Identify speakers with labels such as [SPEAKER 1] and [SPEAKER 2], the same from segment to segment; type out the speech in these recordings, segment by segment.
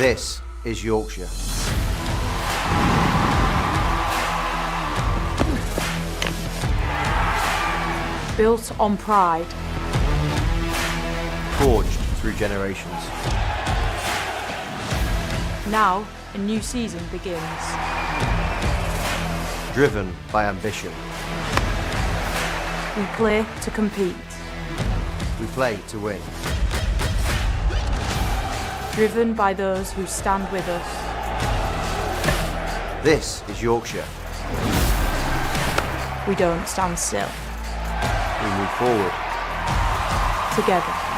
[SPEAKER 1] This is Yorkshire.
[SPEAKER 2] Built on pride.
[SPEAKER 1] Forged through generations.
[SPEAKER 2] Now, a new season begins.
[SPEAKER 1] Driven by ambition.
[SPEAKER 2] We play to compete.
[SPEAKER 1] We play to win.
[SPEAKER 2] Driven by those who stand with us.
[SPEAKER 1] This is Yorkshire.
[SPEAKER 2] We don't stand still.
[SPEAKER 1] We move forward.
[SPEAKER 2] Together.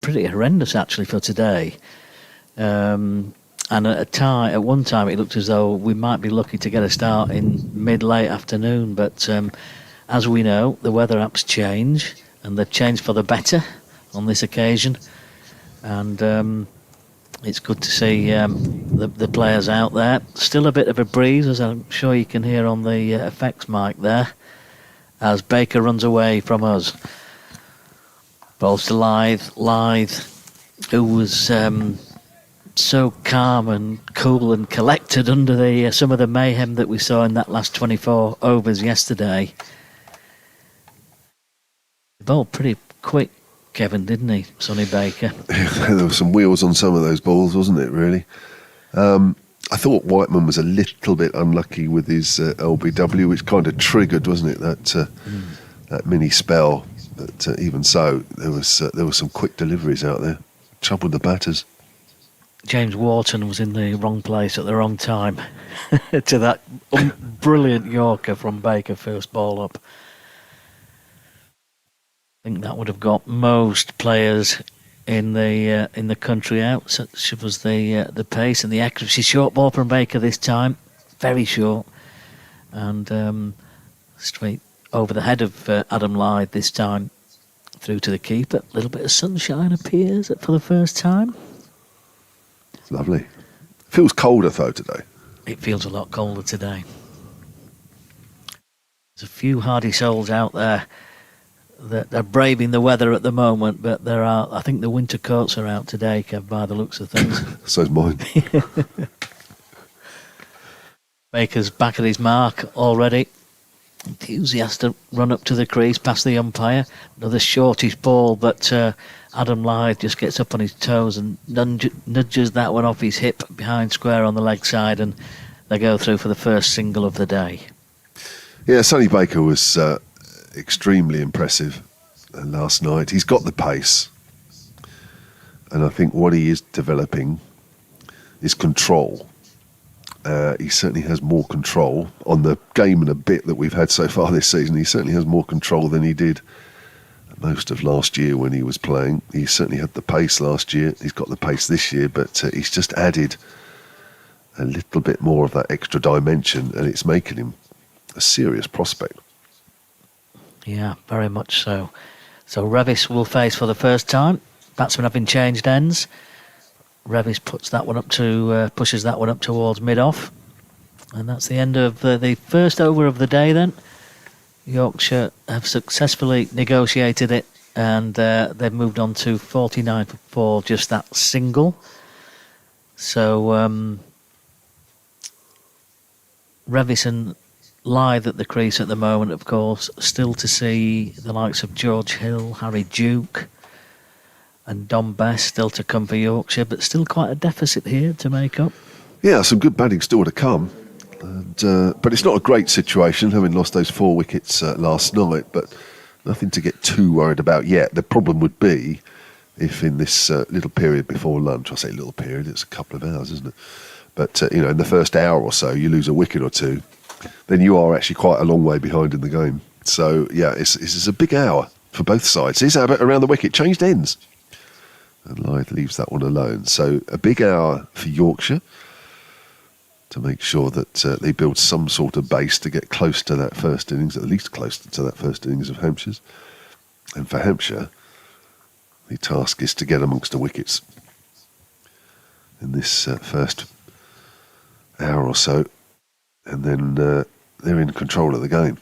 [SPEAKER 3] pretty horrendous actually for today. And at one time it looked as though we might be lucky to get a start in mid-late afternoon, but as we know, the weather apps change, and they've changed for the better on this occasion. And it's good to see the players out there. Still a bit of a breeze, as I'm sure you can hear on the effects mic there, as Baker runs away from us. Balls to Lythe, who was so calm and cool and collected under the some of the mayhem that we saw in that last 24 overs yesterday. He bowled pretty quick, Kevin, didn't he, Sonny Baker?
[SPEAKER 4] There were some wheels on some of those balls, wasn't it, really? I thought Whiteman was a little bit unlucky with his LBW, which kind of triggered, wasn't it, that mini spell. But even so, there were some quick deliveries out there. Troubled the batters.
[SPEAKER 3] James Wharton was in the wrong place at the wrong time to that brilliant Yorker from Baker, first ball up. I think that would have got most players in the country out. Such was the pace and the accuracy. Short ball from Baker this time, very short, and straight over the head of Adam Lythe this time, through to the keeper. A little bit of sunshine appears for the first time.
[SPEAKER 4] It's lovely. Feels colder though today.
[SPEAKER 3] It feels a lot colder today. There's a few hardy souls out there that are braving the weather at the moment, but I think the winter coats are out today, Kev, by the looks of things.
[SPEAKER 4] So's mine.
[SPEAKER 3] Baker's back at his mark already. Enthusiastic run up to the crease, past the umpire. Another shortish ball, but Adam Lythe just gets up on his toes and nudges that one off his hip behind square on the leg side, and they go through for the first single of the day.
[SPEAKER 4] Yeah, Sonny Baker was extremely impressive last night. He's got the pace, and I think what he is developing is control. He certainly has more control on the game and a bit that we've had so far this season. He certainly has more control than he did most of last year when he was playing. He certainly had the pace last year. He's got the pace this year, but he's just added a little bit more of that extra dimension, and it's making him a serious prospect.
[SPEAKER 3] Yeah, very much so. So Revis will face for the first time. Batsman having changed ends. Revis pushes that one up towards mid-off. And that's the end of the first over of the day then. Yorkshire have successfully negotiated it, and they've moved on to 49 for 4, just that single. So Revis and Lythe at the crease at the moment, of course. Still to see the likes of George Hill, Harry Duke and Don Best still to come for Yorkshire, but still quite a deficit here to make up.
[SPEAKER 4] Yeah, some good batting still to come. And, but it's not a great situation, having lost those 4 wickets last night, but nothing to get too worried about yet. The problem would be if in this little period before lunch, I say little period, it's a couple of hours, isn't it? But, in the first hour or so, you lose a wicket or two, then you are actually quite a long way behind in the game. So, yeah, it's a big hour for both sides. Here's Abbott around the wicket, changed ends. And Lythe leaves that one alone. So a big hour for Yorkshire to make sure that they build some sort of base to get close to that first innings, at least close to that first innings of Hampshire's. And for Hampshire, the task is to get amongst the wickets in this first hour or so. And then they're in control of the game.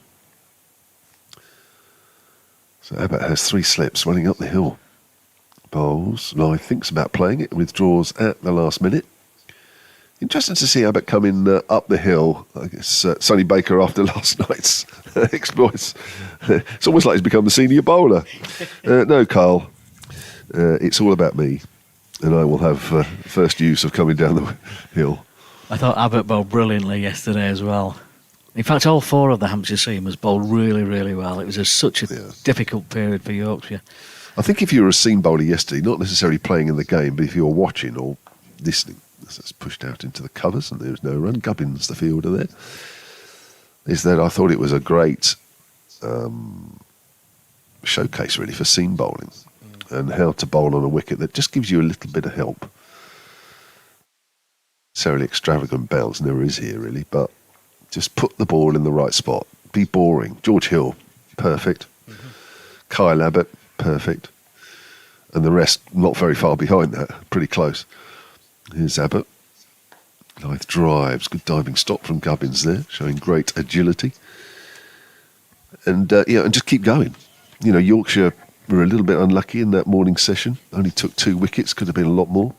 [SPEAKER 4] So Abbott has 3 slips running up the hill. Bowls. Lythe thinks about playing it, withdraws at the last minute. Interesting to see Abbott coming up the hill. I guess Sonny Baker after last night's exploits. It's almost like he's become the senior bowler. No, Carl. It's all about me, and I will have first use of coming down the hill.
[SPEAKER 3] I thought Abbott bowled brilliantly yesterday as well. In fact, all 4 of the Hampshire seamers bowled really, really well. It was such a difficult period for Yorkshire.
[SPEAKER 4] I think if you were a seam bowler yesterday, not necessarily playing in the game, but if you were watching or listening, it's pushed out into the covers and there was no run. Gubbins, the fielder there, is that I thought it was a great showcase really for seam bowling. and how to bowl on a wicket that just gives you a little bit of help. Necessarily extravagant bounce never is here really, but just put the ball in the right spot. Be boring. George Hill, perfect. Kyle Abbott, perfect. And the rest not very far behind that, pretty close. Here's Abbott. Lithe drives, good diving stop from Gubbins there, showing great agility. And and just keep going. You know, Yorkshire were a little bit unlucky in that morning session. Only took 2 wickets, could have been a lot more.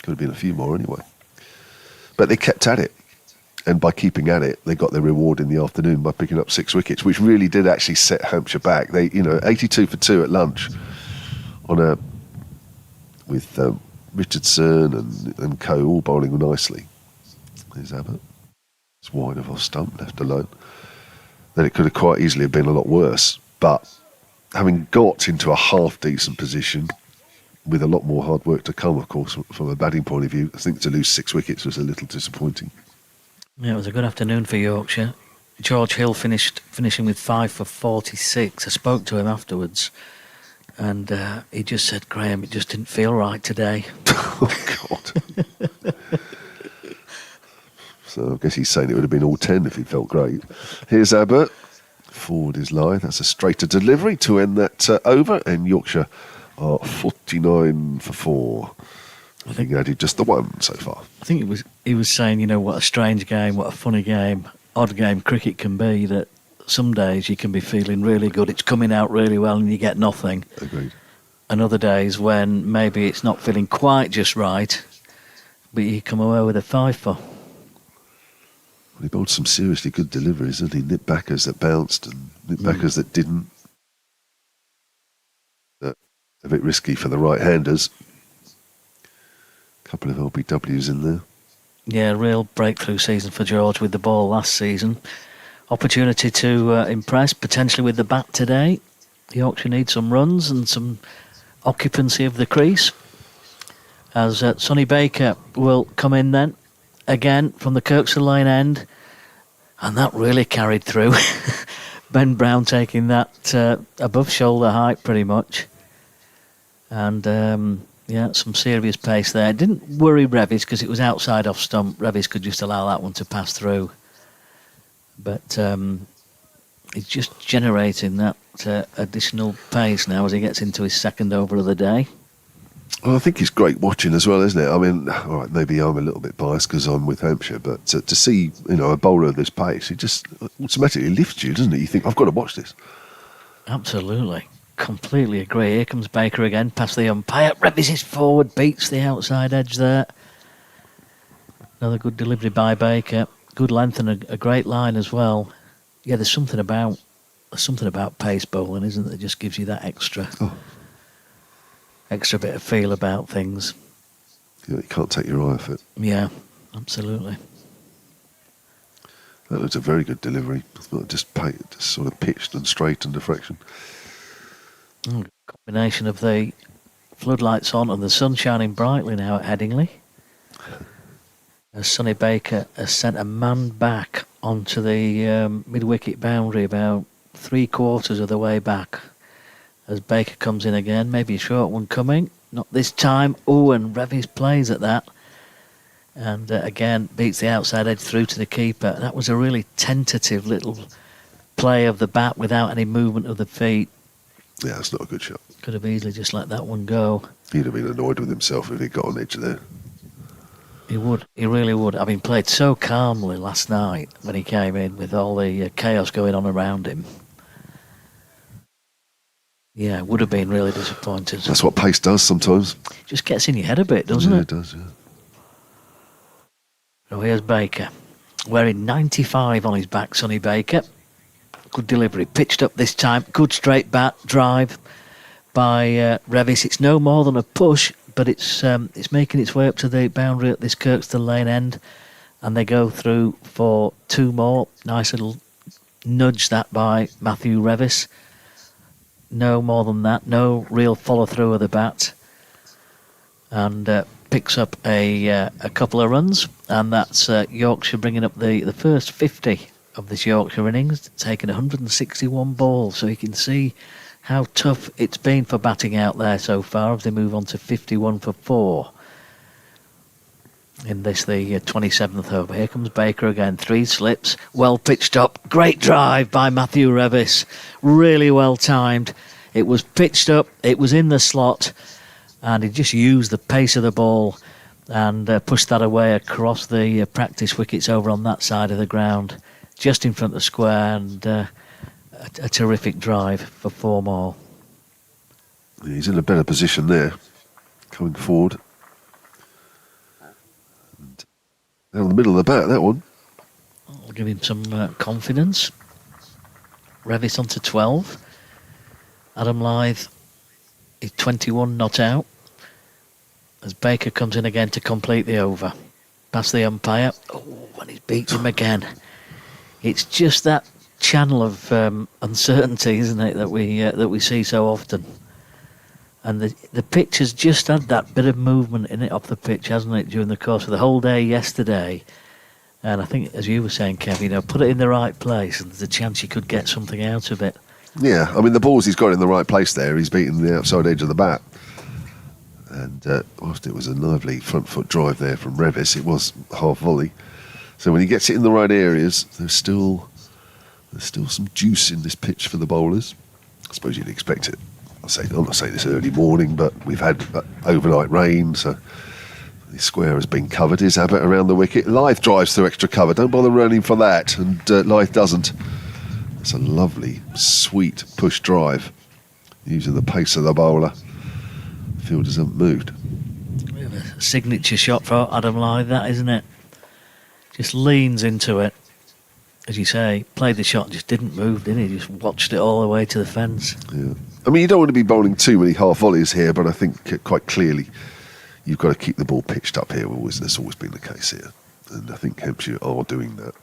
[SPEAKER 4] Could have been a few more anyway. But they kept at it. And by keeping at it, they got their reward in the afternoon by picking up 6 wickets, which really did actually set Hampshire back. They, 82 for 2 at lunch with Richardson and co all bowling nicely. There's Abbott. It's wide of off stump, left alone. Then it could have quite easily have been a lot worse. But having got into a half-decent position, with a lot more hard work to come, of course, from a batting point of view, I think to lose 6 wickets was a little disappointing.
[SPEAKER 3] Yeah, it was a good afternoon for Yorkshire. George Hill finishing with 5 for 46. I spoke to him afterwards, and he just said, "Graham, it just didn't feel right today."
[SPEAKER 4] Oh, God. So I guess he's saying it would have been all 10 if he felt great. Here's Abbott. Forward is Lyth. That's a straighter delivery to end that over, and Yorkshire are 49 for 4. I think he added just the 1 so far.
[SPEAKER 3] I think he was saying, what a strange game, what a funny game, odd game cricket can be, that some days you can be feeling really good, it's coming out really well and you get nothing.
[SPEAKER 4] Agreed.
[SPEAKER 3] And other days when maybe it's not feeling quite just right, but you come away with a 5 for.
[SPEAKER 4] Well, he bowled some seriously good deliveries, didn't he? Nip backers that bounced and nip backers that didn't. A bit risky for the right-handers. Couple of LBWs in there.
[SPEAKER 3] Yeah, real breakthrough season for George with the ball last season. Opportunity to impress, potentially with the bat today. Yorkshire needs some runs and some occupancy of the crease. As Sonny Baker will come in then, again from the Kirkstall Lane end. And that really carried through. Ben Brown taking that above shoulder height pretty much. And some serious pace there. It didn't worry Revis because it was outside off stump. Revis could just allow that one to pass through. But he's just generating that additional pace now as he gets into his second over of the day.
[SPEAKER 4] Well, I think it's great watching as well, isn't it? I mean, all right, maybe I'm a little bit biased because I'm with Hampshire, but to see, a bowler of this pace, it just automatically lifts you, doesn't it? You think, I've got to watch this.
[SPEAKER 3] Absolutely. Completely agree. Here comes Baker again, past the umpire. Revis is forward, beats the outside edge there. Another good delivery by Baker. Good length and a great line as well. Yeah, there's something about pace bowling, isn't there? That just gives you that extra bit of feel about things.
[SPEAKER 4] You can't take your eye off it.
[SPEAKER 3] Yeah, absolutely.
[SPEAKER 4] That was a very good delivery. Just sort of pitched and straight and deflection.
[SPEAKER 3] Combination of the floodlights on and the sun shining brightly now at Headingley. As Sonny Baker has sent a man back onto the mid-wicket boundary about 3/4 of the way back. As Baker comes in again, maybe a short one coming. Not this time. And Revis plays at that. And again, beats the outside edge through to the keeper. That was a really tentative little play of the bat without any movement of the feet.
[SPEAKER 4] Yeah, it's not a good shot.
[SPEAKER 3] Could have easily just let that one go.
[SPEAKER 4] He'd have been annoyed with himself if he got on edge there.
[SPEAKER 3] He would. He really would. Having played so calmly last night when he came in with all the chaos going on around him. Yeah, would have been really disappointed.
[SPEAKER 4] That's what pace does sometimes.
[SPEAKER 3] Just gets in your head a bit, doesn't it?
[SPEAKER 4] Yeah, it does, yeah.
[SPEAKER 3] So here's Baker. Wearing 95 on his back, Sonny Baker. Good delivery. Pitched up this time. Good straight bat drive by Revis. It's no more than a push, but it's making its way up to the boundary at this Kirkstall Lane end. And they go through for 2 more. Nice little nudge that by Matthew Revis. No more than that. No real follow-through of the bat. And picks up a couple of runs. And that's Yorkshire bringing up the first 50 of this Yorkshire innings, taking 161 balls. So you can see how tough it's been for batting out there so far as they move on to 51 for 4. In this, the 27th over. Here comes Baker again. 3 slips. Well pitched up. Great drive by Matthew Revis. Really well timed. It was pitched up. It was in the slot. And he just used the pace of the ball and pushed that away across the practice wickets over on that side of the ground. Just in front of the square. And a terrific drive for 4 more.
[SPEAKER 4] He's in a better position there. Coming forward. Down the middle of the bat, that one.
[SPEAKER 3] I'll give him some confidence. Revis on to 12. Adam Lyth is 21 not out. As Baker comes in again to complete the over. Past the umpire. Oh, and he's beat him again. It's just that channel of uncertainty, isn't it, that we see so often. And the pitch has just had that bit of movement in it off the pitch, hasn't it, during the course of the whole day yesterday. And I think, as you were saying, Kev, put it in the right place and there's a chance you could get something out of it.
[SPEAKER 4] Yeah, I mean, the balls he's got in the right place there. He's beaten the outside edge of the bat. And whilst it was a lovely front foot drive there from Revis, it was half volley. So when he gets it in the right areas, there's still some juice in this pitch for the bowlers. I suppose you'd expect it. I'm not saying this early morning, but we've had overnight rain, so the square has been covered. Is Abbott around the wicket? Lyth drives through extra cover. Don't bother running for that, and Lyth doesn't. It's a lovely, sweet push drive using the pace of the bowler. Fielders haven't moved.
[SPEAKER 3] We have a signature shot for Adam Lyth, that, isn't it? Just leans into it. As you say, played the shot, just didn't move, did he? Just watched it all the way to the fence.
[SPEAKER 4] Yeah. I mean, you don't want to be bowling too many half volleys here, but I think quite clearly you've got to keep the ball pitched up here. That's always been the case here. And I think Hampshire are doing that.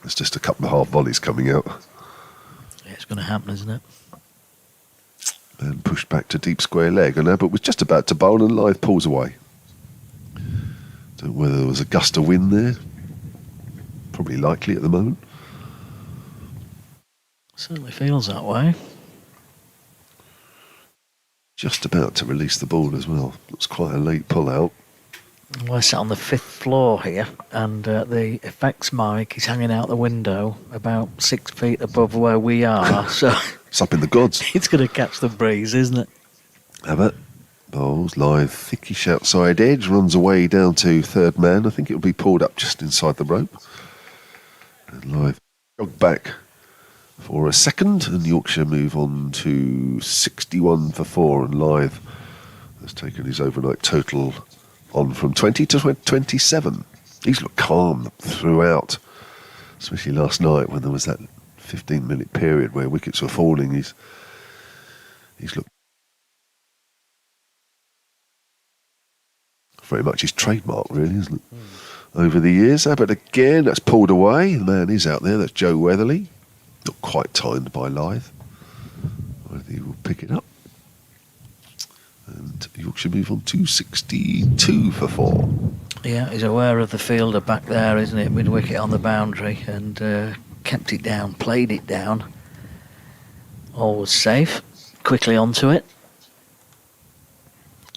[SPEAKER 4] There's just a couple of half volleys coming out.
[SPEAKER 3] Yeah, it's going to happen, isn't it?
[SPEAKER 4] And pushed back to deep square leg. And Abbott was just about to bowl and Lyth pulls away. Don't know whether there was a gust of wind there. Probably likely at the moment.
[SPEAKER 3] Certainly feels that way.
[SPEAKER 4] Just about to release the ball as well. Looks quite a late pull out.
[SPEAKER 3] We're sat on the 5th floor here, and the effects mic is hanging out the window about 6 feet above where we are. So
[SPEAKER 4] it's up in the gods.
[SPEAKER 3] It's going to catch the breeze, isn't it?
[SPEAKER 4] Abbott bowls Lyth, thickish outside edge, runs away down to 3rd man. I think it'll be pulled up just inside the rope. And Lyth jogged back for a second, and Yorkshire move on to 61 for 4, and Lyth has taken his overnight total on from 20 to 27. He's looked calm throughout, especially last night when there was that 15-minute period where wickets were falling. He's looked very much his trademark, really, isn't it? Over the years. But again, that's pulled away. The man is out there. That's Joe Weatherly. Not quite timed by Lyth. Whether he will pick it up. And Yorkshire move on to 62 for 4.
[SPEAKER 3] Yeah, he's aware of the fielder back there, isn't it? Mid-wicket on the boundary, and kept it down, played it down. All was safe. Quickly onto it.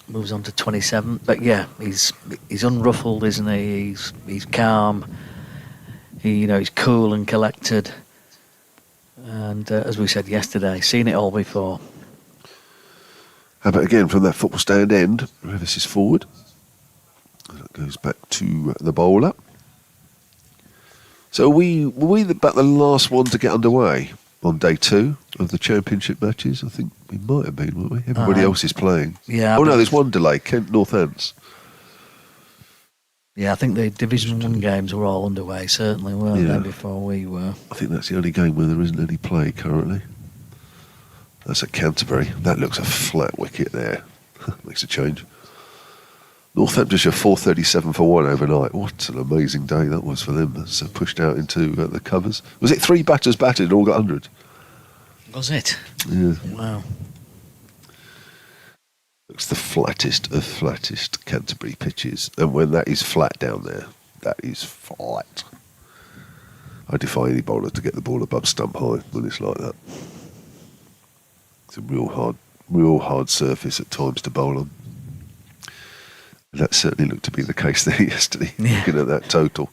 [SPEAKER 3] Moves on to 27. But yeah, he's unruffled, isn't he? He's calm. He's cool and collected. And as we said yesterday, seen it all before.
[SPEAKER 4] How about again from that football stand end? Revis is forward. And it goes back to the bowler. So were we about the last one to get underway on day 2 of the championship matches? I think we might have been, weren't we? Everybody else is playing.
[SPEAKER 3] Yeah.
[SPEAKER 4] Oh no, there's one delay. Kent Northants.
[SPEAKER 3] Yeah, I think the Division 1 games were all underway, certainly, weren't they, before we were.
[SPEAKER 4] I think that's the only game where there isn't any play currently. That's at Canterbury. That looks a flat wicket there. Makes a change. Northamptonshire 437 for 1 overnight. What an amazing day that was for them. That's pushed out into the covers. Was it 3 batters batted and all got 100?
[SPEAKER 3] Was it?
[SPEAKER 4] Yeah.
[SPEAKER 3] Wow.
[SPEAKER 4] Looks the flattest of flattest Canterbury pitches. And when that is flat down there, that is flat. I defy any bowler to get the ball above stump high when it's like that. It's a real hard surface at times to bowl on. That certainly looked to be the case there yesterday, looking at that total.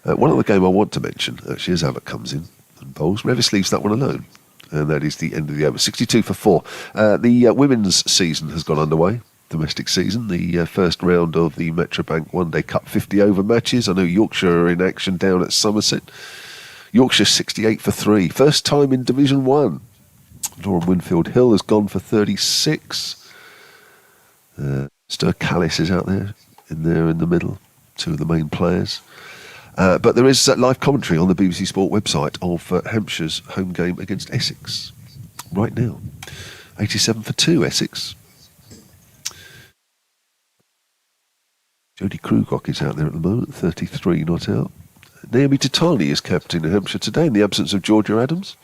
[SPEAKER 4] One other game I want to mention, actually, as Abbott comes in and bowls, Revis leaves that one alone. And that is the end of the over. 62 for 4. The women's season has gone underway, domestic season. The first round of the Metrobank One Day Cup 50 over matches. I know Yorkshire are in action down at Somerset. Yorkshire 68 for 3. First time in Division 1. Lauren Winfield Hill has gone for 36. Stir Callis is out there in the middle. Two of the main players. But there is live commentary on the BBC Sport website of Hampshire's home game against Essex right now. 87 for 2, Essex. Jodie Krugok is out there at the moment, 33 not out. Naomi Titani is captain of Hampshire today in the absence of Georgia Adams.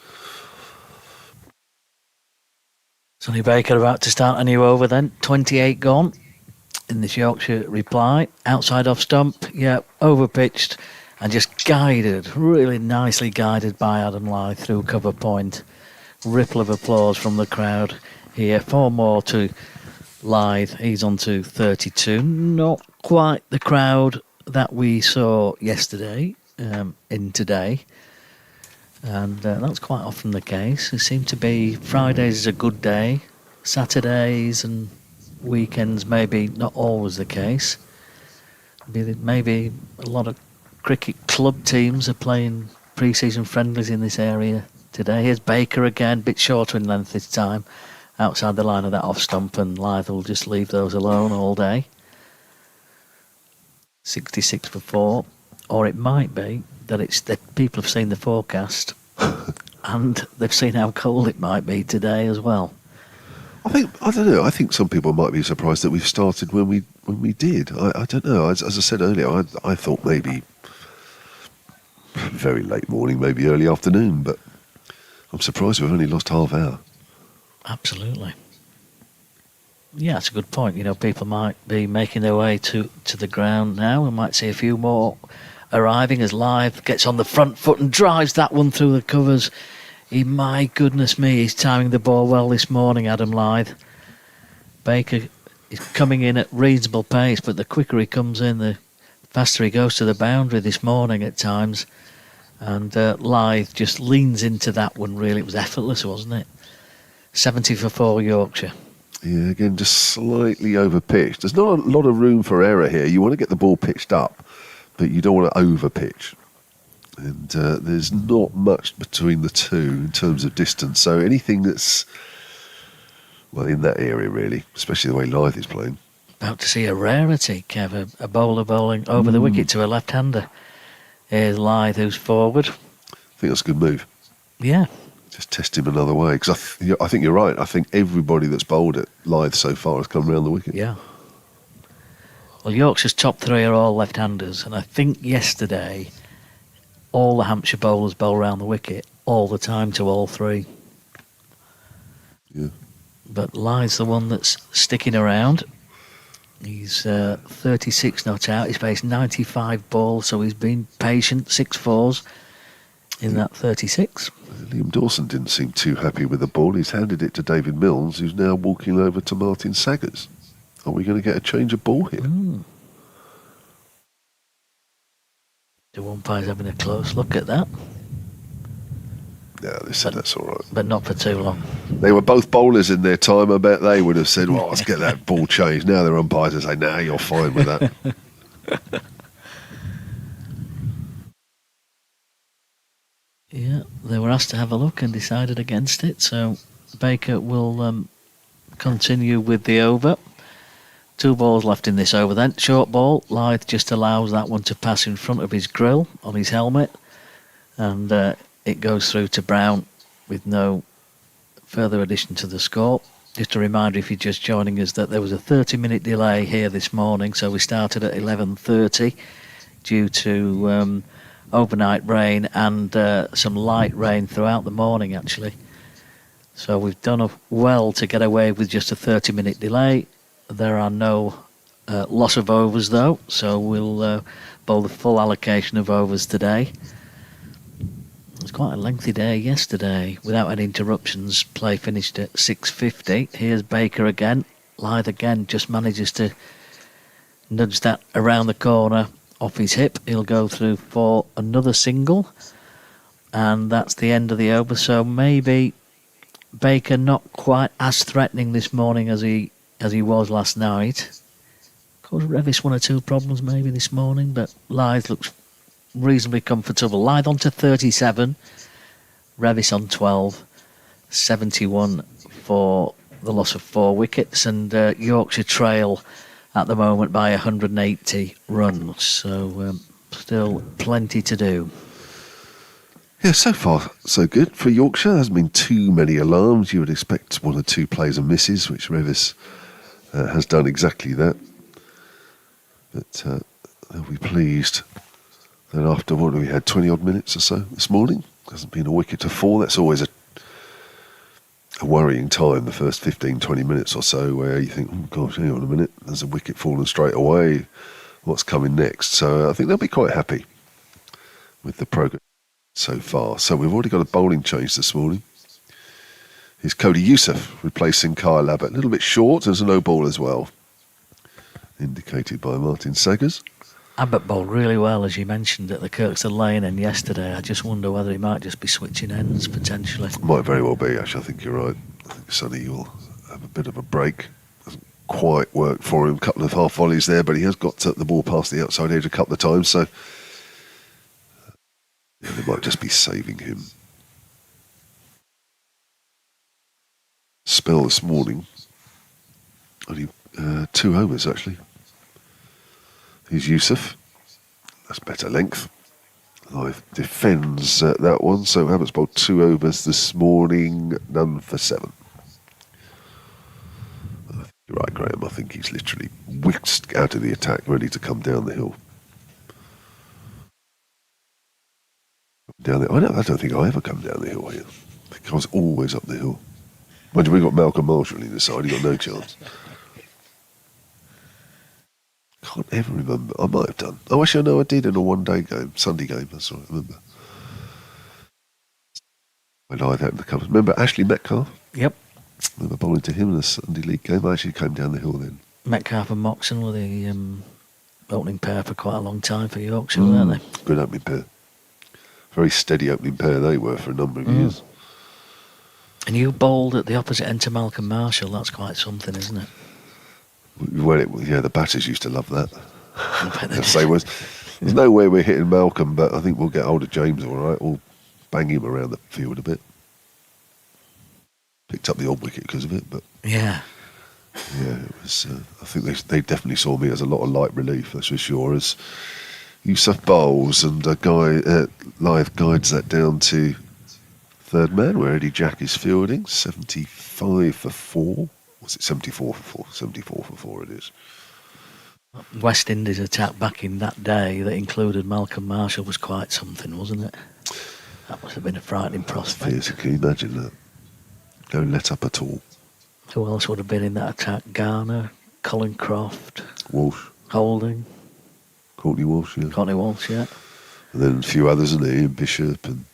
[SPEAKER 3] Sonny Baker about to start a new over then. 28 gone in this Yorkshire reply. Outside off stump, over pitched and just guided, really nicely guided by Adam Lyth through cover point. Ripple of applause from the crowd here. 4 more to Lyth. He's on to 32. Not quite the crowd that we saw yesterday in today. And that's quite often the case. It seemed to be Fridays is a good day. Saturdays and weekends maybe not always the case. Maybe a lot of cricket club teams are playing pre-season friendlies in this area today. Here's Baker again, bit shorter in length this time, outside the line of that off stump, and Lyth will just leave those alone all day. 66 for 4. Or it might be that it's that people have seen the forecast and they've seen how cold it might be today as well.
[SPEAKER 4] I don't know. I think some people might be surprised that we've started when we did. I don't know. As I said earlier, I thought maybe very late morning, maybe early afternoon, but I'm surprised we've only lost half hour.
[SPEAKER 3] Absolutely. Yeah, that's a good point. People might be making their way to the ground now. We might see a few more arriving as Lyth gets on the front foot and drives that one through the covers. My goodness me, he's timing the ball well this morning, Adam Lyth. Baker is coming in at reasonable pace, but the quicker he comes in, the faster he goes to the boundary this morning at times. And Lyth just leans into that one, really. It was effortless, wasn't it? 70 for 4, Yorkshire.
[SPEAKER 4] Yeah, again, just slightly over-pitched. There's not a lot of room for error here. You want to get the ball pitched up, but you don't want to over-pitch. And there's not much between the two in terms of distance. So anything that's, well, in that area, really, especially the way Lyth is playing.
[SPEAKER 3] About to see a rarity, Kev, a bowler bowling over the wicket to a left-hander. Here's Lyth, who's forward.
[SPEAKER 4] I think that's a good move.
[SPEAKER 3] Yeah.
[SPEAKER 4] Just test him another way, because I think you're right. I think everybody that's bowled at Lyth so far has come around the wicket.
[SPEAKER 3] Yeah. Well, Yorkshire's top 3 are all left-handers, and I think yesterday all the Hampshire bowlers bowl around the wicket all the time to all 3.
[SPEAKER 4] Yeah.
[SPEAKER 3] But Lyth's the one that's sticking around. He's 36 not out. He's faced 95 balls, so he's been patient. 6 fours in that 36.
[SPEAKER 4] Liam Dawson didn't seem too happy with the ball. He's handed it to David Milnes, who's now walking over to Martin Saggers. Are we going to get a change of ball here?
[SPEAKER 3] The umpire's having a close look at that.
[SPEAKER 4] Yeah, they said that's all right.
[SPEAKER 3] But not for too long.
[SPEAKER 4] They were both bowlers in their time. I bet they would have said, well, let's get that ball changed. Now they're umpires and say, nah, you're fine with that.
[SPEAKER 3] Yeah, they were asked to have a look and decided against it. So Baker will continue with the over. 2 balls left in this over then. Short ball. Lyth just allows that one to pass in front of his grill on his helmet. And it goes through to Brown with no further addition to the score. Just a reminder, if you're just joining us, that there was a 30-minute delay here this morning. So we started at 11:30 due to overnight rain and some light rain throughout the morning, actually. So we've done well to get away with just a 30-minute delay. There are no loss of overs, though, so we'll bowl the full allocation of overs today. As quite a lengthy day yesterday without any interruptions. Play finished at 6:50. Here's Baker again. Lyth again just manages to nudge that around the corner off his hip. He'll go through for another single, and that's the end of the over. So maybe Baker not quite as threatening this morning as he was last night. Of course, Revis 1 or 2 problems maybe this morning, but Lyth looks reasonably comfortable. Lyth on to 37, Revis on 12, 71 for the loss of 4 wickets, and Yorkshire trail at the moment by 180 runs. So still plenty to do.
[SPEAKER 4] Yeah, so far so good for Yorkshire. There hasn't been too many alarms. You would expect 1 or 2 plays and misses, which Revis has done exactly that. But they'll be pleased that after what we had 20 odd minutes or so this morning, hasn't been a wicket to fall. That's always a worrying time, the first 15-20 minutes or so, where you think, oh gosh, hang on a minute, there's a wicket falling straight away, what's coming next? So I think they'll be quite happy with the progress so far. So we've already got a bowling change this morning. Here's Cody Youssef replacing Kyle Abbott. A little bit short, there's a no ball as well, indicated by Martin Saggers.
[SPEAKER 3] Abbott bowled really well, as you mentioned, at the Kirkstone Lane end yesterday. I just wonder whether he might just be switching ends, potentially.
[SPEAKER 4] Might very well be, actually. I think you're right. I think Sonny will have a bit of a break. Hasn't quite worked for him. A couple of half volleys there, but he has got the ball past the outside edge a couple of times, so yeah, they might just be saving him. Spell this morning. Only 2 overs, actually. Here's Youssef. That's better length. Lyth defends that one. So Abbott's bowled 2 overs this morning, none for 7. You're right, Graham. I think he's literally whisked out of the attack, ready to come down the hill. Down there. I don't think I ever come down the hill here. I think I was always up the hill. Mind you, we got Malcolm Marshall on the side. He got no chance. Can't ever remember. I might have done. Oh, actually, I know I did in a one-day game, Sunday game. That's what I remember. When I had the covers. Remember Ashley Metcalf?
[SPEAKER 3] Yep.
[SPEAKER 4] I remember bowling to him in a Sunday league game. I actually came down the hill then.
[SPEAKER 3] Metcalf and Moxon were the opening pair for quite a long time for Yorkshire, weren't they?
[SPEAKER 4] Good opening pair. Very steady opening pair they were for a number of years.
[SPEAKER 3] And you bowled at the opposite end to Malcolm Marshall. That's quite something, isn't it?
[SPEAKER 4] Well, the batters used to love that. There's no way we're hitting Malcolm, but I think we'll get hold of James all right. We'll bang him around the field a bit. Picked up the odd wicket because of it, but
[SPEAKER 3] yeah,
[SPEAKER 4] it was. I think they definitely saw me as a lot of light relief, that's for sure. As Youssef bowls and Lyth guides that down to third man, where Eddie Jack is fielding. 75 for 4. Was it 74 for 4? 74 for 4 it is.
[SPEAKER 3] West Indies attack back in that day that included Malcolm Marshall was quite something, wasn't it? That must have been a frightening prospect.
[SPEAKER 4] Yes, can you imagine that? Don't let up at all.
[SPEAKER 3] Who else would have been in that attack? Garner, Colin Croft,
[SPEAKER 4] Walsh,
[SPEAKER 3] Holding,
[SPEAKER 4] Courtney Walsh, yeah.
[SPEAKER 3] Courtney Walsh, yeah.
[SPEAKER 4] And then a few others, and Ian Bishop, and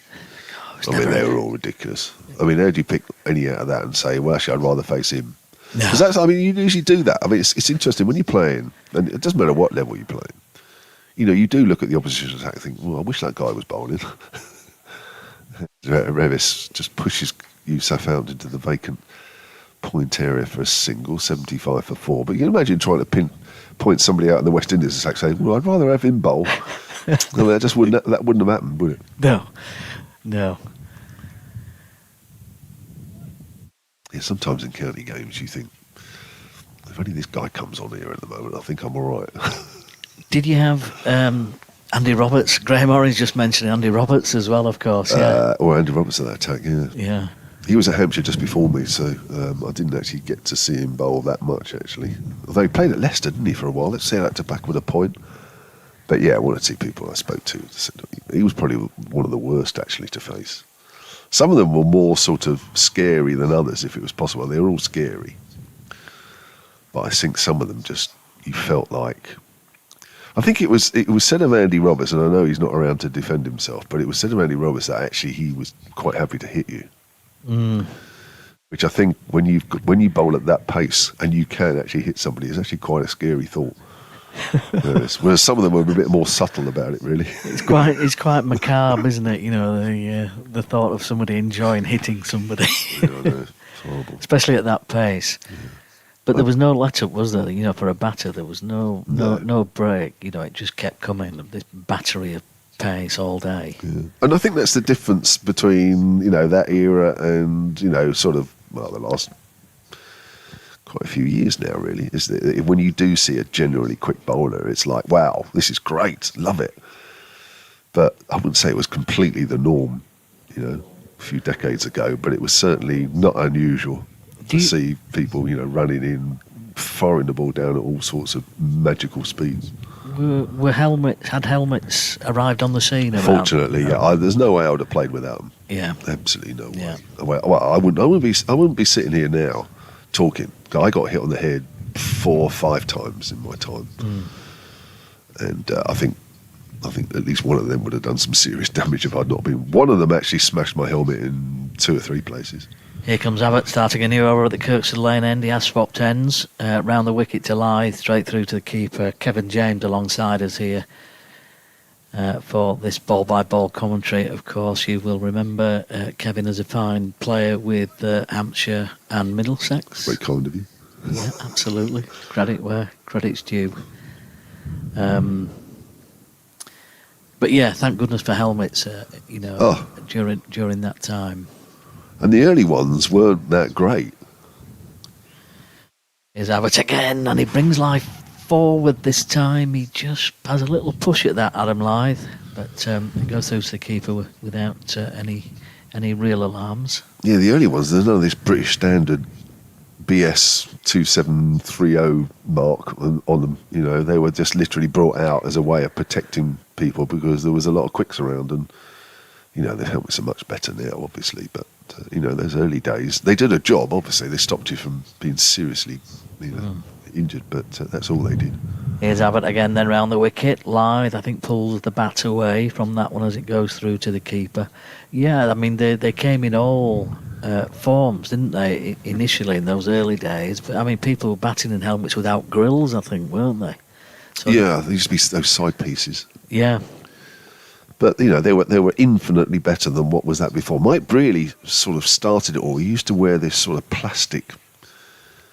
[SPEAKER 4] they were all ridiculous. I mean, how do you pick any out of that and say, well, actually, I'd rather face him?
[SPEAKER 3] No.
[SPEAKER 4] Because you usually do that. I mean, it's interesting when you're playing, and it doesn't matter what level you're playing. You know, you do look at the opposition attack and think, well, I wish that guy was bowling. Revis just pushes Youssef out into the vacant point area for a single, 75 for 4. But you can imagine trying to point somebody out in the West Indies attack saying, well, I'd rather have him bowl. Well, that wouldn't have happened, would it?
[SPEAKER 3] No.
[SPEAKER 4] Yeah, sometimes in county games you think, if only this guy comes on here at the moment, I think I'm all right.
[SPEAKER 3] Did you have Andy Roberts? Graham Orange just mentioned Andy Roberts as well, of course. Yeah.
[SPEAKER 4] Or Andy Roberts at that attack, yeah.
[SPEAKER 3] Yeah.
[SPEAKER 4] He was at Hampshire just before me, so I didn't actually get to see him bowl that much, actually. Although he played at Leicester, didn't he, for a while? Let's say that to back with a point. But yeah, one or two people I spoke to said he was probably one of the worst, actually, to face. Some of them were more sort of scary than others, if it was possible. They were all scary. But I think some of them just, you felt like, I think it was said of Andy Roberts, and I know he's not around to defend himself, but it was said of Andy Roberts that actually he was quite happy to hit you. Which I think when you bowl at that pace and you can actually hit somebody, is actually quite a scary thought. Whereas some of them were a bit more subtle about it, really.
[SPEAKER 3] It's quite macabre, isn't it? You know, the thought of somebody enjoying hitting somebody,
[SPEAKER 4] I know, it's horrible.
[SPEAKER 3] especially at that pace. Yeah. But there was no let-up, was there? You know, for a batter, there was no break. You know, it just kept coming. This battery of pace all day.
[SPEAKER 4] Yeah. And I think that's the difference between, you know, that era and, you know, sort of, well, the last quite a few years now, really, is that when you do see a genuinely quick bowler, it's like, wow, this is great, love it. But I wouldn't say it was completely the norm, you know, a few decades ago, but it was certainly not unusual to see people, you know, running in, firing the ball down at all sorts of magical speeds.
[SPEAKER 3] Had helmets arrived on the scene?
[SPEAKER 4] Fortunately, yeah. There's no way I would have played without them. Yeah, absolutely no way. Yeah. Well, I wouldn't be sitting here now talking. I got hit on the head 4 or 5 times in my time, and I think at least one of them would have done some serious damage if I'd not been. One of them actually smashed my helmet in 2 or 3 places.
[SPEAKER 3] Here comes Abbott starting a new over at the Kirkstead Lane end. He has swapped ends round the wicket to Lythe, straight through to the keeper. Kevin James alongside us here for this ball-by-ball commentary. Of course, you will remember Kevin as a fine player with Hampshire and Middlesex.
[SPEAKER 4] Very kind of you.
[SPEAKER 3] Yeah, absolutely. Credit where credit's due. But yeah, thank goodness for helmets, during that time.
[SPEAKER 4] And the early ones weren't that great.
[SPEAKER 3] Here's Abbott again, and he brings Lythe forward this time. He just has a little push at that, Adam Lythe, but it goes through to the keeper without any real alarms.
[SPEAKER 4] Yeah, the early ones, there's none of this British standard BS 2730 mark on them. You know, they were just literally brought out as a way of protecting people because there was a lot of quicks around, and you know, the helmets are much better now, obviously, but you know, those early days, they did a job, obviously. They stopped you from being seriously, you know, injured, but that's all they did.
[SPEAKER 3] Here's Abbott again, then round the wicket. Lythe, I think, pulls the bat away from that one as it goes through to the keeper. Yeah, I mean, they came in all forms, didn't they, initially in those early days? But, I mean, people were batting in helmets without grills, I think, weren't they? So
[SPEAKER 4] yeah, there used to be those side pieces.
[SPEAKER 3] Yeah.
[SPEAKER 4] But, you know, they were infinitely better than what was that before. Mike Brearley sort of started it all. He used to wear this sort of plastic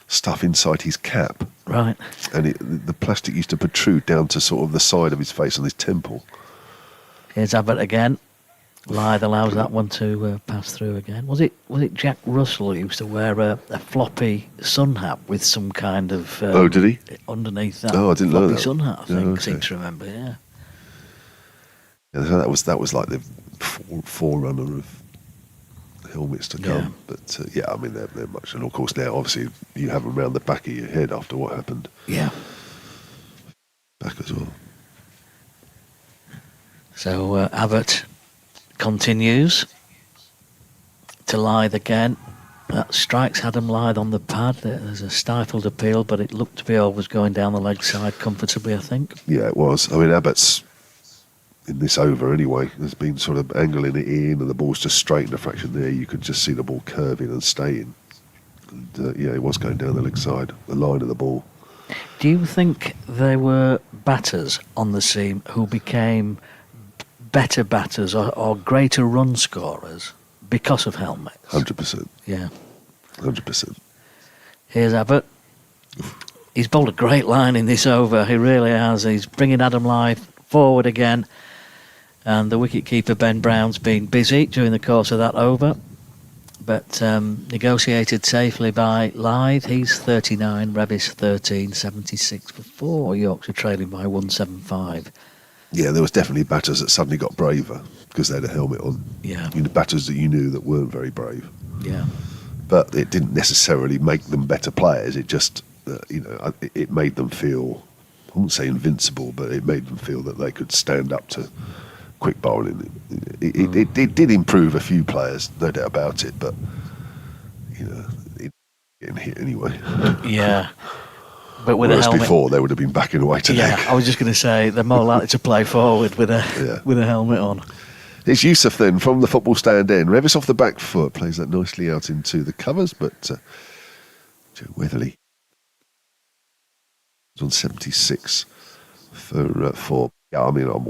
[SPEAKER 4] stuff inside his cap.
[SPEAKER 3] Right.
[SPEAKER 4] And the plastic used to protrude down to sort of the side of his face and his temple.
[SPEAKER 3] Here's Abbott again. Lythe allows that one to pass through again. Was it Jack Russell who used to wear a floppy sun hat with some kind of...
[SPEAKER 4] oh, did he?
[SPEAKER 3] Underneath that.
[SPEAKER 4] Oh, I didn't know that.
[SPEAKER 3] Sun hat, I think,
[SPEAKER 4] okay.
[SPEAKER 3] seem to remember, yeah.
[SPEAKER 4] Yeah, that was like the forerunner of helmets to come. Yeah. But yeah, I mean they're much, and of course now obviously you have them around the back of your head after what happened.
[SPEAKER 3] Yeah.
[SPEAKER 4] Back as well.
[SPEAKER 3] So Abbott continues to Lythe again. That strikes Adam Lythe on the pad. There's a stifled appeal, but it looked to be always going down the leg side comfortably, I think.
[SPEAKER 4] Yeah, it was. I mean, Abbott's in this over anyway has been sort of angling it in, and the ball's just straightened a fraction there. You could just see the ball curving and staying. And yeah, it was going down the leg side, the line of the ball.
[SPEAKER 3] Do you think there were batters on the scene who became better batters or greater run scorers because of helmets?
[SPEAKER 4] 100%.
[SPEAKER 3] Yeah.
[SPEAKER 4] 100%.
[SPEAKER 3] Here's Abbott. He's bowled a great line in this over. He really has. He's bringing Adam Lythe forward again. And the wicketkeeper Ben Brown's been busy during the course of that over, but negotiated safely by Lythe. He's 39, Revis 13, 76 for 4. Yorkshire trailing by 175.
[SPEAKER 4] Yeah, there was definitely batters that suddenly got braver because they had a helmet on.
[SPEAKER 3] Yeah,
[SPEAKER 4] you know, batters that you knew that weren't very brave.
[SPEAKER 3] Yeah,
[SPEAKER 4] but it didn't necessarily make them better players. It just, it made them feel, I wouldn't say invincible, but it made them feel that they could stand up to quick bowling. It did improve a few players, no doubt about it, but you know, it getting hit anyway.
[SPEAKER 3] Yeah, but with a
[SPEAKER 4] Whereas
[SPEAKER 3] helmet.
[SPEAKER 4] before they would have been backing away to
[SPEAKER 3] Yeah,
[SPEAKER 4] leg.
[SPEAKER 3] I was just going to say they're more likely to play forward with a helmet on.
[SPEAKER 4] It's Yusuf then from the football stand end. Revis off the back foot, plays that nicely out into the covers, but Joe Weatherly is on 76 for. Yeah, I mean, I'm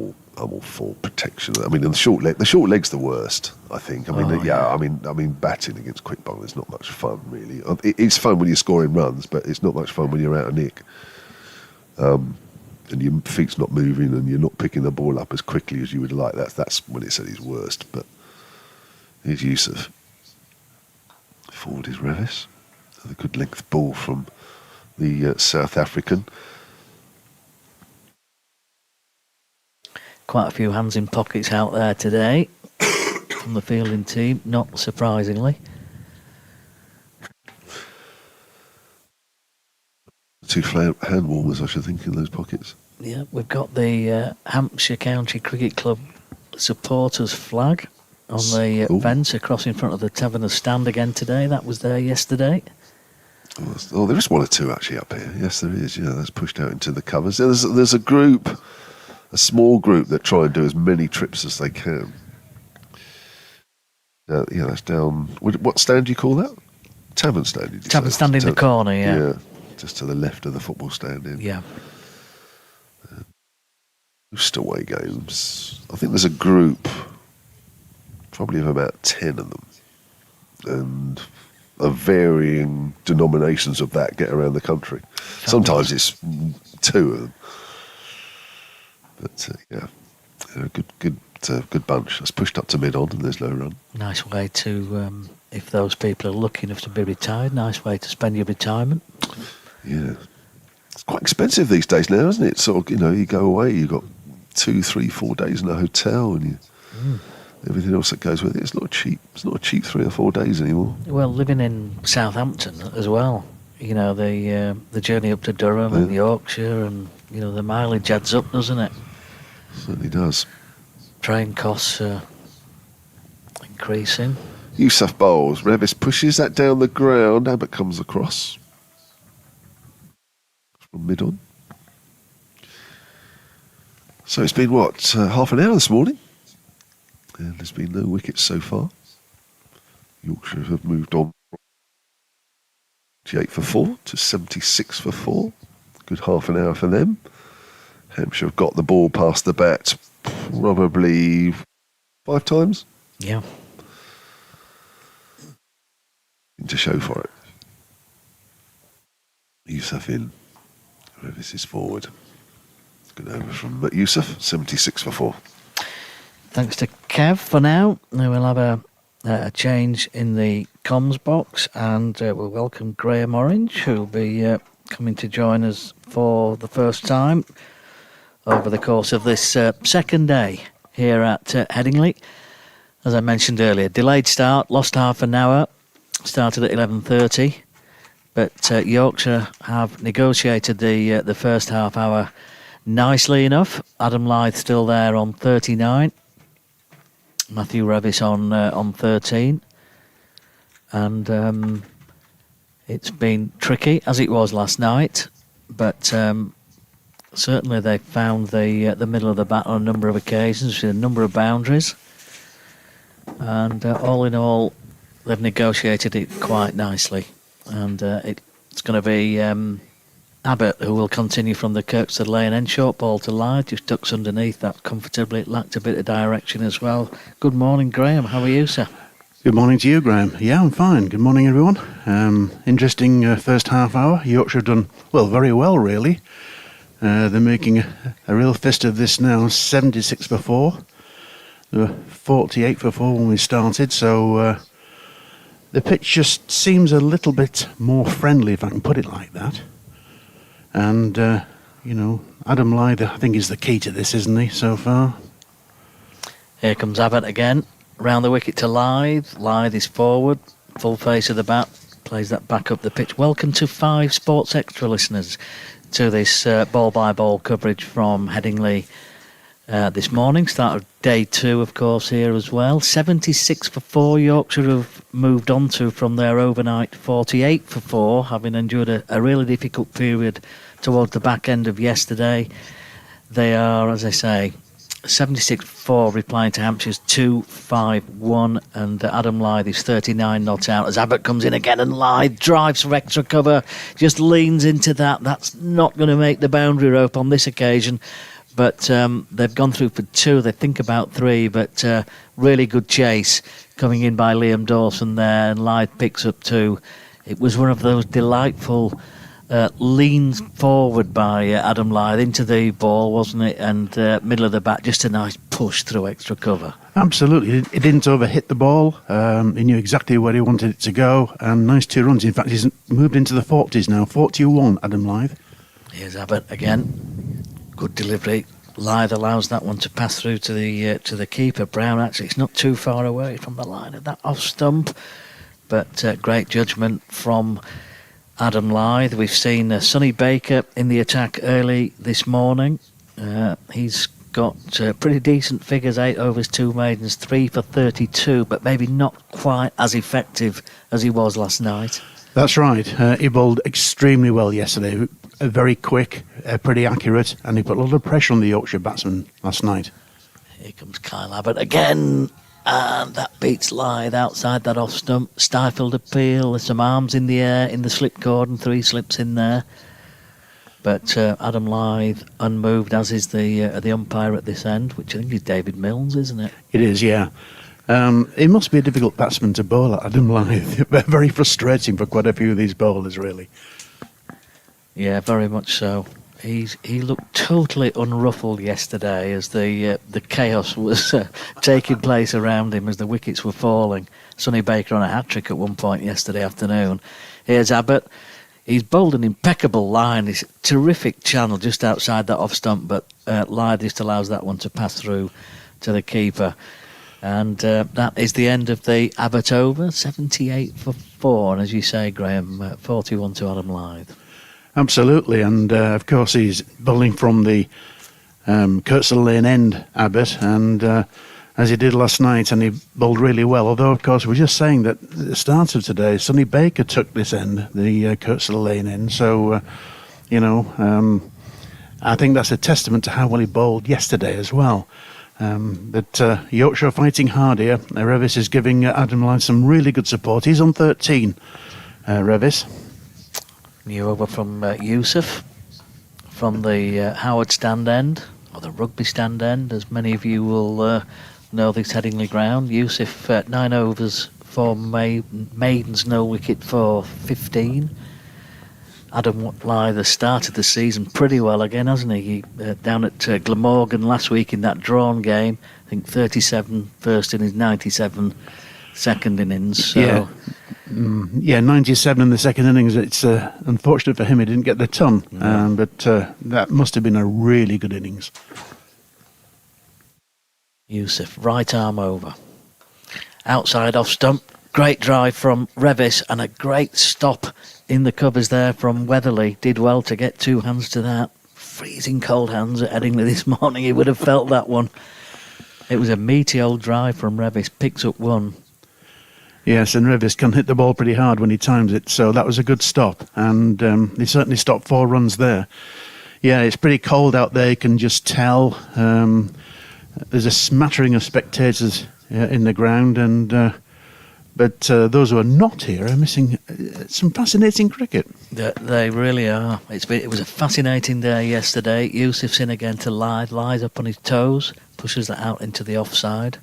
[SPEAKER 4] all for protection. I mean, the short leg's the worst, I think. I mean, I mean, batting against quick bowlers is not much fun, really. It's fun when you're scoring runs, but it's not much fun when you're out of nick. And your feet's not moving and you're not picking the ball up as quickly as you would like. That's when it's at its worst. But here's Yusuf. Forward is Revis. A good length ball from the South African.
[SPEAKER 3] Quite a few hands in pockets out there today from the fielding team, not surprisingly.
[SPEAKER 4] Two hand warmers, I should think, in those pockets.
[SPEAKER 3] Yeah, we've got the Hampshire County Cricket Club supporters flag on the fence across in front of the Taverner stand again today. That was there yesterday.
[SPEAKER 4] Oh, there is one or two actually up here. Yes, there is. Yeah, that's pushed out into the covers. There's a group, a small group that try and do as many trips as they can. Yeah, that's down. What stand do you call that? Tavern stand.
[SPEAKER 3] Tavern stand in the corner. Yeah,
[SPEAKER 4] just to the left of the football stand.
[SPEAKER 3] Yeah.
[SPEAKER 4] Most away games. I think there's a group, probably of about 10 of them, and of varying denominations of that get around the country. Sometimes it's 2 of them, but good bunch. That's pushed up to mid on, and there's no run.
[SPEAKER 3] Nice way to, if those people are lucky enough to be retired, nice way to spend your retirement.
[SPEAKER 4] Yeah. It's quite expensive these days now, isn't it? Sort of, you go away, you've got 2, 3, 4 days in a hotel, and everything else that goes with it. It's not cheap. It's not a cheap 3 or 4 days anymore.
[SPEAKER 3] Well, living in Southampton as well, the journey up to Durham and Yorkshire, and the mileage adds up, doesn't it?
[SPEAKER 4] Certainly does.
[SPEAKER 3] Train costs are increasing.
[SPEAKER 4] Yusuf bowls. Revis pushes that down the ground. Abbott comes across from mid on. So it's been, half an hour this morning? And there's been no wickets so far. Yorkshire have moved on 78 for 4 to 76 for 4. Good half an hour for them. Hampshire have got the ball past the bat probably 5 times.
[SPEAKER 3] Yeah.
[SPEAKER 4] To show for it. Yusuf in. Revis is forward. Good over from Yusuf, 76 for 4.
[SPEAKER 3] Thanks to Kev for now. Now we'll have a change in the comms box, and we'll welcome Graham Orange, who will be coming to join us for the first time over the course of this second day here at Headingley. As I mentioned earlier, delayed start, lost half an hour, started at 11:30, but Yorkshire have negotiated the first half hour nicely enough. Adam Lyth still there on 39, Matthew Revis on 13, and it's been tricky as it was last night, but certainly they found the middle of the bat on a number of occasions with a number of boundaries, and all in all they've negotiated it quite nicely, and it's going to be Abbott who will continue from the Kirkstead lane end, short ball to Lyth, just ducks underneath that comfortably. It lacked a bit of direction as well. Good morning, Graham. How are you, sir?
[SPEAKER 5] Good morning to you, Graham. Yeah, I'm fine. Good morning, everyone. Interesting first half hour. Yorkshire have done, very well, really. They're making a real fist of this now, 76 for 4. They were 48 for 4 when we started, so the pitch just seems a little bit more friendly, if I can put it like that. And, Adam Lyth, I think, is the key to this, isn't he, so far?
[SPEAKER 3] Here comes Abbott again. Round the wicket to Lyth. Lyth is forward, full face of the bat, plays that back up the pitch. Welcome to 5 Sports Extra listeners to this ball-by-ball coverage from Headingley this morning. Start of day 2, of course, here as well. 76 for 4. Yorkshire have moved on to from their overnight 48 for 4, having endured a really difficult period towards the back end of yesterday. They are, as I say, 76 for 4, replying to Hampshire's 2-5-1, and Adam Lythe is 39 not out as Abbott comes in again, and Lythe drives for extra cover, just leans into that. That's not going to make the boundary rope on this occasion. But they've gone through for 2. They think about 3, but really good chase coming in by Liam Dawson there, and Lythe picks up 2. It was one of those delightful leans forward by Adam Lythe into the ball, wasn't it? And middle of the bat, just a nice push through extra cover.
[SPEAKER 5] Absolutely. It didn't overhit the ball. He knew exactly where he wanted it to go, and nice 2 runs. In fact, he's moved into the 40s now. 41, Adam Lythe.
[SPEAKER 3] Here's Abbott again. Good delivery. Lythe allows that one to pass through to the keeper. Brown, actually, it's not too far away from the line of that off stump, but great judgment from Adam Lythe. We've seen Sonny Baker in the attack early this morning. He's got pretty decent figures, 8 overs, 2 maidens, 3 for 32, but maybe not quite as effective as he was last night.
[SPEAKER 5] That's right. He bowled extremely well yesterday. Very quick, pretty accurate, and he put a lot of pressure on the Yorkshire batsman last night.
[SPEAKER 3] Here comes Kyle Abbott again, and that beats Lythe outside that off stump. Stifled appeal. There's some arms in the air in the slip cordon, 3 slips in there. But Adam Lythe unmoved, as is the umpire at this end, which I think is David Milnes, isn't it?
[SPEAKER 5] It is, yeah. It must be a difficult batsman to bowl at, Adam Lythe. Very frustrating for quite a few of these bowlers, really.
[SPEAKER 3] Yeah, very much so. He looked totally unruffled yesterday as the chaos was taking place around him as the wickets were falling. Sonny Baker on a hat-trick at one point yesterday afternoon. Here's Abbott. He's bowled an impeccable line. It's a terrific channel just outside that off-stump, but Lythe just allows that one to pass through to the keeper. And that is the end of the Abbott over, 78 for 4. And as you say, Graham, 41 to Adam Lythe.
[SPEAKER 5] Absolutely, and of course he's bowling from the Kurtzell Lane end, Abbott, and as he did last night, and he bowled really well. Although, of course, we're just saying that at the start of today, Sonny Baker took this end, the Kurtzell Lane end. So, I think that's a testament to how well he bowled yesterday as well. But Yorkshire fighting hard here. Revis is giving Adam Lythe some really good support. He's on 13, Revis.
[SPEAKER 3] New over from Yusuf from the Howard stand end, or the rugby stand end, as many of you will know this Headingley ground. Yusuf, 9 overs, 4 maidens, no wicket for 15. Adam Lythe has started the season pretty well again, hasn't he? Down at Glamorgan last week in that drawn game, I think 37 first innings, 97 second innings. So.
[SPEAKER 5] Yeah, 97 in the second innings. It's unfortunate for him he didn't get the ton, but that must have been a really good innings.
[SPEAKER 3] Yusuf, right arm over. Outside off stump, great drive from Revis and a great stop in the covers there from Weatherly. Did well to get 2 hands to that. Freezing cold hands at Headingley this morning. He would have felt that one. It was a meaty old drive from Revis, picks up 1.
[SPEAKER 5] Yes, and Revis can hit the ball pretty hard when he times it, so that was a good stop. And he certainly stopped 4 runs there. Yeah, it's pretty cold out there, you can just tell. There's a smattering of spectators in the ground, and but those who are not here are missing some fascinating cricket.
[SPEAKER 3] They really are. It was a fascinating day yesterday. Yusuf's in again to Lythe. Lythe up on his toes, pushes that out into the offside.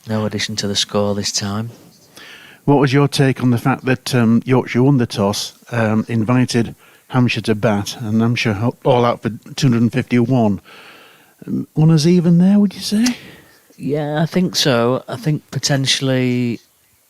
[SPEAKER 3] No addition to the score this time.
[SPEAKER 5] What was your take on the fact that Yorkshire won the toss, invited Hampshire to bat, and Hampshire all out for 251? One as even there, would you say?
[SPEAKER 3] Yeah, I think so. I think potentially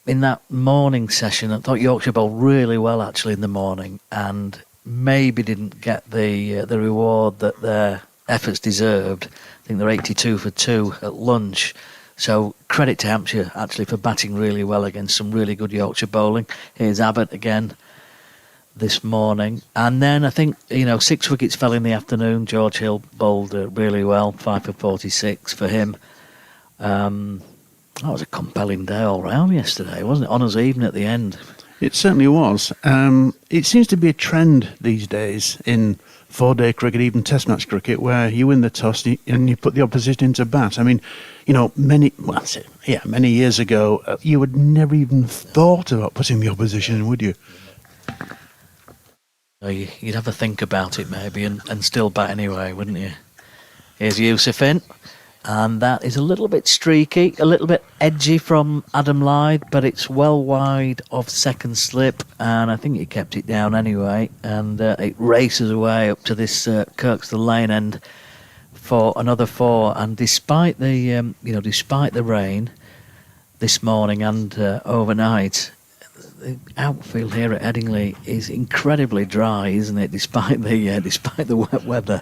[SPEAKER 3] in that morning session, I thought Yorkshire bowled really well actually in the morning, and maybe didn't get the reward that their efforts deserved. I think they're 82 for 2 at lunch. So credit to Hampshire actually for batting really well against some really good Yorkshire bowling. Here's Abbott again. this morning. And then I think, 6 wickets fell in the afternoon. George Hill bowled really well, 5 for 46 for him. That was a compelling day all round yesterday, wasn't it? Honours even at the end.
[SPEAKER 5] It certainly was. It seems to be a trend these days in 4-day cricket, even Test match cricket, where you win the toss and you put the opposition into bat. I mean, many years ago, you would never even thought about putting the opposition in, would you?
[SPEAKER 3] You'd have a think about it maybe and still bat anyway, wouldn't you? Here's Yusuf in. And that is a little bit streaky, a little bit edgy from Adam Lyde, but it's well wide of second slip, and I think he kept it down anyway. And it races away up to this Kirkstall Lane end for another 4. And despite the rain this morning and overnight, the outfield here at Headingley is incredibly dry, isn't it? Despite the wet weather.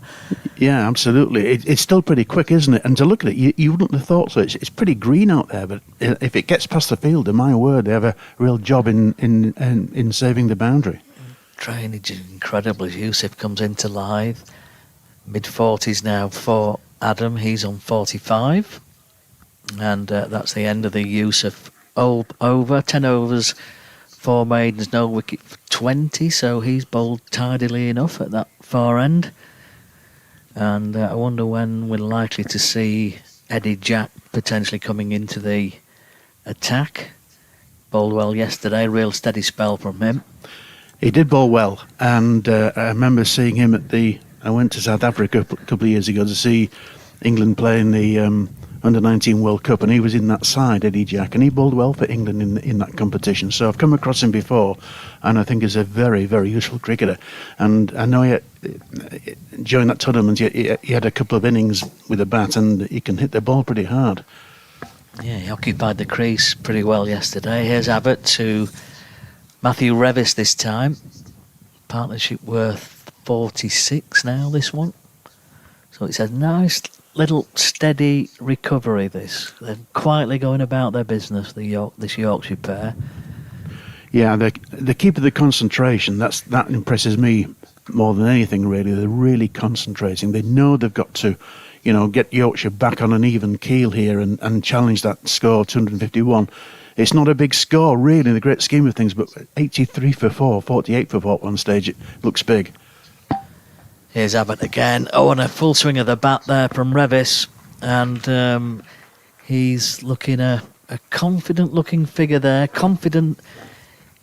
[SPEAKER 5] Yeah, absolutely. It's still pretty quick, isn't it? And to look at it, you wouldn't have thought so. It's pretty green out there, but if it gets past the fielder, my word, they have a real job in saving the boundary.
[SPEAKER 3] Drainage is incredible as Yusuf comes into live. Mid-40s now for Adam. He's on 45. And that's the end of the Yusuf over. 10 overs, 4 maidens, no wicket for 20. So he's bowled tidily enough at that far end. And I wonder when we're likely to see Eddie Jack potentially coming into the attack. Bowled well yesterday, real steady spell from him.
[SPEAKER 5] He did bowl well, and I remember seeing him I went to South Africa a couple of years ago to see England play in the Under-19 World Cup, and he was in that side, Eddie Jack, and he bowled well for England in that competition. So I've come across him before, and I think he's a very, very useful cricketer. And I know during that tournament he had a couple of innings with a bat, and he can hit the ball pretty hard.
[SPEAKER 3] Yeah, he occupied the crease pretty well yesterday. Here's Abbott to Matthew Revis this time. Partnership worth 46 now, this one. So it's a nice little steady recovery, this. They're quietly going about their business, this Yorkshire pair.
[SPEAKER 5] Yeah, they keep the concentration. That impresses me more than anything, really. They're really concentrating. They know they've got to, get Yorkshire back on an even keel here and challenge that score, 251. It's not a big score, really, in the great scheme of things, but 83 for 4, 48 for 4 at one stage, it looks big.
[SPEAKER 3] Here's Abbott again. Oh, and a full swing of the bat there from Revis. And he's looking a confident-looking figure there. Confident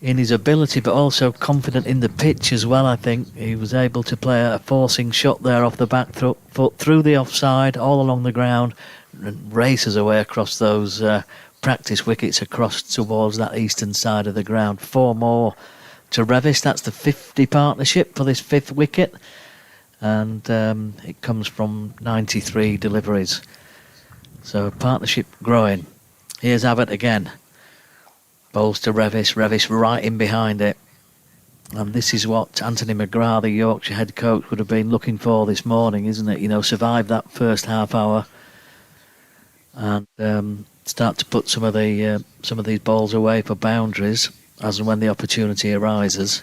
[SPEAKER 3] in his ability, but also confident in the pitch as well, I think. He was able to play a forcing shot there off the back foot through the offside, all along the ground, and races away across those practice wickets across towards that eastern side of the ground. 4 more to Revis. That's the 50 partnership for this 5th wicket. And it comes from 93 deliveries. So partnership growing. Here's Abbott again. Bowls to Revis. Revis right in behind it. And this is what Anthony McGrath, the Yorkshire head coach, would have been looking for this morning, isn't it? Survive that first half hour and start to put some of these balls away for boundaries as and when the opportunity arises.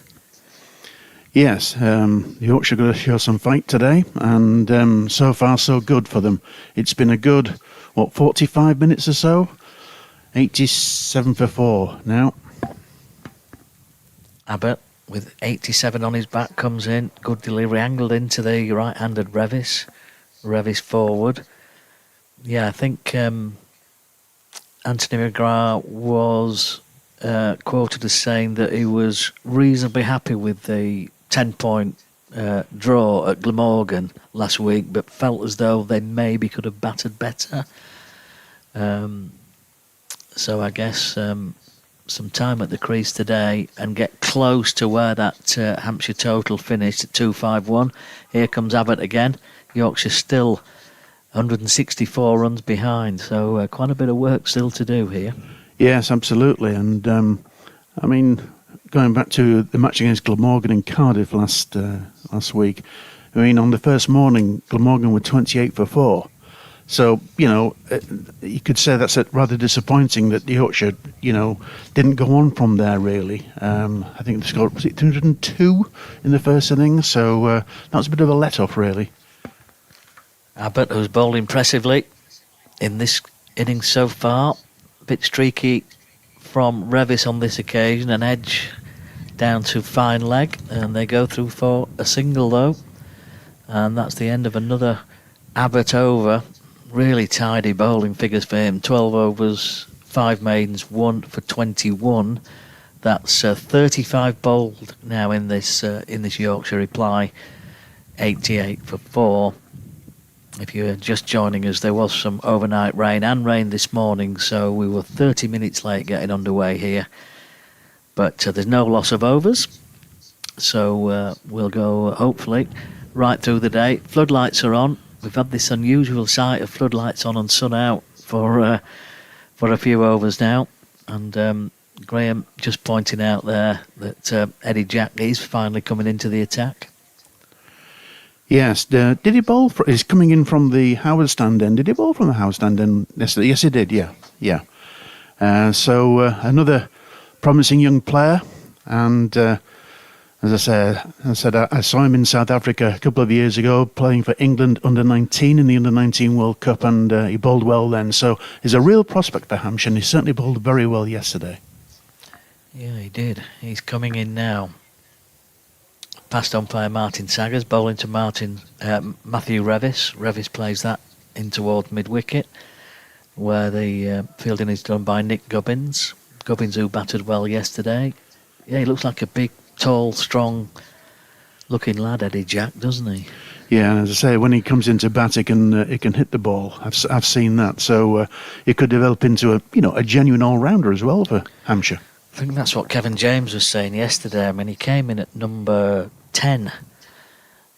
[SPEAKER 5] Yes, Yorkshire going to show some fight today, and so far so good for them. It's been a good, 45 minutes or so? 87 for 4 now. Abbott
[SPEAKER 3] with 87 on his back comes in. Good delivery, angled into the right-handed Revis. Revis forward. Yeah, I think Anthony McGrath was quoted as saying that he was reasonably happy with the 10-point draw at Glamorgan last week, but felt as though they maybe could have battered better. So I guess some time at the crease today and get close to where that Hampshire total finished at 251. Here comes Abbott again. Yorkshire still 164 runs behind, so quite a bit of work still to do here.
[SPEAKER 5] Yes, absolutely. And going back to the match against Glamorgan in Cardiff last week, on the first morning, Glamorgan were 28 for 4. So, you could say that's rather disappointing that Yorkshire, didn't go on from there, really. I think they scored, was it 202 in the first innings? So that was a bit of a let-off, really.
[SPEAKER 3] Abbott, who's bowled impressively in this innings so far. A bit streaky from Revis on this occasion, an edge down to fine leg, and they go through for a single, though. And that's the end of another Abbott over. Really tidy bowling figures for him. 12 overs, 5 maidens, 1 for 21. That's 35 bowled now in this Yorkshire reply. 88 for 4. If you're just joining us, there was some overnight rain and rain this morning, so we were 30 minutes late getting underway here. But there's no loss of overs, so we'll go, hopefully, right through the day. Floodlights are on. We've had this unusual sight of floodlights on and sun out for a few overs now. And Graham just pointing out there that Eddie Jack is finally coming into the attack.
[SPEAKER 5] Yes, did he bowl? He's coming in from the Howard stand end. Did he bowl from the Howard stand end yesterday? Yes, he did. Yeah. So another promising young player, and as I said, I saw him in South Africa a couple of years ago playing for England under-19 in the under-19 World Cup, and he bowled well then. So he's a real prospect for Hampshire, and he certainly bowled very well yesterday.
[SPEAKER 3] Yeah, he did. He's coming in now. Past umpire Martin Saggers, bowling to Matthew Revis. Revis plays that in towards mid-wicket, where the fielding is done by Nick Gubbins. Gubbins, who batted well yesterday. Yeah, he looks like a big, tall, strong-looking lad, Eddie Jack, doesn't he?
[SPEAKER 5] Yeah, and as I say, when he comes into bat, he can hit the ball. I've seen that, so it could develop into a genuine all-rounder as well for Hampshire.
[SPEAKER 3] I think that's what Kevin James was saying yesterday. I mean, he came in at number 10.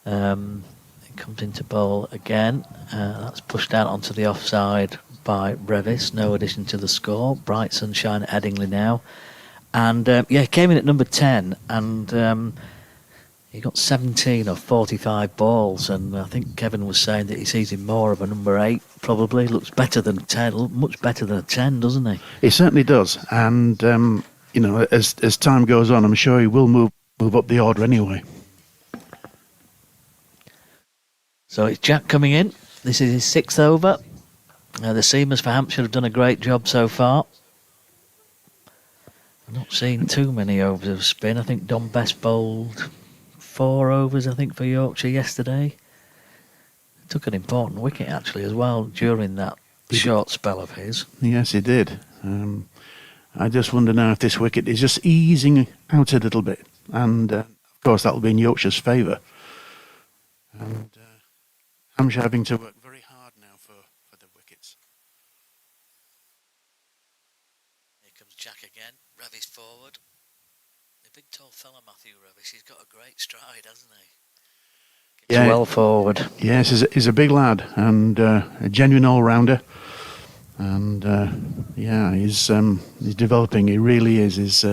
[SPEAKER 3] He comes into bowl again. That's pushed out onto the offside by Revis. No addition to the score. Bright sunshine at Headingley now. And, he came in at number 10, and he got 17 of 45 balls. And I think Kevin was saying that he sees him more of a number 8, probably. Looks better than a 10, much better than a 10, doesn't he?
[SPEAKER 5] He certainly does. And, as time goes on, I'm sure he will move up the order anyway.
[SPEAKER 3] So it's Jack coming in. This is his 6th over. The seamers for Hampshire have done a great job so far. I've not seen too many overs of spin. I think Don Best bowled 4 overs, I think, for Yorkshire yesterday. Took an important wicket, actually, as well, during that short spell of his.
[SPEAKER 5] Yes, he did. I just wonder now if this wicket is just easing out a little bit. And, of course, that'll be in Yorkshire's favour. And Hampshire having to work very hard now for the wickets.
[SPEAKER 3] Here comes Jack again. Revis forward. The big tall fella, Matthew Revis. He's got a great stride, hasn't he? Gets well forward.
[SPEAKER 5] Yes, he's a big lad and a genuine all-rounder. And he's developing. He really is.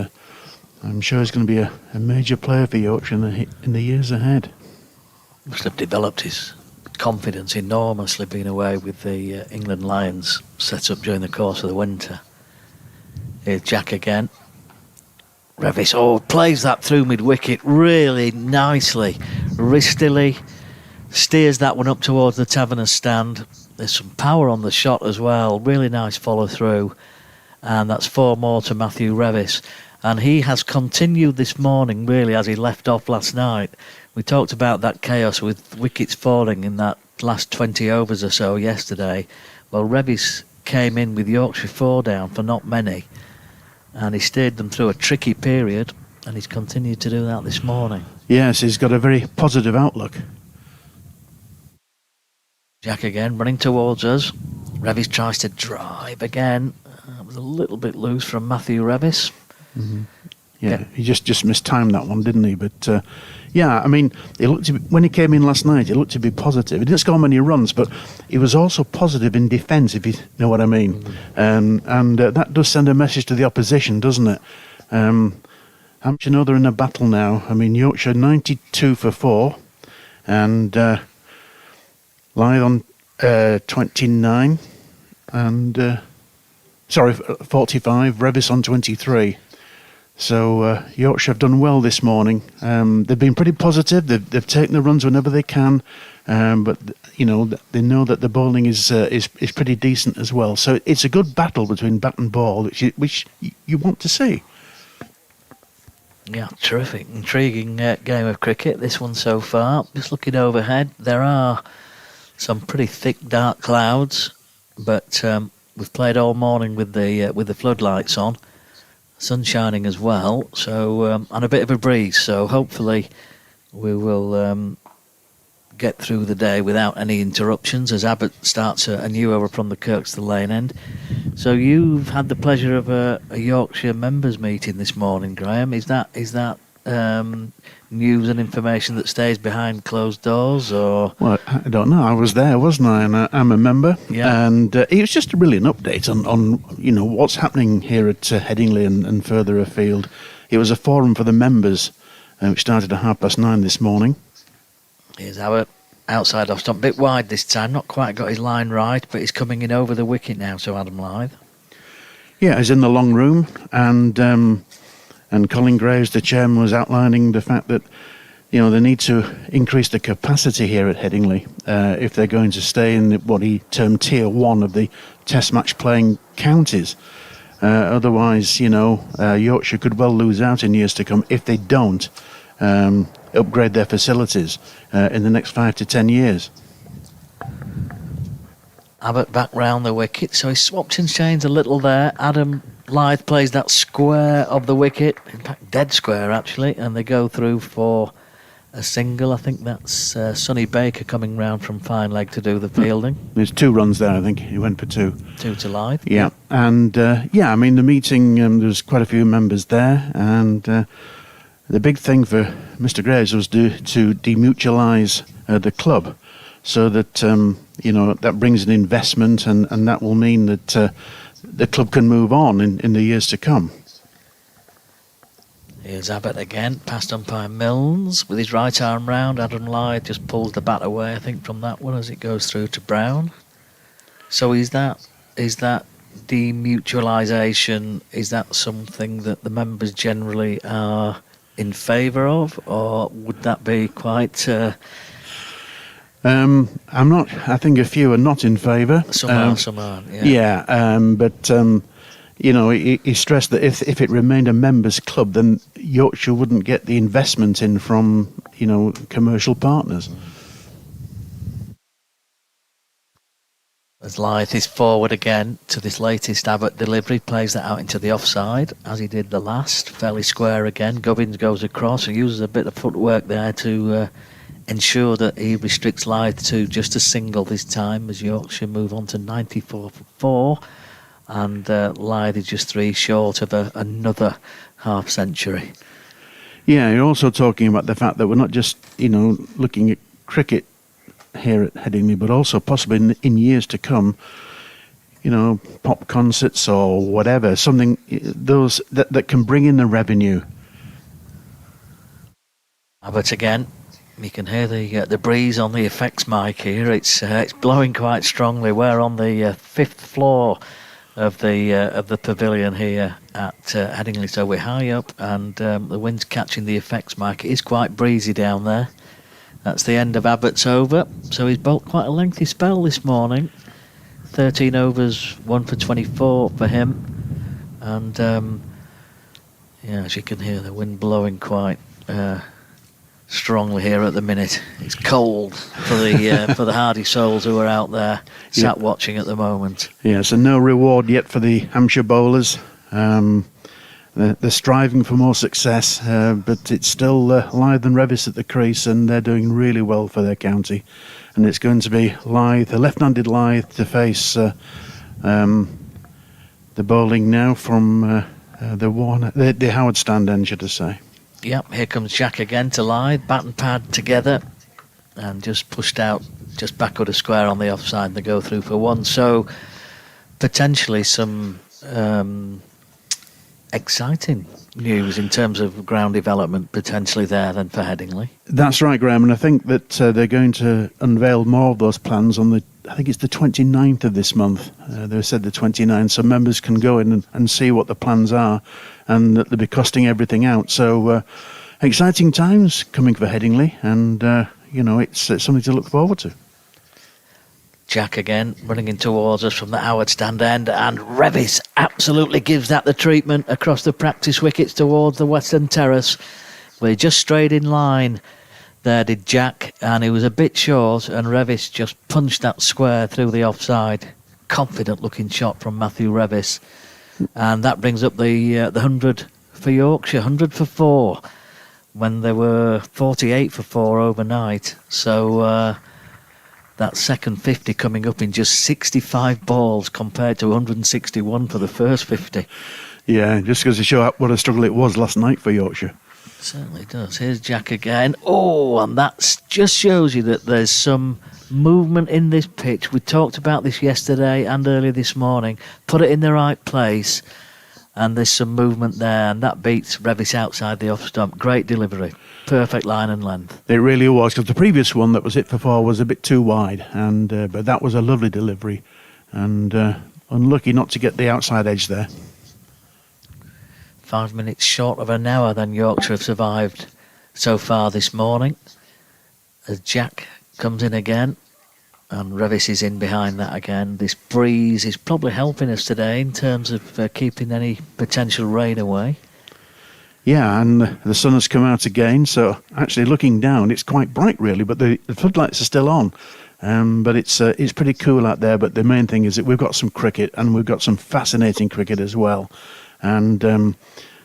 [SPEAKER 5] I'm sure he's going to be a major player for Yorkshire in the years ahead.
[SPEAKER 3] Must have developed his confidence enormously, being away with the England Lions set up during the course of the winter. Here's Jack again. Revis plays that through mid-wicket really nicely, wristily, steers that one up towards the Taverner stand. There's some power on the shot as well, really nice follow through, and that's 4 more to Matthew Revis. And he has continued this morning really as he left off last night. We talked about that chaos with wickets falling in that last 20 overs or so yesterday. Well, Revis came in with Yorkshire 4 down for not many, and he steered them through a tricky period, and he's continued to do that this morning.
[SPEAKER 5] Yes, he's got a very positive outlook.
[SPEAKER 3] Jack again, running towards us. Revis tries to drive again. It was a little bit loose from Matthew Revis.
[SPEAKER 5] Mm-hmm. Yeah, he just mistimed that one, didn't he? But, I mean, when he came in last night, he looked to be positive. He didn't score many runs, but he was also positive in defence, if you know what I mean. Mm-hmm. And that does send a message to the opposition, doesn't it? Hampshire know they're in a battle now. I mean, Yorkshire 92 for 4, and Lyth on 29, and 45. Revis on 23. So Yorkshire have done well this morning. They've been pretty positive. They've taken the runs whenever they can, but they know that the bowling is pretty decent as well. So it's a good battle between bat and ball, which you want to see.
[SPEAKER 3] Yeah, terrific, intriguing game of cricket. This one so far. Just looking overhead, there are some pretty thick, dark clouds, but we've played all morning with the floodlights on, sun shining as well. So and a bit of a breeze. So hopefully we will get through the day without any interruptions as Abbott starts a new over from the Kirkstall Lane end. So you've had the pleasure of a Yorkshire members meeting this morning, Graham. Is that news and information that stays behind closed doors, or? Well,
[SPEAKER 5] I don't know. I was there, wasn't I? And I'm a member.
[SPEAKER 3] Yeah.
[SPEAKER 5] And it was just really an update on what's happening here at Headingley and further afield. It was a forum for the members, which started at 9:30 this morning.
[SPEAKER 3] Here's Abbott outside off stump, bit wide this time. Not quite got his line right, but he's coming in over the wicket now. So Adam Lyth.
[SPEAKER 5] Yeah, he's in the long room, and Colin Graves, the chairman, was outlining the fact that they need to increase the capacity here at Headingley if they're going to stay in what he termed Tier 1 of the Test match playing counties. Otherwise, Yorkshire could well lose out in years to come if they don't upgrade their facilities in the next 5 to 10 years.
[SPEAKER 3] Abbott back round the wicket, so he swapped and changed a little there. Adam Lyth plays that square of the wicket, in fact dead square actually, and they go through for a single. I think that's Sonny Baker coming round from fine leg to do the fielding.
[SPEAKER 5] There's 2 runs there, I think. He went for 2.
[SPEAKER 3] 2 to Lyth.
[SPEAKER 5] Yeah, and the meeting, there's quite a few members there, and the big thing for Mr. Graves was to demutualise the club, so that that brings an investment, and that will mean that the club can move on in the years to come.
[SPEAKER 3] Here's Abbott again, past umpire Milnes with his right arm round. Adam Lyth just pulls the bat away, I think, from that one as it goes through to Brown. So is that demutualisation? Is that something that the members generally are in favour of, or would that be quite?
[SPEAKER 5] I'm not. I think a few are not in favour.
[SPEAKER 3] Some are, some aren't. Yeah.
[SPEAKER 5] Yeah, but he stressed that if it remained a members' club, then Yorkshire wouldn't get the investment in from commercial partners.
[SPEAKER 3] As Lyth is forward again to this latest Abbott delivery, plays that out into the offside, as he did the last. Fairly square again. Gubbins goes across and uses a bit of footwork there to ensure that he restricts Lyth to just a single this time, as Yorkshire move on to 94 for 4. And Lyth is just 3 short of another half century.
[SPEAKER 5] Yeah, you're also talking about the fact that we're not just, looking at cricket here at Headingley, but also possibly in years to come, pop concerts or whatever, something those that can bring in the revenue.
[SPEAKER 3] Abbott again. You can hear the breeze on the effects mic here. It's blowing quite strongly. We're on the 5th floor of the pavilion here at Headingley, so we're high up, and the wind's catching the effects mic. It is quite breezy down there. That's the end of Abbott's over. So he's bowled quite a lengthy spell this morning. 13 overs, 1 for 24 for him. And as you can hear, the wind blowing quite strongly here at the minute. It's cold for the hardy souls who are out there sat watching at the moment.
[SPEAKER 5] Yeah, so no reward yet for the Hampshire bowlers. They're striving for more success, but it's still Lyth and Revis at the crease, and they're doing really well for their county. And it's going to be Lyth, a left-handed Lyth, to face the bowling now from the Howard stand end, should I say.
[SPEAKER 3] Yep, here comes Jack again to Lyth, bat and pad together, and just pushed out just backward a square on the offside. They go through for 1. So potentially some exciting news in terms of ground development potentially there then for Headingley.
[SPEAKER 5] That's right, Graham, and I think that they're going to unveil more of those plans on the I think it's the 29th of this month. They said the 29th, so members can go in and see what the plans are, and that they'll be costing everything out. So exciting times coming for Headingley, and it's something to look forward to.
[SPEAKER 3] Jack again running in towards us from the Howard stand end, and Revis absolutely gives that the treatment across the practice wickets towards the western terrace. Well, he just strayed in line there, did Jack, and he was a bit short, and Revis just punched that square through the offside. Confident looking shot from Matthew Revis, and that brings up the 100 for Yorkshire, 100 for 4 when they were 48 for 4 overnight. So that second 50 coming up in just 65 balls compared to 161 for the first 50.
[SPEAKER 5] Yeah, just goes to show what a struggle it was last night for Yorkshire.
[SPEAKER 3] Certainly does. Here's Jack again. Oh, and that just shows you that there's some movement in this pitch. We talked about this yesterday and earlier this morning. Put it in the right place, and there's some movement there, and that beats Revis outside the off stump. Great delivery. Perfect line and length.
[SPEAKER 5] It really was, because the previous one that was hit for 4 was a bit too wide, and but that was a lovely delivery, and unlucky not to get the outside edge there.
[SPEAKER 3] 5 minutes short of an hour than Yorkshire have survived so far this morning. As Jack comes in again, and Revis is in behind that again. This breeze is probably helping us today in terms of keeping any potential rain away.
[SPEAKER 5] Yeah, and the sun has come out again, so actually looking down, it's quite bright really, but the floodlights are still on. But it's pretty cool out there, but the main thing is that we've got some cricket, and we've got some fascinating cricket as well. And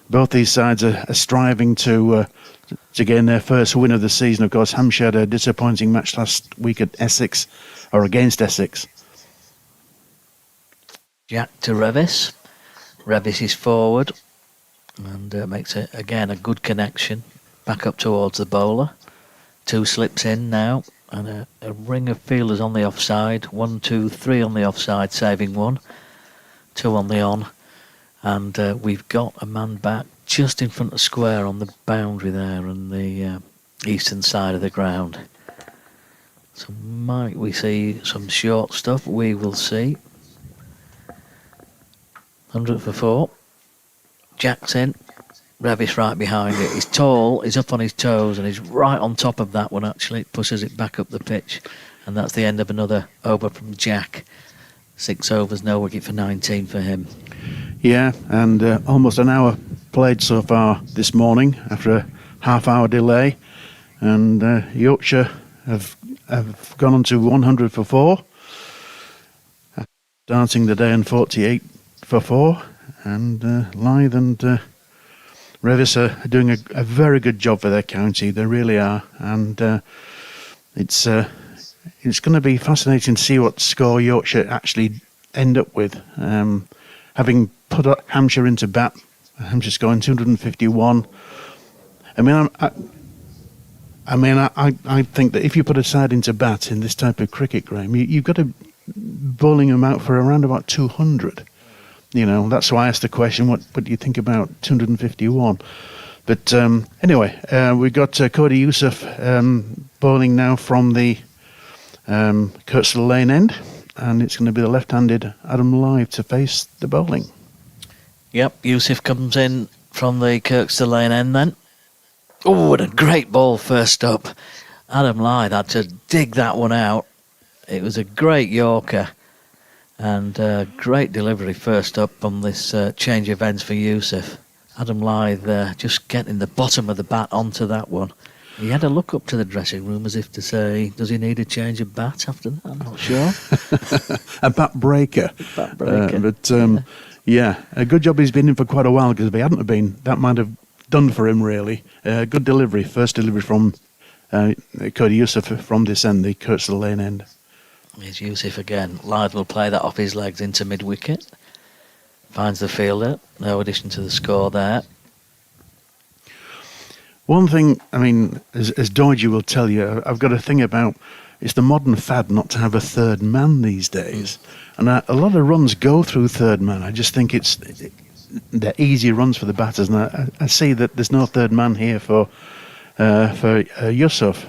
[SPEAKER 5] both these sides are striving to gain their first win of the season. Of course, Hampshire had a disappointing match last week at Essex, or against Essex.
[SPEAKER 3] Jack to Revis. Revis is forward, and makes it again a good connection back up towards the bowler. 2 slips in now, and a ring of fielders on the offside. 1, 2, 3 on the offside, saving 1. 2 on the on, and we've got a man back just in front of square on the boundary there on the eastern side of the ground. So might we see some short stuff? We will see. 100 for 4. Jack's in. Revis right behind it. He's tall, he's up on his toes, and he's right on top of that one actually. It pushes it back up the pitch, and that's the end of another over from Jack. 6 overs, no wicket for 19 for him.
[SPEAKER 5] Yeah, and almost an hour played so far this morning after a half-hour delay, and Yorkshire have gone on to 100 for 4, starting the day on 48 for 4, and Lythe and Revis are doing a very good job for their county. They really are, and it's going to be fascinating to see what score Yorkshire actually end up with. Having put Hampshire into bat, Hampshire scoring 251. I think that if you put a side into bat in this type of cricket, Graham, you've got to bowling them out for around about 200. That's why I asked the question, what do you think about 251? But anyway, we've got Cody Yusuf bowling now from the Kirkstall Lane end, and it's going to be the left-handed Adam Lythe to face the bowling.
[SPEAKER 3] Yep, Yusuf comes in from the Kirkstall Lane end then. Oh, what a great ball first up. Adam Lythe had to dig that one out. It was a great Yorker, and great delivery first up on this change of ends for Yusuf. Adam Lythe just getting the bottom of the bat onto that one. He had a look up to the dressing room as if to say, does he need a change of bat after that? I'm not sure.
[SPEAKER 5] A bat breaker.
[SPEAKER 3] Bat breaker.
[SPEAKER 5] Yeah, a good job he's been in for quite a while, because if he hadn't have been, that might have done for him, really. Good delivery. First delivery from Cody Yusuf from this end, the Kirkstall Lane end.
[SPEAKER 3] Here's Yusuf again. Lythe will play that off his legs into mid-wicket. Finds the fielder. No addition to the score there.
[SPEAKER 5] One thing, as Dodgy will tell you, I've got a thing about, it's the modern fad not to have a third man these days. And a lot of runs go through third man. I just think they're easy runs for the batters. And I see that there's no third man here for Yusuf.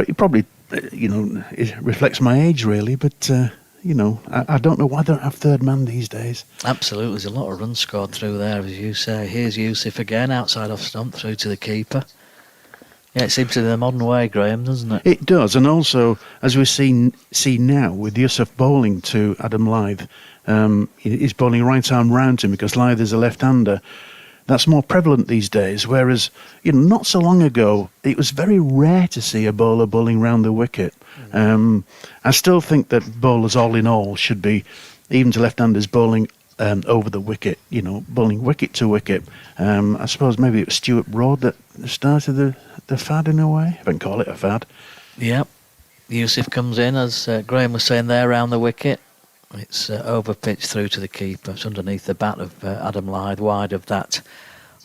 [SPEAKER 5] He probably it reflects my age really, but I don't know why they don't have third man these days.
[SPEAKER 3] Absolutely, there's a lot of runs scored through there, as you say. Here's Yusuf again, outside off stump, through to the keeper. Yeah, it seems to be the modern way, Graham, doesn't it?
[SPEAKER 5] It does, and also, as we see now, with Yusuf bowling to Adam Lyth, he's bowling right arm round him because Lyth is a left-hander. That's more prevalent these days, whereas, not so long ago, it was very rare to see a bowler bowling round the wicket. I still think that bowlers, all in all, should be, even to left-handers, bowling over the wicket, bowling wicket to wicket. I suppose maybe it was Stuart Broad that started the fad in a way, if I can call it a fad.
[SPEAKER 3] Yep. Yusuf comes in, as Graham was saying there, round the wicket. It's over pitch through to the keeper. It's underneath the bat of Adam Lyth, wide of that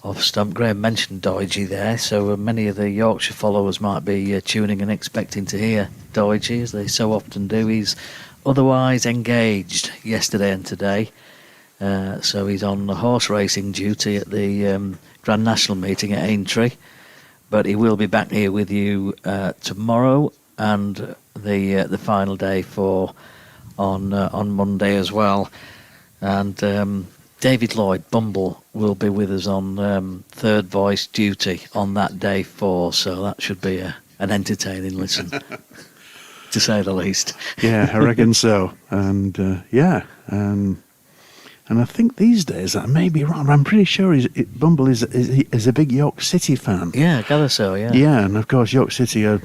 [SPEAKER 3] off stump. Graham mentioned Doidge there, so many of the Yorkshire followers might be tuning and expecting to hear Doidge, as they so often do. He's otherwise engaged yesterday and today, so he's on horse racing duty at the Grand National meeting at Aintree, but he will be back here with you tomorrow and the final day on Monday as well. And David Lloyd Bumble will be with us on third voice duty on that day 4, so that should be an entertaining listen, to say the least.
[SPEAKER 5] Yeah, I reckon so. And and I think these days, I may be wrong, I'm pretty sure Bumble is a big York City fan.
[SPEAKER 3] Yeah, I gather so, yeah.
[SPEAKER 5] Yeah, and of course York City are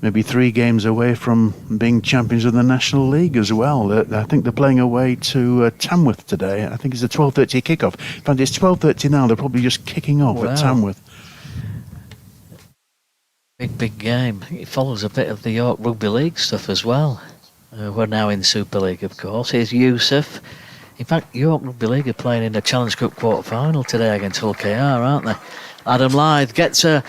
[SPEAKER 5] maybe 3 games away from being champions of the National League as well. I think they're playing away to Tamworth today. I think it's a 12:30 kickoff. In fact, it's 12:30 now. They're probably just kicking off at Tamworth.
[SPEAKER 3] Big game. It follows a bit of the York Rugby League stuff as well. We're now in Super League, of course. Here's Yusuf. In fact, York Rugby League are playing in the Challenge Cup quarter-final today against Hull KR, aren't they? Adam Lyth gets a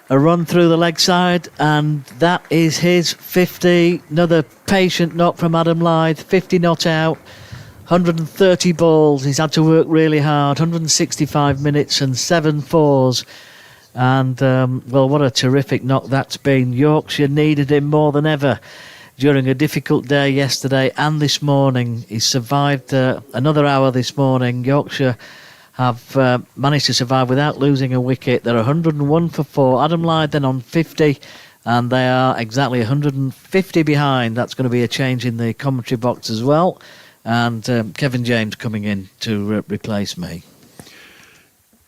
[SPEAKER 3] run through the leg side, and that is his 50. Another patient knock from Adam Lyth, 50 not out, 130 balls. He's had to work really hard, 165 minutes and 7 fours. And, well, what a terrific knock that's been. Yorkshire needed him more than ever during a difficult day yesterday and this morning. He survived another hour this morning. Yorkshire have managed to survive without losing a wicket. They're 101 for 4. Adam Lyth then on 50, and they are exactly 150 behind. That's going to be a change in the commentary box as well. And Kevin James coming in to replace me.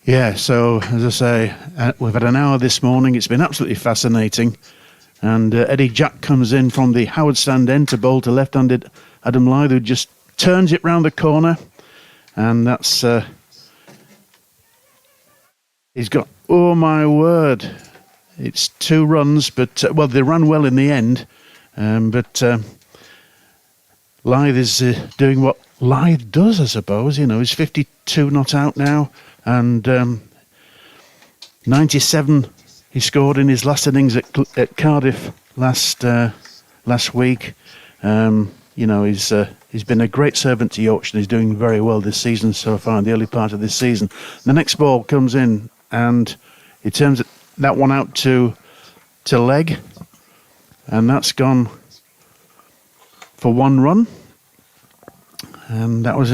[SPEAKER 5] Yeah, so as I say, we've had an hour this morning. It's been absolutely fascinating. And Eddie Jack comes in from the Howard stand end to bowl to left-handed Adam Lyth, who just turns it round the corner. And that's... he's got, oh my word, it's 2 runs, but, well, they ran well in the end. But Lyth is doing what Lyth does, I suppose. He's 52 not out now. And 97 he scored in his last innings at Cardiff last week. He's been a great servant to Yorkshire. He's doing very well this season so far, in the early part of this season. The next ball comes in, and he turns that one out to leg, and that's gone for 1 run. And that was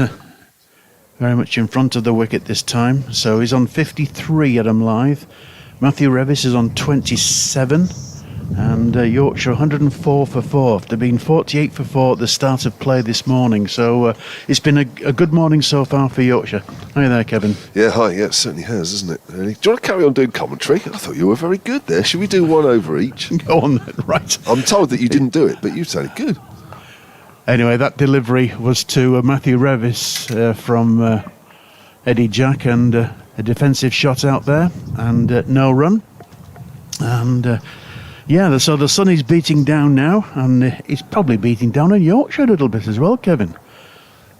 [SPEAKER 5] very much in front of the wicket this time. So he's on 53, Adam Lyth. Matthew Revis is on 27. And Yorkshire 104 for 4. They've been 48 for 4 at the start of play this morning. So it's been a good morning so far for Yorkshire. Hi there, Kevin.
[SPEAKER 4] Yeah, hi. Yeah, it certainly has, isn't it? Really? Do you want to carry on doing commentary? I thought you were very good there. Should we do one over each?
[SPEAKER 5] Go on then, right.
[SPEAKER 4] I'm told that you didn't do it, but you sounded good.
[SPEAKER 5] Anyway, that delivery was to Matthew Revis from Eddie Jack, and a defensive shot out there, and no run. And so the sun is beating down now, and it's probably beating down in Yorkshire a little bit as well, Kevin.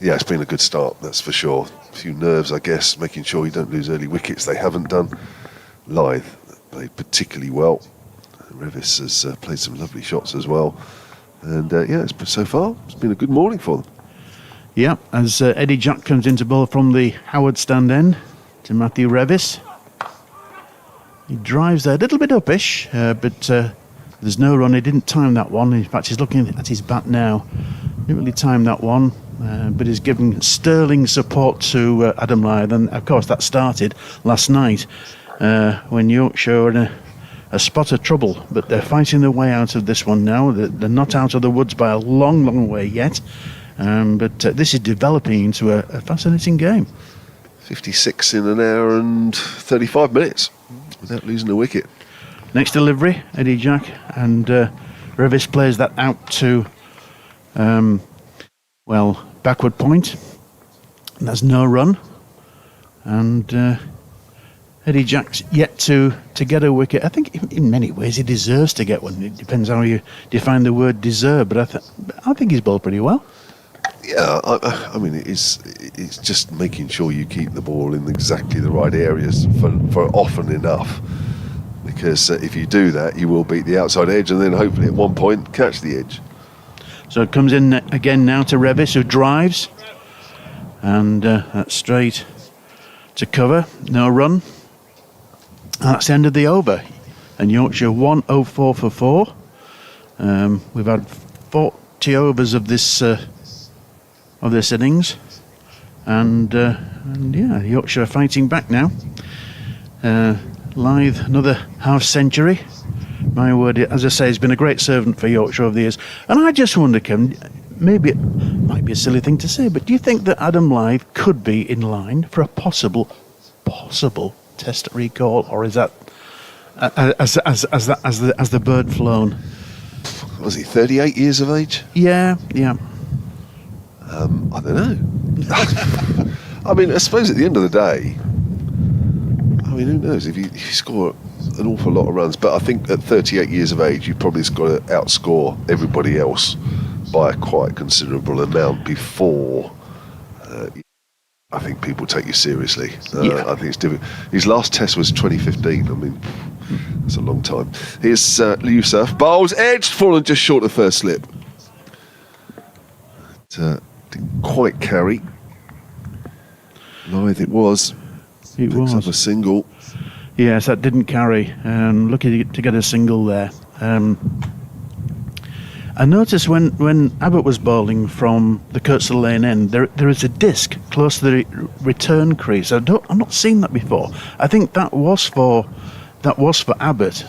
[SPEAKER 4] Yeah, it's been a good start, that's for sure. A few nerves, I guess, making sure you don't lose early wickets. They haven't done. Lyth played particularly well. Revis has played some lovely shots as well. And so far, it's been a good morning for them.
[SPEAKER 5] Yeah, as Eddie Jack comes into bowl from the Howard stand end to Matthew Revis. He drives there a little bit uppish, but There's no run. He didn't time that one. In fact, he's looking at his bat now. Didn't really time that one, but he's giving sterling support to Adam Lyth. And of course, that started last night when Yorkshire were in a spot of trouble. But they're fighting their way out of this one now. They're not out of the woods by a long, long way yet. But this is developing into a fascinating game.
[SPEAKER 4] 56 in an hour and 35 minutes without losing a wicket.
[SPEAKER 5] Next delivery, Eddie Jack, and Revis plays that out to, backward point. And there's no run. And Eddie Jack's yet to get a wicket. I think in many ways he deserves to get one. It depends how you define the word deserve, but I think he's bowled pretty well.
[SPEAKER 4] Yeah, I mean, it's just making sure you keep the ball in exactly the right areas for often enough. Because if you do that, you will beat the outside edge and then hopefully at one point catch the edge.
[SPEAKER 5] So it comes in again now to Revis, who drives. And that's straight to cover. No run. And that's the end of the over. And Yorkshire 104 for 4. We've had 40 overs of this innings. And Yorkshire are fighting back now. Lyth, another half century. My word, as I say, he's been a great servant for Yorkshire over the years. And I just wonder, Kevin, maybe it might be a silly thing to say, but do you think that Adam Lyth could be in line for a possible Test recall, or is that as the bird flown?
[SPEAKER 4] Was he 38 years of age?
[SPEAKER 5] Yeah.
[SPEAKER 4] I don't know. I mean, I suppose at the end of the day, I mean, who knows if you score an awful lot of runs, but I think at 38 years of age you've probably got to outscore everybody else by a quite considerable amount before I think people take you seriously. I think it's difficult. His last test was 2015. I mean, that's a long time. Here's Yusuf. Bowls edged, fallen just short of first slip. Didn't quite carry. Lyth it was.
[SPEAKER 5] It
[SPEAKER 4] Picks
[SPEAKER 5] was
[SPEAKER 4] up a single.
[SPEAKER 5] Yes, that didn't carry. Lucky to get a single there. I noticed when Abbott was bowling from the Kurtzell Lane end, there is a disc close to the return crease. I've not seen that before. I think that was for Abbott.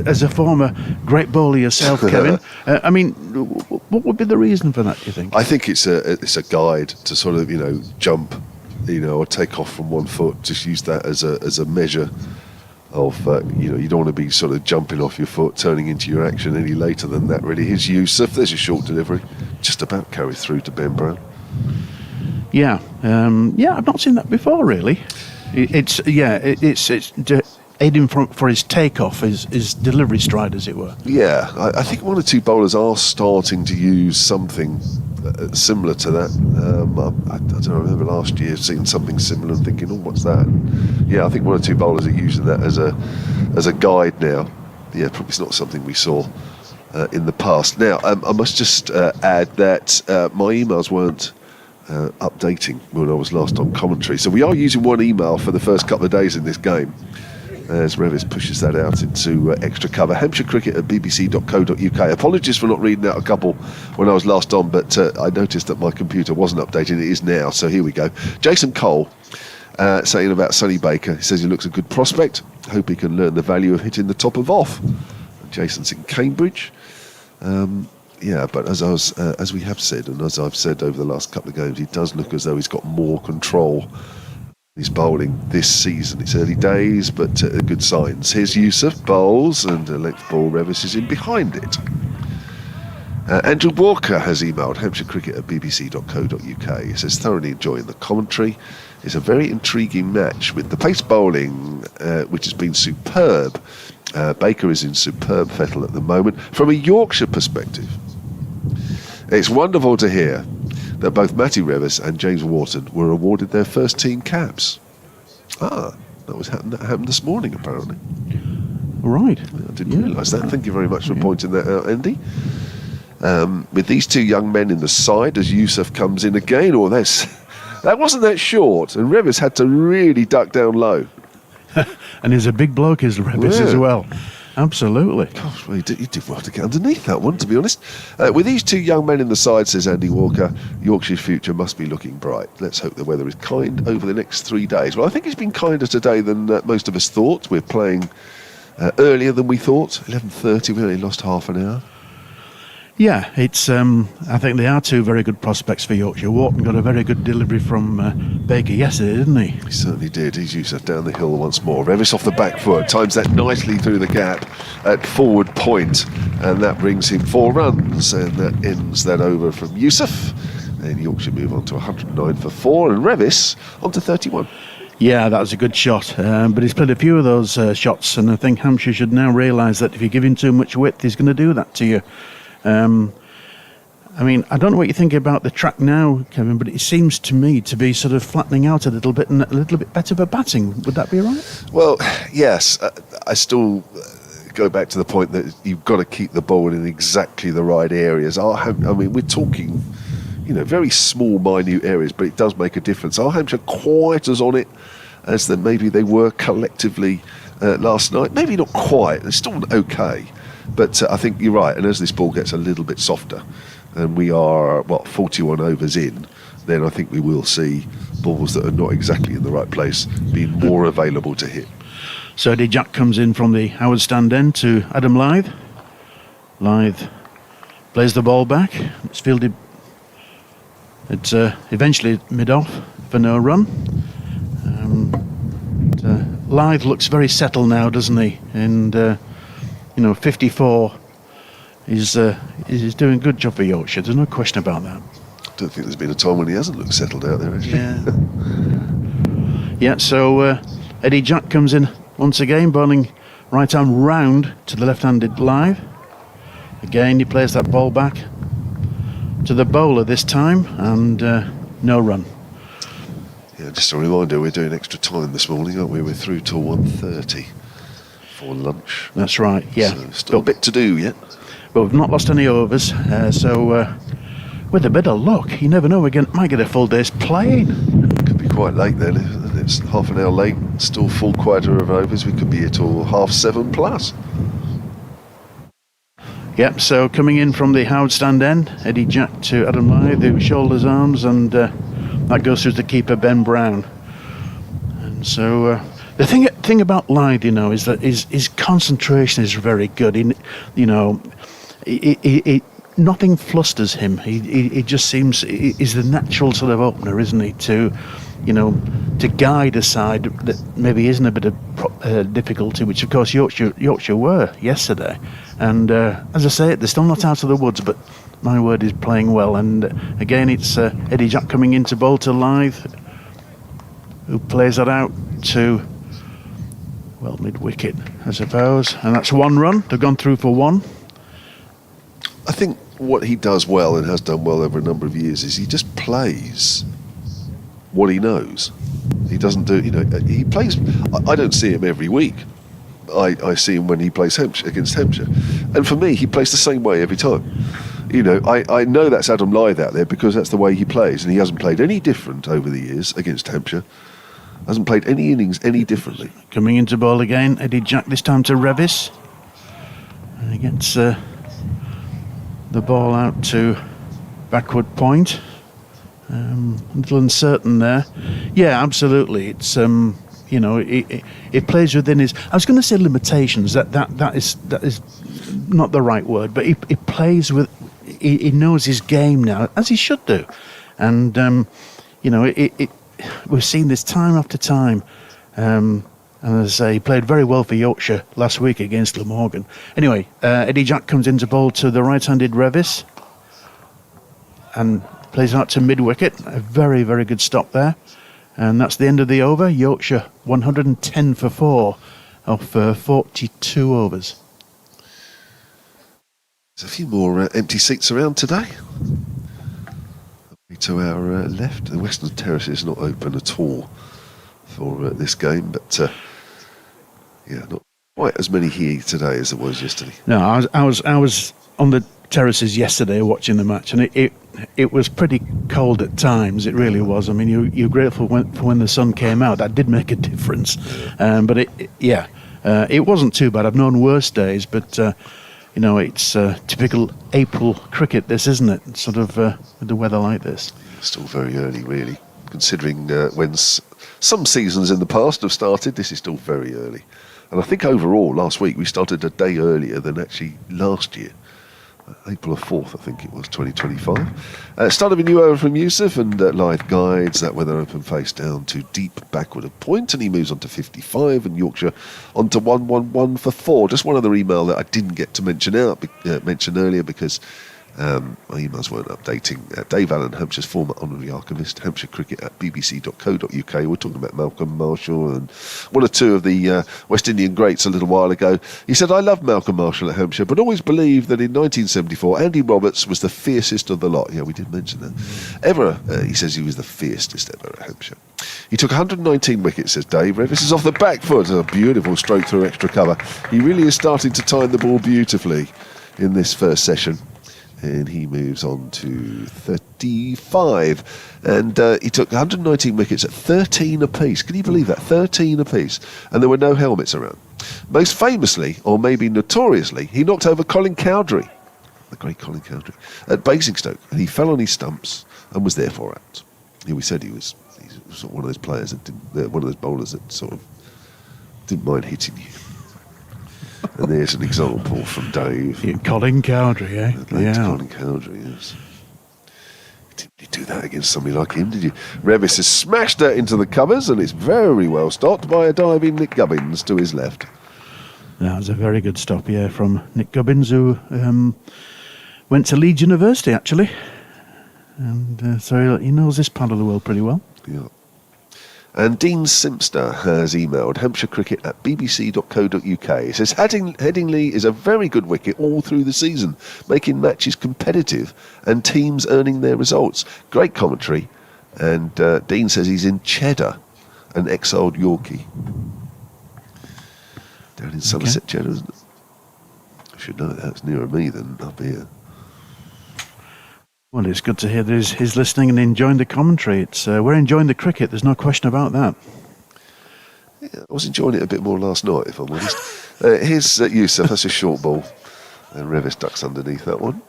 [SPEAKER 5] As a former great bowler yourself, Kevin, I mean, what would be the reason for that, do you think?
[SPEAKER 4] I think it's a guide to sort of jump, or take off from one foot. Just use that as a measure of you don't want to be sort of jumping off your foot, turning into your action any later than that. Really, his Yusuf. There's a short delivery, just about carried through to Ben Brown.
[SPEAKER 5] Yeah, I've not seen that before. Really, it's aiding for his takeoff, his delivery stride, as it were.
[SPEAKER 4] Yeah, I think one or two bowlers are starting to use something similar to that. I don't know, I remember last year seeing something similar and thinking, what's that? Yeah, I think one or two bowlers are using that as a guide now. Yeah, probably it's not something we saw in the past. Now, I must just add that my emails weren't updating when I was last on commentary. So we are using one email for the first couple of days in this game, as Revis pushes that out into extra cover. Hampshire Cricket at bbc.co.uk. Apologies for not reading out a couple when I was last on, but I noticed that my computer wasn't updating. It is now, so here we go. Jason Cole saying about Sonny Baker. He says he looks a good prospect. Hope he can learn the value of hitting the top of off. Jason's in Cambridge. But as we have said, and as I've said over the last couple of games, he does look as though he's got more control. He's bowling this season. It's early days, but good signs. Here's Yusuf bowls, and a length ball. Revis is in behind it. Andrew Walker has emailed Hampshire Cricket at bbc.co.uk. He says, thoroughly enjoying the commentary. It's a very intriguing match with the pace bowling, which has been superb. Baker is in superb fettle at the moment. From a Yorkshire perspective, it's wonderful to hear that both Matty Revis and James Wharton were awarded their first team caps. That happened this morning, apparently.
[SPEAKER 5] Right.
[SPEAKER 4] I didn't realise that. Thank you very much for pointing that out, Andy. With these two young men in the side, as Yusuf comes in again, that wasn't that short, and Revis had to really duck down low.
[SPEAKER 5] And he's a big bloke, is Revis, as well. absolutely.
[SPEAKER 4] Gosh, well, you did well to get underneath that one, to be honest. With these two young men in the side, says Andy Walker, Yorkshire's future must be looking bright. Let's hope the weather is kind over the next 3 days. Well, I think it's been kinder today than most of us thought. We're playing earlier than we thought, 11:30. We only lost half an hour.
[SPEAKER 5] Yeah, it's. I think they are two very good prospects for Yorkshire. Wharton got a very good delivery from Baker yesterday, didn't he?
[SPEAKER 4] He certainly did. He's used that down the hill once more. Revis off the back foot, times that nicely through the gap at forward point, and that brings him 4 runs, and that ends that over from Yusuf. And Yorkshire move on to 109 for 4, and Revis on to 31.
[SPEAKER 5] Yeah, that was a good shot, but he's played a few of those shots, and I think Hampshire should now realise that if you give him too much width, he's going to do that to you. I mean, I don't know what you think about the track now, Kevin, but it seems to me to be sort of flattening out a little bit and a little bit better for batting. Would that be right?
[SPEAKER 4] Well, yes. I still go back to the point that you've got to keep the ball in exactly the right areas. I mean, we're talking, very small, minute areas, but it does make a difference. Are Hampshire quite as on it as maybe they were collectively last night? Maybe not quite. They're still okay. But I think you're right, and as this ball gets a little bit softer, and we are, 41 overs in, then I think we will see balls that are not exactly in the right place being more available to hit.
[SPEAKER 5] So Eddie Jack comes in from the Howard stand end to Adam Lythe. Lythe plays the ball back. It's fielded. It's eventually mid-off for no run. Lythe looks very settled now, doesn't he? And 54 is doing a good job for Yorkshire. There's no question about that.
[SPEAKER 4] I don't think there's been a time when he hasn't looked settled out there, actually.
[SPEAKER 5] Yeah, so Eddie Jack comes in once again, bowling right arm round to the left-handed Lythe. Again, he plays that ball back to the bowler this time, and no run.
[SPEAKER 4] Yeah, just a reminder, we're doing extra time this morning, aren't we? We're through till 1:30. For lunch.
[SPEAKER 5] That's right, yeah.
[SPEAKER 4] So still a bit to do yet.
[SPEAKER 5] But we've not lost any overs, so with a bit of luck, you never know, might get a full day's playing.
[SPEAKER 4] Could be quite late then. If it's half an hour late, still full quota of overs. We could be here till 7:30 plus.
[SPEAKER 5] Yep, so coming in from the Howard stand end, Eddie Jack to Adam Lythe, who shoulders arms, and that goes through to keeper Ben Brown. And so the thing about Lythe, is that his concentration is very good. Nothing flusters him. He just seems, he's the natural sort of opener, isn't he? To guide a side that maybe isn't a bit of difficulty, which of course Yorkshire were yesterday. And as I say, they're still not out of the woods, but my word is playing well. And again, it's Eddie Jack coming into bowl to Lythe, who plays that out to, mid-wicket, I suppose. And that's 1 run. They've gone through for 1.
[SPEAKER 4] I think what he does well and has done well over a number of years is he just plays what he knows. He doesn't do, he plays, I don't see him every week. I see him when he plays against Hampshire. And for me, he plays the same way every time. I know that's Adam Lythe out there because that's the way he plays, and he hasn't played any different over the years against Hampshire. Hasn't played any innings any differently.
[SPEAKER 5] Coming into ball again, Eddie Jack this time to Revis. And he gets the ball out to backward point. A little uncertain there. Yeah, absolutely. It's it plays within his. I was going to say limitations. That is not the right word, but he plays with. He knows his game now, as he should do, and we've seen this time after time. And as I say, he played very well for Yorkshire last week against Glamorgan. Anyway, Eddie Jack comes into ball to the right-handed Revis and plays out to mid-wicket. A very, very good stop there. And that's the end of the over. Yorkshire 110 for 4 off 42 overs.
[SPEAKER 4] There's a few more empty seats around today. To our left, the Western Terrace is not open at all for this game, but not quite as many here today as there was yesterday.
[SPEAKER 5] No, I was on the terraces yesterday watching the match, and it was pretty cold at times. It really was. I mean, you're grateful for when the sun came out. That did make a difference. But It wasn't too bad. I've known worse days, but it's typical April cricket. This, isn't it? Sort of with the weather like this.
[SPEAKER 4] Still very early, really, considering when some seasons in the past have started. This is still very early, and I think overall last week we started a day earlier than actually last year. April 4th, I think it was, 2025. Start of a new over from Yusuf, and live guides that weather open face down to deep backward of point, and he moves on to 55, and Yorkshire on to 111 for 4. Just one other email that I didn't get to mention earlier because my emails weren't updating. Dave Allen, Hampshire's former honorary archivist, Hampshire Cricket at bbc.co.uk. We're talking about Malcolm Marshall and one or two of the West Indian greats a little while ago. He said, I loved Malcolm Marshall at Hampshire, but always believed that in 1974, Andy Roberts was the fiercest of the lot. Yeah, we did mention that. Ever, he says he was the fiercest ever at Hampshire. He took 119 wickets, says Dave. This is off the back foot, a beautiful stroke through extra cover. He really is starting to time the ball beautifully in this first session. And he moves on to 35. And he took 119 wickets at 13 apiece. Can you believe that? 13 apiece. And there were no helmets around. Most famously, or maybe notoriously, he knocked over Colin Cowdrey, the great Colin Cowdrey, at Basingstoke. And he fell on his stumps and was therefore out. Yeah, we said he's sort of one of those players that one of those bowlers that sort of didn't mind hitting you. And there's an example from Dave.
[SPEAKER 5] Yeah, Colin Cowdrey, eh?
[SPEAKER 4] Yeah. Colin Cowdrey, yes. Didn't you do that against somebody like him, did you? Revis has smashed that into the covers, and it's very well stopped by a diving Nick Gubbins to his left.
[SPEAKER 5] That was a very good stop, yeah, from Nick Gubbins, who went to Leeds University, actually. And so he knows this part of the world pretty well.
[SPEAKER 4] Yeah. And Dean Simpster has emailed Hampshire Cricket at bbc.co.uk. He says, Headingley is a very good wicket all through the season, making matches competitive and teams earning their results. Great commentary. And Dean says he's in Cheddar, an exiled Yorkie. Down in Somerset, Cheddar, isn't it? I should know that's nearer me than up here.
[SPEAKER 5] Well, it's good to hear that he's listening and enjoying the commentary. We're enjoying the cricket, there's no question about that.
[SPEAKER 4] Yeah, I was enjoying it a bit more last night, if I'm honest. Here's Yusuf, that's a short ball. And Revis ducks underneath that one.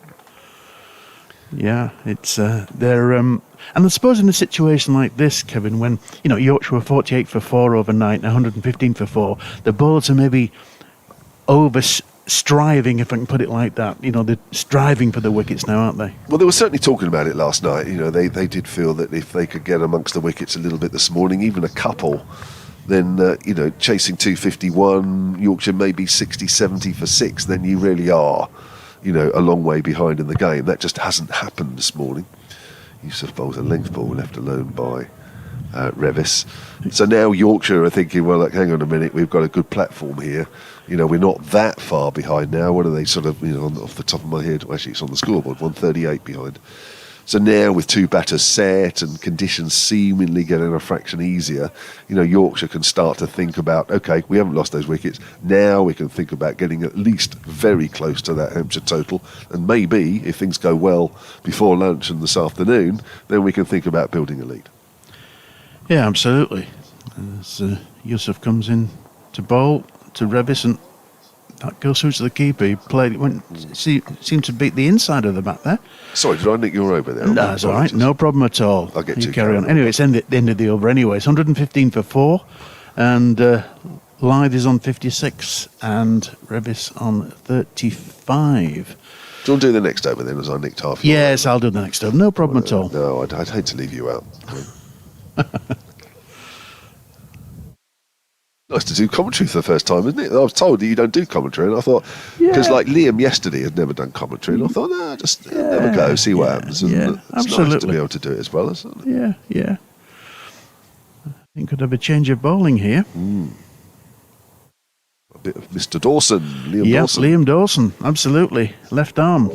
[SPEAKER 5] Yeah, it's they're and I suppose in a situation like this, Kevin, when Yorkshire were 48 for 4 overnight and 115 for 4, the bowlers are maybe striving, if I can put it like that. They're striving for the wickets now, aren't they?
[SPEAKER 4] Well, they were certainly talking about it last night. They did feel that if they could get amongst the wickets a little bit this morning, even a couple, then chasing 251, Yorkshire maybe 60, 70 for 6, then you really are a long way behind in the game. That just hasn't happened this morning. Yusuf bowls a length ball left alone by Revis. So now Yorkshire are thinking, well, hang on a minute, we've got a good platform here. We're not that far behind now. What are they sort of, off the top of my head? Actually, it's on the scoreboard, 138 behind. So now with 2 batters set and conditions seemingly getting a fraction easier, Yorkshire can start to think about, OK, we haven't lost those wickets. Now we can think about getting at least very close to that Hampshire total. And maybe, if things go well before lunch and this afternoon, then we can think about building a lead.
[SPEAKER 5] Yeah, absolutely. As Yusuf comes in to bowl to Revis, and that goes through to the keeper. He seemed to beat the inside of the bat there.
[SPEAKER 4] Sorry, did I nick your over there?
[SPEAKER 5] No, that's all right. No problem at all.
[SPEAKER 4] I'll get
[SPEAKER 5] you carry on. Anyway, it's the end of the over anyway. It's 115 for 4, and Lythe is on 56, and Revis on 35.
[SPEAKER 4] Do you want to do the next over then, as I nicked half?
[SPEAKER 5] Yes, I'll do the next over. No problem at all.
[SPEAKER 4] No, I'd hate to leave you out. Nice to do commentary for the first time, isn't it? I was told that you don't do commentary, and I thought, because Liam yesterday had never done commentary, and I thought, no, just have a go, see what happens. And it's
[SPEAKER 5] absolutely
[SPEAKER 4] nice to be able to do it as well, isn't it?
[SPEAKER 5] Yeah. I think could have a change of bowling here.
[SPEAKER 4] A bit of Mr. Dawson, Liam Dawson.
[SPEAKER 5] Liam Dawson, absolutely. Left arm.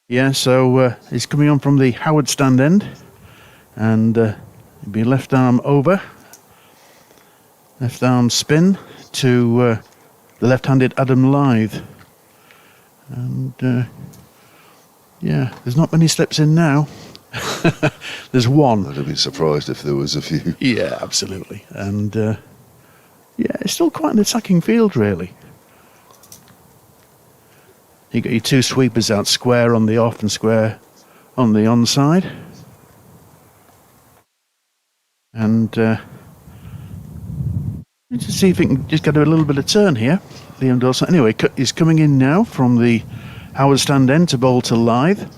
[SPEAKER 5] Yeah, so he's coming on from the Howard stand end, and it'll be left arm over. Left arm spin to the left-handed Adam Lythe. And, there's not many slips in now. There's one.
[SPEAKER 4] I'd have been surprised if there was a few.
[SPEAKER 5] Yeah, absolutely. And Yeah, it's still quite an attacking field, really. You got your two sweepers out, square on the off and square on the onside. And let's see if we can just get a little bit of turn here. Liam Dawson. Anyway, he's coming in now from the Howard stand end to bowl to Lythe.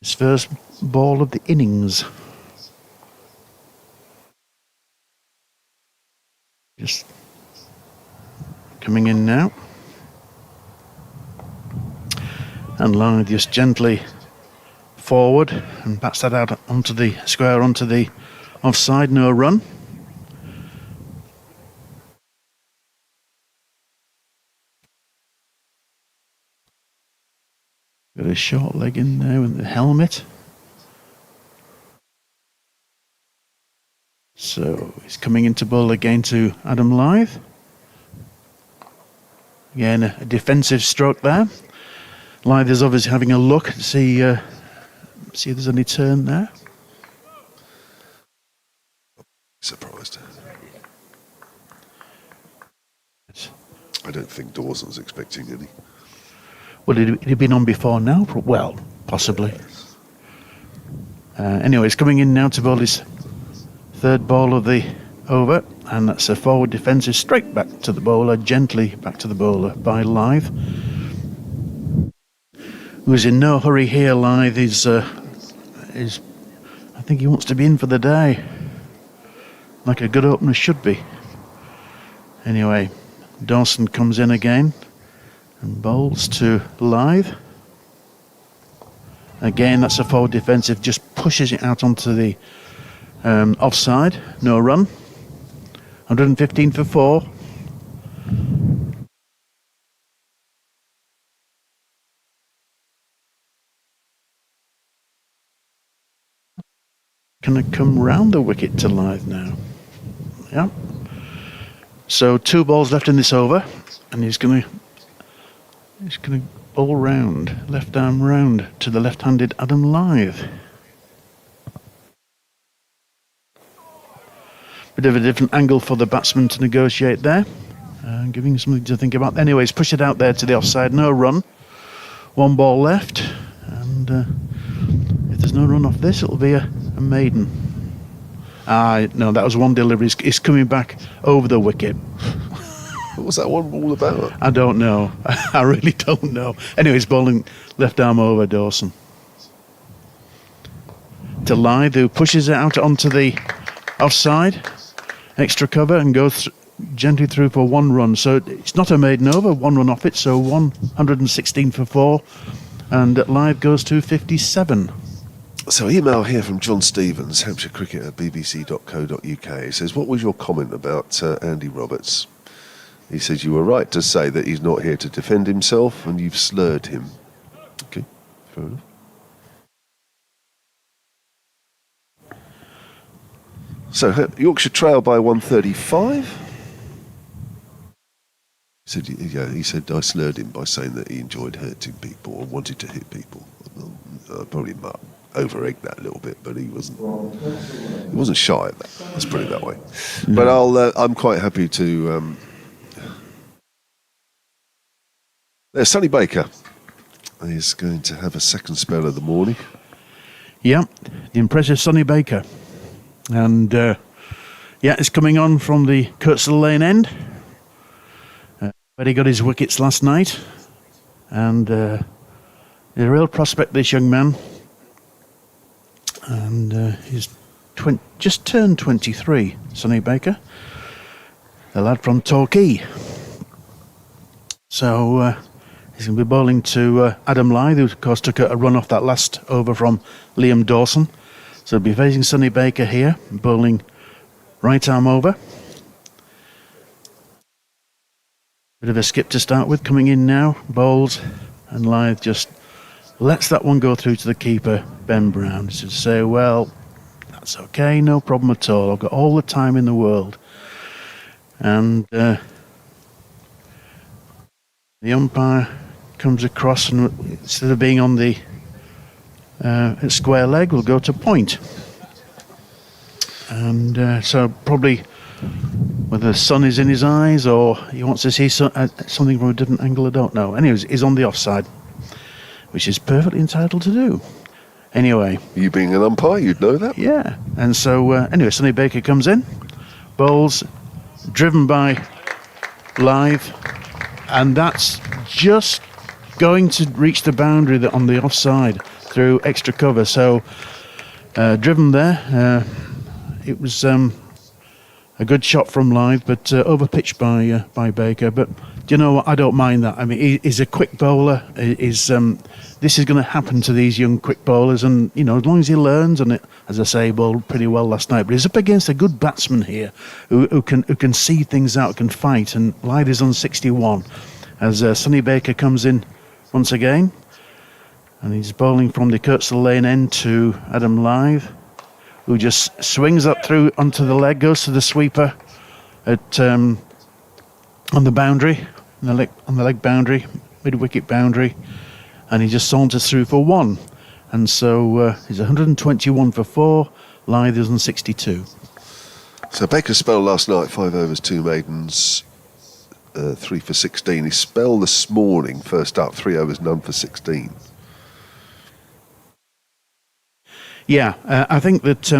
[SPEAKER 5] His first ball of the innings. Just coming in now. And Lythe just gently forward and bats that out onto the square, onto the offside, no run. Got a short leg in there with the helmet. So he's coming into bowl again to Adam Lythe. Again, a defensive stroke there. Lythe is obviously having a look to see if there's any turn there.
[SPEAKER 4] Surprised. I don't think Dawson's expecting any.
[SPEAKER 5] Well, he'd been on before now? Well, possibly. Anyway, he's coming in now to bowl his third ball of the over, and that's a forward defensive straight back to the bowler, gently back to the bowler by Lythe. Who's in no hurry here. Lythe is I think he wants to be in for the day, like a good opener should be. Anyway, Dawson comes in again and bowls to Lythe. Again, that's a forward defensive, just pushes it out onto the offside, no run. 115 for 4. Can it come round the wicket to Lythe now? Yeah. So 2 balls left in this over, and he's going to bowl round, left arm round to the left-handed Adam Lythe. Bit of a different angle for the batsman to negotiate there, giving something to think about. Anyways, push it out there to the offside, no run. 1 ball left, and if there's no run off this, it'll be a maiden. No, that was one delivery. It's coming back over the wicket.
[SPEAKER 4] What was that one all about?
[SPEAKER 5] I don't know. I really don't know. Anyways, bowling left arm over Dawson. To Lythe, who pushes it out onto the offside. Extra cover and goes gently through for 1 run. So it's not a maiden over, 1 run off it. So 116 for 4. And Lythe goes to 57.
[SPEAKER 4] So email here from John Stevens, Hampshire Cricket at bbc.co.uk. He says, what was your comment about Andy Roberts? He says, you were right to say that he's not here to defend himself and you've slurred him. Okay, fair enough. So Yorkshire trail by 135. He said I slurred him by saying that he enjoyed hurting people or wanted to hit people. Probably over-egged that a little bit, but he wasn't shy of that. Let's put it that way. No. But I'm quite happy to. There's Sonny Baker. He's going to have a second spell of the morning.
[SPEAKER 5] Yeah, the impressive Sonny Baker. And it's coming on from the Kirksall Lane end. Where he got his wickets last night. And he's a real prospect, this young man. And he's just turned 23, Sonny Baker. The lad from Torquay. So he's going to be bowling to Adam Lythe, who of course took a run off that last over from Liam Dawson. So he'll be facing Sonny Baker here, bowling right arm over. Bit of a skip to start with, coming in now, bowls, and Lythe just lets that one go through to the keeper, Ben Brown, to say, well, that's okay, no problem at all, I've got all the time in the world. And the umpire comes across and instead of being on the square leg, will go to point. And so probably whether the sun is in his eyes or he wants to see something from a different angle, I don't know. Anyways, he's on the offside, which is perfectly entitled to do. Anyway.
[SPEAKER 4] You being an umpire, you'd know that.
[SPEAKER 5] Yeah. And so, anyway, Sonny Baker comes in, bowls, driven by Live, and that's just going to reach the boundary on the offside through extra cover. So, driven there. It was a good shot from Live, but overpitched by Baker. But do you know what? I don't mind that. I mean, he's a quick bowler. This is going to happen to these young quick bowlers, and you know, as long as he learns, and it, as I say, bowled pretty well last night. But he's up against a good batsman here, who can see things out, can fight. And Live is on 61 as Sonny Baker comes in once again, and he's bowling from the Kirksall Lane end to Adam Live, who just swings up through onto the leg, goes to the sweeper at on the boundary, on the leg boundary, mid-wicket boundary, and he just saunters through for one. And so he's 121 for 4, Live is on 62.
[SPEAKER 4] So Baker's spell last night, 5 overs, 2 maidens, 3 for 16. His spell this morning, first up, 3 overs, none for 16.
[SPEAKER 5] Yeah, I think that,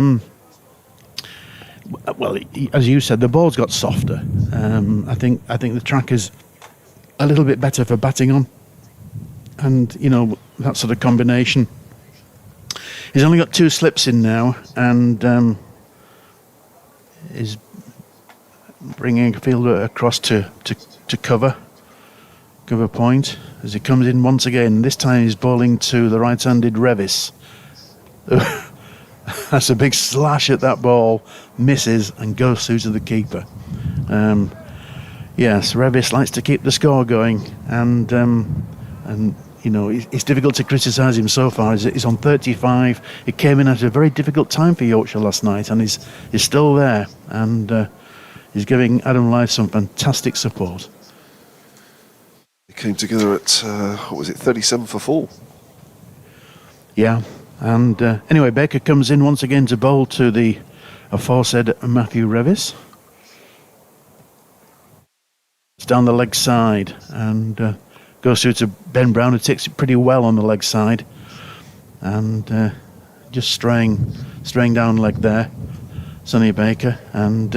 [SPEAKER 5] well, as you said, the ball's got softer. I think the track is a little bit better for batting on. And, you know, that sort of combination. He's only got 2 slips in now, and is bringing a fielder across to cover point as he comes in once again. This time he's bowling to the right-handed Revis. That's a big slash at that ball, misses and goes through to the keeper. Yes, Revis likes to keep the score going, and you know, it's difficult to criticise him so far. He's on 35. He came in at a very difficult time for Yorkshire last night, and he's still there, and he's giving Adam Live some fantastic support.
[SPEAKER 4] He came together at, 37 for 4?
[SPEAKER 5] Yeah, and anyway, Baker comes in once again to bowl to the aforesaid Matthew Revis. It's down the leg side, and goes through to Ben Brown, who takes it pretty well on the leg side, and just straying down leg there, Sonny Baker. And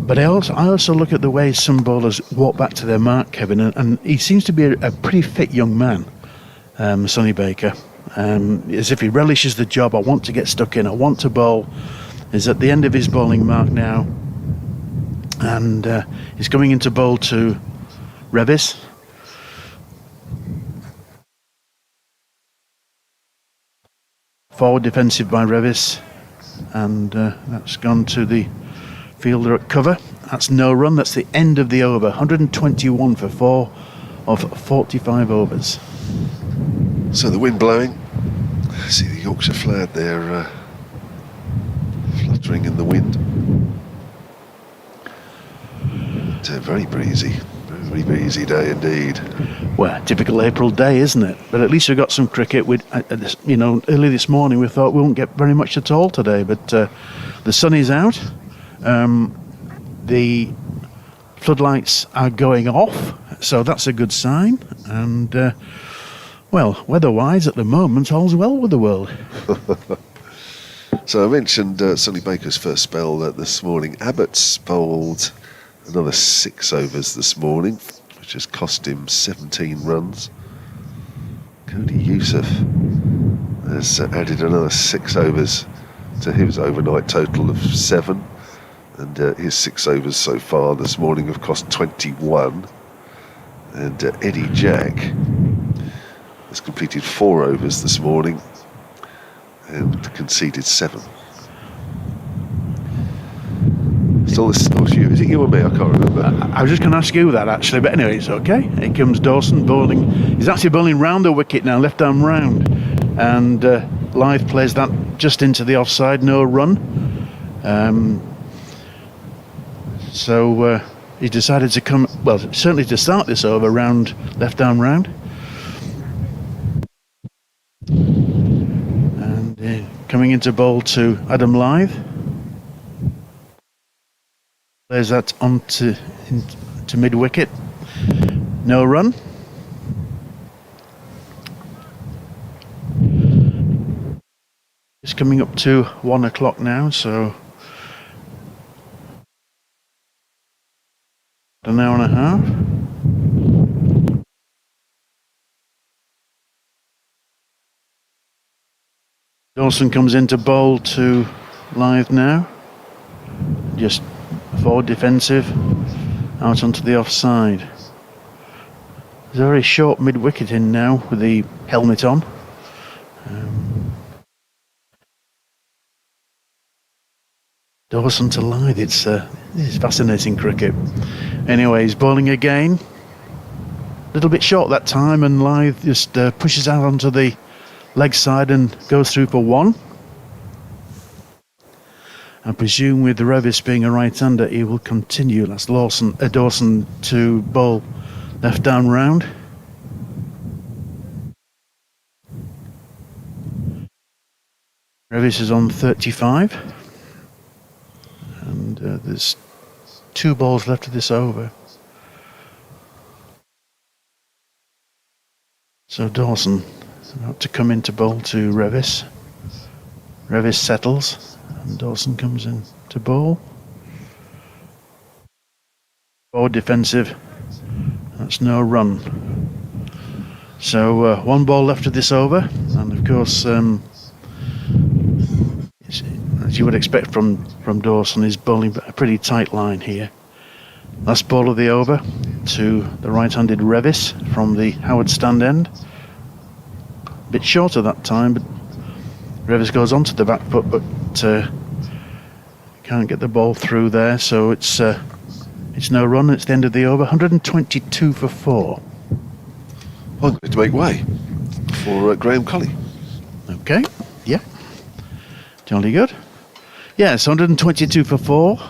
[SPEAKER 5] but I also look at the way some bowlers walk back to their mark, Kevin, and he seems to be a pretty fit young man, Sonny Baker, as if he relishes the job. I want to get stuck in, I want to bowl. He's at the end of his bowling mark now, and he's coming into bowl to Revis. Forward defensive by Revis, and that's gone to the fielder at cover. That's no run. That's the end of the over. 121 for 4 of 45 overs.
[SPEAKER 4] So the wind blowing. See the Yorkshire flag there fluttering in the wind. Very breezy. Very breezy day indeed.
[SPEAKER 5] Well, typical April day, isn't it? But at least we got some cricket. You know, early this morning we thought we won't get very much at all today, but the sun is out. The floodlights are going off, so that's a good sign. And well, weather-wise, at the moment, all's well with the world.
[SPEAKER 4] So I mentioned Sonny Baker's first spell this morning. Abbott's bowled another 6 overs this morning, which has cost him 17 runs. Cody Youssef has added another 6 overs to his overnight total of 7, and his 6 overs so far this morning have cost 21. And Eddie Jack has completed 4 overs this morning and conceded 7. So this is you. Is it you or me? I can't remember.
[SPEAKER 5] I was just going to ask you that actually, but anyway, it's okay. Here comes Dawson bowling. He's actually bowling round the wicket now, left arm round, and Live plays that just into the offside, no run. So he decided to come, well, certainly to start this over, round, left arm round. And coming into bowl to Adam Live. Plays that onto to mid wicket. No run. It's coming up to 1 o'clock now, so an hour and a half. Dawson comes into bowl to Lythe now. Just forward defensive, out onto the offside. There's a very short mid wicket in now with the helmet on. Dawson to Lythe, it's fascinating cricket. Anyway, he's bowling again. A little bit short that time, and Lythe just pushes out onto the leg side and goes through for 1. I presume with the Revis being a right-hander, he will continue. That's Dawson to bowl left down round. Revis is on 35. And there's 2 balls left of this over. So Dawson about to come into bowl to Revis. Revis settles and Dawson comes in to bowl. Forward defensive. That's no run. So 1 ball left of this over, and of course as you would expect from Dawson, he's bowling a pretty tight line here. Last ball of the over to the right-handed Revis from the Howard stand end. A bit shorter that time, but Revis goes onto the back foot, but can't get the ball through there, so it's no run. It's the end of the over. 122 for 4.
[SPEAKER 4] I'm going to make way for Graham Colley.
[SPEAKER 5] Okay, yeah, jolly good. Yes, 122 for 4,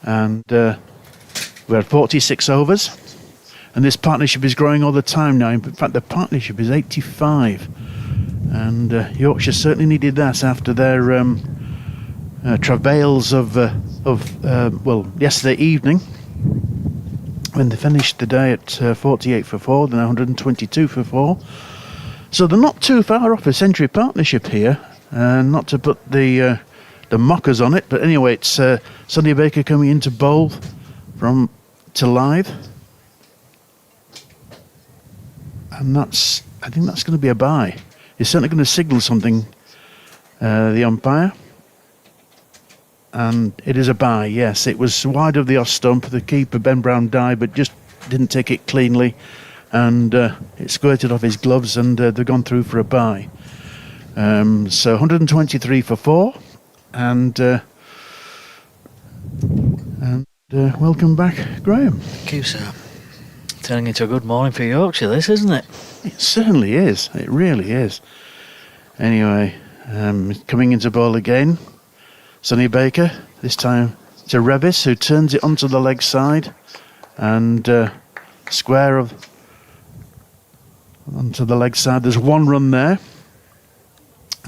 [SPEAKER 5] and we had 46 overs, and this partnership is growing all the time now. In fact, the partnership is 85, and Yorkshire certainly needed that after their travails of yesterday evening, when they finished the day at 48 for 4, then 122 for 4. So they're not too far off a century partnership here, not to put the mockers on it, but anyway, it's Sonny Baker coming into bowl to Lythe, and I think that's going to be a bye. He's certainly going to signal something, the umpire, and it is a bye. Yes, it was wide of the off stump. The keeper Ben Brown dived, but just didn't take it cleanly, and it squirted off his gloves, and they've gone through for a bye. So 123 for 4. And welcome back, Graham.
[SPEAKER 3] Thank you, sir. Turning into a good morning for Yorkshire, this, isn't it?
[SPEAKER 5] It certainly is. It really is. Anyway, coming into bowl again, Sonny Baker. This time to Revis, who turns it onto the leg side, and square onto the leg side. There's 1 run there.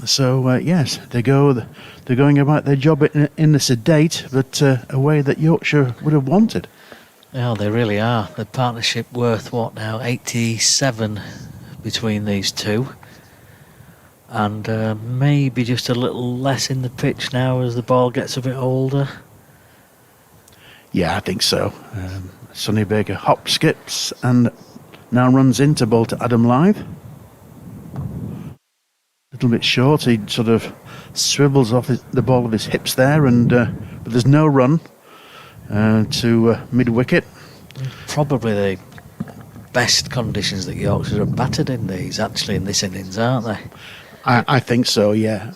[SPEAKER 5] So yes, they're going about their job in a sedate, but a way that Yorkshire would have wanted.
[SPEAKER 3] Yeah, they really are. The partnership worth what now? 87 between these two, and maybe just a little less in the pitch now as the ball gets a bit older.
[SPEAKER 5] Yeah, I think so. Sonny Baker hop skips and now runs into bowl to Adam Lythe. A little bit short, he sort of swivels off the ball of his hips there, and but there's no run to mid-wicket.
[SPEAKER 3] Probably the best conditions that Yorkshire have battered in this innings, aren't they?
[SPEAKER 5] I think so, yeah,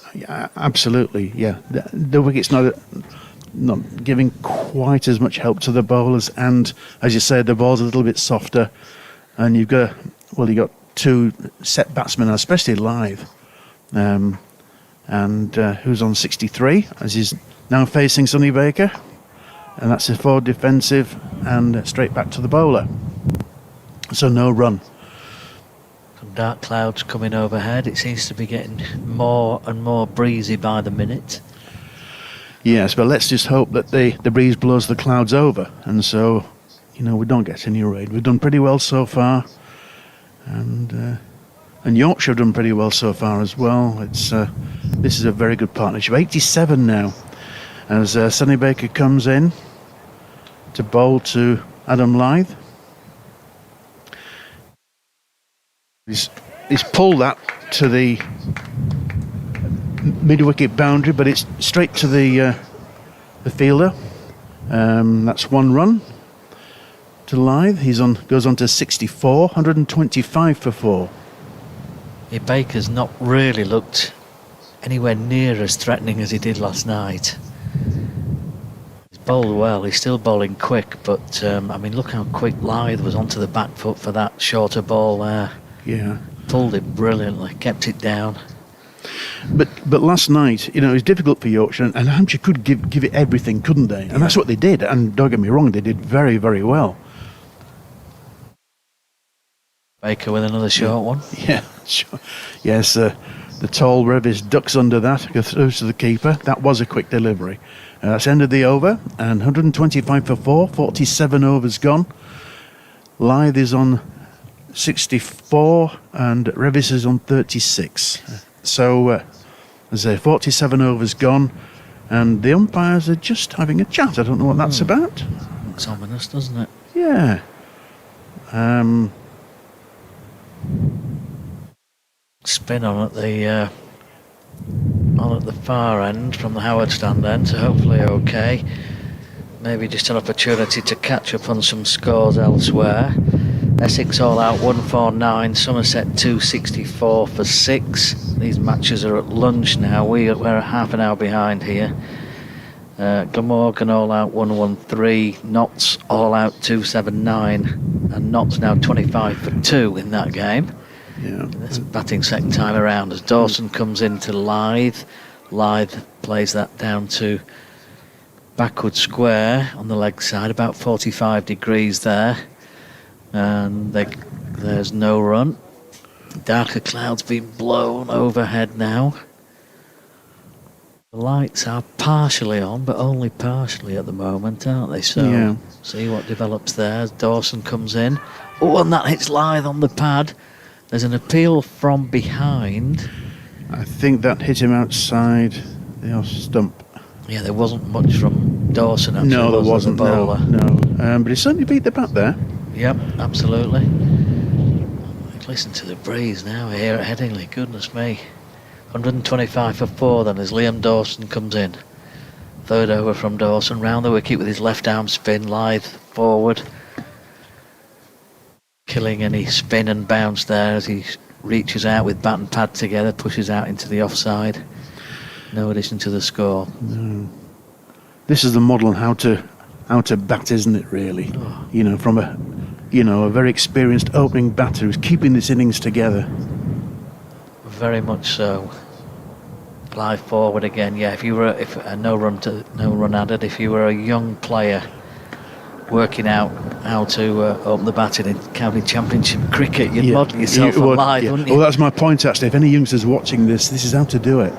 [SPEAKER 5] absolutely, yeah. The wicket's not giving quite as much help to the bowlers, and as you say, the ball's a little bit softer, and you've got 2 set batsmen, especially Lythe. Who's on 63 as he's now facing Sonny Baker, and that's a forward defensive and straight back to the bowler, so no run.
[SPEAKER 3] Some dark clouds coming overhead. It seems to be getting more and more breezy by the minute.
[SPEAKER 5] Yes, but let's just hope that the breeze blows the clouds over, and so, we don't get any rain. We've done pretty well so far, and Yorkshire have done pretty well so far as well. This is a very good partnership. 87 now, as Sonny Baker comes in to bowl to Adam Lyth. He's pulled that to the mid-wicket boundary, but it's straight to the fielder. That's 1 run to Lyth. Goes on to 64, 125 for 4.
[SPEAKER 3] Yeah, Baker's not really looked anywhere near as threatening as he did last night. He's bowled well. He's still bowling quick, but look how quick Lyth was onto the back foot for that shorter ball there.
[SPEAKER 5] Yeah,
[SPEAKER 3] pulled it brilliantly, kept it down.
[SPEAKER 5] But last night, it was difficult for Yorkshire, and Hampshire could give it everything, couldn't they? And that's what they did. And don't get me wrong, they did very, very well.
[SPEAKER 3] Baker with another short one.
[SPEAKER 5] Yeah, sure. Yes, the tall Revis ducks under that, goes through to the keeper. That was a quick delivery. That's ended the over, and 125 for 4, 47 overs gone. Lyth is on 64, and Revis is on 36. So, as I say, 47 overs gone, and the umpires are just having a chat. I don't know what that's about.
[SPEAKER 3] Looks ominous, doesn't it?
[SPEAKER 5] Yeah.
[SPEAKER 3] Spin on at the far end from the Howard stand end, so hopefully okay. Maybe just an opportunity to catch up on some scores elsewhere. Essex all out 149, Somerset 264 for 6. These matches are at lunch now. We're half an hour behind here. Glamorgan all out 113, Notts all out 279, and Notts now 25 for 2 in that game.
[SPEAKER 5] Yeah.
[SPEAKER 3] That's batting second time around as Dawson comes into Lyth. Lyth plays that down to backward square on the leg side, about 45 degrees there. And there's no run. Darker clouds being blown overhead now. The lights are partially on, but only partially at the moment, aren't they? So see what develops there as Dawson comes in. Oh, and that hits Lyth on the pad. There's an appeal from behind.
[SPEAKER 5] I think that hit him outside the off stump.
[SPEAKER 3] Yeah, there wasn't much from Dawson actually.
[SPEAKER 5] No, there wasn't.
[SPEAKER 3] The bowler.
[SPEAKER 5] No. But he certainly beat the bat there.
[SPEAKER 3] Yep, absolutely. Listen to the breeze now here at Headingley, goodness me. 125 for 4 then as Liam Dawson comes in. Third over from Dawson, round the wicket with his left arm spin, Lyth forward. Killing any spin and bounce there as he reaches out with bat and pad together, pushes out into the offside. No addition to the score.
[SPEAKER 5] No. This is the model on how to bat, isn't it, really? Oh. From a very experienced opening batter who's keeping this innings together.
[SPEAKER 3] Very much so. Lyth forward again. Yeah, if no run added. If you were a young player working out how to open the batting in county championship cricket, you'd model yourself on Lyth, wouldn't you?
[SPEAKER 5] Well, that's my point actually. If any youngsters watching this is how to do it.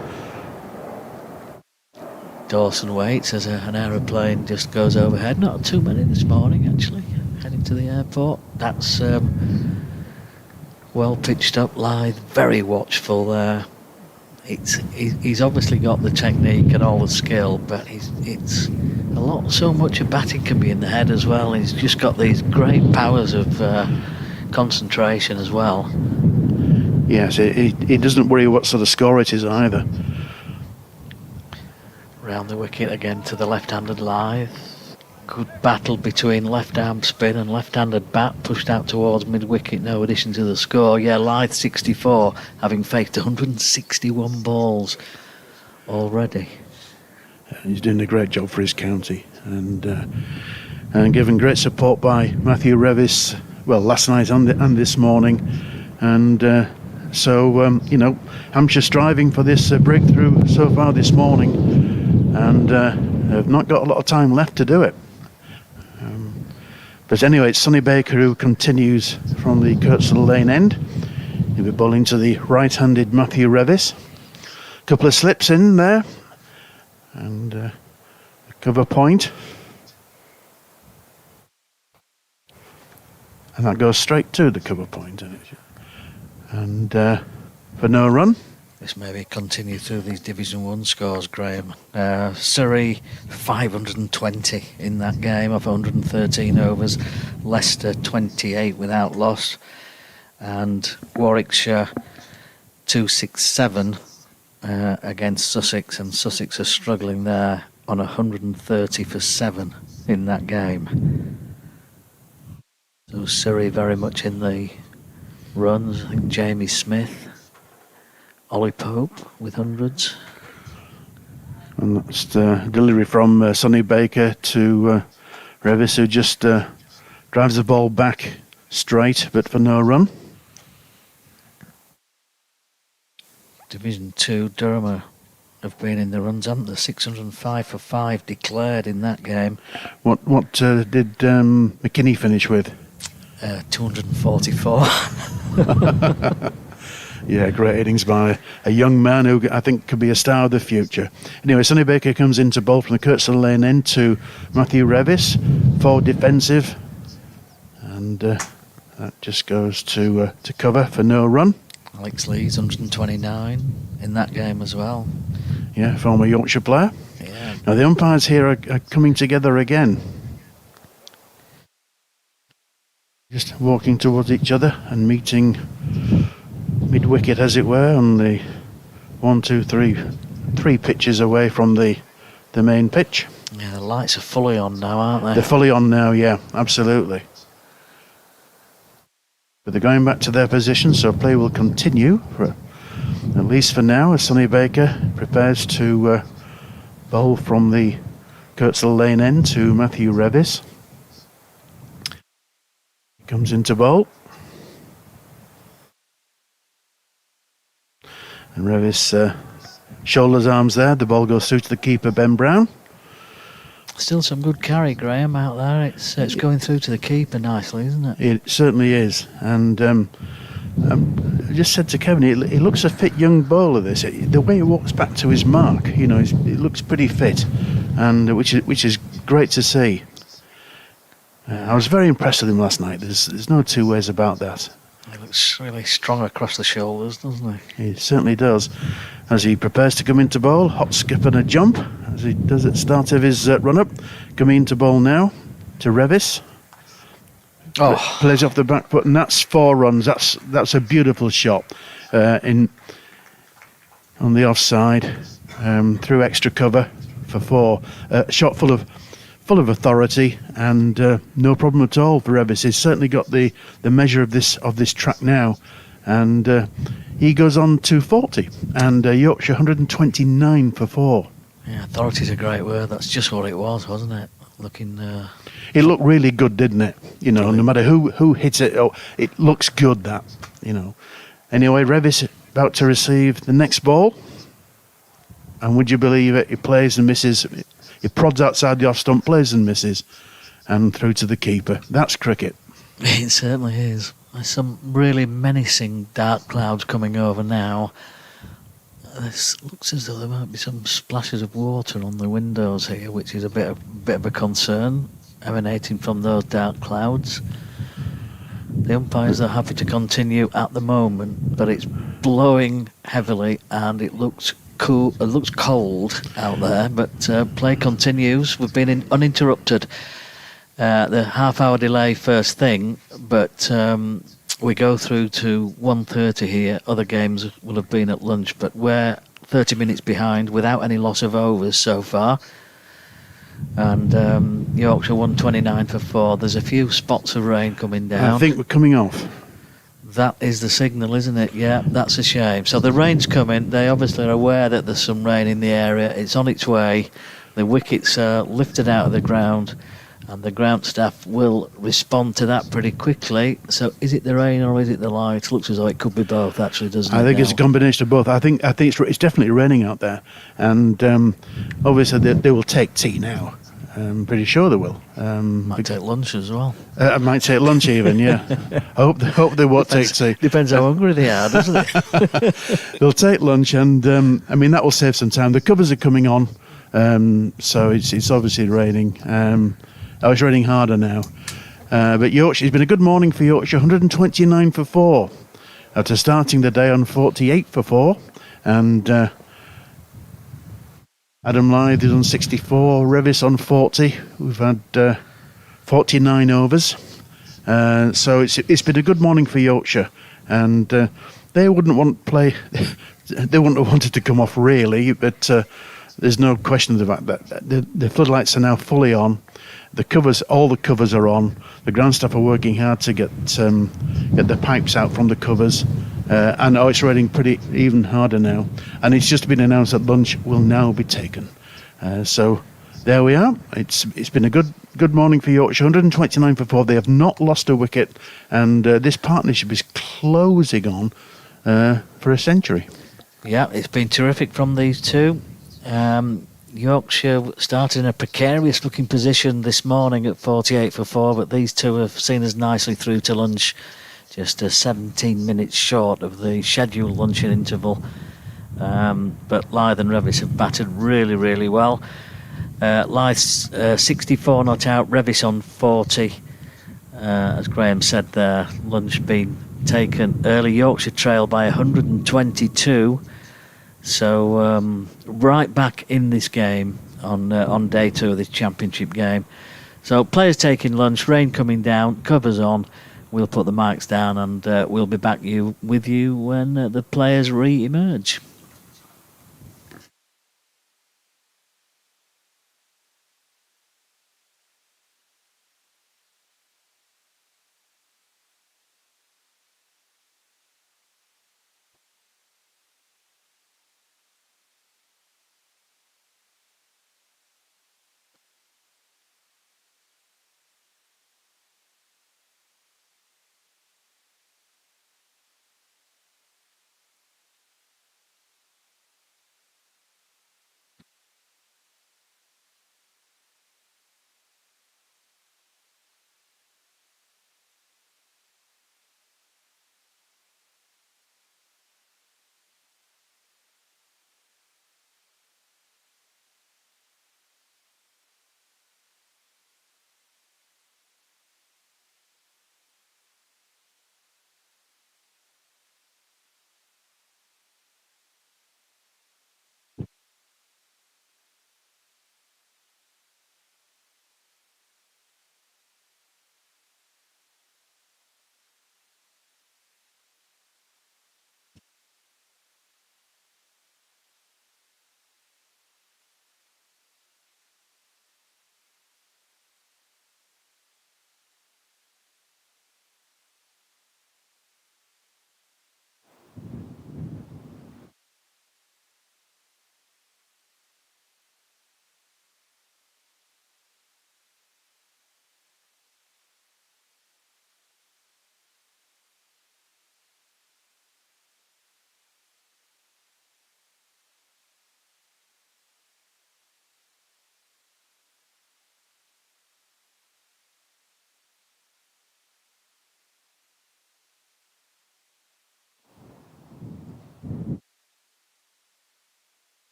[SPEAKER 3] Dawson waits as an aeroplane just goes overhead. Not too many this morning actually, heading to the airport. That's well pitched up. Lyth, very watchful there. He's obviously got the technique and all the skill, but it's a lot. So much of batting can be in the head as well. He's just got these great powers of concentration as well.
[SPEAKER 5] Yes, he doesn't worry what sort of score it is either.
[SPEAKER 3] Round the wicket again to the left-handed Lyth. Good battle between left-arm spin and left-handed bat, pushed out towards mid-wicket, no addition to the score. Yeah, Lyth 64, having faced 161 balls already.
[SPEAKER 5] He's doing a great job for his county, and given great support by Matthew Revis, well, last night and this morning. And Hampshire striving for this breakthrough so far this morning, and have not got a lot of time left to do it. But anyway, it's Sonny Baker who continues from the Kirksall Lane end. He'll be bowling to the right-handed Matthew Revis. A couple of slips in there, and cover point. And that goes straight to the cover point. And for no run.
[SPEAKER 3] This maybe continue through these Division 1 scores, Graham. Surrey 520 in that game of 113 overs. Leicester 28 without loss. And Warwickshire 267 against Sussex. And Sussex are struggling there on 130 for 7 in that game. So Surrey very much in the runs. I think Jamie Smith, Ollie Pope with hundreds.
[SPEAKER 5] And that's delivery from Sonny Baker to Revis, who just drives the ball back straight, but for no run.
[SPEAKER 3] Division 2, Durham have been in the runs, haven't they? 605 for 5 declared in that game.
[SPEAKER 5] What did McKinney finish with?
[SPEAKER 3] 244.
[SPEAKER 5] Yeah, great innings by a young man who I think could be a star of the future. Anyway, Sonny Baker comes into ball from the Kirkstall Lane end to Matthew Revis, forward defensive, and that just goes to cover for no run.
[SPEAKER 3] Alex Lees 129 in that game as well.
[SPEAKER 5] Yeah, former Yorkshire player.
[SPEAKER 3] Yeah.
[SPEAKER 5] Now the umpires here are coming together again. Just walking towards each other and meeting mid-wicket, as it were, on the 3 pitches away from the main pitch.
[SPEAKER 3] Yeah, the lights are fully on now, aren't they?
[SPEAKER 5] They're fully on now, yeah, absolutely. But they're going back to their position, so play will continue, at least for now, as Sonny Baker prepares to bowl from the Kirkstall Lane end to Matthew Revis. Comes into bowl. And Revis shoulders arms there. The ball goes through to the keeper, Ben Brown.
[SPEAKER 3] Still some good carry, Graham, out there. It's going through to the keeper nicely, isn't it?
[SPEAKER 5] It certainly is. And I just said to Kevin, he looks a fit young bowler. The way he walks back to his mark, he looks pretty fit, and which is great to see. I was very impressed with him last night. There's no two ways about that.
[SPEAKER 3] He looks really strong across the shoulders, doesn't he?
[SPEAKER 5] He certainly does. As he prepares to come into bowl, hot skip and a jump, as he does at the start of his run-up. Coming into bowl now to Revis. Plays off the back foot, and that's 4 runs. That's a beautiful shot on the offside, through extra cover for 4. Shot full of authority, and no problem at all for Revis. He's certainly got the measure of this track now, and he goes on 240, and Yorkshire 129 for 4.
[SPEAKER 3] Yeah, authority's a great word. That's just what it was, wasn't it? Looking.
[SPEAKER 5] It looked really good, didn't it? No matter who hits it, it looks good. Anyway, Revis about to receive the next ball, and would you believe it? He plays and misses. He prods outside the off stump, plays and misses, and through to the keeper. That's cricket.
[SPEAKER 3] It certainly is. There's some really menacing dark clouds coming over now. This looks as though there might be some splashes of water on the windows here, which is a bit of a concern emanating from those dark clouds. The umpires are happy to continue at the moment, but it's blowing heavily and it looks cool. It looks cold out there, but play continues. We've been uninterrupted. The half-hour delay first thing, but we go through to 1:30 here. Other games will have been at lunch, but we're 30 minutes behind without any loss of overs so far. And Yorkshire 129 for 4. There's a few spots of rain coming down.
[SPEAKER 5] I think we're coming off.
[SPEAKER 3] That is the signal, isn't it? Yeah, that's a shame. So the rain's coming. They obviously are aware that there's some rain in the area. It's on its way. The wickets are lifted out of the ground, and the ground staff will respond to that pretty quickly. So is it the rain or is it the light? Looks as though it could be both, actually, doesn't it?
[SPEAKER 5] I think
[SPEAKER 3] now?
[SPEAKER 5] it's a combination of both. I think it's definitely raining out there, and obviously they will take tea now. I'm pretty sure they will.
[SPEAKER 3] Might take lunch as well.
[SPEAKER 5] I might take lunch even, yeah. I hope they won't take tea.
[SPEAKER 3] Depends how hungry they are, doesn't it?
[SPEAKER 5] They'll take lunch, and that will save some time. The covers are coming on So it's obviously raining. It's raining harder now. But Yorkshire, it's been a good morning for Yorkshire, 129 for 4. After starting the day on 48 for 4. And Adam Lythe is on 64, Revis on 40. We've had 49 overs. So it's been a good morning for Yorkshire. And they wouldn't want play. They wouldn't have wanted to come off really, but there's no question of the fact that the floodlights are now fully on. All the covers are on. The ground staff are working hard to get the pipes out from the covers. And it's raining pretty even harder now. And it's just been announced that lunch will now be taken. So there we are. It's been a good morning for Yorkshire. 129 for 4. They have not lost a wicket, and this partnership is closing on for a century.
[SPEAKER 3] Yeah, it's been terrific from these two. Yorkshire started in a precarious looking position this morning at 48 for 4, but these two have seen us nicely through to lunch, just 17 minutes short of the scheduled luncheon interval. But Lythe and Revis have battered really, really well. Lythe's 64 not out, Revis on 40. As Graham said there, lunch being taken early. Yorkshire trail by 122. So right back in this game on day 2 of this championship game. So players taking lunch, rain coming down, covers on. We'll put the mics down and we'll be back with you when the players re-emerge.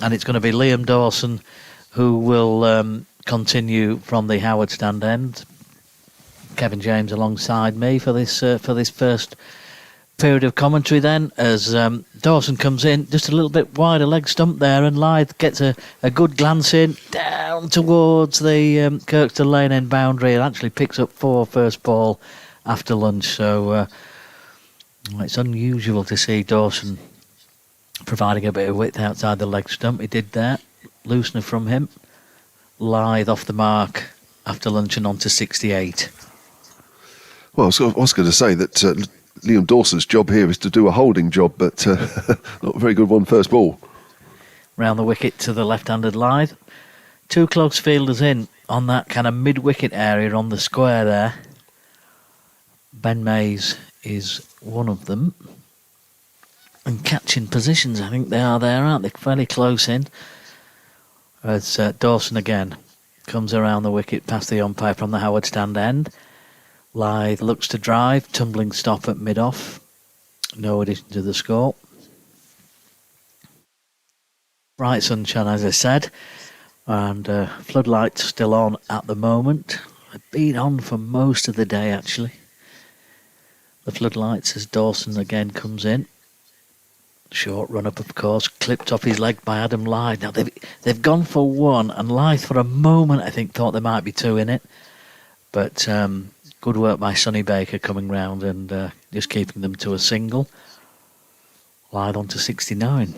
[SPEAKER 3] And it's going to be Liam Dawson who will continue from the Howard stand end. Kevin James alongside me for this first period of commentary then, as Dawson comes in just a little bit wider leg stump there, and Lyth gets a good glance in down towards the Kirkstone Lane end boundary and actually picks up 4 first ball after lunch. So it's unusual to see Dawson providing a bit of width outside the leg stump. He did that. Loosener from him. Lyth off the mark after lunch and on to 68.
[SPEAKER 4] Well, I was going to say that Liam Dawson's job here is to do a holding job, but not a very good one first ball.
[SPEAKER 3] Round the wicket to the left-handed Lyth. 2 close fielders in on that kind of mid-wicket area on the square there. Ben Mays is one of them. And catching positions, I think they are there, aren't they? Fairly close in. As Dawson again comes around the wicket past the umpire from the Howard stand end. Lyth looks to drive, tumbling stop at mid-off. No addition to the score. Bright sunshine, as I said, and floodlights still on at the moment. They've been on for most of the day, actually. The floodlights as Dawson again comes in. Short run-up, of course, clipped off his leg by Adam Lyth. Now, they've gone for 1, and Lyth, for a moment, I think, thought there might be 2 in it. But good work by Sonny Baker coming round and just keeping them to a single. Lyth on to 69.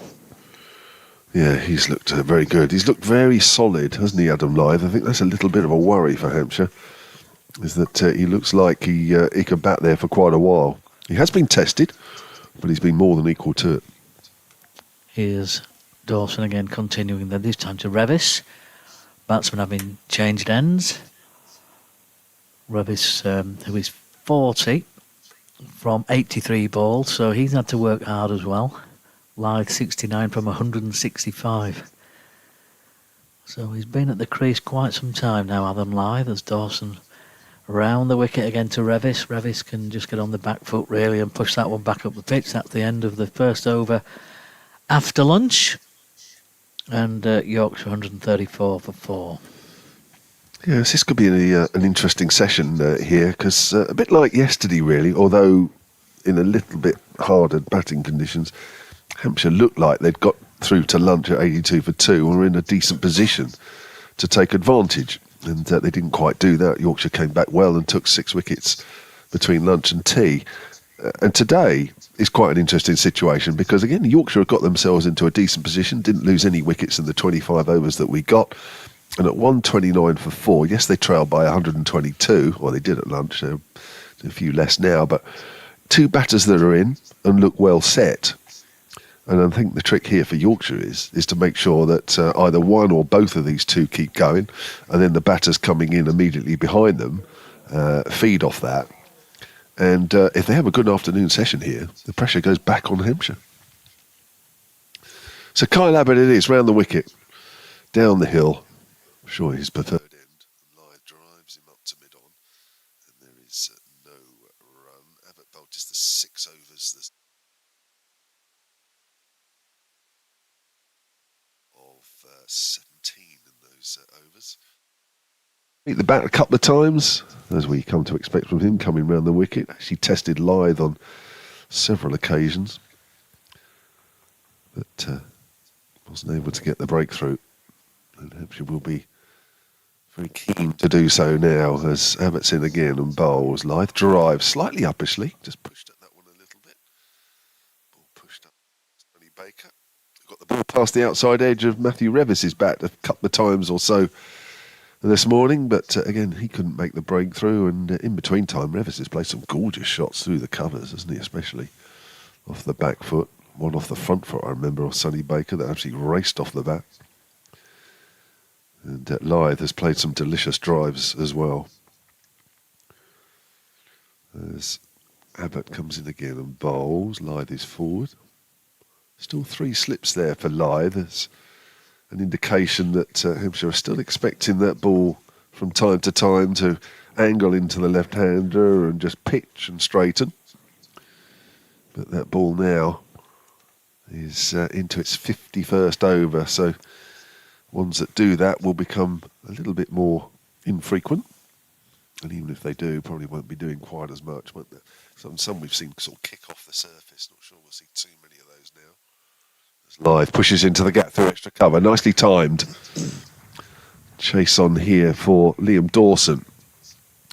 [SPEAKER 4] Yeah, he's looked very good. He's looked very solid, hasn't he, Adam Lyth? I think that's a little bit of a worry for Hampshire, is that he looks like he could bat there for quite a while. He has been tested, but he's been more than equal to it.
[SPEAKER 3] Here's Dawson again continuing then, this time to Revis. Batsmen have been changed ends. Revis, who is 40 from 83 balls, so he's had to work hard as well. Lyth 69 from 165. So he's been at the crease quite some time now, Adam Lyth, as Dawson around the wicket again to Revis. Revis can just get on the back foot really and push that one back up the pitch. That's the end of the first over after lunch. And Yorkshire 134 for 4.
[SPEAKER 4] Yes, this could be an interesting session here, because a bit like yesterday really, although in a little bit harder batting conditions, Hampshire looked like they'd got through to lunch at 82 for 2 and were in a decent position to take advantage. And they didn't quite do that. Yorkshire came back well and took 6 wickets between lunch and tea. And today is quite an interesting situation because, again, Yorkshire have got themselves into a decent position, didn't lose any wickets in the 25 overs that we got. And at 129 for 4, yes, they trailed by 122, or they did at lunch, a few less now, but 2 batters that are in and look well set. And I think the trick here for Yorkshire is to make sure that either one or both of these 2 keep going, and then the batters coming in immediately behind them feed off that. And if they have a good afternoon session here, the pressure goes back on Hampshire. So Kyle Abbott it is, round the wicket, down the hill. I'm sure his preferred end. Lyth drives him up to mid-on, and there is no run. Abbott bowled just the 6 overs of 17 in those overs. Beat the bat a couple of times, as we come to expect from him, coming round the wicket. Actually tested Lyth on several occasions, but wasn't able to get the breakthrough. And Hampshire will be very keen to do so now, as Abbott's in again and bowls. Lyth drives slightly uppishly, just pushed at that one a little bit. Ball pushed up. Sonny Baker got the ball past the outside edge of Matthew Revis's bat a couple of times or so this morning, but again, he couldn't make the breakthrough. And in between time, Revis has played some gorgeous shots through the covers, hasn't he? Especially off the back foot, one off the front foot, I remember, of Sonny Baker that actually raced off the bat. And Lyth has played some delicious drives as well. As Abbott comes in again and bowls, Lyth is forward. Still 3 slips there for Lyth. There's an indication that Hampshire are still expecting that ball from time to time to angle into the left-hander and just pitch and straighten. But that ball now is into its 51st over, so ones that do that will become a little bit more infrequent, and even if they do, probably won't be doing quite as much, won't they? Some we've seen sort of kick off the surface. Not sure we'll see too many of those now. As Lythe pushes into the gap through extra cover, nicely timed. Chase on here for Liam Dawson.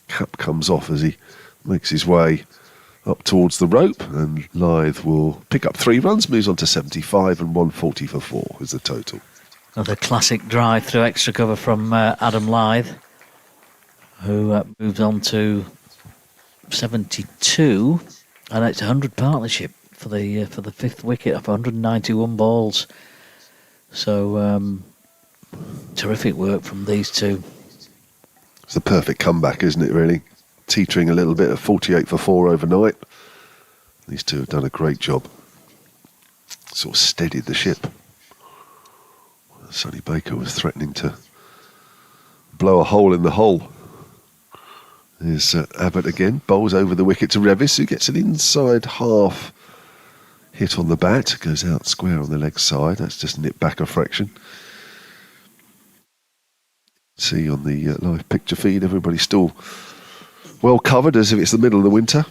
[SPEAKER 4] Cap comes off as he makes his way up towards the rope, and Lythe will pick up 3 runs, moves on to 75, and 140 for 4 is the total.
[SPEAKER 3] Another classic drive through extra cover from Adam Lythe, who moves on to 72, and it's a 100 partnership for the 5th wicket off 191 balls. So terrific work from these two.
[SPEAKER 4] It's the perfect comeback, isn't it, really? Teetering a little bit at 48 for 4 overnight. These two have done a great job. Sort of steadied the ship. Sonny Baker was threatening to blow a hole in the hull. There's Abbott again, bowls over the wicket to Revis, who gets an inside half hit on the bat, goes out square on the leg side. That's just nipped back a fraction. See on the live picture feed, everybody's still well covered as if it's the middle of the winter.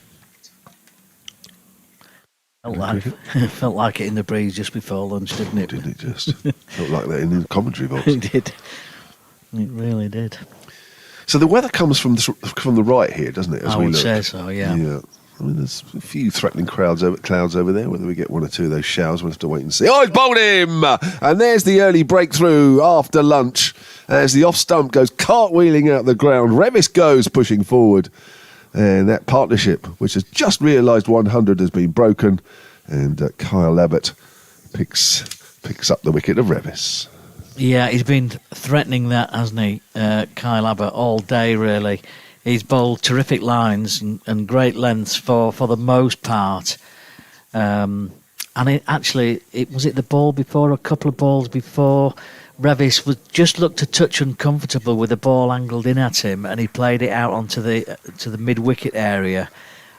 [SPEAKER 3] Felt like it in the breeze just before lunch, didn't it?
[SPEAKER 4] Didn't it just? Felt like that in the commentary box.
[SPEAKER 3] It did. It really did.
[SPEAKER 4] So the weather comes from the right here, doesn't it? As
[SPEAKER 3] I
[SPEAKER 4] we
[SPEAKER 3] would
[SPEAKER 4] look.
[SPEAKER 3] say so, yeah.
[SPEAKER 4] Yeah. I mean, there's a few threatening clouds over there. Whether we get 1 or 2 of those showers, we'll have to wait and see. Oh, he's bowled him! And there's the early breakthrough after lunch as the off stump goes cartwheeling out the ground. Revis goes pushing forward. And that partnership, which has just realised 100, has been broken. And Kyle Abbott picks up the wicket of Revis.
[SPEAKER 3] Yeah, he's been threatening that, hasn't he, Kyle Abbott, all day, really. He's bowled terrific lines and great lengths for the most part. And was it the ball before, a couple of balls before, Revis just looked a touch uncomfortable with the ball angled in at him, and he played it out onto the mid-wicket area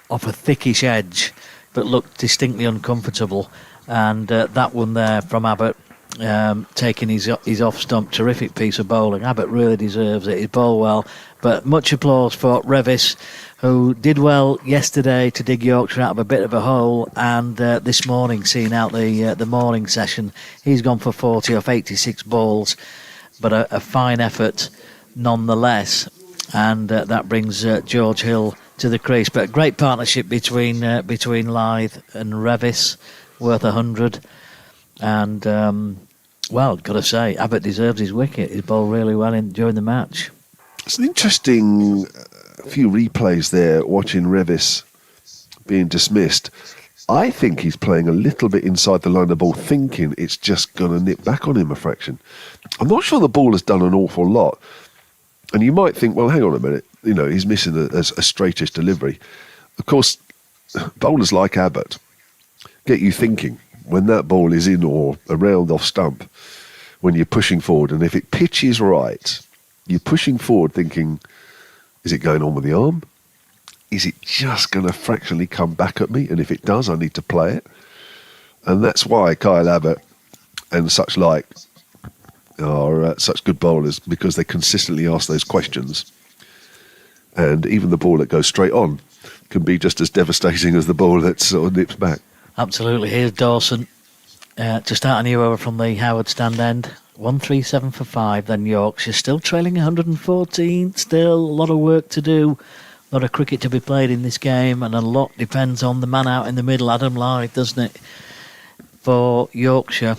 [SPEAKER 3] off a thickish edge, but looked distinctly uncomfortable. And that one there from Abbott, taking his off stump, terrific piece of bowling. Abbott really deserves it. He's bowled well, but much applause for Revis, who did well yesterday to dig Yorkshire out of a bit of a hole, and this morning, seeing out the morning session, he's gone for 40 off 86 balls, but a fine effort nonetheless, and that brings George Hill to the crease. But a great partnership between Lythe and Revis, worth 100. And, got to say, Abbott deserves his wicket. He's bowled really well during the match.
[SPEAKER 4] It's an interesting few replays there, watching Revis being dismissed. I think he's playing a little bit inside the line of ball, thinking it's just going to nip back on him a fraction. I'm not sure the ball has done an awful lot. And you might think, well, hang on a minute, he's missing a straightish delivery. Of course, bowlers like Abbott get you thinking when that ball is in or around off stump, when you're pushing forward, and if it pitches right, you're pushing forward thinking, is it going on with the arm? Is it just going to fractionally come back at me? And if it does, I need to play it. And that's why Kyle Abbott and such like are such good bowlers, because they consistently ask those questions. And even the ball that goes straight on can be just as devastating as the ball that sort of nips back.
[SPEAKER 3] Absolutely. Here's Dawson to start a new over from the Howard stand end. 137 for 5, then Yorkshire still trailing 114. Still a lot of work to do, a lot of cricket to be played in this game, and a lot depends on the man out in the middle, Adam Lythe, doesn't it? For Yorkshire,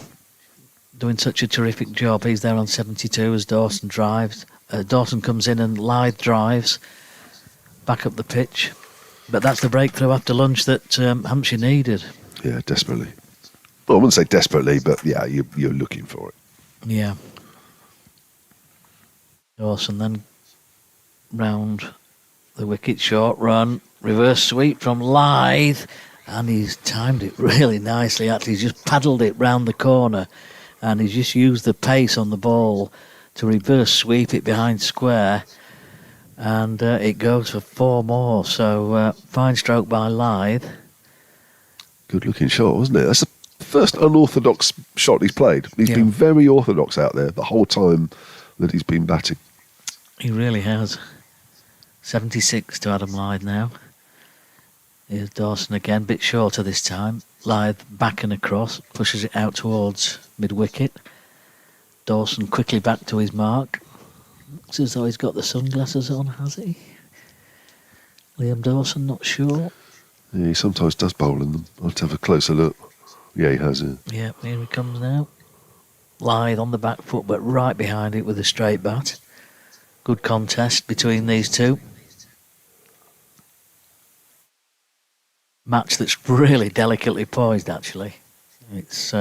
[SPEAKER 3] doing such a terrific job. He's there on 72 as Dawson drives. Dawson comes in and Lythe drives back up the pitch. But that's the breakthrough after lunch that Hampshire needed.
[SPEAKER 4] Yeah, desperately. Well, I wouldn't say desperately, but yeah, you're looking for it.
[SPEAKER 3] Yeah. Dawson then round the wicket, short run, reverse sweep from Lythe, and he's timed it really nicely. Actually, he's just paddled it round the corner, and he's just used the pace on the ball to reverse sweep it behind square, and it goes for 4 more. So fine stroke by Lythe.
[SPEAKER 4] Good looking shot, wasn't it? That's the first unorthodox shot he's played. He's been very orthodox out there the whole time that he's been batting.
[SPEAKER 3] He really has. 76 to Adam Lyth now. Here's Dawson again, bit shorter this time. Lyth back and across, pushes it out towards mid-wicket. Dawson quickly back to his mark. Looks as though he's got the sunglasses on, has he? Liam Dawson, not sure.
[SPEAKER 4] Yeah, he sometimes does bowl in them. I'll have to have a closer look. Yeah, he has it.
[SPEAKER 3] Yeah, here he comes now. Lyth on the back foot, but right behind it with a straight bat. Good contest between these two. Match that's really delicately poised, actually. It's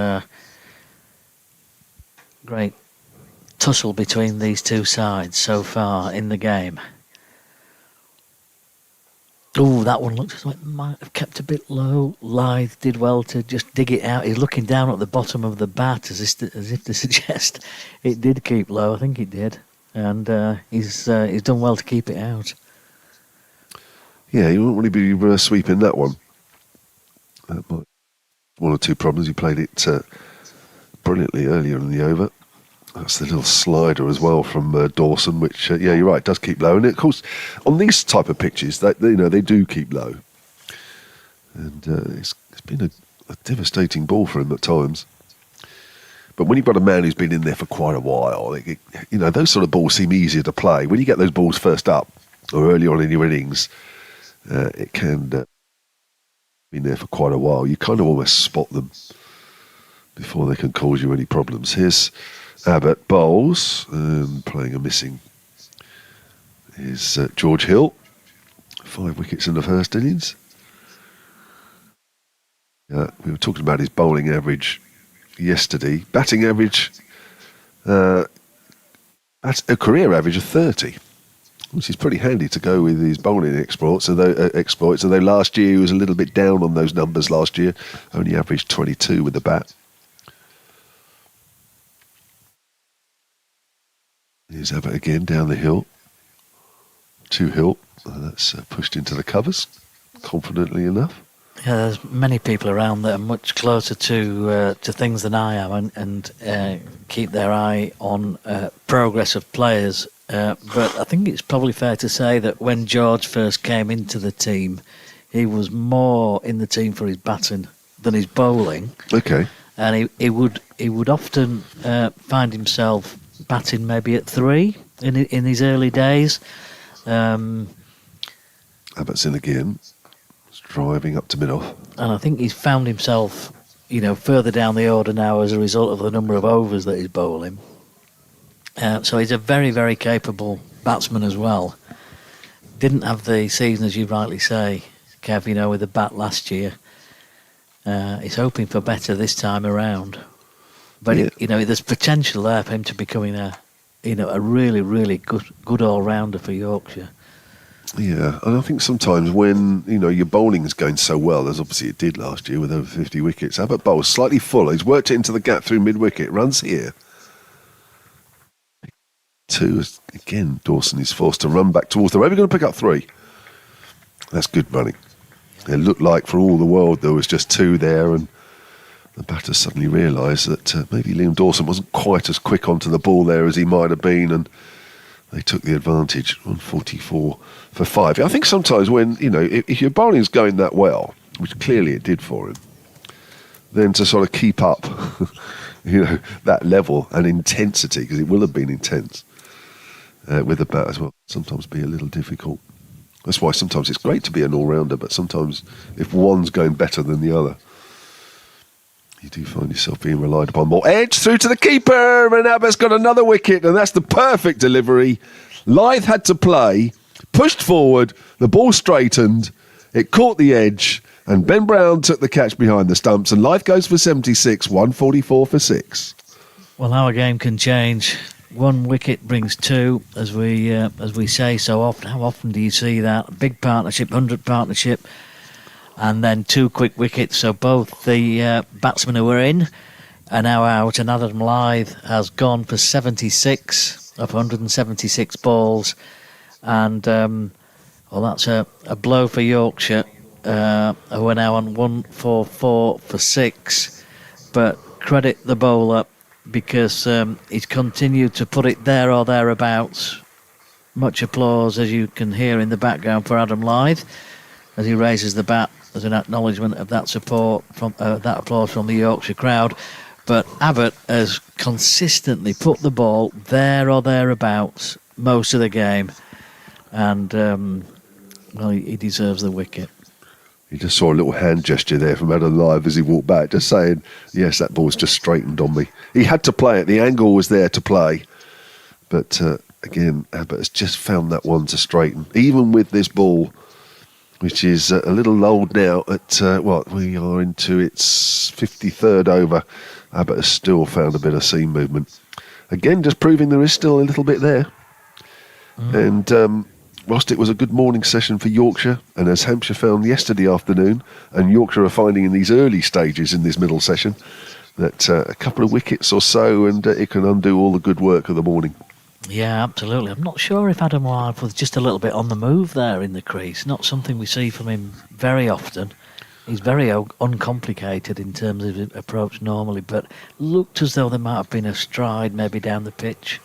[SPEAKER 3] great tussle between these two sides so far in the game. Oh, that one looks like it might have kept a bit low. Lyth did well to just dig it out. He's looking down at the bottom of the bat as if to suggest it did keep low. I think it did. And he's done well to keep it out.
[SPEAKER 4] Yeah, he won't really be sweeping that one. One or two problems. He played it brilliantly earlier in the over. That's the little slider as well from Dawson, which, yeah, you're right, does keep low. And of course, on these type of pitches, they do keep low. And it's been a devastating ball for him at times. But when you've got a man who's been in there for quite a while, those sort of balls seem easier to play. When you get those balls first up or early on in your innings, it can be there for quite a while. You kind of almost spot them before they can cause you any problems. Here's Abbott bowls, playing a missing is George Hill. 5 wickets in the first innings. We were talking about his bowling average yesterday. Batting average, that's a career average of 30, which is pretty handy to go with his bowling exploits. Although last year he was a little bit down on those numbers last year, only averaged 22 with the bat. Here's Abbott again down the hill. To Hill. That's pushed into the covers, confidently enough.
[SPEAKER 3] Yeah, there's many people around that are much closer to things than I am and keep their eye on progress of players. But I think it's probably fair to say that when George first came into the team, he was more in the team for his batting than his bowling.
[SPEAKER 4] Okay.
[SPEAKER 3] And he would often find himself batting maybe at 3 in his early days.
[SPEAKER 4] Abbott's in again. Driving up to mid-off.
[SPEAKER 3] And I think he's found himself, further down the order now as a result of the number of overs that he's bowling. So he's a very, very capable batsman as well. Didn't have the season, as you rightly say, Kev, with the bat last year. He's hoping for better this time around. But,
[SPEAKER 4] yeah.
[SPEAKER 3] There's potential there for him to becoming a really, really good all-rounder for Yorkshire.
[SPEAKER 4] Yeah, and I think sometimes when, your bowling is going so well, as obviously it did last year with over 50 wickets, Abbott bowls slightly fuller. He's worked it into the gap through mid-wicket, runs here. 2, again, Dawson is forced to run back towards the road. We're going to pick up 3. That's good running. It looked like for all the world there was just 2 there, and the batter suddenly realised that maybe Liam Dawson wasn't quite as quick onto the ball there as he might have been, and they took the advantage. 144 for 5. I think sometimes when, if your bowling's going that well, which clearly it did for him, then to sort of keep up, that level and intensity, because it will have been intense with the bat as well, sometimes be a little difficult. That's why sometimes it's great to be an all-rounder, but sometimes if one's going better than the other, you do find yourself being relied upon more. Edge through to the keeper, and Abbott's got another wicket, and that's the perfect delivery. Lyth had to play, pushed forward, the ball straightened, it caught the edge, and Ben Brown took the catch behind the stumps, and Lyth goes for 76, 144 for 6.
[SPEAKER 3] Well, our game can change. 1 wicket brings 2, as we say so often. How often do you see that? A big partnership, 100 partnership, and then 2 quick wickets. So both the batsmen who were in are now out, and Adam Lyth has gone for 76 of 176 balls. And, that's a blow for Yorkshire, who are now on 144 for 6. but credit the bowler because he's continued to put it there or thereabouts. Much applause, as you can hear in the background, for Adam Lyth as he raises the bat as an acknowledgement of that support from that applause from the Yorkshire crowd. But Abbott has consistently put the ball there or thereabouts most of the game, and he deserves the wicket.
[SPEAKER 4] You just saw a little hand gesture there from Adam Lyth as he walked back, just saying, yes, that ball's just straightened on me. He had to play it. The angle was there to play. But again, Abbott has just found that one to straighten. Even with this ball, which is a little lulled now at, we are into its 53rd over, Abbott has still found a bit of seam movement. Again, just proving there is still a little bit there. And whilst it was a good morning session for Yorkshire, and as Hampshire found yesterday afternoon, and Yorkshire are finding in these early stages in this middle session, that a couple of wickets or so and it can undo all the good work of the morning.
[SPEAKER 3] Yeah, absolutely. I'm not sure if Adam Lyth was just a little bit on the move there in the crease. Not something we see from him very often. He's very uncomplicated in terms of his approach normally, but looked as though there might have been a stride maybe down the pitch.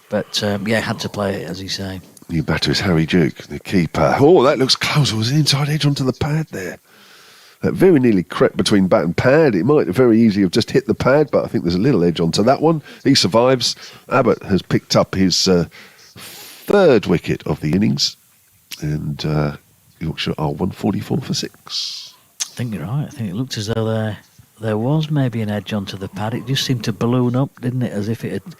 [SPEAKER 3] But, had to play it, as you say.
[SPEAKER 4] New batter is Harry Duke, the keeper. Oh, that looks close. It was an inside edge onto the pad there. That very nearly crept between bat and pad. It might very easily have just hit the pad, but I think there's a little edge onto that one. He survives. Abbott has picked up his third wicket of the innings, and Yorkshire are 144 for 6.
[SPEAKER 3] I think you're right. I think it looked as though there was maybe an edge onto the pad. It just seemed to balloon up, didn't it, as if it had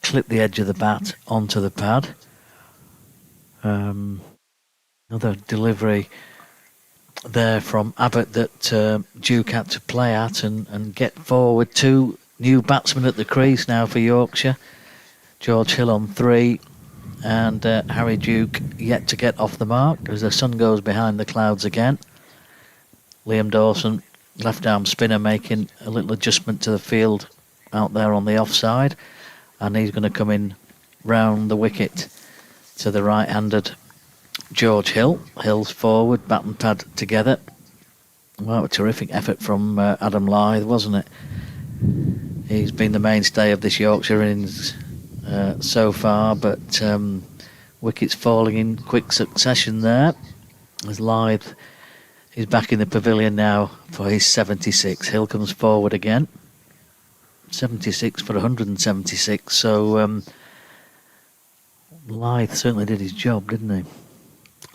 [SPEAKER 3] clipped the edge of the bat onto the pad. Another delivery there from Abbott that Duke had to play at and get forward. 2 new batsmen at the crease now for Yorkshire. George Hill on 3 and Harry Duke yet to get off the mark as the sun goes behind the clouds again. Liam Dawson, left arm spinner, making a little adjustment to the field out there on the offside, and he's going to come in round the wicket to the right-handed George Hill. Hill's forward, bat and pad together. Well, a terrific effort from Adam Lyth, wasn't it? He's been the mainstay of this Yorkshire innings so far, but wickets falling in quick succession there. As Lyth is back in the pavilion now for his 76. Hill comes forward again. 76 for 176, so Lyth certainly did his job, didn't he?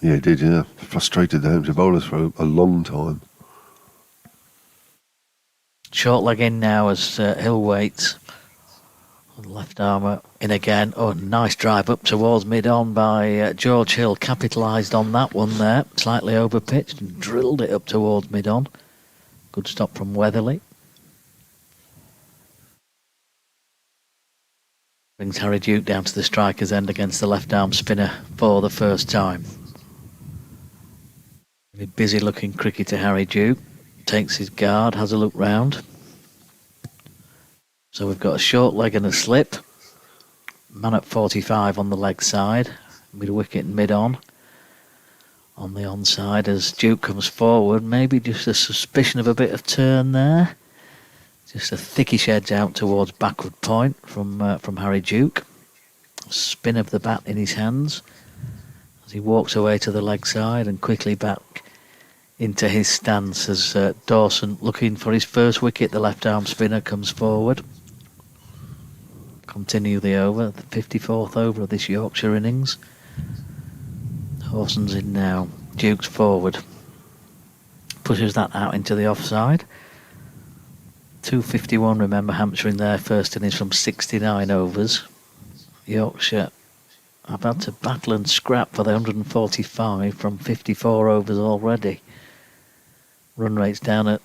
[SPEAKER 4] Yeah, he did, yeah. Frustrated the Hampshire bowlers for a long time.
[SPEAKER 3] Short leg in now as Hill waits. Left armour in again. Oh, nice drive up towards mid-on by George Hill. Capitalised on that one there. Slightly over-pitched and drilled it up towards mid-on. Good stop from Weatherly. Brings Harry Duke down to the striker's end against the left-arm spinner for the first time. A busy-looking cricketer, Harry Duke. Takes his guard, has a look round. So we've got a short leg and a slip. Man at 45 on the leg side, with a wicket mid-on. On the onside as Duke comes forward, maybe just a suspicion of a bit of turn there. Just a thickish edge out towards backward point from Harry Duke. Spin of the bat in his hands as he walks away to the leg side and quickly back into his stance as Dawson, looking for his first wicket, the left-arm spinner, comes forward. Continue the over, the 54th over of this Yorkshire innings. Dawson's in now. Duke's forward. Pushes that out into the offside. 251, remember, Hampshire in their first innings from 69 overs. Yorkshire have had to battle and scrap for the 145 from 54 overs already. Run rate's down at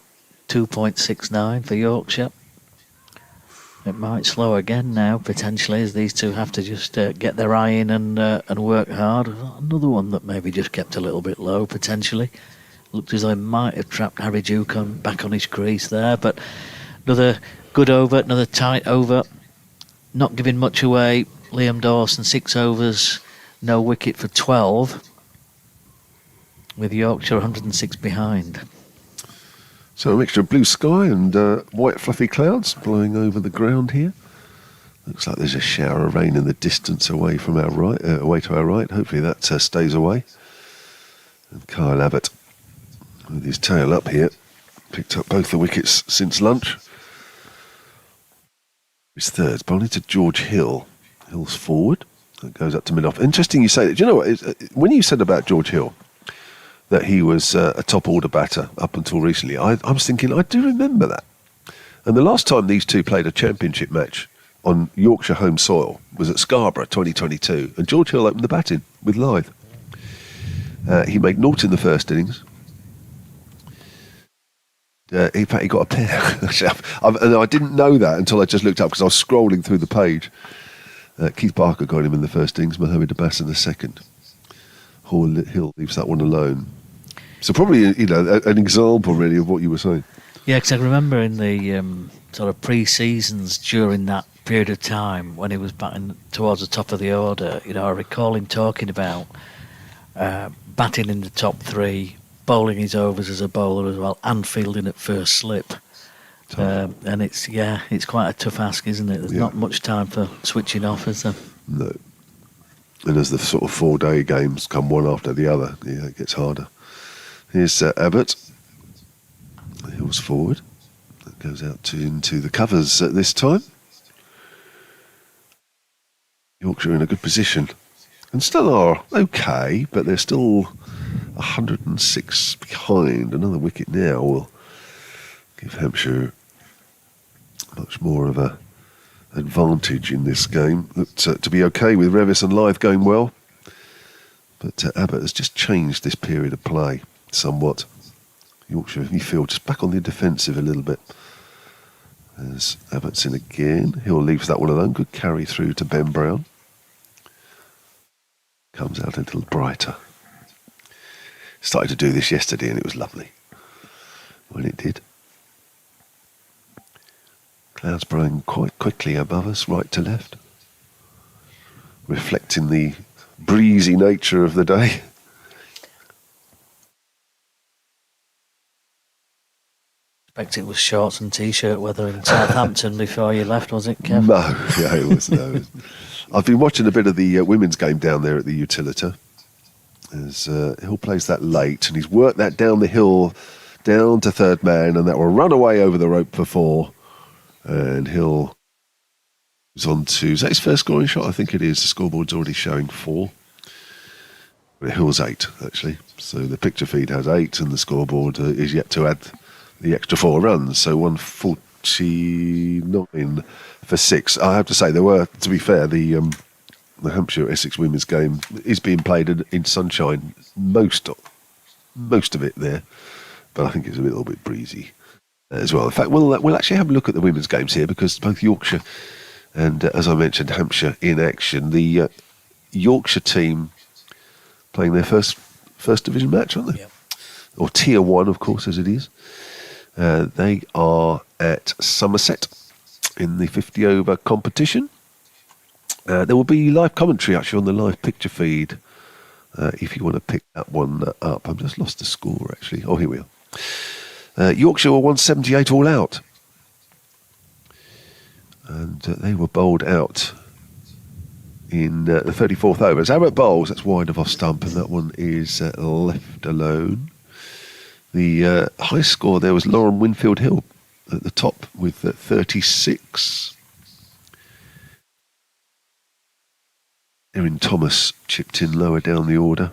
[SPEAKER 3] 2.69 for Yorkshire. It might slow again now, potentially, as these two have to just get their eye in and work hard. Another one that maybe just kept a little bit low, potentially. Looked as though he might have trapped Harry Duke back on his crease there, but another good over, another tight over. Not giving much away. Liam Dawson, 6 overs, no wicket for 12. With Yorkshire 106 behind.
[SPEAKER 4] So a mixture of blue sky and white fluffy clouds blowing over the ground here. Looks like there's a shower of rain in the distance away from our right, away to our right. Hopefully that stays away. And Kyle Abbott, with his tail up here, picked up both the wickets since lunch. His third, bowling to George Hill. Hill's forward. That goes up to mid-off. Interesting you say that. Do you know what? When you said about George Hill, that he was a top order batter up until recently, I was thinking, I do remember that. And the last time these two played a championship match on Yorkshire home soil was at Scarborough 2022, and George Hill opened the batting with Lythe. He made naught in the first innings. In fact, he got a pair. And I didn't know that until I just looked up because I was scrolling through the page. Keith Barker got him in the first innings, Mohammed Abbas in the second. Hill leaves that one alone. So probably, an example really of what you were saying.
[SPEAKER 3] Yeah, because I remember in the sort of pre-seasons during that period of time when he was batting towards the top of the order, I recall him talking about batting in the top three, bowling his overs as a bowler as well, and fielding at first slip. And it's quite a tough ask, isn't it? There's not much time for switching off, is there?
[SPEAKER 4] No. And as the sort of 4-day games come one after the other, it gets harder. Here's Abbott. Hill's forward. That goes out into the covers at this time. Yorkshire in a good position. And still are okay, but they're still 106 behind. Another wicket now will give Hampshire much more of a advantage in this game. Looked to be okay with Revis and Lythe going well, but Abbott has just changed this period of play somewhat. Yorkshire, you feel, just back on the defensive a little bit. As Abbott's in again, Hill leaves that one alone. Good carry through to Ben Brown. Comes out a little brighter. Started to do this yesterday and it was lovely when it did. Clouds blowing quite quickly above us, right to left, reflecting the breezy nature of the day.
[SPEAKER 3] I expect it was shorts and t-shirt weather in Southampton before you left, was it, Kev?
[SPEAKER 4] No, it was no. I've been watching a bit of the women's game down there at the Utilita. As Hill plays that late, and he's worked that down the hill, down to third man, and that will run away over the rope for 4. And Hill is on to, is that his first scoring shot? I think it is. The scoreboard's already showing 4. But Hill's 8, actually. So the picture feed has 8, and the scoreboard is yet to add the extra 4 runs. So 149 for 6. I have to say, there were, to be fair, the Hampshire-Essex women's game is being played in sunshine, most of it there. But I think it's a little bit breezy as well. In fact, we'll actually have a look at the women's games here because both Yorkshire and, as I mentioned, Hampshire in action. The Yorkshire team playing their first division match, aren't they? Yep. Or Tier 1, of course, as it is. They are at Somerset in the 50-over competition. There will be live commentary actually on the live picture feed if you want to pick that one up. I've just lost the score actually. Oh, here we are. Yorkshire were 178 all out. And they were bowled out in the 34th over. As Abbott bowls, that's wide of off stump, and that one is left alone. The high score there was Lauren Winfield Hill at the top with 36. Erin Thomas chipped in lower down the order.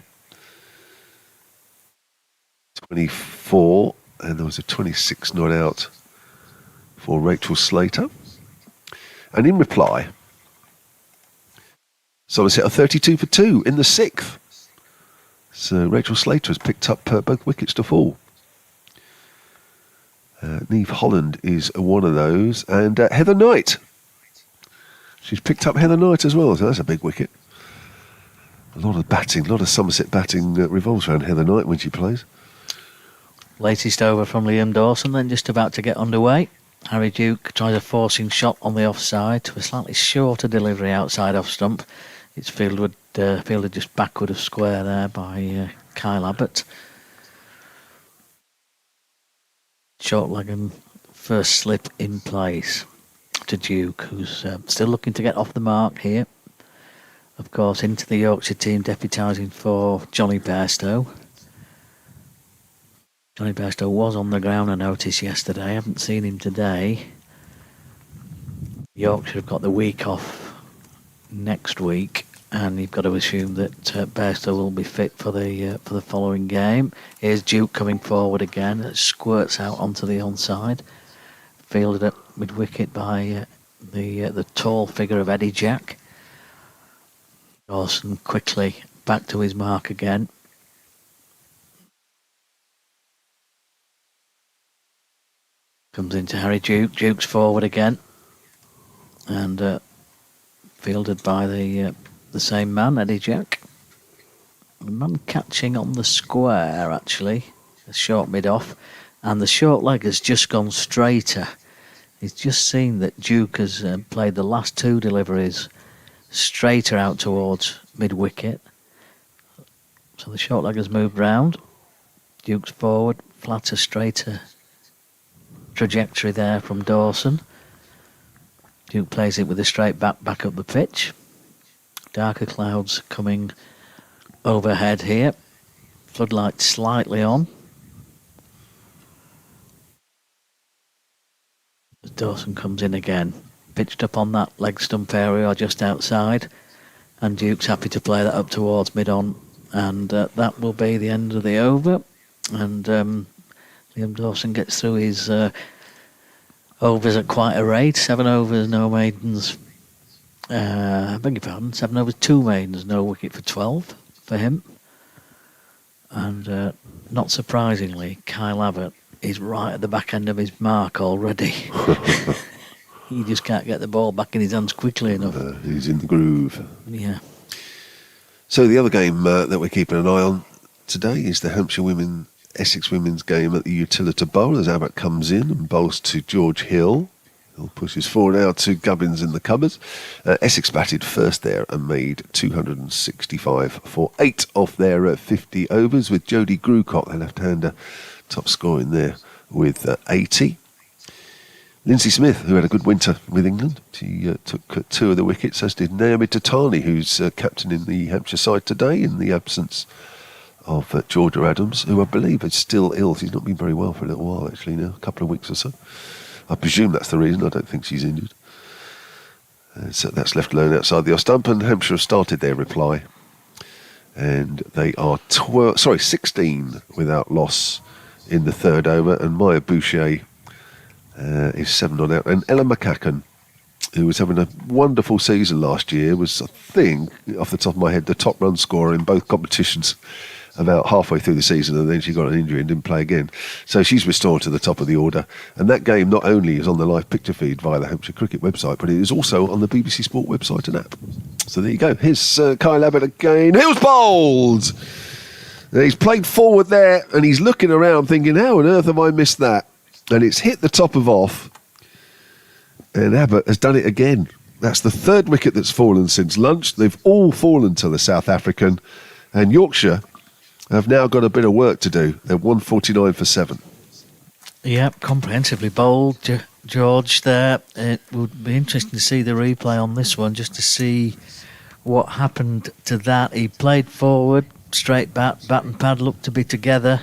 [SPEAKER 4] 24, and there was a 26 not out for Rachel Slater. And in reply, Somerset are 32 for 2 in the 6th. So Rachel Slater has picked up both wickets to fall. Niamh Holland is one of those. And Heather Knight. She's picked up Heather Knight as well, so that's a big wicket. A lot of batting, a lot of Somerset batting revolves around Heather Knight when she plays.
[SPEAKER 3] Latest over from Liam Dawson, then just about to get underway. Harry Duke tries a forcing shot on the offside to a slightly shorter delivery outside off stump. It's fielded just backward of square there by Kyle Abbott. short leg and first slip in place to Duke, who's still looking to get off the mark here. Of course, into the Yorkshire team, deputising for Johnny Bairstow. Johnny Bairstow was on the ground, I noticed yesterday. I haven't seen him today. Yorkshire have got the week off next week, and you've got to assume that Bairstow will be fit for the following game. Here's Duke coming forward again. It squirts out onto the onside. Fielded at mid-wicket by the tall figure of Eddie Jack. Dawson quickly back to his mark again. Comes into Harry Duke. Duke's forward again. And fielded by the same man, Eddie Jack. The man catching on the square, actually. A short mid-off. And the short leg has just gone straighter. He's just seen that Duke has played the last two deliveries straighter out towards mid-wicket. So the short leg has moved round. Duke's forward, flatter, straighter trajectory there from Dawson. Duke plays it with a straight back up the pitch. Darker clouds coming overhead here. Floodlights slightly on. As Dawson comes in again, pitched up on that leg stump area or just outside, and Duke's happy to play that up towards mid-on, and that will be the end of the over. And Liam Dawson gets through his overs at quite a rate. 7 overs, no maidens. I beg your pardon, 7 overs, 2 maidens, no wicket for 12 for him. And not surprisingly, Kyle Abbott is right at the back end of his mark already. He just can't get the ball back in his hands quickly enough.
[SPEAKER 4] He's in the groove.
[SPEAKER 3] Yeah.
[SPEAKER 4] So the other game that we're keeping an eye on today is the Hampshire Essex women's game at the Utilita Bowl, as Abbott comes in and bowls to George Hill. He'll push his forward out to Gubbins in the cupboard. Essex batted first there and made 265 for 8 of their 50 overs, with Jodie Grucock, the left-hander, top scoring there with 80. Lindsay Smith, who had a good winter with England, she took 2 of the wickets, as did Naomi Tatani, who's captain in the Hampshire side today in the absence of Georgia Adams, who I believe is still ill. She's not been very well for a little while, actually, now, a couple of weeks or so. I presume that's the reason. I don't think she's injured. So that's left alone outside the off stump, and Hampshire have started their reply. And they are 16 without loss in the third over, and Maya Boucher is 7 on out. And Ella McCacken, who was having a wonderful season last year, was, I think, off the top of my head, the top run scorer in both competitions about halfway through the season, and then she got an injury and didn't play again. So she's restored to the top of the order. And that game not only is on the live picture feed via the Hampshire Cricket website, but it is also on the BBC Sport website and app. So there you go. Here's Kyle Abbott again. He was bowled! And he's played forward there, and he's looking around thinking, how on earth have I missed that? And it's hit the top of off, and Abbott has done it again. That's the third wicket that's fallen since lunch. They've all fallen to the South African, and Yorkshire have now got a bit of work to do. They're 149 for 7.
[SPEAKER 3] Yep, comprehensively bowled, George there. It would be interesting to see the replay on this one, just to see what happened to that. He played forward, straight bat and pad looked to be together.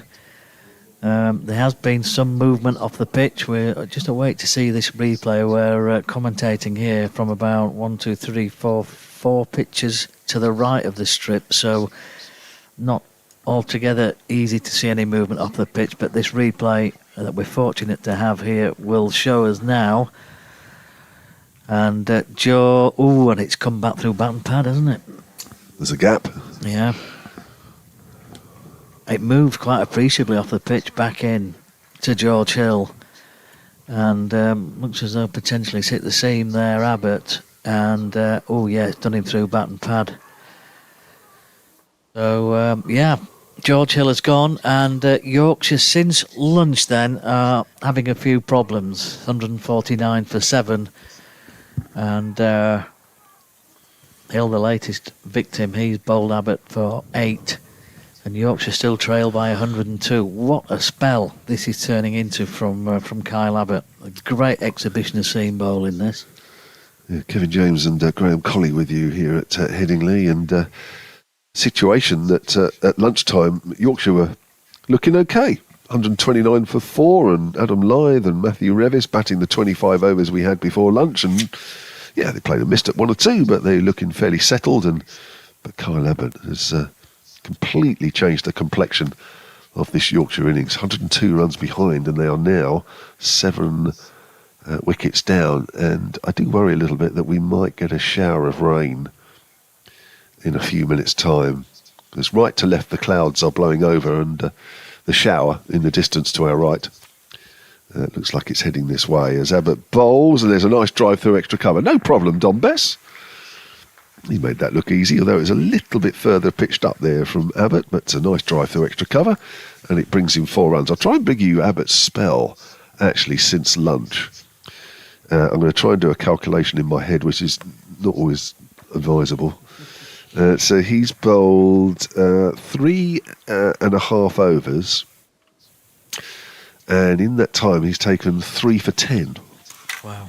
[SPEAKER 3] There has been some movement off the pitch. We're just await to see this replay. We're commentating here from about 4 pitches to the right of the strip, so not altogether easy to see any movement off the pitch, but this replay that we're fortunate to have here will show us now. And Joe, and it's come back through bat and pad, hasn't it?
[SPEAKER 4] There's a gap.
[SPEAKER 3] Yeah. It moved quite appreciably off the pitch back in to George Hill, and looks as though potentially it's hit the seam there, Abbott, and it's done him through bat and pad. So George Hill has gone, and Yorkshire since lunch then are having a few problems. 149 for 7, and Hill, the latest victim, he's bowled Abbott for 8. And Yorkshire still trail by 102. What a spell this is turning into from Kyle Abbott. A great exhibition of seam bowling this.
[SPEAKER 4] Yeah, Kevin James and Graham Colley with you here at Headingley, and situation that at lunchtime Yorkshire were looking okay. 129 for 4, and Adam Lyth and Matthew Revis batting the 25 overs we had before lunch, and yeah, they played a missed at 1 or 2, but they're looking fairly settled. But Kyle Abbott has completely changed the complexion of this Yorkshire innings. 102 runs behind, and they are now 7 wickets down, and I do worry a little bit that we might get a shower of rain in a few minutes' time. Because right to left the clouds are blowing over, and the shower in the distance to our right looks like it's heading this way as Abbott bowls, and there's a nice drive through extra cover. No problem, Don Bess. He made that look easy, although it's a little bit further pitched up there from Abbott, but it's a nice drive through extra cover, and it brings him 4 runs. I'll try and bring you Abbott's spell actually since lunch. I'm going to try and do a calculation in my head, which is not always advisable. So he's bowled 3.5 overs, and in that time he's taken 3 for 10.
[SPEAKER 3] Wow.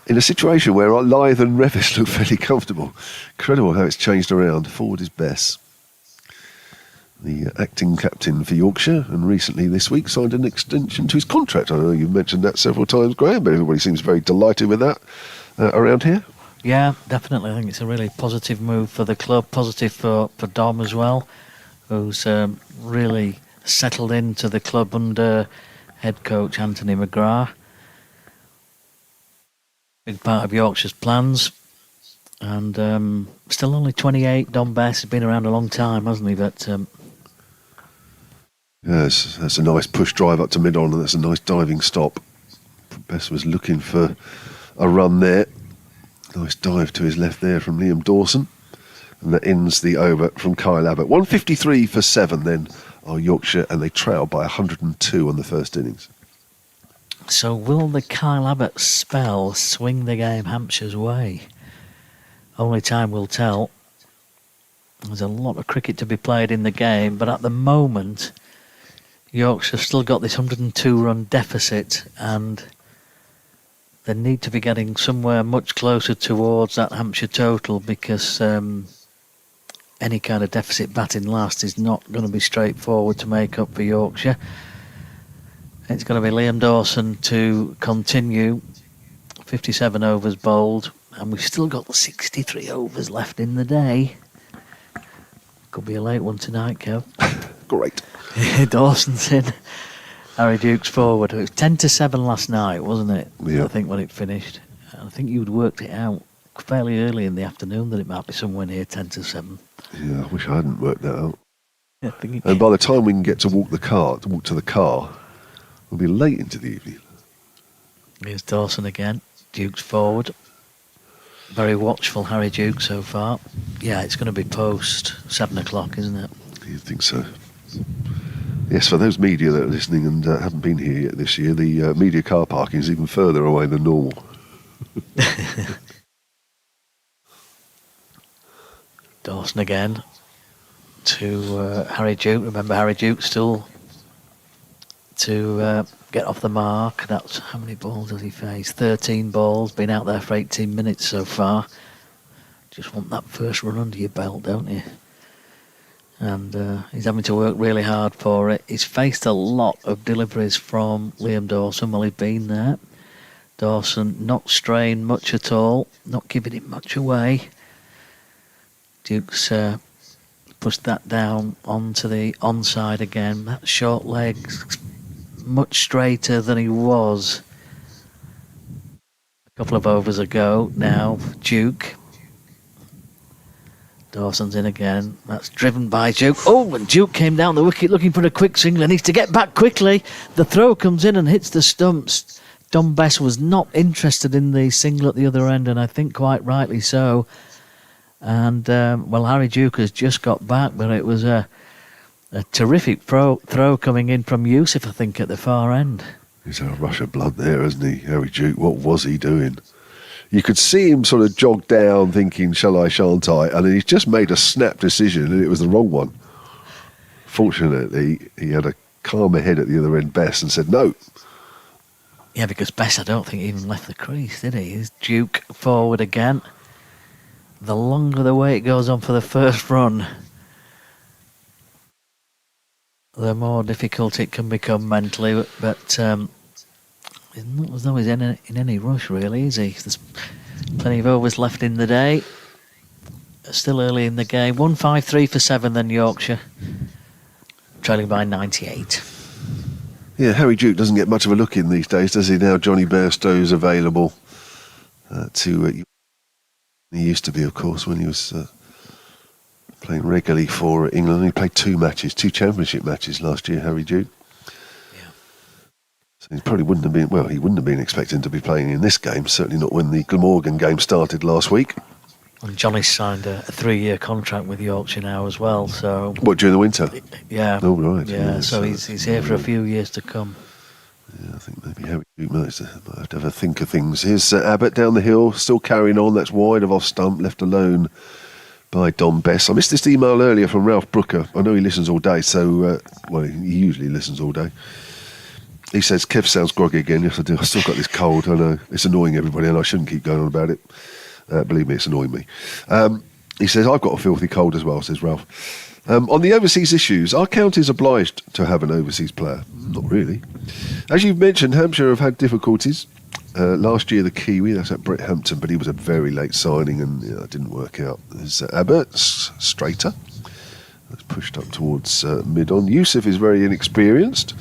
[SPEAKER 4] In a situation where Lyth and Revis look fairly comfortable. Incredible how it's changed around. Forward is Bess, the acting captain for Yorkshire, and recently this week signed an extension to his contract. I know you've mentioned that several times, Graham, but everybody seems very delighted with that around here.
[SPEAKER 3] Yeah, definitely. I think it's a really positive move for the club, positive for Dom as well, who's really settled into the club under head coach Anthony McGrath. Big part of Yorkshire's plans, and still only 28. Dom Bess has been around a long time, hasn't he? But
[SPEAKER 4] yes, that's a nice push drive up to mid-on, and that's a nice diving stop. Bess was looking for a run there. Nice dive to his left there from Liam Dawson, and that ends the over from Kyle Abbott. 153 for 7 then are Yorkshire, and they trail by 102 on the first innings.
[SPEAKER 3] so will the Kyle Abbott spell swing the game Hampshire's way? Only time will tell. There's a lot of cricket to be played in the game, but at the moment Yorkshire still got this 102 run deficit, and they need to be getting somewhere much closer towards that Hampshire total, because any kind of deficit batting last is not going to be straightforward to make up for Yorkshire. It's going to be Liam Dawson to continue. 57 overs bowled, and we've still got 63 overs left in the day. Could be a late one tonight, Kev.
[SPEAKER 4] Great.
[SPEAKER 3] Dawson's in. Harry Duke's forward. It was 10-7 last night, wasn't it?
[SPEAKER 4] Yeah.
[SPEAKER 3] I think when it finished. I think you'd worked it out fairly early in the afternoon that it might be somewhere near 10-7.
[SPEAKER 4] Yeah, I wish I hadn't worked that out.
[SPEAKER 3] I think
[SPEAKER 4] And by the time we can get to walk to the car, we'll be late into the evening.
[SPEAKER 3] Here's Dawson again. Duke's forward. Very watchful Harry Duke so far. Yeah, it's going to be post 7 o'clock, isn't it?
[SPEAKER 4] You'd think so. Yes, for those media that are listening and haven't been here yet this year, the media car parking is even further away than normal.
[SPEAKER 3] Dawson again to Harry Duke. Remember, Harry Duke still to get off the mark. That's how many balls has he faced? 13 balls. Been out there for 18 minutes so far. Just want that first run under your belt, don't you? And he's having to work really hard for it. He's faced a lot of deliveries from Liam Dawson while he's been there. Dawson not straying much at all, not giving it much away. Duke's pushed that down onto the onside again. That short leg's much straighter than he was a couple of overs ago. Now Duke. Dawson's in again. That's driven by Duke. Oh, and Duke came down the wicket looking for a quick single. Needs to get back quickly. The throw comes in and hits the stumps. Dom Bess was not interested in the single at the other end, and I think quite rightly so. And, well, Harry Duke has just got back, but it was a terrific throw coming in from Yusuf, I think, at the far end.
[SPEAKER 4] He's a rush of blood there, isn't he, Harry Duke? What was he doing? You could see him sort of jog down thinking, shall I, shan't I? And then he's just made a snap decision and it was the wrong one. Fortunately, he had a calmer head at the other end, Bess, and said no.
[SPEAKER 3] Yeah, because Bess, I don't think even left the crease, did he? He's Duke forward again. The longer the way it goes on for the first run, the more difficult it can become mentally. But it's not as though he's in any rush, really, is he? There's plenty of overs left in the day. Still early in the game. 153 for 7, then Yorkshire, trailing by 98.
[SPEAKER 4] Yeah, Harry Duke doesn't get much of a look in these days, does he? Now Johnny Bairstow's available to... he used to be, of course, when he was playing regularly for England. He played 2 championship matches last year, Harry Duke.
[SPEAKER 3] Yeah.
[SPEAKER 4] So he probably wouldn't have been... Well, he wouldn't have been expecting to be playing in this game, certainly not when the Glamorgan game started last week.
[SPEAKER 3] And Johnny's signed a 3-year contract with Yorkshire now as well, so...
[SPEAKER 4] What, during the winter?
[SPEAKER 3] Yeah.
[SPEAKER 4] Oh, right.
[SPEAKER 3] Yeah, so he's here for a few years to come.
[SPEAKER 4] Yeah, I think maybe Harry Duke might have to have a think of things. Here's Abbott down the hill, still carrying on. That's wide of off stump, left alone by Don Bess. I missed this email earlier from Ralph Brooker. I know he listens all day, so... well, he usually listens all day. He says, Kev sounds groggy again. Yes, I do. I've still got this cold. I know. It's annoying everybody, and I shouldn't keep going on about it. Believe me, it's annoying me. He says, I've got a filthy cold as well, says Ralph. On the overseas issues, are counties obliged to have an overseas player? Not really. As you've mentioned, Hampshire have had difficulties. Last year, the Kiwi, that's at Brett Hampton, but he was a very late signing and it didn't work out. There's Abbott, straighter. That's pushed up towards mid-on. Yusuf is very inexperienced.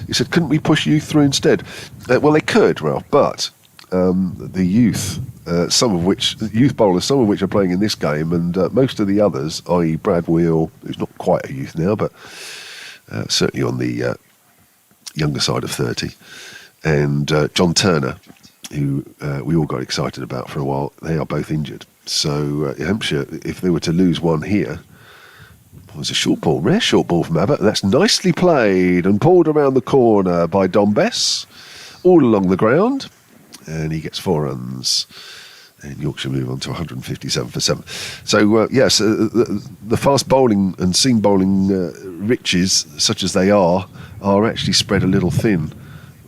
[SPEAKER 4] He said, couldn't we push youth through instead? Well, they could, Ralph, but the youth... youth bowlers, some of which are playing in this game, and most of the others, i.e. Brad Wheel, who's not quite a youth now, but certainly on the younger side of 30, and John Turner, who we all got excited about for a while, they are both injured. So Hampshire, if they were to lose one here, it was a short ball, rare short ball from Abbott. That's nicely played and pulled around the corner by Don Bess, all along the ground, and he gets 4 runs. And Yorkshire move on to 157 for 7. So, yes, the fast bowling and seam bowling riches, such as they are actually spread a little thin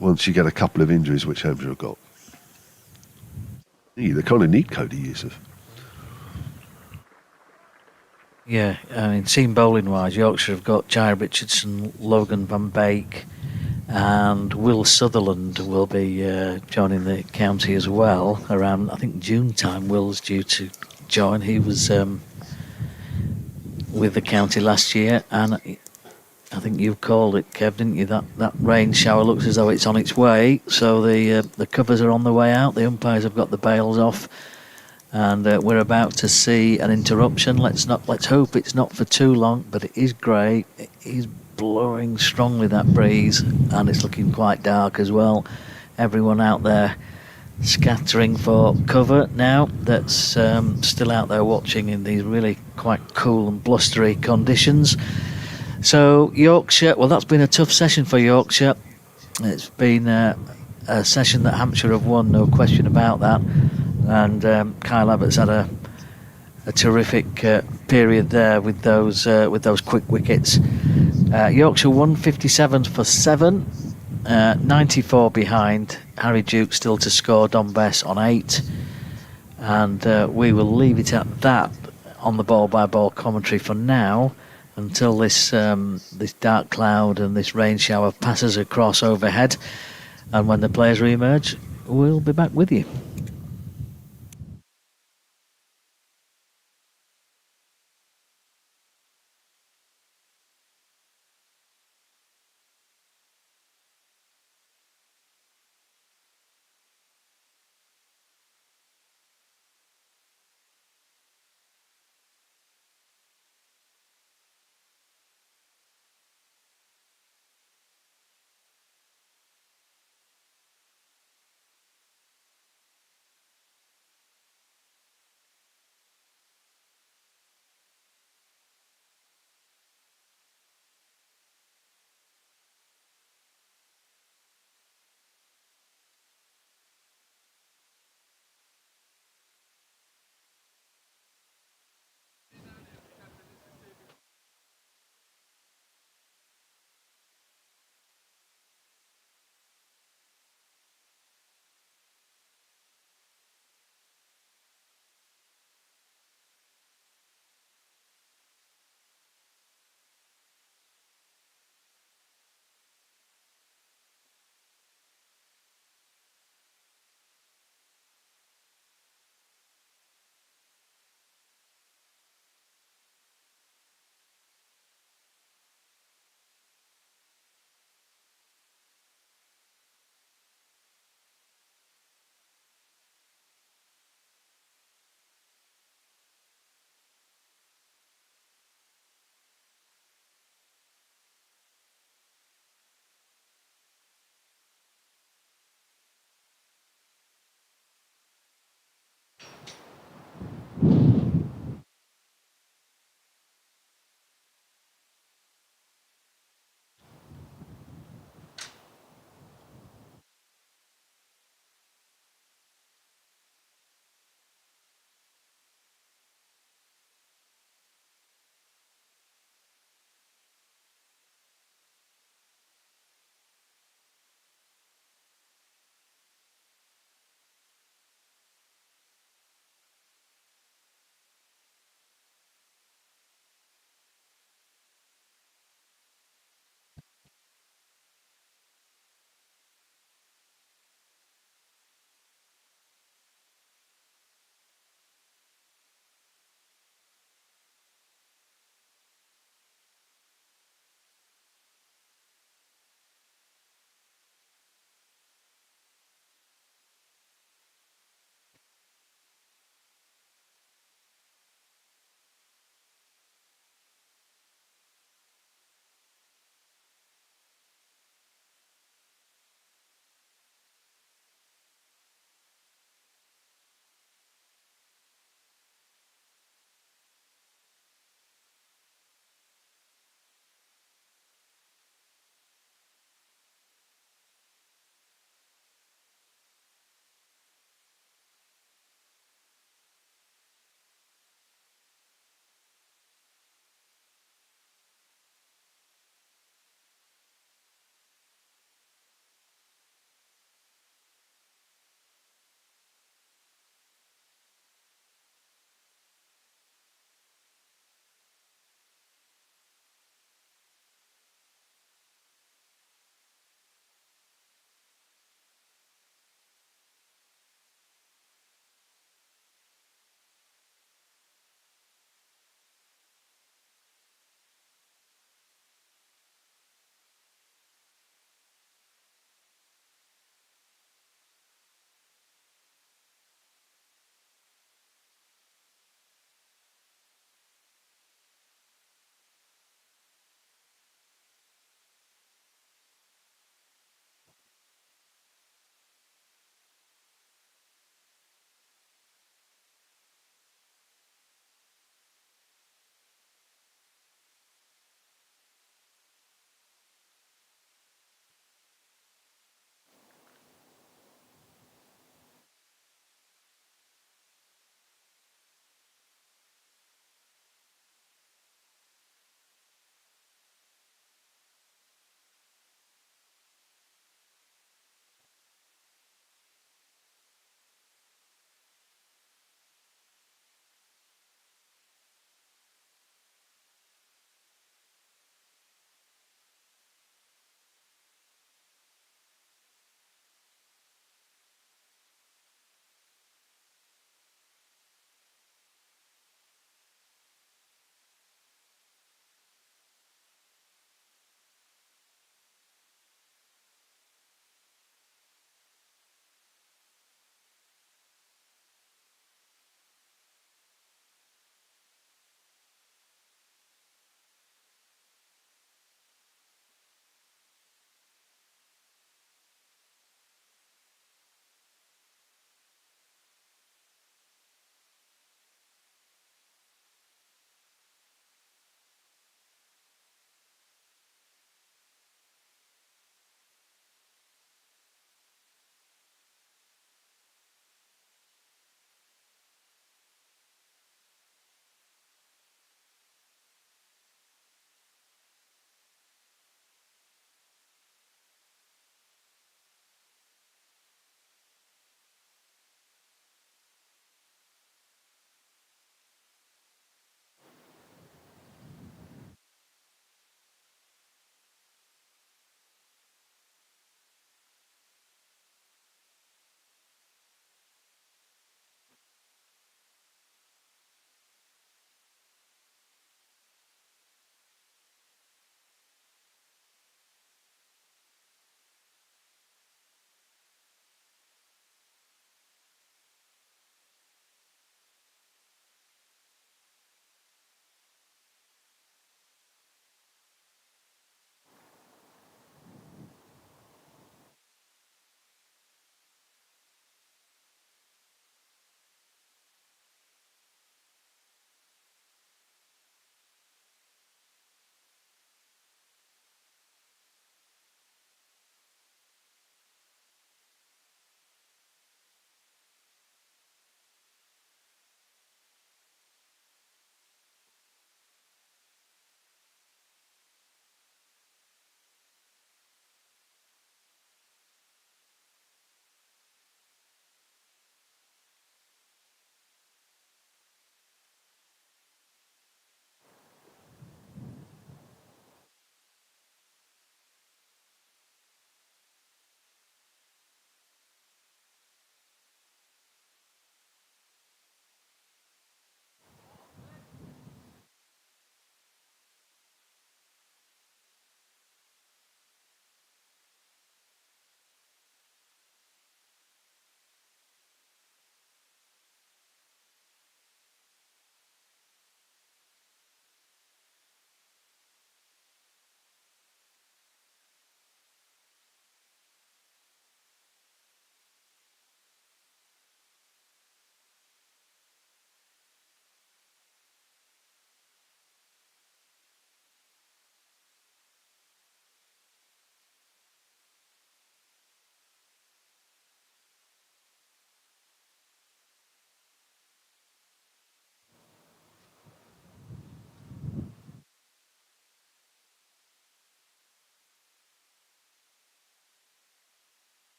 [SPEAKER 4] once you get a couple of injuries, which Hampshire have got. They kind of need Cody Yusuf.
[SPEAKER 3] Yeah, I mean, seam bowling-wise, Yorkshire have got Jai Richardson, Logan Van Beek, and Will Sutherland will be joining the county as well around, I think, June time. Will's due to join. He was with the county last year, and I think you called it, Kev, didn't you? That rain shower looks as though it's on its way, so the covers are on the way out. The umpires have got the bails off, and we're about to see an interruption. Let's hope it's not for too long, but it is grey. It is blowing strongly, that breeze, and it's looking quite dark as well. Everyone out there scattering for cover now that's still out there watching in these really quite cool and blustery conditions. So Yorkshire, well, that's been a tough session for Yorkshire. It's been a session that Hampshire have won, no question about that, and Kyle Abbott's had a terrific period there with those quick wickets. Yorkshire 157 for 7, 94 behind. Harry Duke still to score, Don Bess on 8, and we will leave it at that on the ball-by-ball commentary for now until this dark cloud and this rain shower passes across overhead, and when the players re-emerge, we'll be back with you.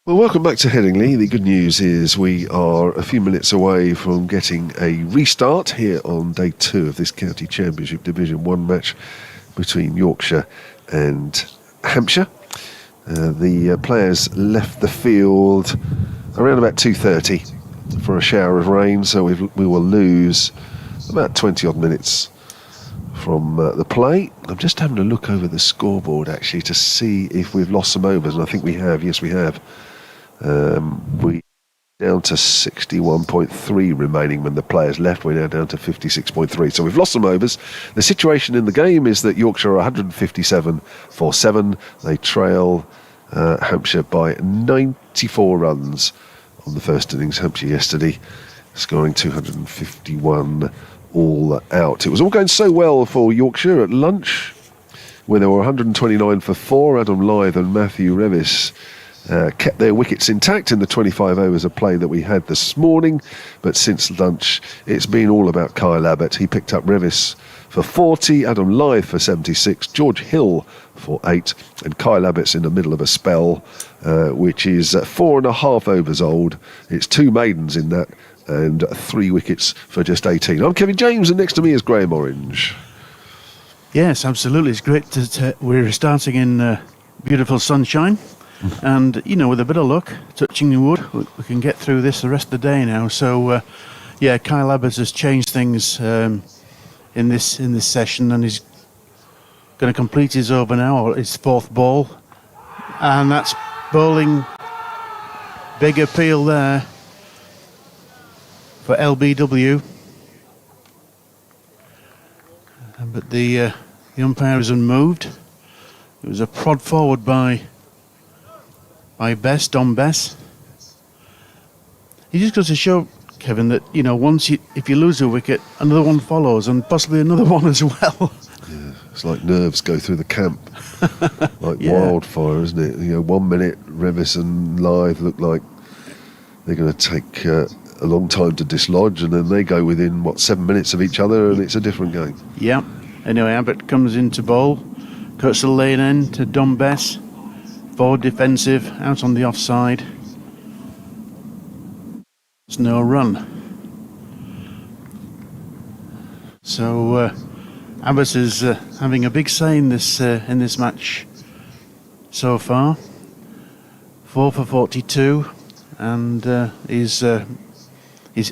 [SPEAKER 4] Well, welcome back to Headingley. The good news is we are a few minutes away from getting a restart here on day 2 of this County Championship Division 1 match between Yorkshire and Hampshire. The players left the field around about 2:30 for a shower of rain, so we will lose about 20 odd minutes from the play. I'm just having a look over the scoreboard actually to see if we've lost some overs, and I think we have. Yes, we have. We down to 61.3 remaining when the players left. We're now down to 56.3. So we've lost some overs. The situation in the game is that Yorkshire are 157 for 7. They trail Hampshire by 94 runs on the first innings. Hampshire yesterday scoring 251 all out. It was all going so well for Yorkshire at lunch, where there were 129 for 4. Adam Lyth and Matthew Revis kept their wickets intact in the 25 overs of play that we had this morning, but since lunch it's been all about Kyle Abbott. He picked up Revis for 40, Adam Lyth for 76, George Hill for 8, and Kyle Abbott's in the middle of a spell which is 4.5 overs old. It's 2 maidens in that and 3 wickets for just 18. I'm Kevin James, and next to me is Graham Orange.
[SPEAKER 5] Yes, absolutely. It's great that we're starting in beautiful sunshine. And, you know, with a bit of luck, touching the wood, we can get through this the rest of the day now. So, yeah, Kyle Abbott has changed things in this session, and he's going to complete his over now, his 4th ball. And that's bowling. Big appeal there for LBW. But the umpire is unmoved. It was a prod forward by Bess, Don Bess. He just goes to show, Kevin, that, you know, if you lose a wicket, another one follows, and possibly another one as well.
[SPEAKER 4] Yeah, it's like nerves go through the camp, like wildfire, isn't it? You know, 1 minute Revis and Lyth look like they're going to take a long time to dislodge, and then they go within 7 minutes of each other, and it's a different game.
[SPEAKER 5] Yeah. Anyway, Abbott comes into bowl, cuts the lane end to Don Bess. Forward defensive, out on the offside. There's no run. So Abbott is having a big say in this match so far. 4 for 42, and his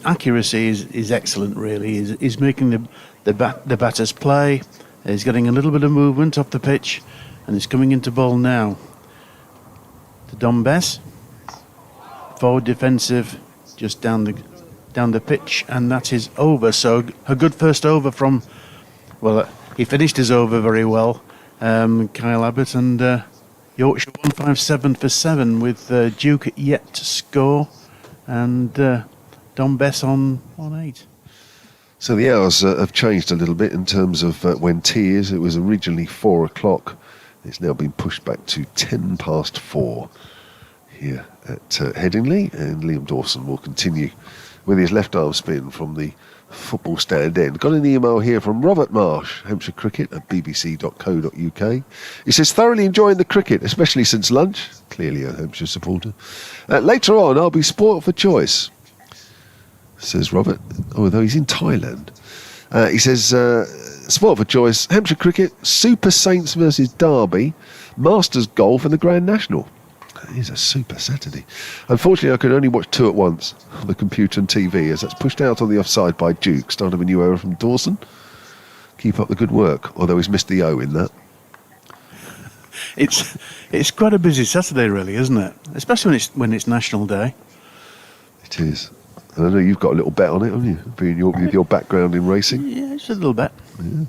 [SPEAKER 5] accuracy is excellent. Really, he's making the batters play. He's getting a little bit of movement off the pitch, and he's coming into bowl now. To Don Bess, forward defensive, just down the pitch, and that is over. So a good first over from, well, he finished his over very well, Kyle Abbott, and Yorkshire 157 for 7 with Duke yet to score, and Don Bess on 8.
[SPEAKER 4] So the hours have changed a little bit in terms of when tea is. It was originally 4 o'clock. It's now been pushed back to 10 past 4 here at Headingley, and Liam Dawson will continue with his left arm spin from the football stand end. Got an email here from Robert Marsh, Hampshire Cricket at bbc.co.uk. He says, thoroughly enjoying the cricket, especially since lunch. Clearly a Hampshire supporter. Later on, I'll be spoilt for choice, says Robert, although he's in Thailand. He says, sport for choice, Hampshire Cricket, Super Saints versus Derby, Masters Golf and the Grand National. It is a super Saturday. Unfortunately, I could only watch 2 at once on the computer and TV, as that's pushed out on the offside by Duke, start of a new era from Dawson. Keep up the good work, although he's missed the O in that.
[SPEAKER 5] It's quite a busy Saturday, really, isn't it? Especially when it's National Day.
[SPEAKER 4] It is. And I know you've got a little bet on it, haven't you? With your background in racing.
[SPEAKER 5] Yeah, just a little bet.
[SPEAKER 4] Yeah.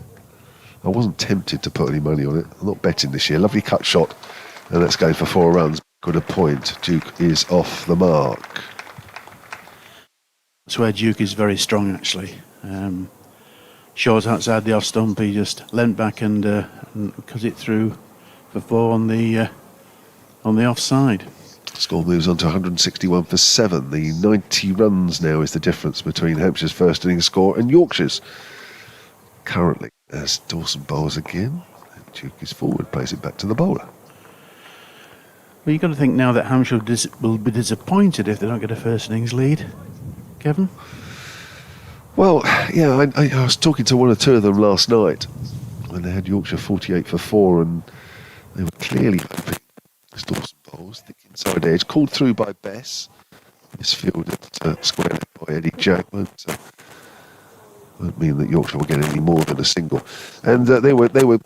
[SPEAKER 4] I wasn't tempted to put any money on it. I'm not betting this year. Lovely cut shot, and that's going for 4 runs. Good a point. Duke is off the mark.
[SPEAKER 5] That's where Duke is very strong, actually. Short outside the off stump, he just leant back and cut it through for 4 on the offside.
[SPEAKER 4] Score moves on to 161 for 7. The 90 runs now is the difference between Hampshire's first innings score and Yorkshire's. Currently, as Dawson bowls again, Duke is forward, plays it back to the bowler.
[SPEAKER 5] Well, you've got to think now that Hampshire will be disappointed if they don't get a first innings lead. Kevin?
[SPEAKER 4] Well, yeah, I was talking to one or two of them last night when they had Yorkshire 48 for 4, and they were clearly hoping to store some bowls, thick inside edge, called through by Bess. Misfielded square leg by Eddie Jackman. Won't mean that Yorkshire will get any more than a single. And they were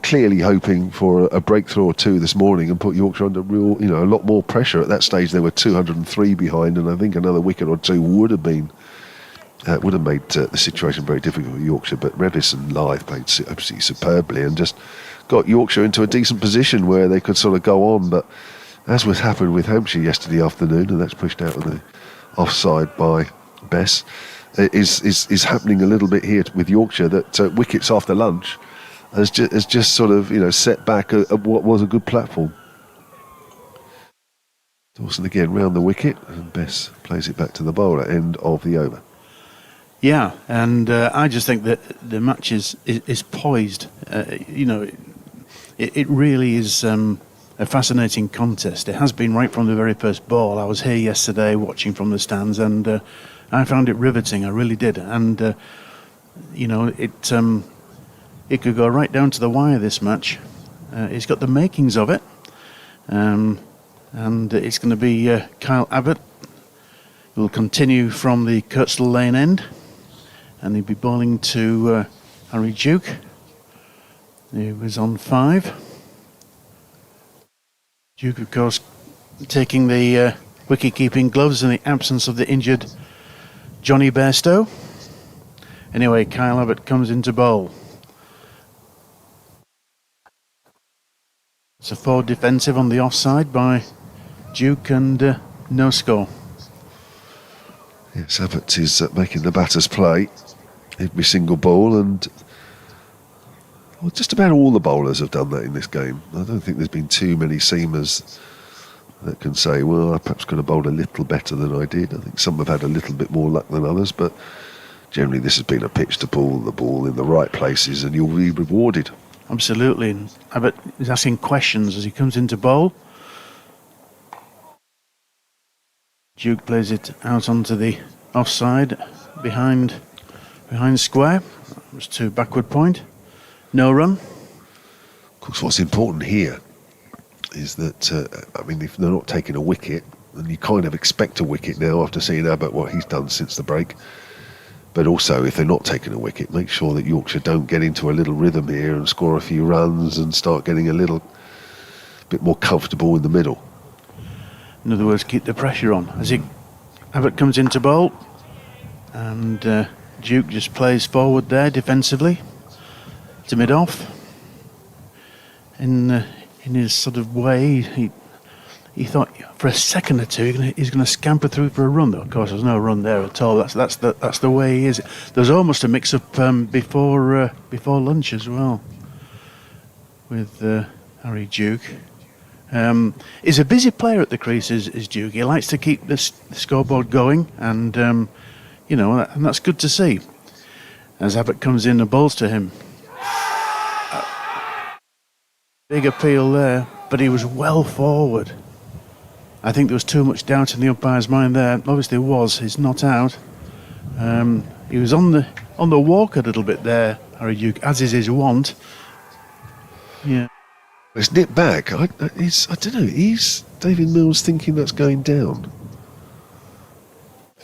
[SPEAKER 4] clearly hoping for a breakthrough or two this morning and put Yorkshire under a lot more pressure. At that stage, they were 203 behind, and I think another wicket or two would have made the situation very difficult for Yorkshire. But Revis and Lyth played absolutely superbly and just got Yorkshire into a decent position where they could sort of go on. But as was happened with Hampshire yesterday afternoon, and that's pushed out on the offside by Bess, is happening a little bit here with Yorkshire, that wickets after lunch has just sort of set back what was a good platform. Dawson again round the wicket, and Bess plays it back to the bowler. End of the over.
[SPEAKER 5] Yeah, and I just think that the match is poised. It really is a fascinating contest. It has been right from the very first ball. I was here yesterday watching from the stands, and I found it riveting. I really did. And it could go right down to the wire, this match. It's got the makings of it, and it's going to be Kyle Abbott who will continue from the Kirkstall Lane end, and he'll be bowling to Harry Duke. He was on 5. Duke, of course, taking the wicket-keeping gloves in the absence of the injured Johnny Bairstow. Anyway, Kyle Abbott comes into bowl. It's a forward defensive on the offside by Duke, and no score.
[SPEAKER 4] Yes, Abbott is making the batters play every single ball, and just about all the bowlers have done that in this game. I don't think there's been too many seamers that can say, well, I perhaps could have bowled a little better than I did. I think some have had a little bit more luck than others, but generally this has been a pitch to pull the ball in the right places and you'll be rewarded.
[SPEAKER 5] Absolutely. And Abbott is asking questions as he comes into bowl. Duke plays it out onto the offside behind square. That was to backward point. No run.
[SPEAKER 4] Of course, what's important here is that, if they're not taking a wicket, then you kind of expect a wicket now after seeing Abbott, what he's done since the break. But also, if they're not taking a wicket, make sure that Yorkshire don't get into a little rhythm here and score a few runs and start getting a little bit more comfortable in the middle.
[SPEAKER 5] In other words, keep the pressure on. Abbott comes into bowl, and Duke just plays forward there defensively to mid-off. In his sort of way, he thought for a second or two he's going to scamper through for a run. Though, of course, there's no run there at all. That's the way he is. There's almost a mix-up before lunch as well with Harry Duke. He's a busy player at the crease, is Duke. He likes to keep the scoreboard going, and and that's good to see. As Abbott comes in and bowls to him. Big appeal there, but he was well forward. I think there was too much doubt in the umpire's mind there. Obviously was. He's not out. He was on the walk a little bit there, Harry Duke, as is his wont. Yeah.
[SPEAKER 4] It's nipped back. I don't know. Is David Mills thinking that's going down?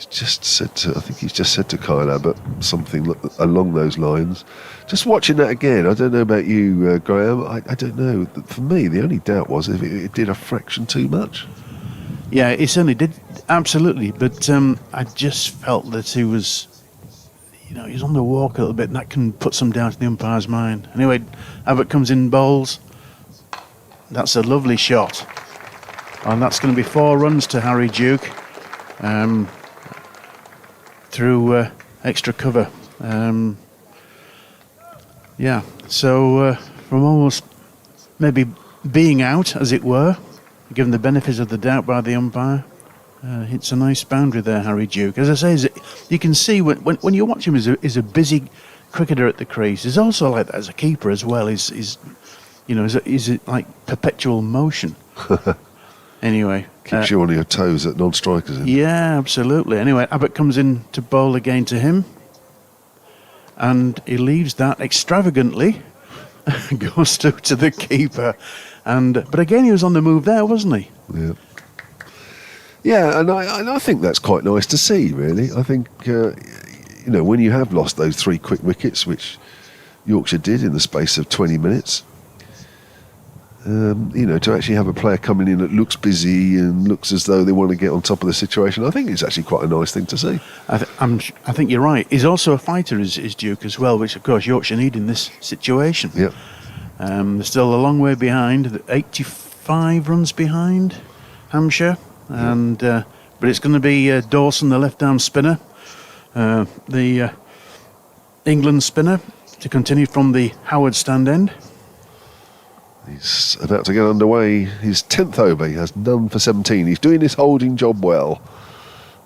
[SPEAKER 4] I think he's just said to Kyle Abbott something along those lines. Just watching that again, I don't know about you, Graham. I don't know. For me, the only doubt was if it did a fraction too much.
[SPEAKER 5] Yeah, it certainly did, absolutely. But I just felt that he was, he's on the walk a little bit, and that can put some doubt in the umpire's mind. Anyway, Abbott comes in, bowls. That's a lovely shot, and that's going to be 4 runs to Harry Duke. Through extra cover. So from almost maybe being out, as it were, given the benefits of the doubt by the umpire, hits a nice boundary there, Harry Duke. As I say, you can see when you watch him, he's a busy cricketer at the crease. He's also like that as a keeper as well. He's like perpetual motion. Anyway.
[SPEAKER 4] Keeps you on your toes at non-strikers.
[SPEAKER 5] Yeah, absolutely. Anyway, Abbott comes in to bowl again to him. And he leaves that extravagantly. Goes through to the keeper. But again, he was on the move there, wasn't he?
[SPEAKER 4] Yeah. Yeah, and I think that's quite nice to see, really. I think, when you have lost those 3 quick wickets, which Yorkshire did in the space of 20 minutes, to actually have a player coming in that looks busy and looks as though they want to get on top of the situation, I think it's actually quite a nice thing to see.
[SPEAKER 5] I think you're right. He's also a fighter, is Duke, as well, which, of course, Yorkshire need in this situation.
[SPEAKER 4] Yeah.
[SPEAKER 5] They're still a long way behind, 85 runs behind Hampshire. But it's going to be Dawson, the left-arm spinner, the England spinner, to continue from the Howard stand end.
[SPEAKER 4] He's about to get underway. His 10th over. He has none for 17. He's doing his holding job well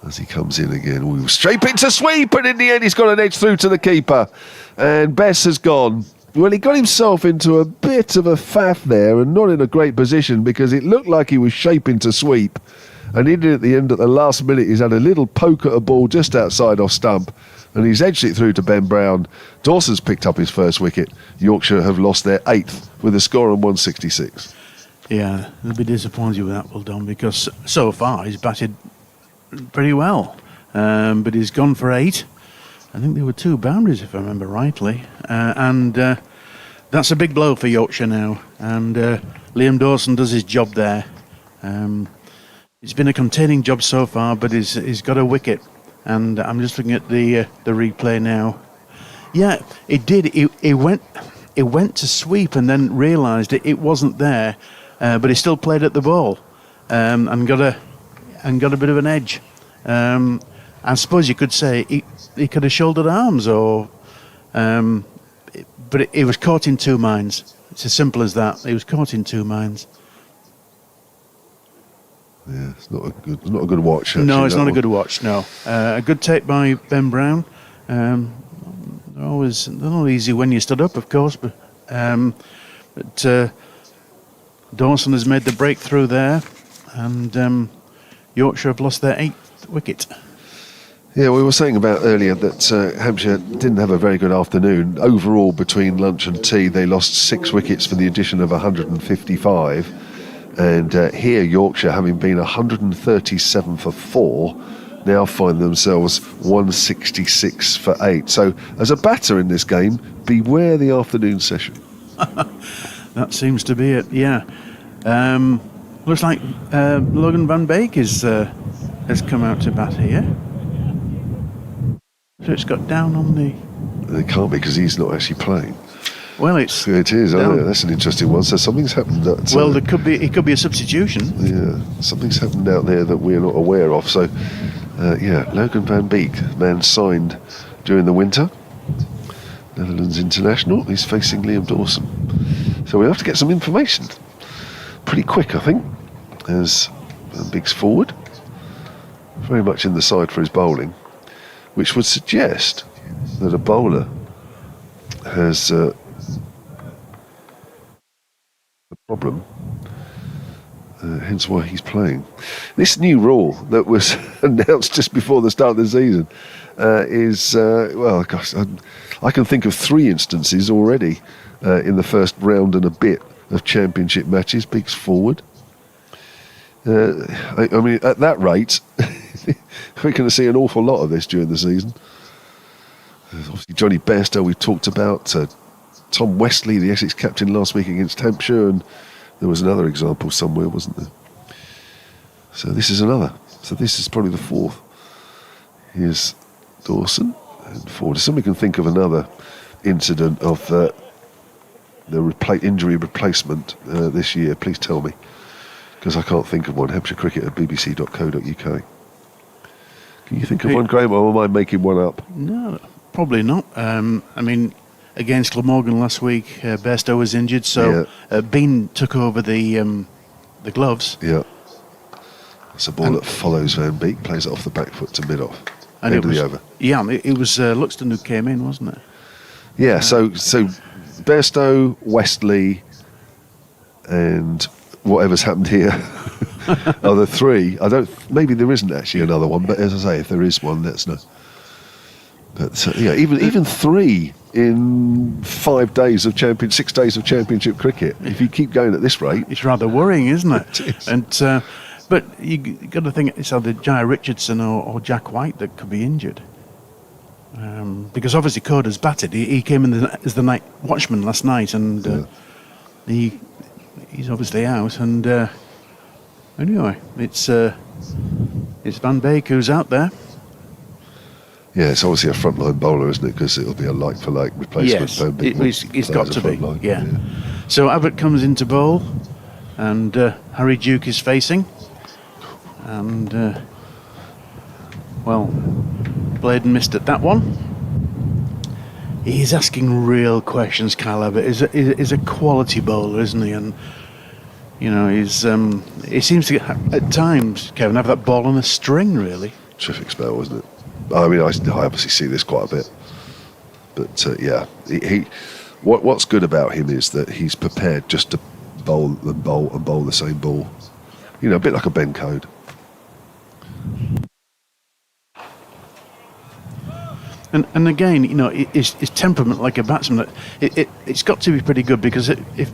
[SPEAKER 4] as he comes in again. We'll straight into sweep, and in the end he's got an edge through to the keeper. And Bess has gone. Well, he got himself into a bit of a faff there and not in a great position because it looked like he was shaping to sweep. And he did at the end, at the last minute, he's had a little poke at a ball just outside off stump, and he's edged it through to Ben Brown. Dawson's picked up his first wicket. Yorkshire have lost their 8th with a score on 166.
[SPEAKER 5] Yeah, they'll be disappointed with that, well done, because so far he's batted pretty well. But he's gone for 8. I think there were 2 boundaries, if I remember rightly. And that's a big blow for Yorkshire now. And Liam Dawson does his job there. It's been a containing job so far, but he's got a wicket. And I'm just looking at the replay now. Yeah, it did. It went to sweep and then realised it wasn't there, but he still played at the ball and got a bit of an edge. I suppose you could say he could have shouldered arms, but it was caught in 2 minds. It's as simple as that. He was caught in 2 minds.
[SPEAKER 4] Yeah, it's not a good watch. Actually,
[SPEAKER 5] no, it's not
[SPEAKER 4] one.
[SPEAKER 5] a good watch. No, a good take by Ben Brown. They're not easy when you stood up, of course, but Dawson has made the breakthrough there, and Yorkshire have lost their 8th wicket.
[SPEAKER 4] Yeah, we were saying about earlier that Hampshire didn't have a very good afternoon. Overall, between lunch and tea, they lost 6 wickets for the addition of 155. And here, Yorkshire, having been 137 for 4, now find themselves 166 for 8. So, as a batter in this game, beware the afternoon session.
[SPEAKER 5] That seems to be it, yeah. Looks like Logan van Beek has come out to bat here. So it's got down on the...
[SPEAKER 4] It can't be, because he's not actually playing.
[SPEAKER 5] Well,
[SPEAKER 4] it is. That's an interesting one. So something's happened.
[SPEAKER 5] Well, it could be a substitution.
[SPEAKER 4] Yeah, something's happened out there that we're not aware of. So, Logan van Beek, man signed during the winter, Netherlands international. He's facing Liam Dawson. So we have to get some information pretty quick, I think, as van Beek's forward, very much in the side for his bowling, which would suggest that a bowler has a problem, hence why he's playing. This new rule that was announced just before the start of the season is, I can think of 3 instances already in the first round and a bit of championship matches. Beek's forward. I mean, at that rate, we're going to see an awful lot of this during the season. Obviously, Johnny Bairstow, we talked about. Tom Westley, the Essex captain, last week against Hampshire, and there was another example somewhere, wasn't there? So this is another. So this is probably the 4th. Here's Dawson and forward. If somebody can think of another incident of the injury replacement this year, please tell me, because I can't think of one. Hampshire Cricket at bbc.co.uk. Can you think of one, Graham, or am I making one up?
[SPEAKER 5] No, probably not. I mean, against Glamorgan last week, Bairstow was injured, so Bean took over the gloves.
[SPEAKER 4] Yeah. It's a ball that follows Van Beek, plays it off the back foot to mid-off.
[SPEAKER 5] And
[SPEAKER 4] end of the over.
[SPEAKER 5] Yeah, it was Luxton who came in, wasn't it?
[SPEAKER 4] Yeah, so Bairstow, Westley, and whatever's happened here Are there 3? I don't. Maybe there isn't actually another one, but as I say, if there is one, let us know. But yeah, even 3 in 5 days of 6 days of championship cricket. If you keep going at this rate,
[SPEAKER 5] It's rather worrying, isn't it?
[SPEAKER 4] It is.
[SPEAKER 5] And but you got to think it's either Jai Richardson or Jack White that could be injured. Because obviously Coda's batted. He came in as the night watchman last night, and he's obviously out. And anyway, it's Van Beek who's out there.
[SPEAKER 4] yeah, it's obviously a frontline bowler, isn't it? Because it'll be a like-for-like replacement.
[SPEAKER 5] Yes,
[SPEAKER 4] Van Beek
[SPEAKER 5] it's
[SPEAKER 4] will
[SPEAKER 5] got
[SPEAKER 4] play
[SPEAKER 5] to
[SPEAKER 4] as a
[SPEAKER 5] be.
[SPEAKER 4] frontline,
[SPEAKER 5] Yeah. So Abbott comes into bowl, and Harry Duke is facing, and well, Bladen missed at that one. He's asking real questions. Kyle Abbott is a quality bowler, isn't he? And you know, he seems to get, at times, Kevin, have that ball on a string, really.
[SPEAKER 4] Terrific spell, wasn't it? I mean, I obviously see this quite a bit, but yeah, what's good about him is that he's prepared just to bowl and bowl and bowl the same ball. You know, a bit like a Ben Code.
[SPEAKER 5] And again, you know, his temperament like a batsman, it's got to be pretty good, because if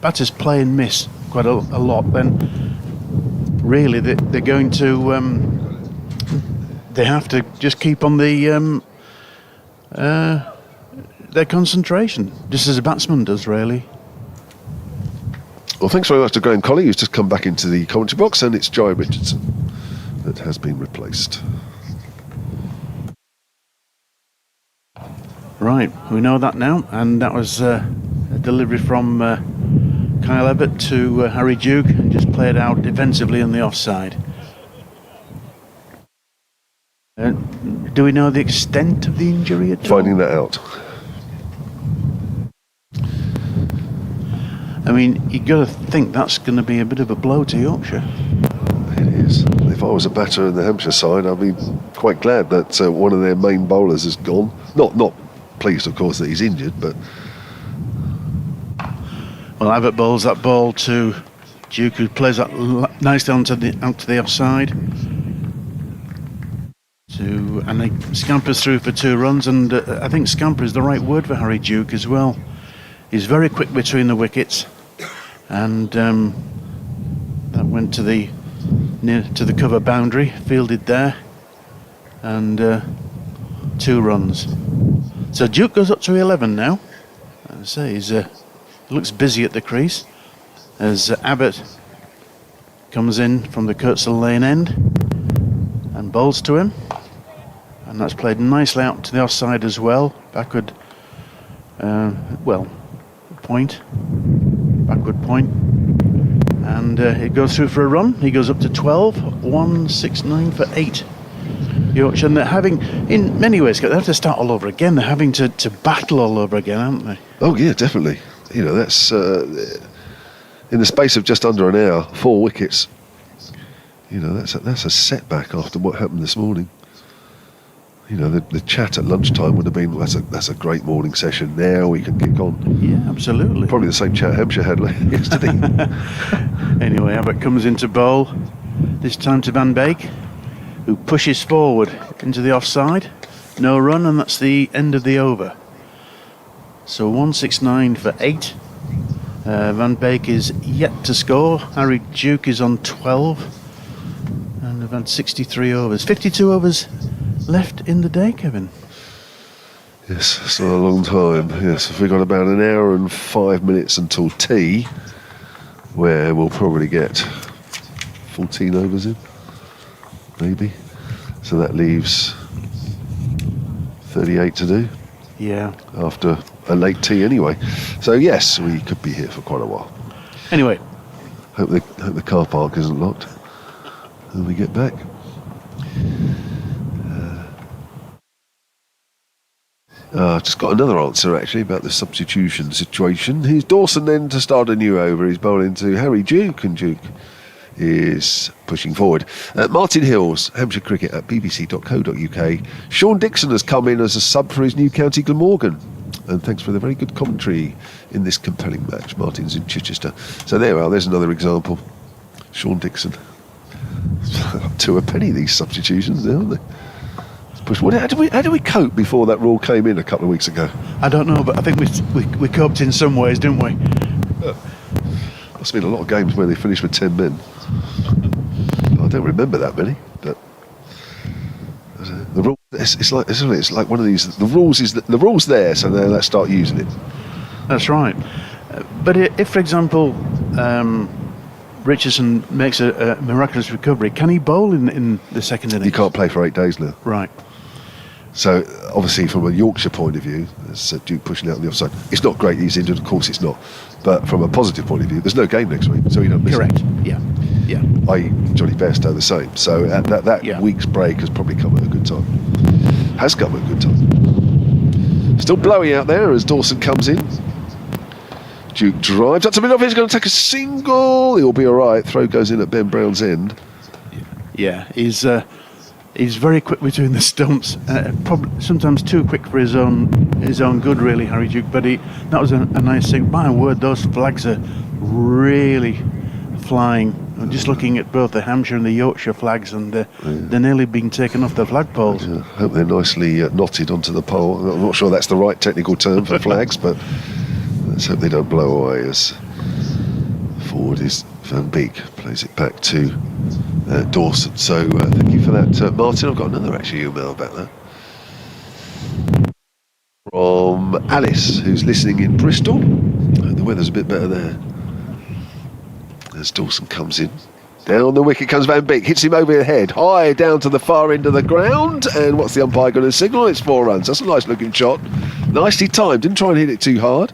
[SPEAKER 5] batters play and miss quite a lot, then really they're going to they have to just keep on their concentration, just as a batsman does, really.
[SPEAKER 4] Well, thanks very much to Graham Colley, who's just come back into the commentary box, and it's Jai Richardson that has been replaced.
[SPEAKER 5] Right, we know that now, and that was a delivery from Kyle Abbott to Harry Duke, and just played out defensively on the offside. Do we know the extent of the injury at all?
[SPEAKER 4] Finding that out.
[SPEAKER 5] I mean, you got to think that's going to be a bit of a blow to Yorkshire.
[SPEAKER 4] It is. If I was a batter in the Hampshire side, I'd be quite glad that one of their main bowlers has gone. Not pleased, of course, that he's injured, but
[SPEAKER 5] Well, Abbott bowls that ball to Duke, who plays that nicely out to the offside. And he scampers through for 2 runs, and I think scamper is the right word for Harry Duke as well. He's very quick between the wickets, and that went to the cover boundary, fielded there, and 2 runs. So Duke goes up to 11 now. As I say, he looks busy at the crease as Abbott comes in from the Kurtzel Lane end and bowls to him, and that's played nicely out to the offside as well. Backward point, and it goes through for a run. He goes up to 12, 169 for 8. Yorkshire, and they're having, in many ways, they have to start all over again. They're having to battle all over again, aren't they?
[SPEAKER 4] oh yeah, definitely. You know, that's in the space of just under an hour, 4 wickets. You know, that's a setback after what happened this morning. You know, the chat at lunchtime would have been, well, that's a great morning session. Now we can kick on.
[SPEAKER 5] Yeah, absolutely.
[SPEAKER 4] Probably the same chat Hampshire had yesterday.
[SPEAKER 5] Anyway, Abbott comes into bowl, this time to Van Beek, who pushes forward into the offside. No run, and that's the end of the over. So 169 for 8. Van Beek is yet to score. Harry Duke is on 12. And they've had 63 overs. 52 overs left in the day, Kevin.
[SPEAKER 4] Yes, it's not a long time. Yes, we've got about an hour and 5 minutes until tea, where we'll probably get 14 overs in, maybe. So that leaves 38 to do.
[SPEAKER 5] Yeah.
[SPEAKER 4] After a late tea anyway. So yes, we could be here for quite a while.
[SPEAKER 5] Anyway.
[SPEAKER 4] Hope the car park isn't locked when we get back. Just got another answer actually about the substitution situation. Here's Dawson then to start a new over. He's bowling to Harry Duke, and Duke is pushing forward. Martin Hills, Hampshire Cricket at bbc.co.uk. Sean Dixon has come in as a sub for his new County Glamorgan. And thanks for the very good commentary in this compelling match. Martin's in Chichester. So there we are, there's another example. Sean Dixon. Up to a penny, these substitutions, aren't they? How do we cope before that rule came in a couple of weeks ago?
[SPEAKER 5] I don't know, but I think we coped in some ways, didn't we?
[SPEAKER 4] Must have been a lot of games where they finished with 10 men. I don't remember that many, but the rule it's like one of these. The rules there, so now let's start using it.
[SPEAKER 5] That's right. But if, for example, Richardson makes a miraculous recovery, can he bowl in the second innings?
[SPEAKER 4] He can't play for 8 days now.
[SPEAKER 5] Right.
[SPEAKER 4] So, obviously, from a Yorkshire point of view, as Duke pushing out on the offside, it's not great he's injured, of course it's not. But from a positive point of view, there's no game next week, so you don't miss
[SPEAKER 5] Correct.
[SPEAKER 4] it.
[SPEAKER 5] Yeah.
[SPEAKER 4] I.e. Johnny Bairstow the same. So that week's break has probably come at a good time. Has come at a good time. Still blowing out there as Dawson comes in. Duke drives up to mid-off, he's going to take a single. He'll be all right. Throw goes in at Ben Brown's end.
[SPEAKER 5] Yeah, he's very quick between the stumps. Probably sometimes too quick for his own good, really, Harry Duke. But that was a nice thing. My word, those flags are really flying. I'm just looking at both the Hampshire and the Yorkshire flags, and they're nearly being taken off the flagpoles.
[SPEAKER 4] I hope they're nicely knotted onto the pole. I'm not sure that's the right technical term for flags, but let's hope they don't blow away. As forward is Van Beek, plays it back to Dawson. So thank you for that, Martin. I've got another actually email about that from Alice, who's listening in Bristol. The weather's a bit better there. As Dawson comes in, down the wicket comes Van Beek, hits him over the head, high down to the far end of the ground. And what's the umpire going to signal? It's 4 runs. That's a nice looking shot, nicely timed. Didn't try and hit it too hard.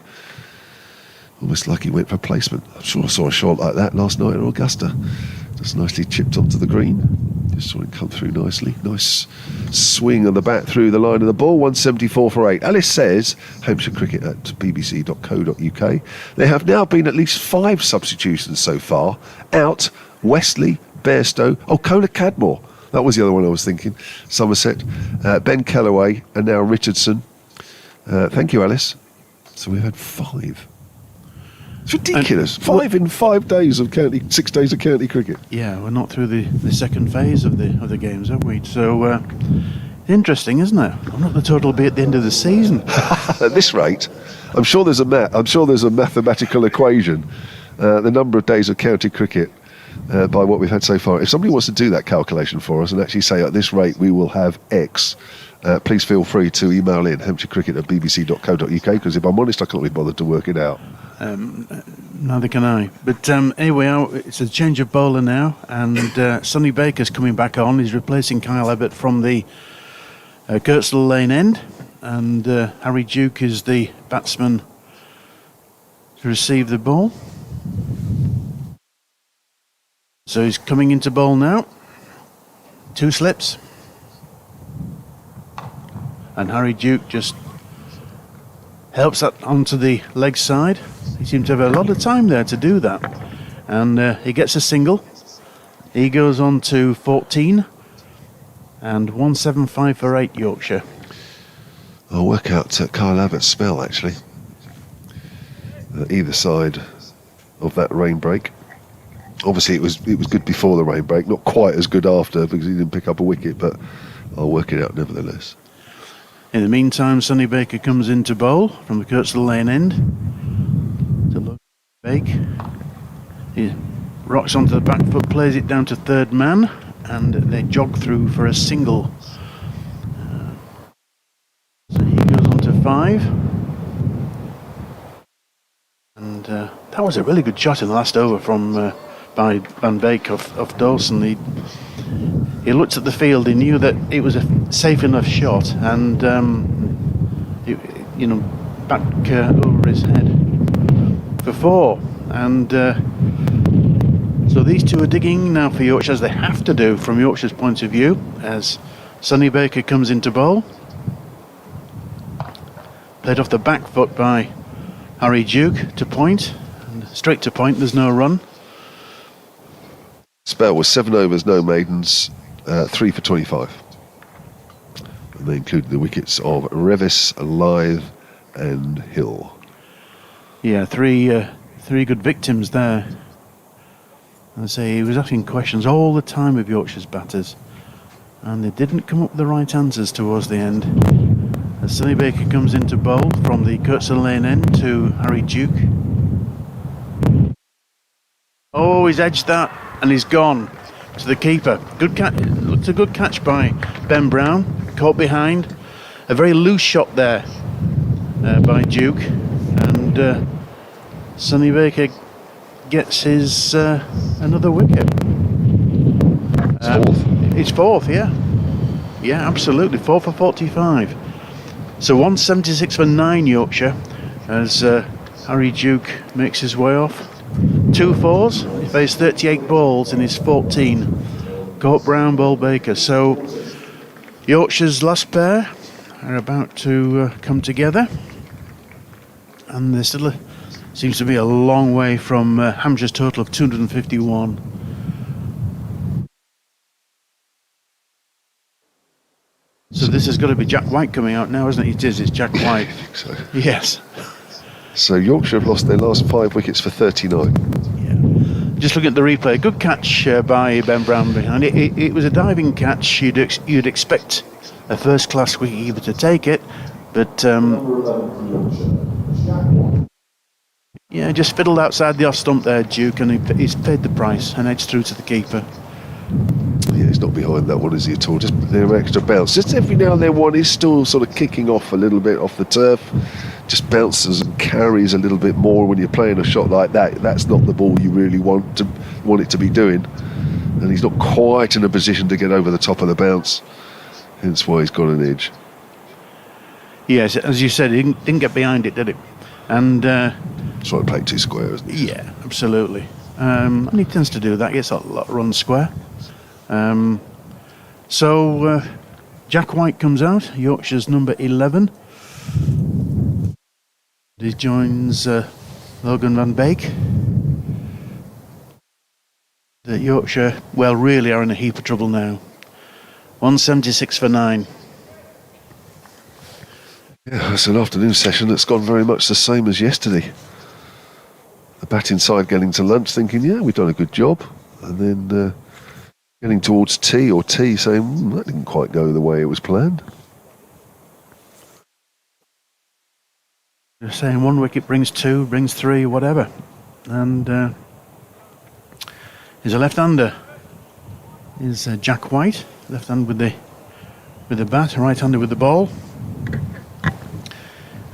[SPEAKER 4] Almost like he went for placement. I'm sure I saw a shot like that last night at Augusta. Just nicely chipped onto the green. Just saw it come through nicely. Nice swing on the bat through the line of the ball. 174 for 8. Alice says, Hampshire Cricket at bbc.co.uk. There have now been at least 5 substitutions so far. Out, Wesley, Bairstow, Cola Cadmore. That was the other one I was thinking. Somerset, Ben Kellaway, and now Richardson. Thank you, Alice. So we've had 5. It's ridiculous. 5 in 5 days of 6 days of county cricket.
[SPEAKER 5] Yeah, we're not through the second phase of the games, have we? So interesting, isn't it? I wonder what the total will be at the end of the season.
[SPEAKER 4] At this rate, I'm sure there's a mathematical equation. The number of days of county cricket by what we've had so far. If somebody wants to do that calculation for us and actually say at this rate we will have X, please feel free to email in hampshirecricket@bbc.co.uk, because if I'm honest, I can't be bothered to work it out.
[SPEAKER 5] Neither can I. But anyway, it's a change of bowler now, and Sonny Baker's coming back on. He's replacing Kyle Abbott from the Kirkstall Lane end, and Harry Duke is the batsman to receive the ball. So he's coming into bowl now. 2 slips. And Harry Duke just helps that onto the leg side. He seems to have a lot of time there to do that. And he gets a single. He goes on to 14. And 175 for 8, Yorkshire.
[SPEAKER 4] I'll work out Kyle Abbott's spell, actually. Either side of that rain break. Obviously, it was good before the rain break. Not quite as good after, because he didn't pick up a wicket, but I'll work it out nevertheless.
[SPEAKER 5] In the meantime, Sonny Baker comes into bowl from the Kirkstall Lane end. To look Bake. He rocks onto the back foot, plays it down to third man, and they jog through for a single. So he goes on to 5. And that was a really good shot in the last over from by Van Beek of Dawson. He looked at the field, he knew that it was a safe enough shot, and back over his head for 4. And so these two are digging now for Yorkshire, as they have to do from Yorkshire's point of view, as Sonny Baker comes into bowl. Played off the back foot by Harry Duke to point, and straight to point, there's no run.
[SPEAKER 4] Spell was 7 overs, no maidens, 3 for 25. And they included the wickets of Revis, Lythe and Hill.
[SPEAKER 5] Yeah, three good victims there. I say he was asking questions all the time of Yorkshire's batters, and they didn't come up with the right answers towards the end. As Sonny Baker comes into bowl from the Kirkstone Lane end to Harry Duke. Oh, he's edged that and he's gone to the keeper. Good catch. Looked a good catch by Ben Brown. Caught behind. A very loose shot there by Duke, and Sonny Baker gets his another wicket.
[SPEAKER 4] Fourth.
[SPEAKER 5] It's fourth, yeah. Yeah, absolutely. 4 for 45. So 176 for 9 Yorkshire as Harry Duke makes his way off. 2 fours. He faced 38 balls in his 14. Caught Brown, bowled Baker. So Yorkshire's last pair are about to come together. And there still seems to be a long way from Hampshire's total of 251. So this has got to be Jack White coming out now, isn't it? It is, it's Jack White.
[SPEAKER 4] I think so.
[SPEAKER 5] Yes.
[SPEAKER 4] So Yorkshire have lost their last 5 wickets for 39.
[SPEAKER 5] Yeah. Just looking at the replay, good catch by Ben Brown behind it. It was a diving catch. You'd expect a first-class wicketkeeper to take it, but yeah, just fiddled outside the off stump there, Duke, and he's paid the price and edged through to the keeper.
[SPEAKER 4] Yeah, he's not behind that one, is he, at all? Just their extra bounce. Just every now and then one is still sort of kicking off a little bit off the turf. Just bounces and carries a little bit more when you're playing a shot like that. That's not the ball you really want it to be doing. And he's not quite in a position to get over the top of the bounce. Hence why he's got an edge.
[SPEAKER 5] Yes, as you said, he didn't get behind it, did he? And
[SPEAKER 4] Trying to play too square, isn't he?
[SPEAKER 5] yeah, absolutely. And he tends to do that. He gets a lot of runs square. So Jack White comes out, Yorkshire's number 11. He joins Logan van Beek. The Yorkshire, well, really are in a heap of trouble now. 176 for 9.
[SPEAKER 4] Yeah, it's an afternoon session that's gone very much the same as yesterday. The batting side getting to lunch thinking, yeah, we've done a good job. And then getting towards tea saying, that didn't quite go the way it was planned.
[SPEAKER 5] They're saying 1 wicket brings 2, brings 3, whatever. And he's a left-hander. Is Jack White, left-hand with the bat, right-hander with the ball.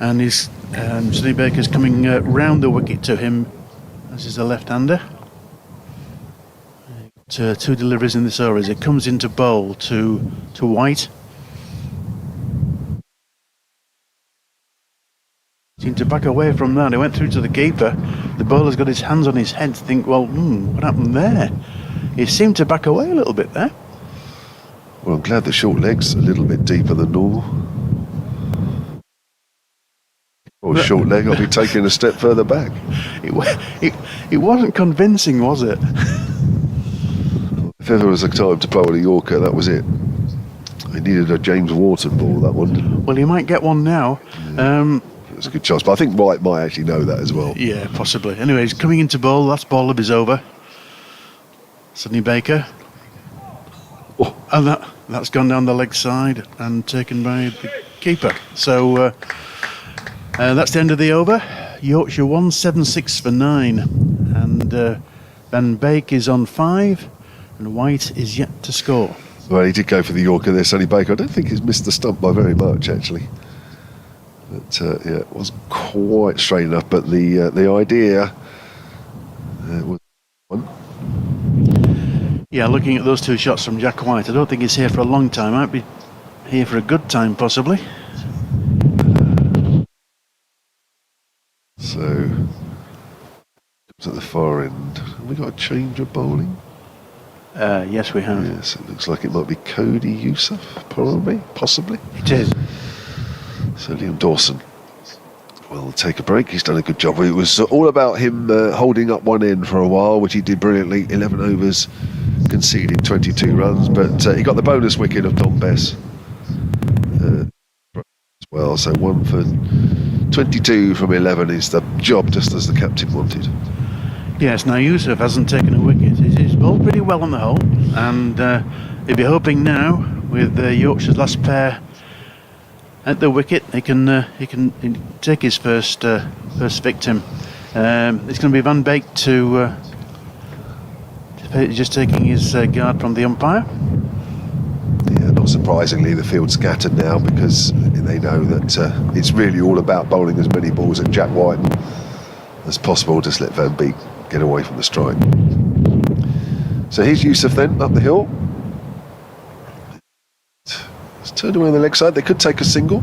[SPEAKER 5] And he's Sonny Baker's coming round the wicket to him as he's a left-hander. 2 deliveries in this over as it comes into bowl to White. Seemed to back away from that. He went through to the keeper. The bowler's got his hands on his head to think, well, what happened there? He seemed to back away a little bit there.
[SPEAKER 4] Well, I'm glad the short leg's a little bit deeper than normal. Or short leg, I'll be taking a step further back.
[SPEAKER 5] It wasn't convincing, was it?
[SPEAKER 4] If ever was a time to bowl a Yorker, that was it. He needed a James Wharton ball, that one.
[SPEAKER 5] Well, he might get one now.
[SPEAKER 4] It's a good chance, but I think White might actually know that as well.
[SPEAKER 5] Yeah, possibly. Anyway, he's coming into bowl. Last ball of his over. Sonny Baker.
[SPEAKER 4] Oh.
[SPEAKER 5] And that's gone down the leg side and taken by the keeper. So that's the end of the over. Yorkshire 176 for 9. And Van Beek is on 5. And White is yet to score.
[SPEAKER 4] Well, he did go for the Yorker there, Sonny Baker. I don't think he's missed the stump by very much, actually. But yeah, it wasn't quite straight enough. But the idea was one.
[SPEAKER 5] Yeah, looking at those 2 shots from Jack White, I don't think he's here for a long time. Might be here for a good time, possibly.
[SPEAKER 4] So, at the far end, have we got a change of bowling?
[SPEAKER 5] Yes, we have.
[SPEAKER 4] Yes, it looks like it might be Cody Yusuf, possibly.
[SPEAKER 5] It is.
[SPEAKER 4] So Liam Dawson will take a break. He's done a good job. It was all about him holding up one end for a while, which he did brilliantly. 11 overs, conceded 22 runs, but he got the bonus wicket of Don Bess as well. So 1 for 22 from 11 is the job, just as the captain wanted.
[SPEAKER 5] Yes, now Yusuf hasn't taken a wicket. bowled pretty well on the whole, and he'll be hoping now with Yorkshire's last pair at the wicket, he can take his first victim. It's going to be Van Beek to just taking his guard from the umpire.
[SPEAKER 4] Yeah, not surprisingly, the field's scattered now because they know that it's really all about bowling as many balls at Jack White as possible. Just let Van Beek get away from the strike. So here's Yusuf then up the hill. It's turned away on the leg side. They could take a single.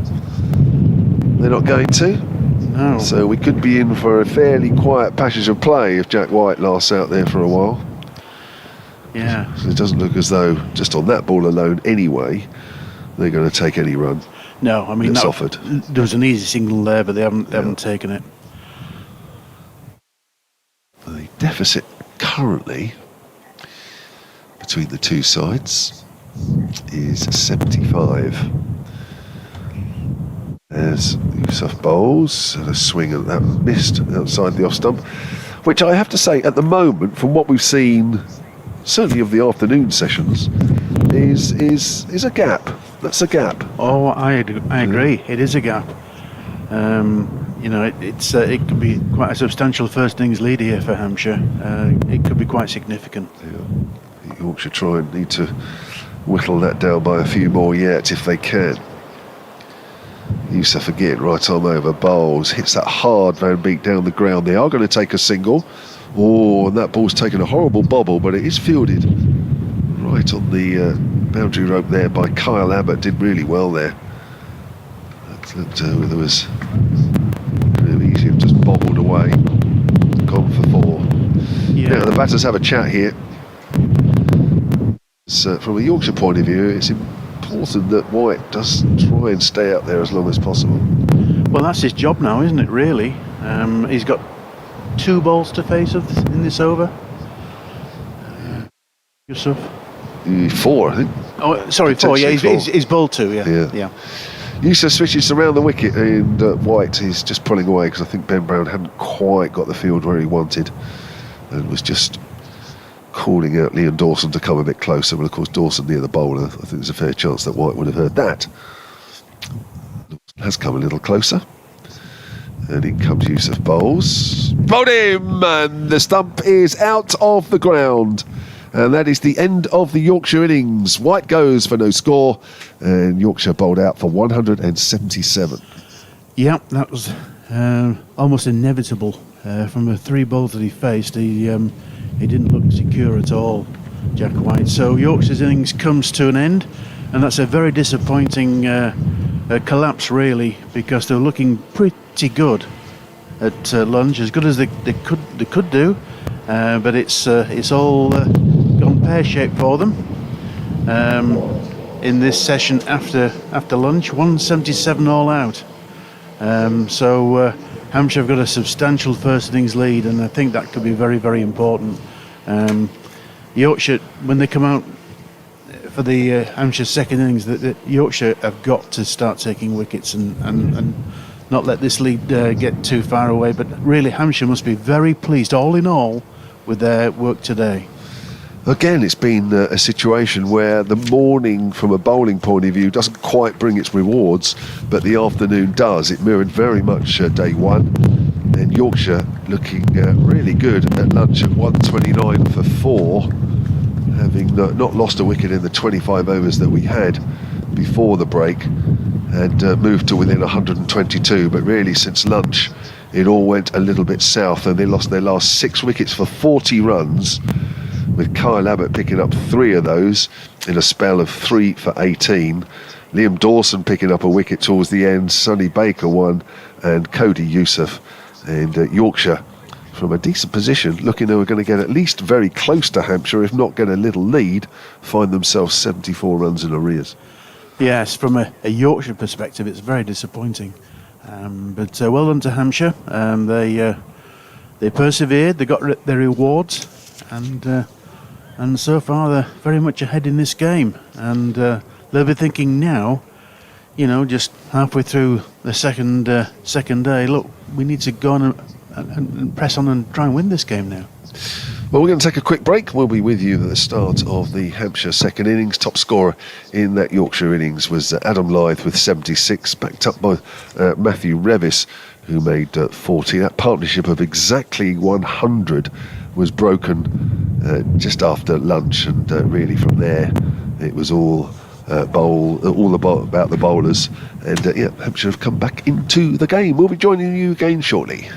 [SPEAKER 4] They're not going to.
[SPEAKER 5] No.
[SPEAKER 4] So we could be in for a fairly quiet passage of play if Jack White lasts out there for a while.
[SPEAKER 5] Yeah.
[SPEAKER 4] So it doesn't look as though, just on that ball alone anyway, they're going to take any run.
[SPEAKER 5] No, I mean,
[SPEAKER 4] that's offered.
[SPEAKER 5] There was an easy single there, but they haven't taken it.
[SPEAKER 4] The deficit currently between the two sides is 75. There's Yusuf bowls and a swing at that missed outside the off stump, which I have to say at the moment, from what we've seen, certainly of the afternoon sessions, is a gap. That's a gap.
[SPEAKER 5] Oh, I agree. It is a gap. It could be quite a substantial first innings lead here for Hampshire. It could be quite significant.
[SPEAKER 4] Yeah. Yorkshire need to whittle that down by a few more yet if they can. Yusuf again, right arm over, bowls, hits that hard Van Beek down the ground. They are going to take a single. Oh, and that ball's taken a horrible bobble, but it is fielded right on the boundary rope there by Kyle Abbott. Did really well there. There was really easy, just bobbled away. Gone for 4.
[SPEAKER 5] Yeah.
[SPEAKER 4] Now the batters have a chat here. So from a Yorkshire point of view, it's important that White does try and stay out there as long as possible.
[SPEAKER 5] Well, that's his job now, isn't it, really? He's got 2 balls to face in this over. Yusuf?
[SPEAKER 4] 4, I think.
[SPEAKER 5] Oh, sorry, 4. Yeah, he's bowled 2. Yeah.
[SPEAKER 4] Yusuf switches around the wicket, and White is just pulling away because I think Ben Brown hadn't quite got the field where he wanted and was just calling out Liam Dawson to come a bit closer. But of course, Dawson near the bowler, I think there's a fair chance that White would have heard that. Has come a little closer. And in comes Yusuf bowls. Bowled him! And the stump is out of the ground. And that is the end of the Yorkshire innings. White goes for no score. And Yorkshire bowled out for 177.
[SPEAKER 5] Yeah, that was almost inevitable. From the 3 balls that he faced, he didn't look secure at all, Jack White. So Yorkshire's innings comes to an end. And that's a very disappointing collapse, really, because they were looking pretty good at lunch, as good as they could do, but it's all gone pear-shaped for them in this session after lunch. 177 all out. So Hampshire have got a substantial first innings lead, and I think that could be very, very important. Yorkshire, when they come out for the Hampshire second innings, that Yorkshire have got to start taking wickets and not let this lead get too far away. But really, Hampshire must be very pleased, all in all, with their work today.
[SPEAKER 4] Again, it's been a situation where the morning, from a bowling point of view, doesn't quite bring its rewards, but the afternoon does. It mirrored very much day 1. And Yorkshire looking really good at lunch at 129 for 4. Having not lost a wicket in the 25 overs that we had before the break, and moved to within 122. But really, since lunch, it all went a little bit south, and they lost their last 6 wickets for 40 runs, with Kyle Abbott picking up 3 of those in a spell of 3 for 18. Liam Dawson picking up a wicket towards the end, Sonny Baker 1, and Cody Yusuf. And Yorkshire, from a decent position, looking they were going to get at least very close to Hampshire, if not get a little lead, find themselves 74 runs in arrears. Yes,
[SPEAKER 5] from a Yorkshire perspective, it's very disappointing. But well done to Hampshire. They persevered, they got their rewards, and so far they're very much ahead in this game. And they'll be thinking now, just halfway through the second day, look, we need to go on and press on and try and win this game now.
[SPEAKER 4] Well, we're going to take a quick break. We'll be with you at the start of the Hampshire second innings. Top scorer in that Yorkshire innings was Adam Lyth with 76, backed up by Matthew Revis, who made 40. That partnership of exactly 100 was broken just after lunch, and really from there it was all about the bowlers. And Hampshire have come back into the game. We'll be joining you again shortly.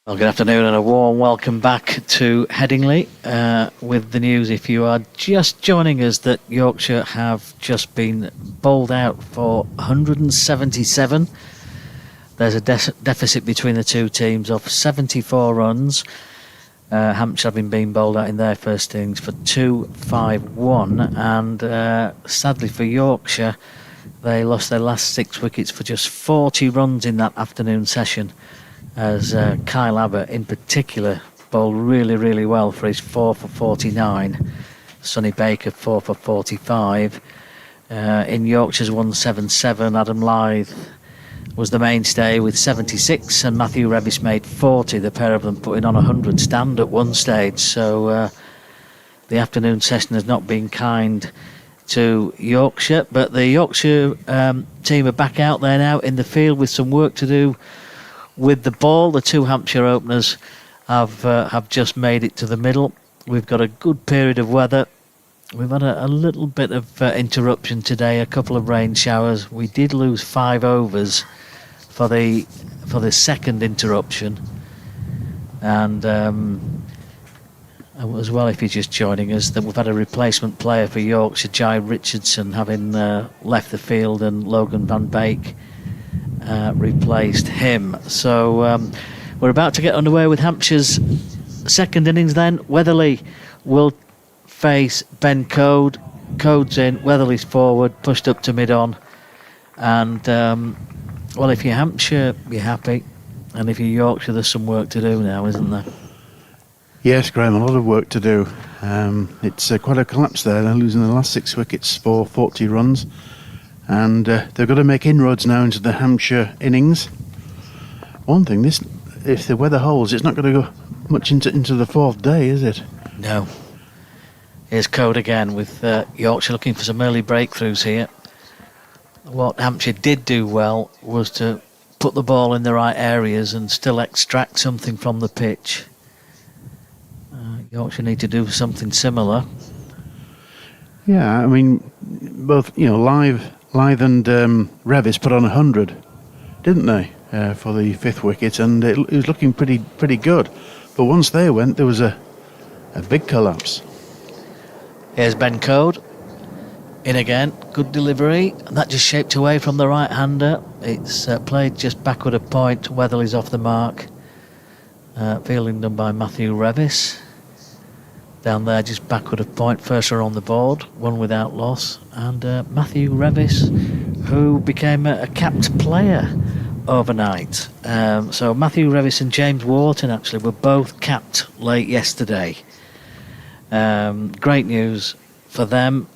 [SPEAKER 3] Well, good afternoon and a warm welcome back to Headingley with the news, if you are just joining us, that Yorkshire have just been bowled out for 177. There's a deficit between the two teams of 74 runs. Hampshire having been bowled out in their first innings for 251, and sadly for Yorkshire, they lost their last 6 wickets for just 40 runs in that afternoon session, as Kyle Abbott in particular bowled really, really well for his 4 for 49. Sonny Baker 4 for 45. In Yorkshire's 177, Adam Lyth was the mainstay with 76, and Matthew Revis made 40, the pair of them putting on 100 stand at one stage. So the afternoon session has not been kind to Yorkshire, but the Yorkshire team are back out there now in the field with some work to do with the ball. The two Hampshire openers have just made it to the middle. We've got a good period of weather. We've had a little bit of interruption today, a couple of rain showers. We did lose 5 overs for the second interruption, and as well, if you're just joining us, that we've had a replacement player for Yorkshire, Jai Richardson, having left the field, and Logan Van Beek replaced him. So we're about to get underway with Hampshire's second innings then. Weatherly will face Ben Code. Code's in, Weatherly's forward, pushed up to mid-on. And, well, if you're Hampshire, you're happy. And if you're Yorkshire, there's some work to do now, isn't there?
[SPEAKER 5] Yes, Graham, a lot of work to do. It's quite a collapse there. They're losing the last 6 wickets for 40 runs. And they've got to make inroads now into the Hampshire innings. One thing, if the weather holds, it's not going to go much into the 4th day, is it?
[SPEAKER 3] No. Here's Code again with Yorkshire looking for some early breakthroughs here. What Hampshire did do well was to put the ball in the right areas and still extract something from the pitch. Yorkshire need to do something similar.
[SPEAKER 5] Yeah, I mean, both, Lyth and Revis put on 100, didn't they, for the 5th wicket, and it was looking pretty good. But once they went, there was a big collapse.
[SPEAKER 3] Here's Ben Code in again, good delivery, and that just shaped away from the right-hander. It's played just backward a point. Weatherly's off the mark. Fielding done by Matthew Revis. Down there, just backward a point. First run on the board, one without loss. And Matthew Revis, who became a capped player overnight. So Matthew Revis and James Wharton actually were both capped late yesterday. Great news for them.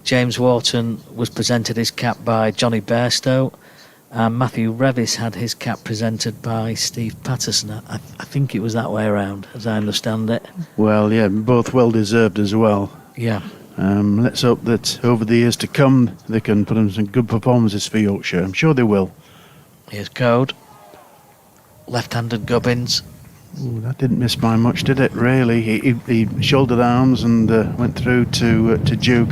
[SPEAKER 3] James Wharton was presented his cap by Johnny Bairstow, and Matthew Revis had his cap presented by Steve Patterson. I think it was that way around, as I understand it.
[SPEAKER 5] Well, yeah, both well deserved as well.
[SPEAKER 3] Yeah.
[SPEAKER 5] Let's hope that over the years to come they can put in some good performances for Yorkshire. I'm sure they will.
[SPEAKER 3] Here's Code. Left-handed Gubbins.
[SPEAKER 5] Ooh, that didn't miss by much, did it? Really, he shouldered arms and went through to Duke.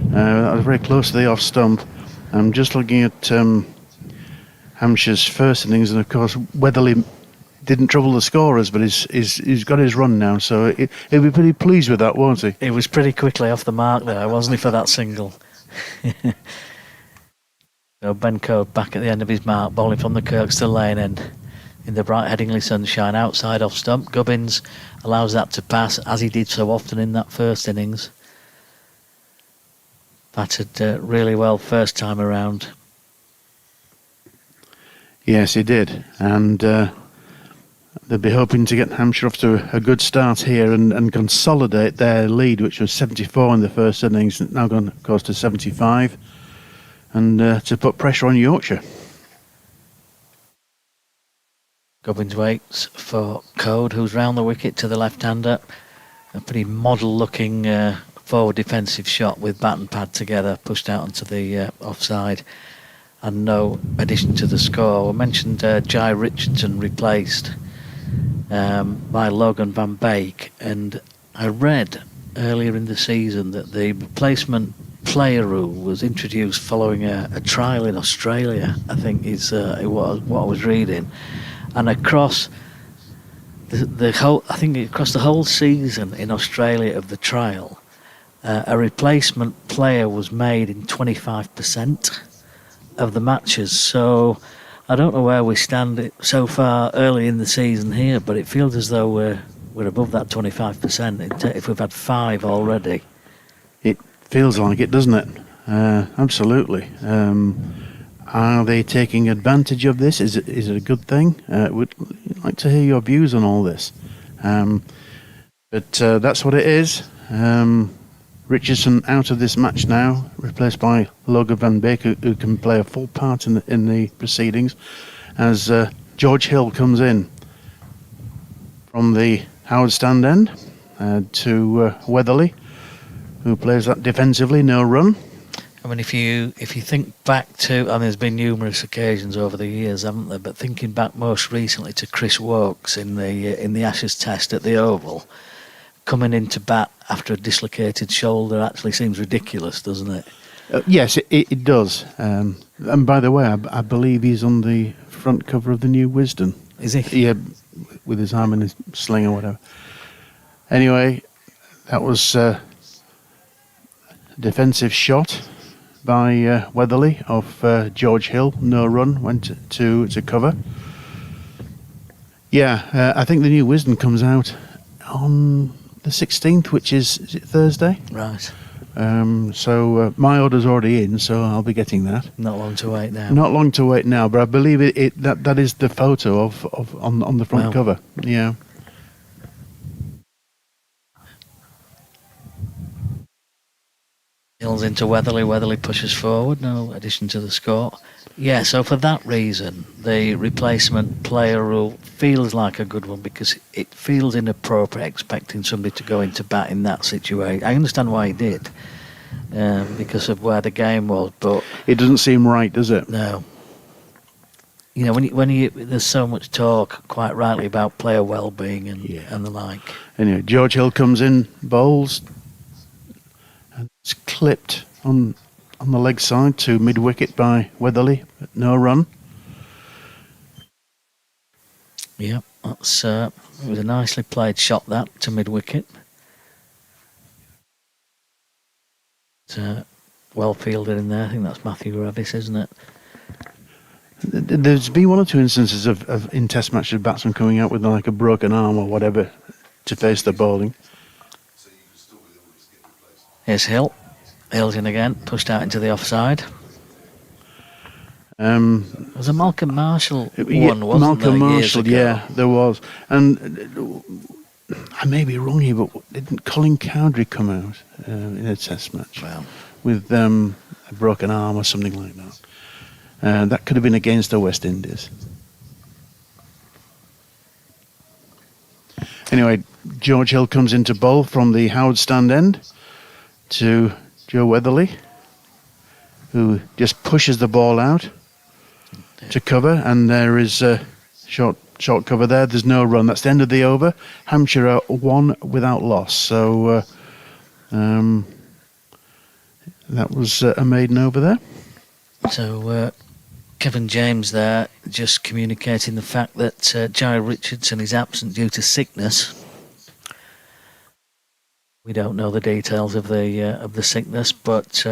[SPEAKER 5] That was very close to the off stump. I'm just looking at Hampshire's first innings, and of course Weatherly didn't trouble the scorers, but he's got his run now, so he'll be pretty pleased with that, won't he?
[SPEAKER 3] He was pretty quickly off the mark there, wasn't he, for that single? So Ben Code back at the end of his mark, bowling from the Kirkstall lane end. in the bright Headingley sunshine outside off stump. Gubbins allows that to pass, as he did so often in that first innings. Batted really well first time around.
[SPEAKER 5] Yes, he did. And they'll be hoping to get Hampshire off to a good start here and consolidate their lead, which was 74 in the first innings, now gone, of course, to 75, and to put pressure on Yorkshire.
[SPEAKER 3] Gubbins waits for Code, who's round the wicket to the left-hander. A pretty model-looking forward defensive shot with bat and pad together, pushed out onto the offside, and no addition to the score. We mentioned Jai Richardson replaced by Logan Van Beek, and I read earlier in the season that the replacement player rule was introduced following a trial in Australia, I think is what I was reading. And across the whole season in Australia of the trial, a replacement player was made in 25% of the matches. So I don't know where we stand so far early in the season here, but it feels as though we're above that 25% if we've had 5 already.
[SPEAKER 5] It feels like it, doesn't it? Absolutely. Are they taking advantage of this? Is it a good thing? Would like to hear your views on all this. But that's what it is. Richardson out of this match now, replaced by Logan Van Beek, who can play a full part in the proceedings, as George Hill comes in from the Howard stand end to Weatherly, who plays that defensively, no run.
[SPEAKER 3] I mean, if you think back to, and there's been numerous occasions over the years, haven't there? But thinking back most recently to Chris Wokes in the Ashes Test at the Oval, coming into bat after a dislocated shoulder actually seems ridiculous, doesn't it?
[SPEAKER 5] Yes, it does. And by the way, I believe he's on the front cover of the new Wisden.
[SPEAKER 3] Is he?
[SPEAKER 5] Yeah, with his arm in his sling or whatever. Anyway, that was a defensive shot by Weatherly off George Hill. No run, went to cover. Yeah, I think the new Wisden comes out on the 16th, which is it Thursday?
[SPEAKER 3] Right.
[SPEAKER 5] So my order's already in, so I'll be getting that.
[SPEAKER 3] Not long to wait now.
[SPEAKER 5] Not long to wait now, but I believe that is the photo of on the front cover. Yeah.
[SPEAKER 3] Hill's into Weatherly. Weatherly pushes forward. No addition to the score. Yeah, so for that reason, the replacement player rule feels like a good one, because it feels inappropriate expecting somebody to go into bat in that situation. I understand why he did, because of where the game was, but
[SPEAKER 5] It doesn't seem right, does it?
[SPEAKER 3] no. You know, when you there's so much talk, quite rightly, about player well-being and the like.
[SPEAKER 5] Anyway, George Hill comes in, bowls, and it's clipped on the leg side to mid-wicket by Weatherly, but no run.
[SPEAKER 3] Yeah, that's it was a nicely played shot, that, to mid-wicket. Well fielded in there. I think that's Matthew Revis, isn't it?
[SPEAKER 5] There's been one or two instances of in test matches, batsmen coming out with like a broken arm or whatever to face the bowling.
[SPEAKER 3] Here's Hill. Hill's in again, pushed out into the offside. There was a Malcolm Marshall one, wasn't
[SPEAKER 5] Malcolm
[SPEAKER 3] there,
[SPEAKER 5] Marshall,
[SPEAKER 3] years ago?
[SPEAKER 5] yeah, there was. And I may be wrong here, but didn't Colin Cowdrey come out in a test match with a broken arm or something like that? That could have been against the West Indies. Anyway, George Hill comes into bowl from the Howard stand end to Joe Weatherly, who just pushes the ball out to cover, and there is a short cover there. There's no run. That's the end of the over. Hampshire are 1 without loss. So that was a maiden over there.
[SPEAKER 3] So Kevin James there just communicating the fact that Jai Richardson is absent due to sickness. We don't know the details of the sickness, but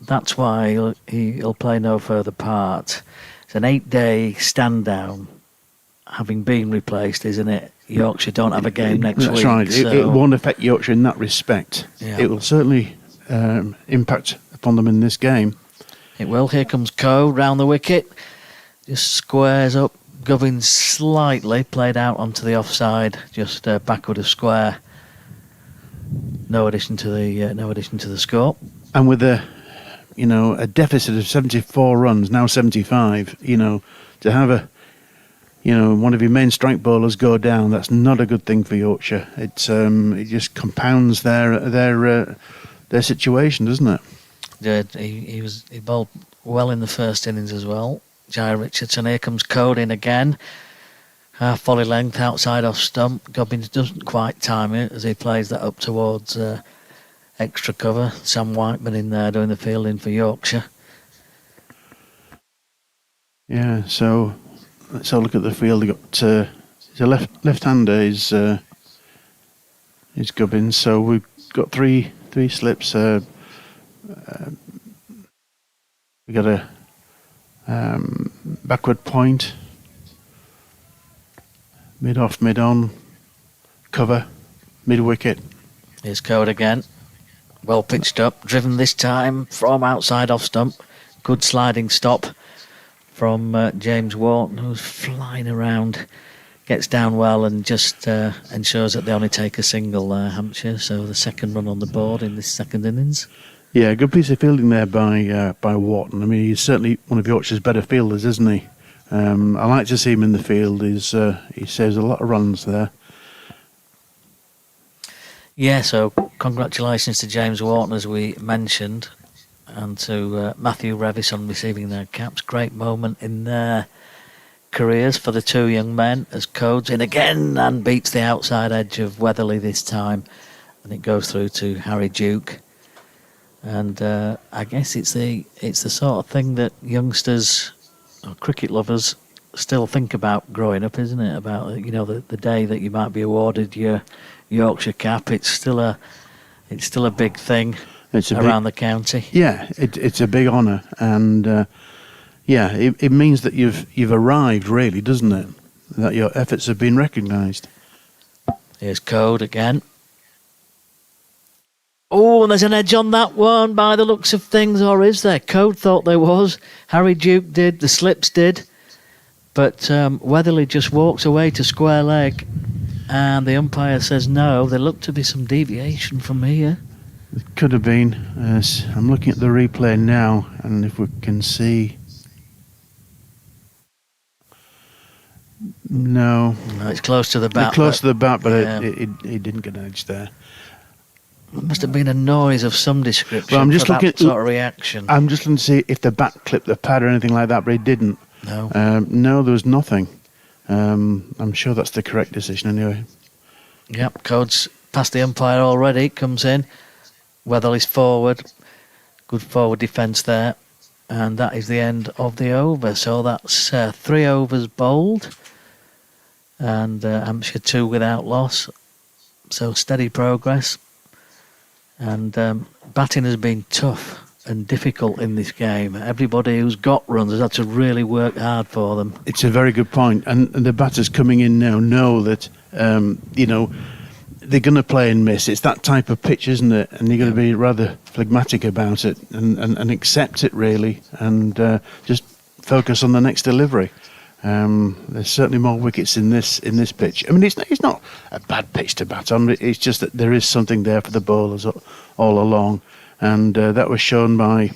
[SPEAKER 3] that's why he'll play no further part. It's an 8-day stand down having been replaced, isn't it? Yorkshire don't have a game next
[SPEAKER 5] That's
[SPEAKER 3] week.
[SPEAKER 5] right.
[SPEAKER 3] So
[SPEAKER 5] It won't affect Yorkshire in that respect.
[SPEAKER 3] Yeah.
[SPEAKER 5] It will certainly impact upon them in this game.
[SPEAKER 3] it will. Here comes Coe round the wicket. Just squares up. Gubbins slightly played out onto the offside, just backward of square. No addition to the score.
[SPEAKER 5] And with a deficit of 74 runs, now 75, to have one of your main strike bowlers go down, that's not a good thing for Yorkshire. It just compounds their situation, doesn't it?
[SPEAKER 3] He bowled well in the first innings as well. Jai Richardson. Here comes Code in again. Half volley length outside off stump. Gubbins doesn't quite time it as he plays that up towards extra cover. Sam Whiteman in there doing the fielding for Yorkshire.
[SPEAKER 5] Yeah, so let's have a look at the field. They've got the left-hander is Gubbins. So we've got three slips. We got a backward point, mid off, mid on, cover, mid wicket.
[SPEAKER 3] Here's Code again. Well pitched up, driven this time from outside off stump. Good sliding stop from James Wharton, who's flying around. Gets down well and just ensures that they only take a single there, Hampshire. So the second run on the board in this second innings.
[SPEAKER 5] Yeah, good piece of fielding there by Wharton. I mean, he's certainly one of Yorkshire's better fielders, isn't he? I like to see him in the field. He saves a lot of runs there.
[SPEAKER 3] Yeah, so congratulations to James Wharton, as we mentioned, and to Matthew Revis on receiving their caps. Great moment in their careers for the two young men, as Codes in again and beats the outside edge of Weatherly this time, and it goes through to Harry Duke. And I guess it's the sort of thing that youngsters or cricket lovers still think about growing up, isn't it? About the day that you might be awarded your Yorkshire cap. It's still a big thing around the county.
[SPEAKER 5] Yeah, it's a big honour, and it means that you've arrived, really, doesn't it? That your efforts have been recognised.
[SPEAKER 3] Here's Code again. Oh, and there's an edge on that one by the looks of things, or is there? Code thought there was. Harry Duke did. The slips did. But Weatherly just walks away to square leg, and the umpire says no. There looked to be some deviation from here.
[SPEAKER 5] It could have been. I'm looking at the replay now, and if we can see... No,
[SPEAKER 3] it's close to the bat.
[SPEAKER 5] Close to the bat, but it didn't get an edge there.
[SPEAKER 3] It must have been a noise of some description.
[SPEAKER 5] Well, I'm just looking at
[SPEAKER 3] sort of reaction.
[SPEAKER 5] I'm just looking to see if the bat clipped the pad or anything like that, but it didn't.
[SPEAKER 3] No.
[SPEAKER 5] No, there was nothing. I'm sure that's the correct decision anyway.
[SPEAKER 3] Yep, Code's past the umpire already. Comes in. Weatherly's forward. Good forward defence there. And that is the end of the over. So that's 3 overs bowled. And Hampshire 2 without loss. So steady progress. And batting has been tough and difficult in this game. Everybody who's got runs has had to really work hard for them.
[SPEAKER 5] It's a very good point. And the batters coming in now know that, they're going to play and miss. It's that type of pitch, isn't it? And you're going to be rather phlegmatic about it and accept it, really, and just focus on the next delivery. There's certainly more wickets in this pitch. I mean, it's not a bad pitch to bat on. It's just that there is something there for the bowlers all along, and that was shown by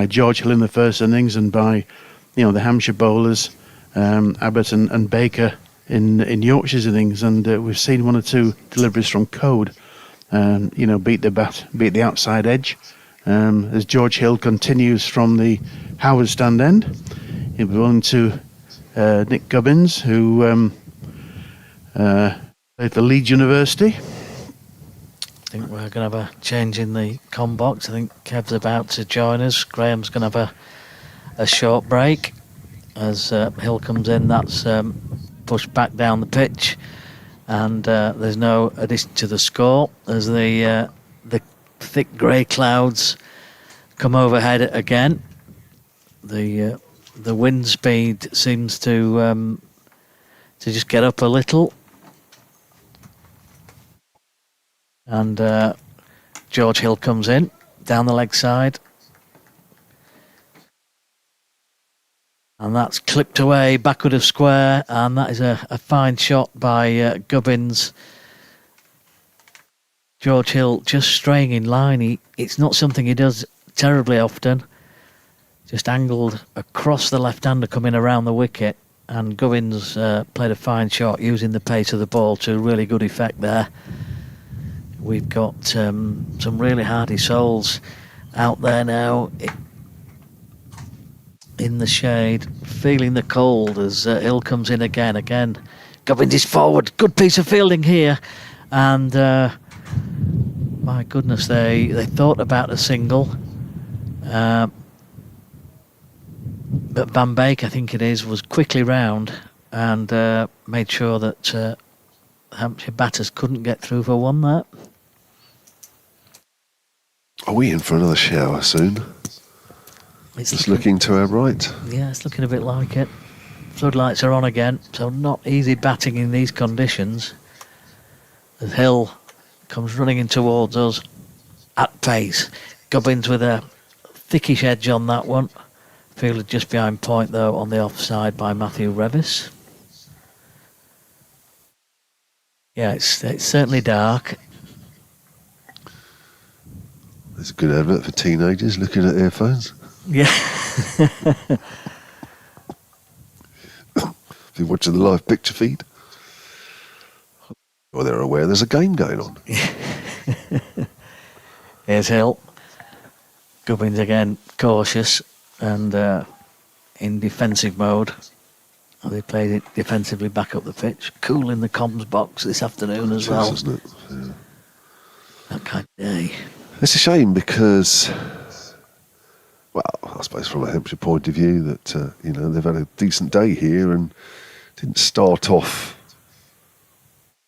[SPEAKER 5] George Hill in the first innings and by the Hampshire bowlers, Abbott and Baker in Yorkshire's innings, and we've seen 1 or 2 deliveries from Code. Beat the outside edge. As George Hill continues from the Howard stand end, he'll be on to Nick Gubbins, who played for Leeds University.
[SPEAKER 3] I think we're going to have a change in the comm box. I think Kev's about to join us. Graham's going to have a short break. As Hill comes in, that's pushed back down the pitch. And there's no addition to the score as the thick grey clouds come overhead again. The wind speed seems to to just get up a little. And George Hill comes in down the leg side. And that's clipped away backward of square, and that is a fine shot by Gubbins. George Hill just straying in line. It's not something he does terribly often. Just angled across the left-hander coming around the wicket, and Gubbins played a fine shot using the pace of the ball to really good effect there. We've got some really hardy souls out there now in the shade, feeling the cold as Hill comes in again. Again, Gubbins is forward. Good piece of fielding here. And my goodness, they thought about a single. But Van Beek, I think it is, was quickly round and made sure that Hampshire batters couldn't get through for one there.
[SPEAKER 4] Are we in for another shower soon?
[SPEAKER 3] It's
[SPEAKER 4] Just looking to our right.
[SPEAKER 3] Yeah, it's looking a bit like it. Floodlights are on again, so not easy batting in these conditions. As Hill comes running in towards us at pace. Gubbins with a thickish edge on that one. Fielded just behind point, though, on the offside by Matthew Revis. Yeah, it's certainly dark.
[SPEAKER 4] There's a good advert for teenagers looking at earphones.
[SPEAKER 3] Yeah.
[SPEAKER 4] If you're watching the live picture feed, well, they're aware there's a game going on.
[SPEAKER 3] Here's Hill. Gubbins again, cautious and in defensive mode. They played it defensively back up the pitch. Cool in the comms box this afternoon as well.
[SPEAKER 4] Isn't it? Yeah.
[SPEAKER 3] That kind of day.
[SPEAKER 4] It's a shame because, well, I suppose from a Hampshire point of view that, they've had a decent day here and didn't start off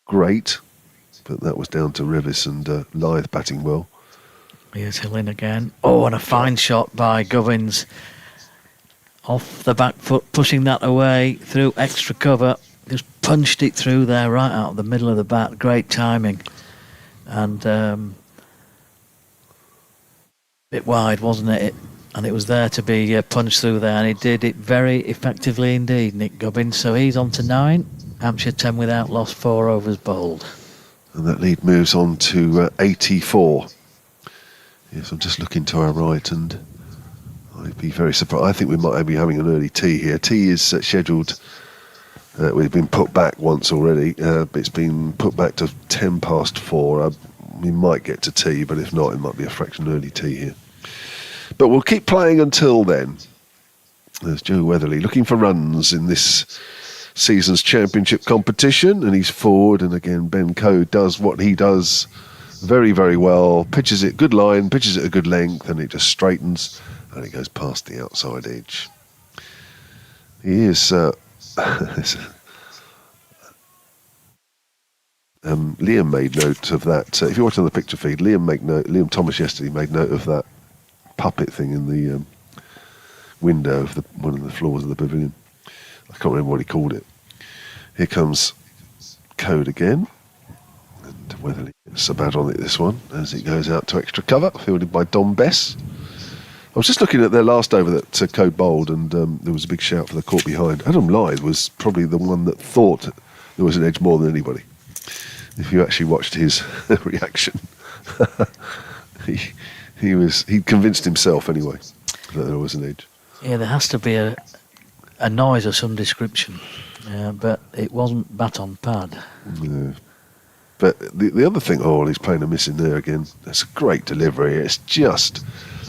[SPEAKER 4] great, but that was down to Revis and Lyth batting well.
[SPEAKER 3] Here's Hill in again. Oh, and a fine shot by Gubbins. Off the back foot, pushing that away through extra cover. Just punched it through there right out of the middle of the bat. Great timing. And bit wide, wasn't it? And it was there to be punched through there, and he did it very effectively indeed, Nick Gubbins. So he's on to 9. Hampshire 10 without loss, 4 overs bowled.
[SPEAKER 4] And that lead moves on to 84. Yes, I'm just looking to our right, and I'd be very surprised. I think we might be having an early tea here. Tea is scheduled. We've been put back once already. But it's been put back to 10 past 4. We might get to tea, but if not, it might be a fraction early tea here. But we'll keep playing until then. There's Joe Weatherly looking for runs in this season's championship competition, and he's forward. And again, Ben Coe does what he does very, very well. Pitches it good line, pitches it a good length, and it just straightens, and it goes past the outside edge. He is Liam made note of that. If you're watching the picture feed, Liam Thomas yesterday made note of that puppet thing in the window of one of the floors of the pavilion. I can't remember what he called it. Here comes Code again, and Weatherly gets a bad on it this one as it goes out to extra cover, fielded by Dom Bess. I was just looking at their last over that Code bowled, and there was a big shout for the caught behind. Adam Lyth was probably the one that thought there was an edge more than anybody. If you actually watched his reaction, he convinced himself anyway that there was an edge.
[SPEAKER 3] Yeah, there has to be a noise of some description, but it wasn't bat on pad.
[SPEAKER 4] No. But the other thing, he's playing a miss in there again. That's a great delivery. It's just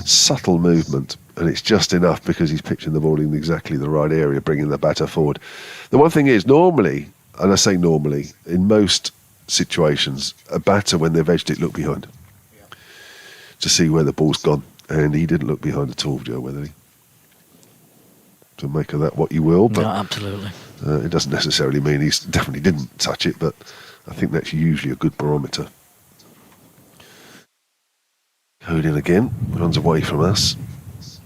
[SPEAKER 4] subtle movement, and it's just enough because he's pitching the ball in exactly the right area, bringing the batter forward. The one thing is, normally, and I say normally, in most situations, a batter, when they've edged it, look behind to see where the ball's gone, and he didn't look behind at all, Joe Weatherly. So make of that what you will, but
[SPEAKER 3] no, absolutely.
[SPEAKER 4] It doesn't necessarily mean he definitely didn't touch it, but I think that's usually a good barometer. Code in again, runs away from us,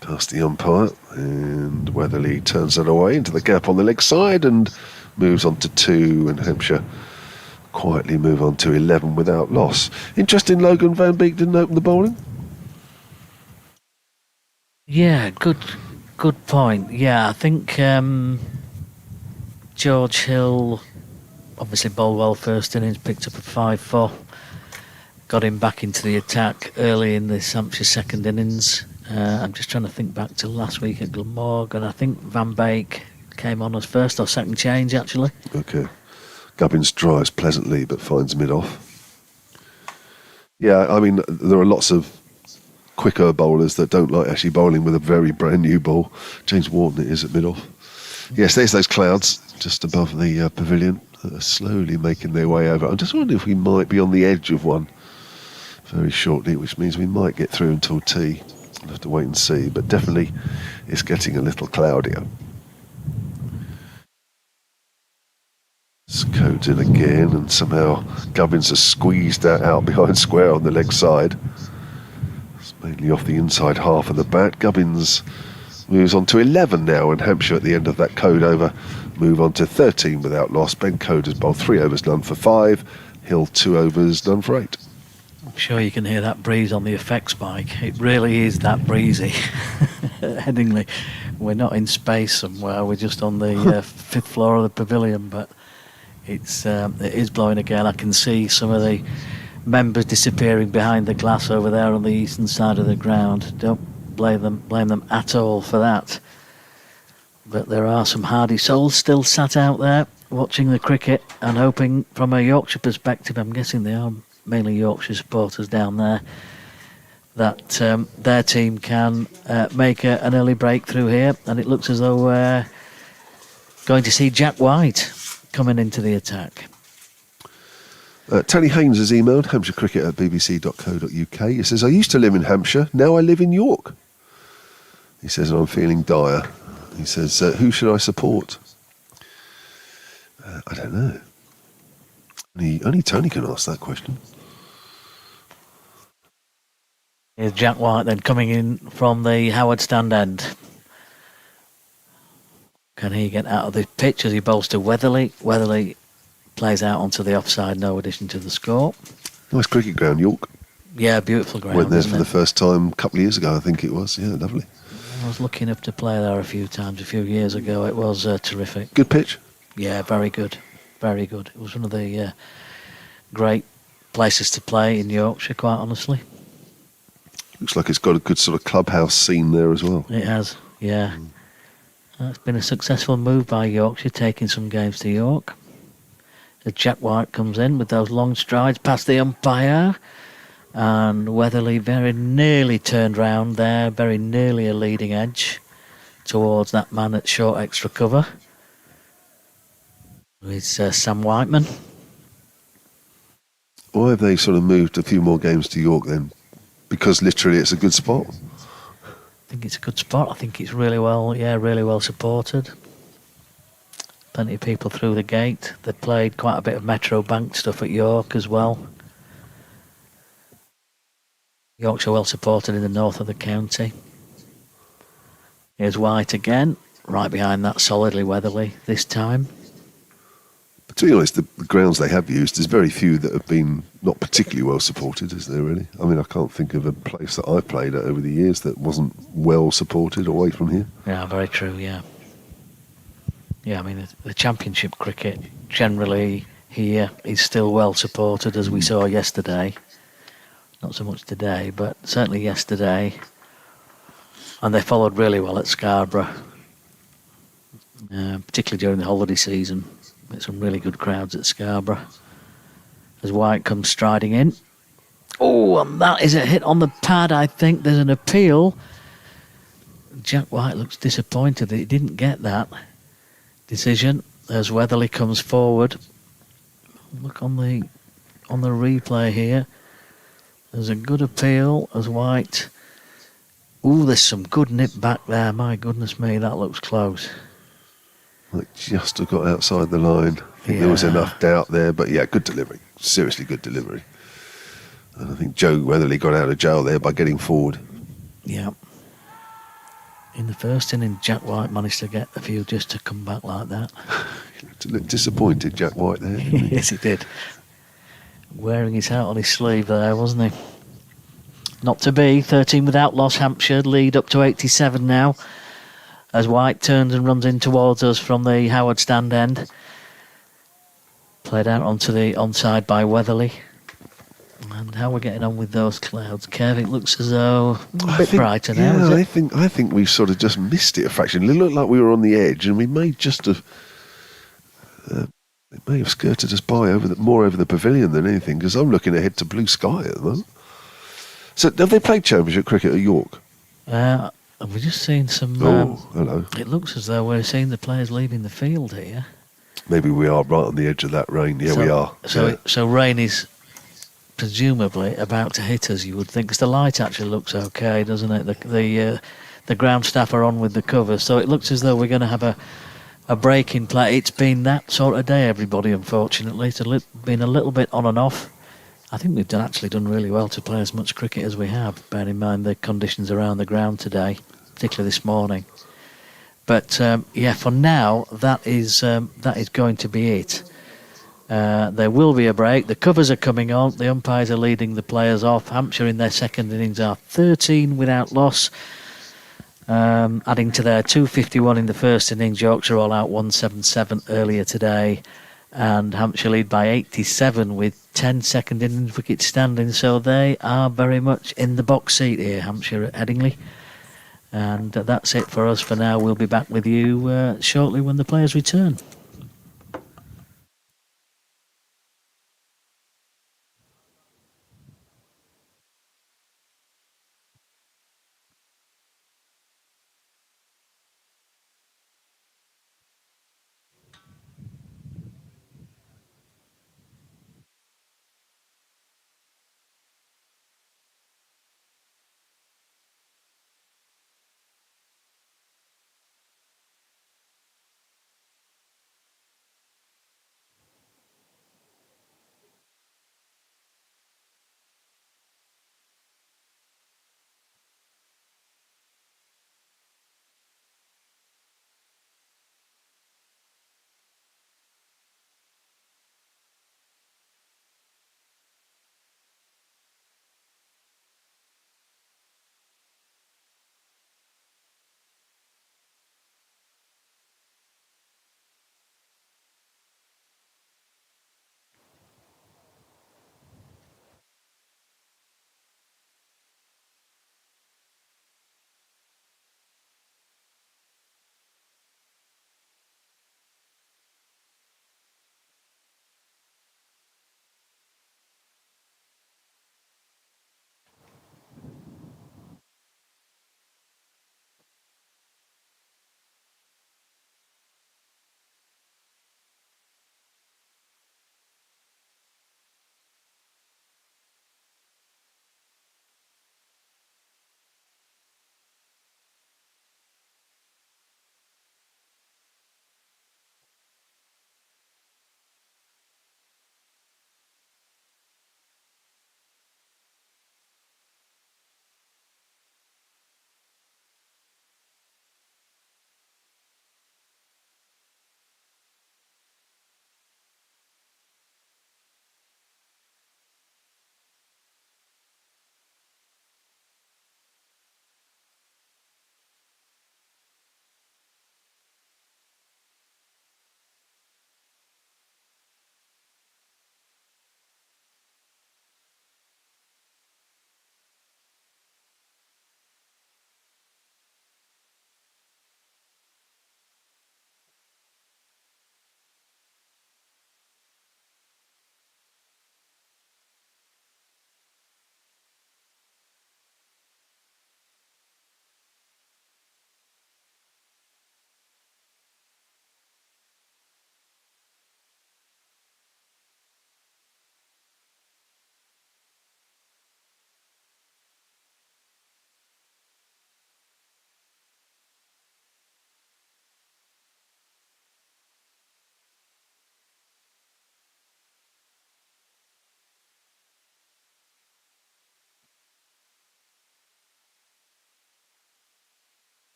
[SPEAKER 4] past the umpire, and Weatherly turns it away into the gap on the leg side, and moves on to 2, and Hampshire quietly move on to 11 without loss. Interesting, Logan Van Beek didn't open the bowling.
[SPEAKER 3] Yeah, good point. Yeah, I think George Hill obviously bowled well first innings, picked up a 5-4, got him back into the attack early in this Hampshire second innings. I'm just trying to think back to last week at Glamorgan. I think Van Beek came on as first or second change, actually.
[SPEAKER 4] Okay. Gubbins drives pleasantly but finds mid-off. Yeah, I mean, there are lots of quicker bowlers that don't like actually bowling with a very brand new ball. James Wharton it is at mid-off. Yes, there's those clouds just above the pavilion that are slowly making their way over. I'm just wondering if we might be on the edge of one very shortly, which means we might get through until tea. We'll have to wait and see, but definitely it's getting a little cloudier. Codes in again, and somehow Gubbins has squeezed that out behind square on the leg side. It's mainly off the inside half of the bat. Gubbins moves on to 11 now, and Hampshire at the end of that code over move on to 13 without loss. Ben Code has bowled 3 overs, none for 5. Hill 2 overs, none for 8.
[SPEAKER 3] I'm sure you can hear that breeze on the effects mic. It really is that breezy. Headingley, we're not in space somewhere. We're just on the 5th floor of the pavilion, but it is blowing again. I can see some of the members disappearing behind the glass over there on the eastern side of the ground. Don't blame them at all for that. But there are some hardy souls still sat out there watching the cricket and hoping, from a Yorkshire perspective, I'm guessing they are mainly Yorkshire supporters down there, that their team can make an early breakthrough here. And it looks as though we're going to see Jack White coming into the attack.
[SPEAKER 4] Tony Haynes has emailed hampshirecricket@bbc.co.uk. He says, I used to live in Hampshire, now I live in York. He says, I'm feeling dire. He says, who should I support? I don't know. Only Tony can ask that question.
[SPEAKER 3] Here's Jack White then coming in from the Howard stand end. Can he get out of the pitch as he bowls to Weatherly? Weatherly plays out onto the offside, no addition to the score.
[SPEAKER 4] Nice cricket ground, York.
[SPEAKER 3] Yeah, beautiful ground.
[SPEAKER 4] Went there for the first time a couple of years ago, I think it was. Yeah, lovely.
[SPEAKER 3] I was lucky enough to play there a few times a few years ago. It was terrific.
[SPEAKER 4] Good pitch?
[SPEAKER 3] Yeah, very good. Very good. It was one of the great places to play in Yorkshire, quite honestly.
[SPEAKER 4] Looks like it's got a good sort of clubhouse scene there as well.
[SPEAKER 3] It has, yeah. It's been a successful move by Yorkshire, taking some games to York. As Jack White comes in with those long strides past the umpire, and Weatherly very nearly turned round there, very nearly a leading edge towards that man at short extra cover. It's Sam Whiteman.
[SPEAKER 4] Why have they sort of moved a few more games to York then? Because literally it's a good spot?
[SPEAKER 3] I think it's a good spot. I think it's really well supported. Plenty of people through the gate. They played quite a bit of Metro Bank stuff at York as well. Yorkshire well supported in the north of the county. Here's White again, right behind that solidly Weatherly this time.
[SPEAKER 4] But to be honest, the grounds they have used, there's very few that have been not particularly well supported, is there really? I mean, I can't think of a place that I've played at over the years that wasn't well supported away from here.
[SPEAKER 3] Yeah, very true, yeah. Yeah, I mean, the Championship cricket generally here is still well supported, as we saw yesterday. Not so much today, but certainly yesterday. And they followed really well at Scarborough, particularly during the holiday season. Met some really good crowds at Scarborough. As White comes striding in. Oh, and that is a hit on the pad, I think. There's an appeal. Jack White looks disappointed that he didn't get that decision as Weatherly comes forward. Look on the replay here. There's a good appeal as White. Ooh, there's some good nip back there. My goodness me, that looks close.
[SPEAKER 4] Like just got outside the line. I think there was enough doubt there, but yeah, good delivery. Seriously good delivery. And I think Joe Weatherly got out of jail there by getting forward.
[SPEAKER 3] Yeah. In the first inning, Jack White managed to get a few just to come back like that.
[SPEAKER 4] A little disappointed, Jack White there. Didn't he?
[SPEAKER 3] Yes, he did. Wearing his heart on his sleeve there, wasn't he? Not to be. 13 without loss. Hampshire lead up to 87 now. As White turns and runs in towards us from the Howard stand end. Played out onto the onside by Weatherly. And how we're getting on with those clouds, Kev? It looks as though a bit brighter now,
[SPEAKER 4] Yeah,
[SPEAKER 3] is it?
[SPEAKER 4] I think we sort of just missed it a fraction. It looked like we were on the edge, and we may just have. It may have skirted us by more over the pavilion than anything, because I'm looking ahead to blue sky at the moment. So, have they played Championship cricket at York?
[SPEAKER 3] Have we just seen some...
[SPEAKER 4] Hello.
[SPEAKER 3] It looks as though we're seeing the players leaving the field here.
[SPEAKER 4] Maybe we are right on the edge of that rain. Yeah, we are.
[SPEAKER 3] So rain is presumably about to hit us, you would think, because the light actually looks okay, doesn't it? The ground staff are on with the cover, so it looks as though we're going to have a break in play. It's been that sort of day, everybody, unfortunately. It's been a little bit on and off. I think we've actually done really well to play as much cricket as we have, bearing in mind the conditions around the ground today, particularly this morning. But for now, that is going to be it. There will be a break. The covers are coming on. The umpires are leading the players off. Hampshire in their second innings are 13 without loss. Adding to their 251 in the first innings, Yorkshire all out 177 earlier today. And Hampshire lead by 87 with 10 second innings wickets standing. So they are very much in the box seat here, Hampshire at Headingley. And that's it for us for now. We'll be back with you shortly when the players return.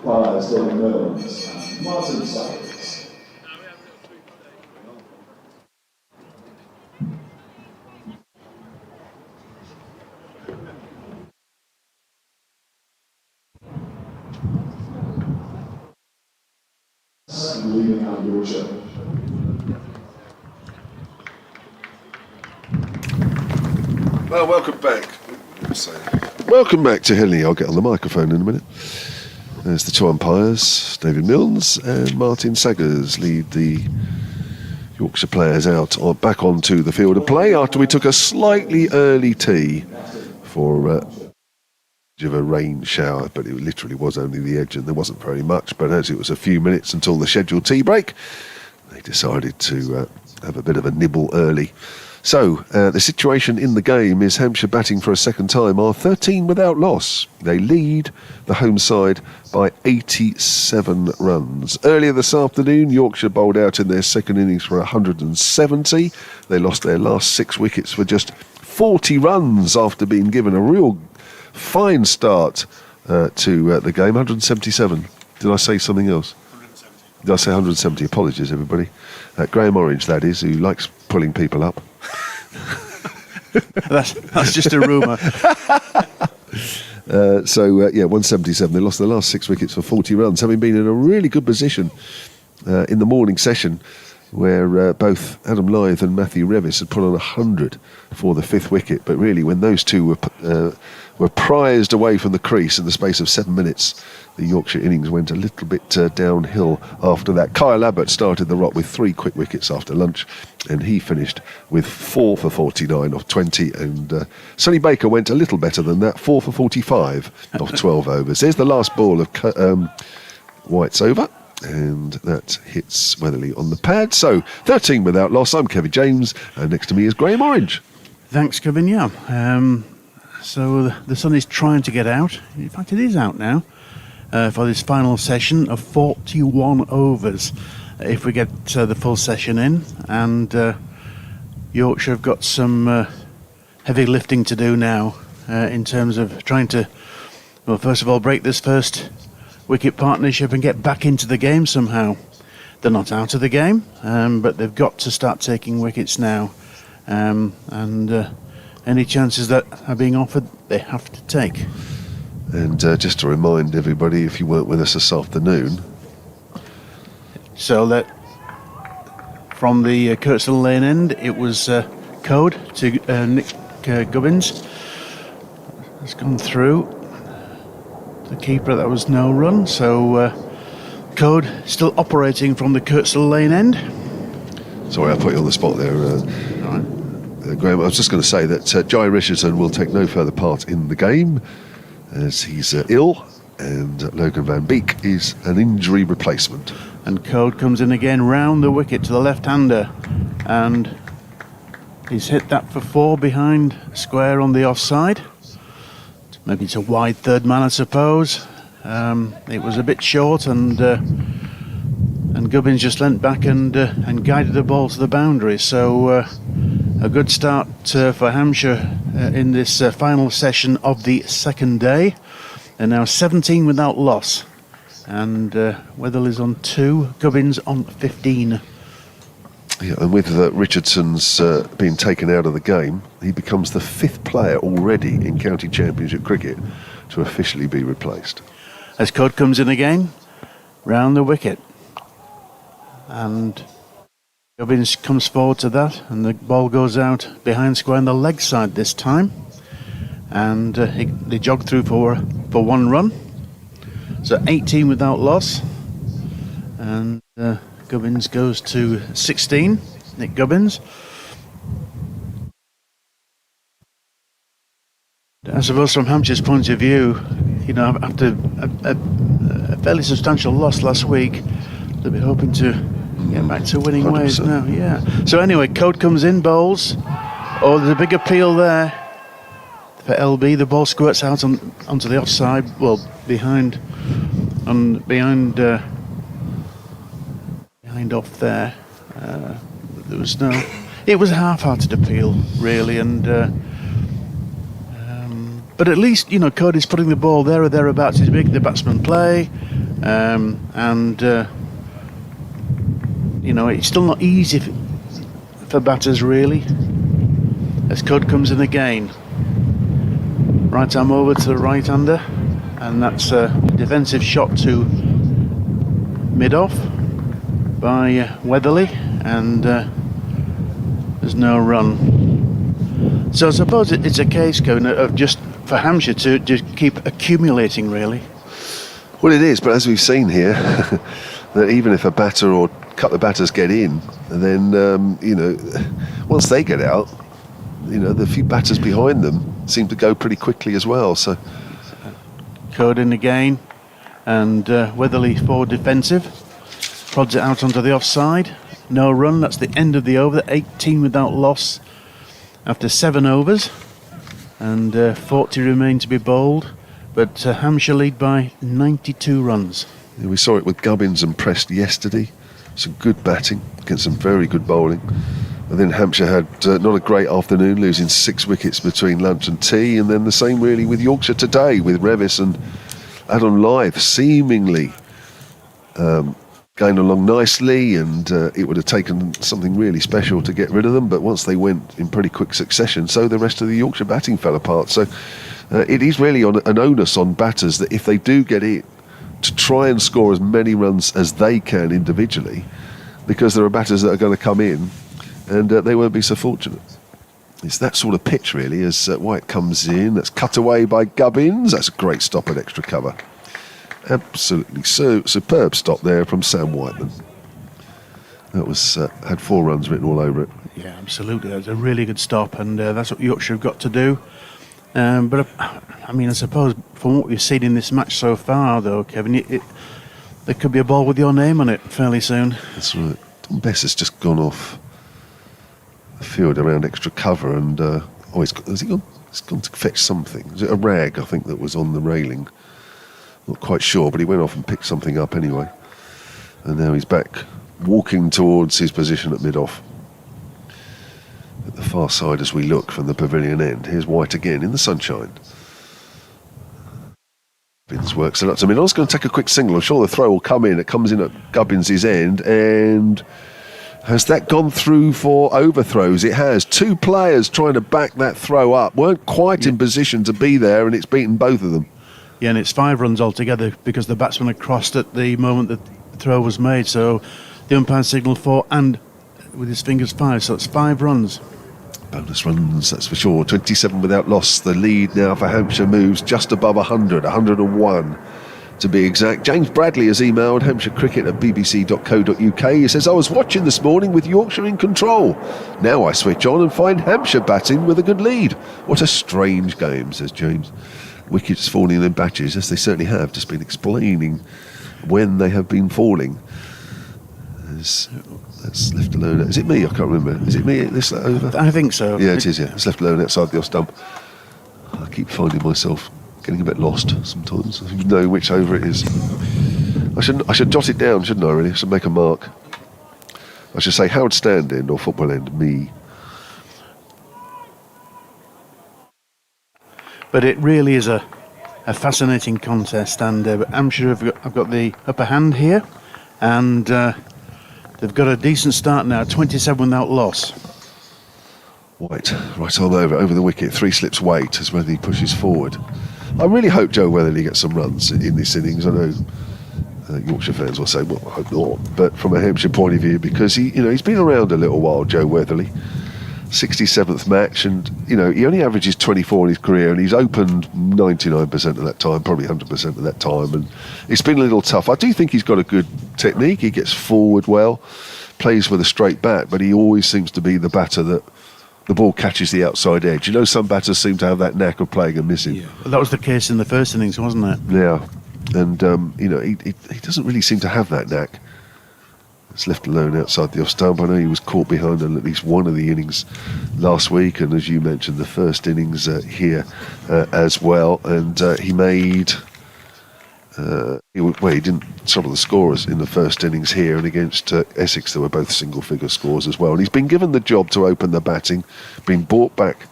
[SPEAKER 6] Players David Mills and Martin Sayers. Leaving out Yorkshire.
[SPEAKER 4] Well, welcome back. Welcome back to Headingley. I'll get on the microphone in a minute. There's the two umpires, David Milnes and Martin Saggers, lead the Yorkshire players out back onto the field of play after we took a slightly early tee for of a rain shower, but it literally was only the edge and there wasn't very much. But as it was a few minutes until the scheduled tea break, they decided to have a bit of a nibble early. So the situation in the game is Hampshire batting for a second time are 13 without loss. They lead the home side by 87 runs. Earlier this afternoon, Yorkshire bowled out in their second innings for 170. They lost their last 6 wickets for just 40 runs after being given a real fine start to the game. 177. Did I say something else? 170. Did I say 170? Apologies, everybody. Graham Orange, that is, who likes pulling people up.
[SPEAKER 5] That's just a rumour.
[SPEAKER 4] 177. They lost their last 6 wickets for 40 runs, having been in a really good position in the morning session, where both Adam Lyth and Matthew Revis had put on 100 for the 5th wicket. But really, when those two were prized away from the crease in the space of 7 minutes, the Yorkshire innings went a little bit downhill after that. Kyle Abbott started the rot with 3 quick wickets after lunch, and he finished with 4 for 49 off 20, and Sonny Baker went a little better than that, 4 for 45 off 12 overs. There's the last ball of White's over, and that hits Weatherly on the pad. So 13 without loss. I'm Kevin James, and next to me is Graham Orange.
[SPEAKER 5] Thanks, Kevin. Yeah. So the sun is trying to get out. In fact, it is out now for this final session of 41 overs. If we get the full session in, and Yorkshire have got some heavy lifting to do now in terms of trying to, well, first of all, break this first wicket partnership and get back into the game somehow. They're not out of the game, but they've got to start taking wickets now, and any chances that are being offered, they have to take.
[SPEAKER 4] And just to remind everybody, if you weren't with us this afternoon,
[SPEAKER 5] so that from the Kirksall Lane end, it was Code to Nick Gubbins. It's gone through the keeper. That was no run. So Code still operating from the Kirksall Lane end.
[SPEAKER 4] Sorry, I put you on the spot there.
[SPEAKER 5] Right.
[SPEAKER 4] Graham, I was just going to say that Jai Richardson will take no further part in the game as he's ill, and Logan Van Beek is an injury replacement.
[SPEAKER 5] And Code comes in again round the wicket to the left-hander, and he's hit that for 4 behind square on the offside. Maybe it's a wide third man, I suppose. It was a bit short, and Gubbins just leant back and guided the ball to the boundary. So a good start for Hampshire in this final session of the second day. They're now 17 without loss. And Weatherly's on 2, Gubbins on 15.
[SPEAKER 4] Yeah, and with Richardson's being taken out of the game, he becomes the 5th player already in County Championship cricket to officially be replaced.
[SPEAKER 5] As Code comes in again, round the wicket. And Gubbins comes forward to that, and the ball goes out behind square on the leg side this time. And they jog through for 1 run. So 18 without loss, and Gubbins goes to 16, Nick Gubbins. I suppose from Hampshire's point of view, you know, after a fairly substantial loss last week, they'll be hoping to get back to winning
[SPEAKER 4] 100%.
[SPEAKER 5] ways now. Yeah. So anyway, Code comes in, bowls. Oh, there's a big appeal there for LB. The ball squirts out onto the offside, well, behind off there. There was no. It was a half-hearted appeal, really, and but at least, you know, Cody's putting the ball there or thereabouts. He's making the batsman play, It's still not easy for batters really. As Cud comes in again. Right arm over to the right-hander, and that's a defensive shot to mid-off by Weatherly, and there's no run. So I suppose it's a case, Cohen, of just for Hampshire to just keep accumulating really.
[SPEAKER 4] Well, it is, but as we've seen here, that even if a batter or a couple of batters get in, then once they get out, the few batters behind them seem to go pretty quickly as well. So
[SPEAKER 5] Code in again, and Weatherly forward defensive, prods it out onto the offside. No run. That's the end of the over. 18 without loss after 7 overs, and 40 remain to be bowled. But Hampshire lead by 92 runs.
[SPEAKER 4] Yeah, we saw it with Gubbins and Prest yesterday. Some good batting against some very good bowling. And then Hampshire had not a great afternoon, losing 6 wickets between lunch and tea. And then the same really with Yorkshire today, with Revis and Adam Lyth seemingly going along nicely. And it would have taken something really special to get rid of them. But once they went in pretty quick succession, so the rest of the Yorkshire batting fell apart. So it is really an onus on batters that if they do get it, to try and score as many runs as they can individually, because there are batters that are going to come in and they won't be so fortunate. It's that sort of pitch really, as White comes in. That's cut away by Gubbins. That's a great stop at extra cover. Absolutely superb stop there from Sam Whiteman. That was had 4 runs written all over it.
[SPEAKER 5] Yeah, absolutely. That was a really good stop, and that's what Yorkshire have got to do. But I suppose from what we've seen in this match so far, though, Kevin, there could be a ball with your name on it fairly soon.
[SPEAKER 4] That's right. Tom Bess has just gone off the field around extra cover, and he's gone to fetch something. Was it a rag, I think, that was on the railing? Not quite sure, but he went off and picked something up anyway. And now he's back walking towards his position at mid-off. At the far side as we look from the pavilion end. Here's White again in the sunshine. Gubbins works it up to mid. I was going to take a quick single. I'm sure the throw will come in. It comes in at Gubbins' end, and has that gone through for overthrows? It has. 2 players trying to back that throw up. Weren't quite in position to be there, and it's beaten both of them.
[SPEAKER 5] Yeah, and it's 5 runs altogether because the batsman had crossed at the moment that the throw was made. So the umpire signalled 4 and with his fingers 5, so it's 5 runs.
[SPEAKER 4] Bonus runs, that's for sure. 27 without loss. The lead now for Hampshire moves just above 100, 101 to be exact. James Bradley has emailed hampshirecricket@bbc.co.uk. He says, I was watching this morning with Yorkshire in control. Now I switch on and find Hampshire batting with a good lead. What a strange game, says James. Wickets falling in batches, as they certainly have. Just been explaining when they have been falling. That's left alone. Is it me? I can't remember. Is it me this over?
[SPEAKER 5] I think so.
[SPEAKER 4] Yeah, it is, yeah. It's left alone outside the off stump. I keep finding myself getting a bit lost sometimes, knowing which over it is. I should jot it down, shouldn't I, really? I should make a mark. I should say Howard Stand end or football end, me.
[SPEAKER 5] But it really is a fascinating contest, and Hampshire have got the upper hand here, and they've got a decent start now, 27 without loss.
[SPEAKER 4] White, right arm over the wicket, 3 slips weight as Weatherly pushes forward. I really hope Joe Weatherly gets some runs in this innings. I know Yorkshire fans will say, well, I hope not, but from a Hampshire point of view, because he's been around a little while, Joe Weatherly. 67th match, and he only averages 24 in his career, and he's opened 99% of that time, probably 100% of that time, and it's been a little tough. I do think he's got a good technique. He gets forward well, plays with a straight bat, but he always seems to be the batter that the ball catches the outside edge. Some batters seem to have that knack of playing and missing.
[SPEAKER 5] Yeah. Well, that was the case in the first innings, wasn't it?
[SPEAKER 4] Yeah, and he doesn't really seem to have that knack. It's left alone outside the off stump. I know he was caught behind on at least one of the innings last week, and as you mentioned, the first innings here as well. And he made. He didn't trouble the scorers in the first innings here, and against Essex, they were both single-figure scores as well. And he's been given the job to open the batting, been brought back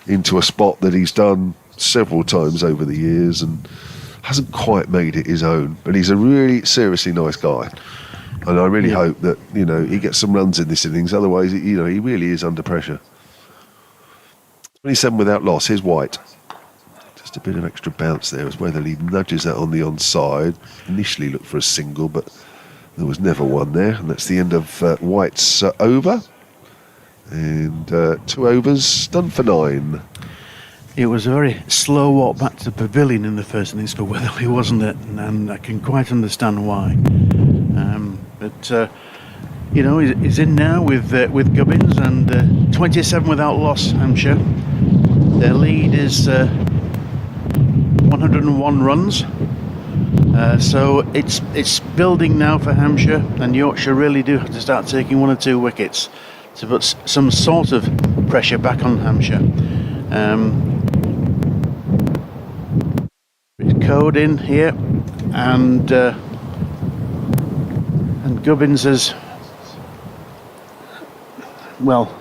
[SPEAKER 4] into a spot that he's done several times over the years, and hasn't quite made it his own. But he's a really seriously nice guy. And I really hope that, he gets some runs in this innings. Otherwise, he really is under pressure. 27 without loss. Here's White. Just a bit of extra bounce there as Weatherly nudges that on the onside. Initially looked for a single, but there was never one there. And that's the end of White's over. And 2 overs, done for 9.
[SPEAKER 5] It was a very slow walk back to the pavilion in the first innings for Weatherly, wasn't it? And I can quite understand why. But he's in now with Gubbins, and 27 without loss, Hampshire. Their lead is 101 runs. So it's building now for Hampshire, and Yorkshire really do have to start taking 1 or 2 wickets to put some sort of pressure back on Hampshire. Code in here, and Gubbins has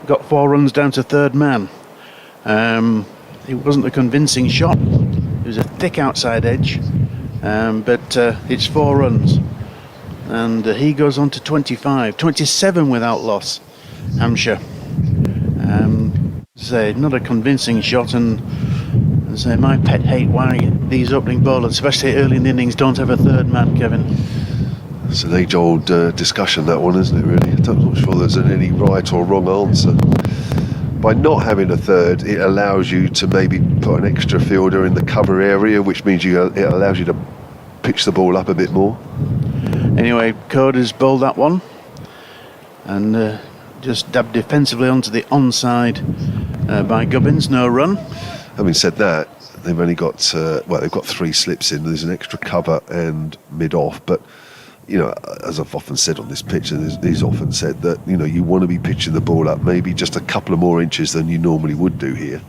[SPEAKER 5] got 4 runs down to third man. It wasn't a convincing shot. It was a thick outside edge, but it's 4 runs, and he goes on to 25. 27 without loss, Hampshire. Not a convincing shot, and my pet hate why these opening bowlers, especially early in the innings, don't have a third man, Kevin.
[SPEAKER 4] It's an age-old discussion, that one, isn't it, really? I'm not sure there's any right or wrong answer. By not having a third, it allows you to maybe put an extra fielder in the cover area, which means it allows you to pitch the ball up a bit more.
[SPEAKER 5] Anyway, Code has bowled that one, and just dabbed defensively onto the onside by Gubbins, no run.
[SPEAKER 4] Having said that, they've only got they've got 3 slips in. There's an extra cover and mid-off, but as I've often said on this pitch, and he's often said that you want to be pitching the ball up maybe just a couple of more inches than you normally would do here.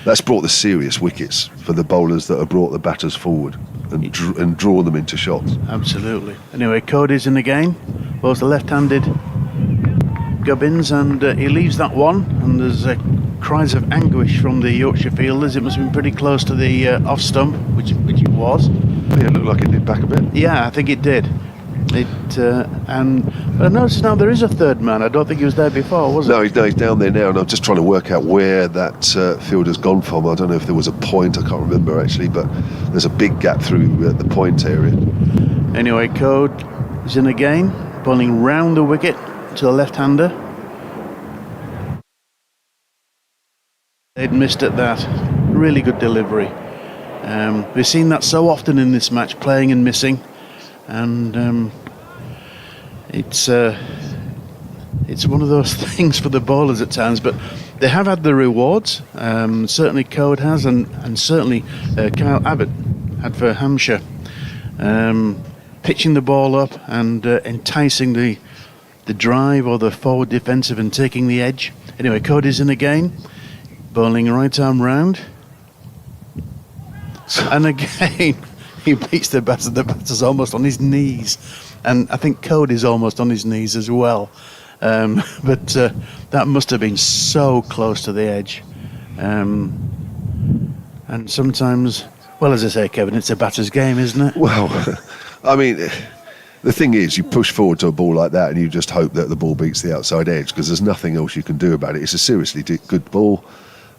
[SPEAKER 4] That's brought the serious wickets for the bowlers that have brought the batters forward and draw them into shots.
[SPEAKER 5] Absolutely. Anyway, Cody's in again. Bowls the left-handed Gubbins, and he leaves that one, and there's cries of anguish from the Yorkshire fielders. It must have been pretty close to the off stump, which it was.
[SPEAKER 4] Yeah, it looked like it did back a bit.
[SPEAKER 5] Yeah, I think it did. But I notice now there is a third man. I don't think he was there before, was it?
[SPEAKER 4] No, he's down there now, and I'm just trying to work out where that fielder's gone from. I don't know if there was a point, I can't remember actually, but there's a big gap through the point area.
[SPEAKER 5] Anyway, Code is in again, bowling round the wicket to the left-hander. They'd missed at that. Really good delivery. We've seen that so often in this match, playing and missing, and it's one of those things for the bowlers at times, but they have had the rewards. Certainly Code has, and certainly Kyle Abbott had for Hampshire. Pitching the ball up and enticing the drive or the forward defensive and taking the edge. Anyway, Cody's in again, bowling right arm round, and again he beats the batter. The batter's almost on his knees, and I think Cody's almost on his knees as well. But that must have been so close to the edge, and sometimes, well, as I say, Kevin, it's a batter's game, isn't it?
[SPEAKER 4] Well, I mean, the thing is, you push forward to a ball like that and you just hope that the ball beats the outside edge, because there's nothing else you can do about it. It's a seriously good ball.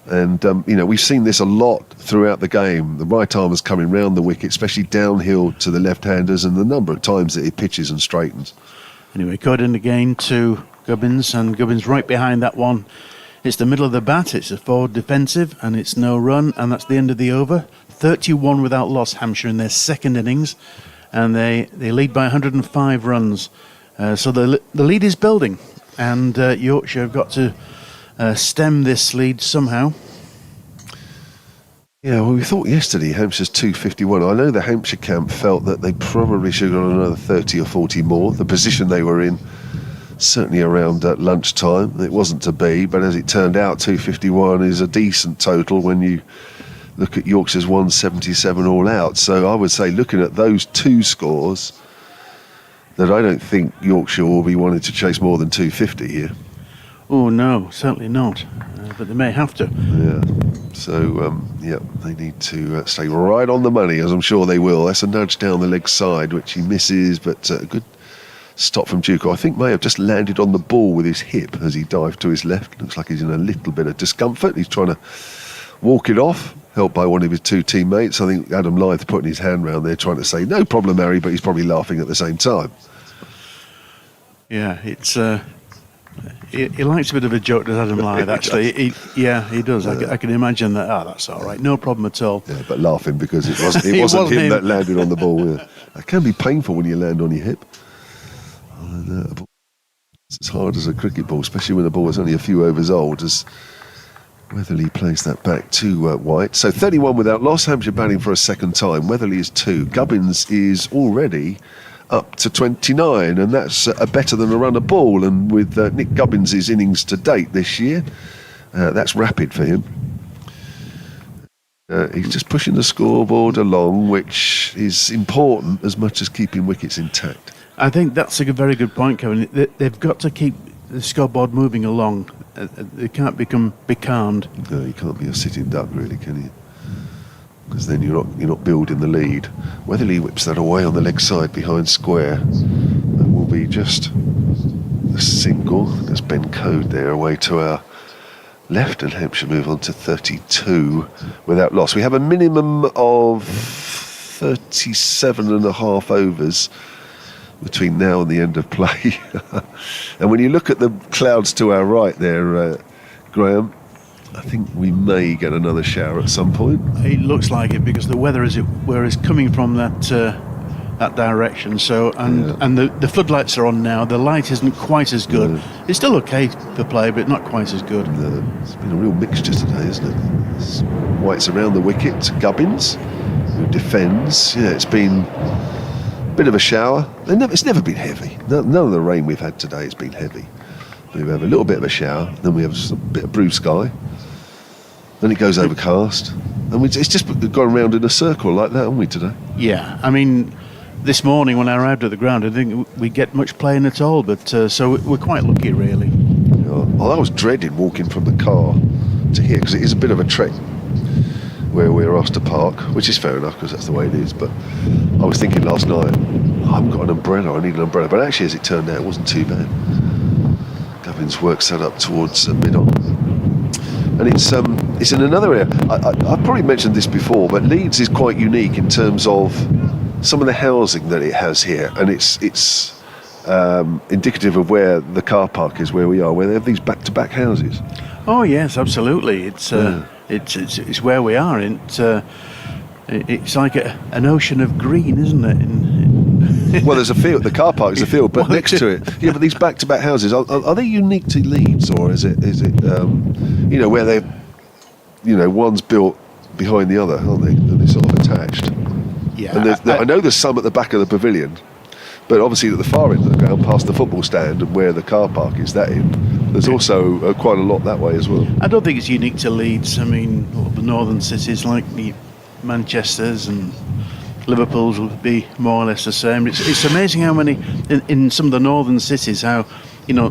[SPEAKER 4] And, we've seen this a lot throughout the game. The right armers coming round the wicket, especially downhill to the left-handers, and the number of times that he pitches and straightens.
[SPEAKER 5] Anyway, Codin again to Gubbins, and Gubbins right behind that one. It's the middle of the bat, it's a forward defensive, and it's no run, and that's the end of the over. 31 without loss, Hampshire, in their second innings, and they lead by 105 runs. So the lead is building, and Yorkshire have got to stem this lead somehow.
[SPEAKER 4] Yeah, well, we thought yesterday Hampshire's 251. I know the Hampshire camp felt that they probably should have got another 30 or 40 more. The position they were in, certainly around lunchtime, it wasn't to be, but as it turned out, 251 is a decent total when you look at Yorkshire's 177 all out. So I would say, looking at those two scores, that I don't think Yorkshire will be wanting to chase more than 250 here.
[SPEAKER 5] Oh no, certainly not. But they may have to.
[SPEAKER 4] Yeah. So, they need to stay right on the money, as I'm sure they will. That's a nudge down the leg side, which he misses, but a good stop from Duke, who I think may have just landed on the ball with his hip as he dived to his left. Looks like he's in a little bit of discomfort. He's trying to walk it off, helped by one of his two teammates. I think Adam Lyth putting his hand round there trying to say, no problem, Harry, but he's probably laughing at the same time.
[SPEAKER 5] Yeah, it's... He likes a bit of a joke, does Adam Lyth, actually. He does. I can imagine that. That's all right. No problem at all.
[SPEAKER 4] Yeah, but laughing because it wasn't him that landed on the ball. Yeah. It can be painful when you land on your hip. It's as hard as a cricket ball, especially when the ball is only a few overs old, as Weatherly plays that back to White. So 31 without loss. Hampshire batting for a second time. Weatherly is 2. Gubbins is already up to 29, and that's better than a run of ball. And with Nick Gubbins' innings to date this year, that's rapid for him. He's just pushing the scoreboard along, which is important as much as keeping wickets intact.
[SPEAKER 5] I think that's a very good point, Kevin. They've got to keep the scoreboard moving along. They can't become becalmed.
[SPEAKER 4] No, you can't be a sitting duck, really, can you? Because then you're not building the lead. Weatherly whips that away on the leg side behind square. That will be just a single. There's Ben Code there away to our left, and Hampshire move on to 32 without loss. We have a minimum of 37 and a half overs between now and the end of play. And when you look at the clouds to our right there, Graham, I think we may get another shower at some point.
[SPEAKER 5] It looks like it, because the weather is coming from that direction. So and the floodlights are on now. The light isn't quite as good.
[SPEAKER 4] No.
[SPEAKER 5] It's still okay for play, but not quite as good.
[SPEAKER 4] No, it's been a real mixture today, isn't it? White's around the wicket. Gubbins, who defends. Yeah, it's been a bit of a shower. It's never been heavy. None of the rain we've had today has been heavy. We have a little bit of a shower, then we have a bit of blue sky, then it goes overcast, and it's just gone around in a circle like that, haven't we, today?
[SPEAKER 5] Yeah, I mean, this morning when I arrived at the ground, I didn't think we get much playing at all, but so we're quite lucky, really.
[SPEAKER 4] Well, I was dreading walking from the car to here, because it is a bit of a trek where we're asked to park, which is fair enough because that's the way it is. But I was thinking last night, I haven't got an umbrella, I need an umbrella. But actually, as it turned out, it wasn't too bad. Gubbins works that up towards mid-on. And it's in another area. I've probably mentioned this before, but Leeds is quite unique in terms of some of the housing that it has here, and it's indicative of where the car park is, where we are, where they have these back-to-back houses.
[SPEAKER 5] Oh yes, absolutely. It's where we are. It's like an ocean of green, isn't it?
[SPEAKER 4] Well, there's a field. The car park is a field, but next to it, yeah. But these back-to-back houses are they unique to Leeds, or is it where they, one's built behind the other, aren't they? And they're sort of attached.
[SPEAKER 5] Yeah.
[SPEAKER 4] And I know there's some at the back of the pavilion, but obviously at the far end of the ground, past the football stand and where the car park is, that end, there's also quite a lot that way as well.
[SPEAKER 5] I don't think it's unique to Leeds. I mean, the northern cities like the Manchesters and Liverpool's will be more or less the same. It's amazing how many in some of the northern cities, how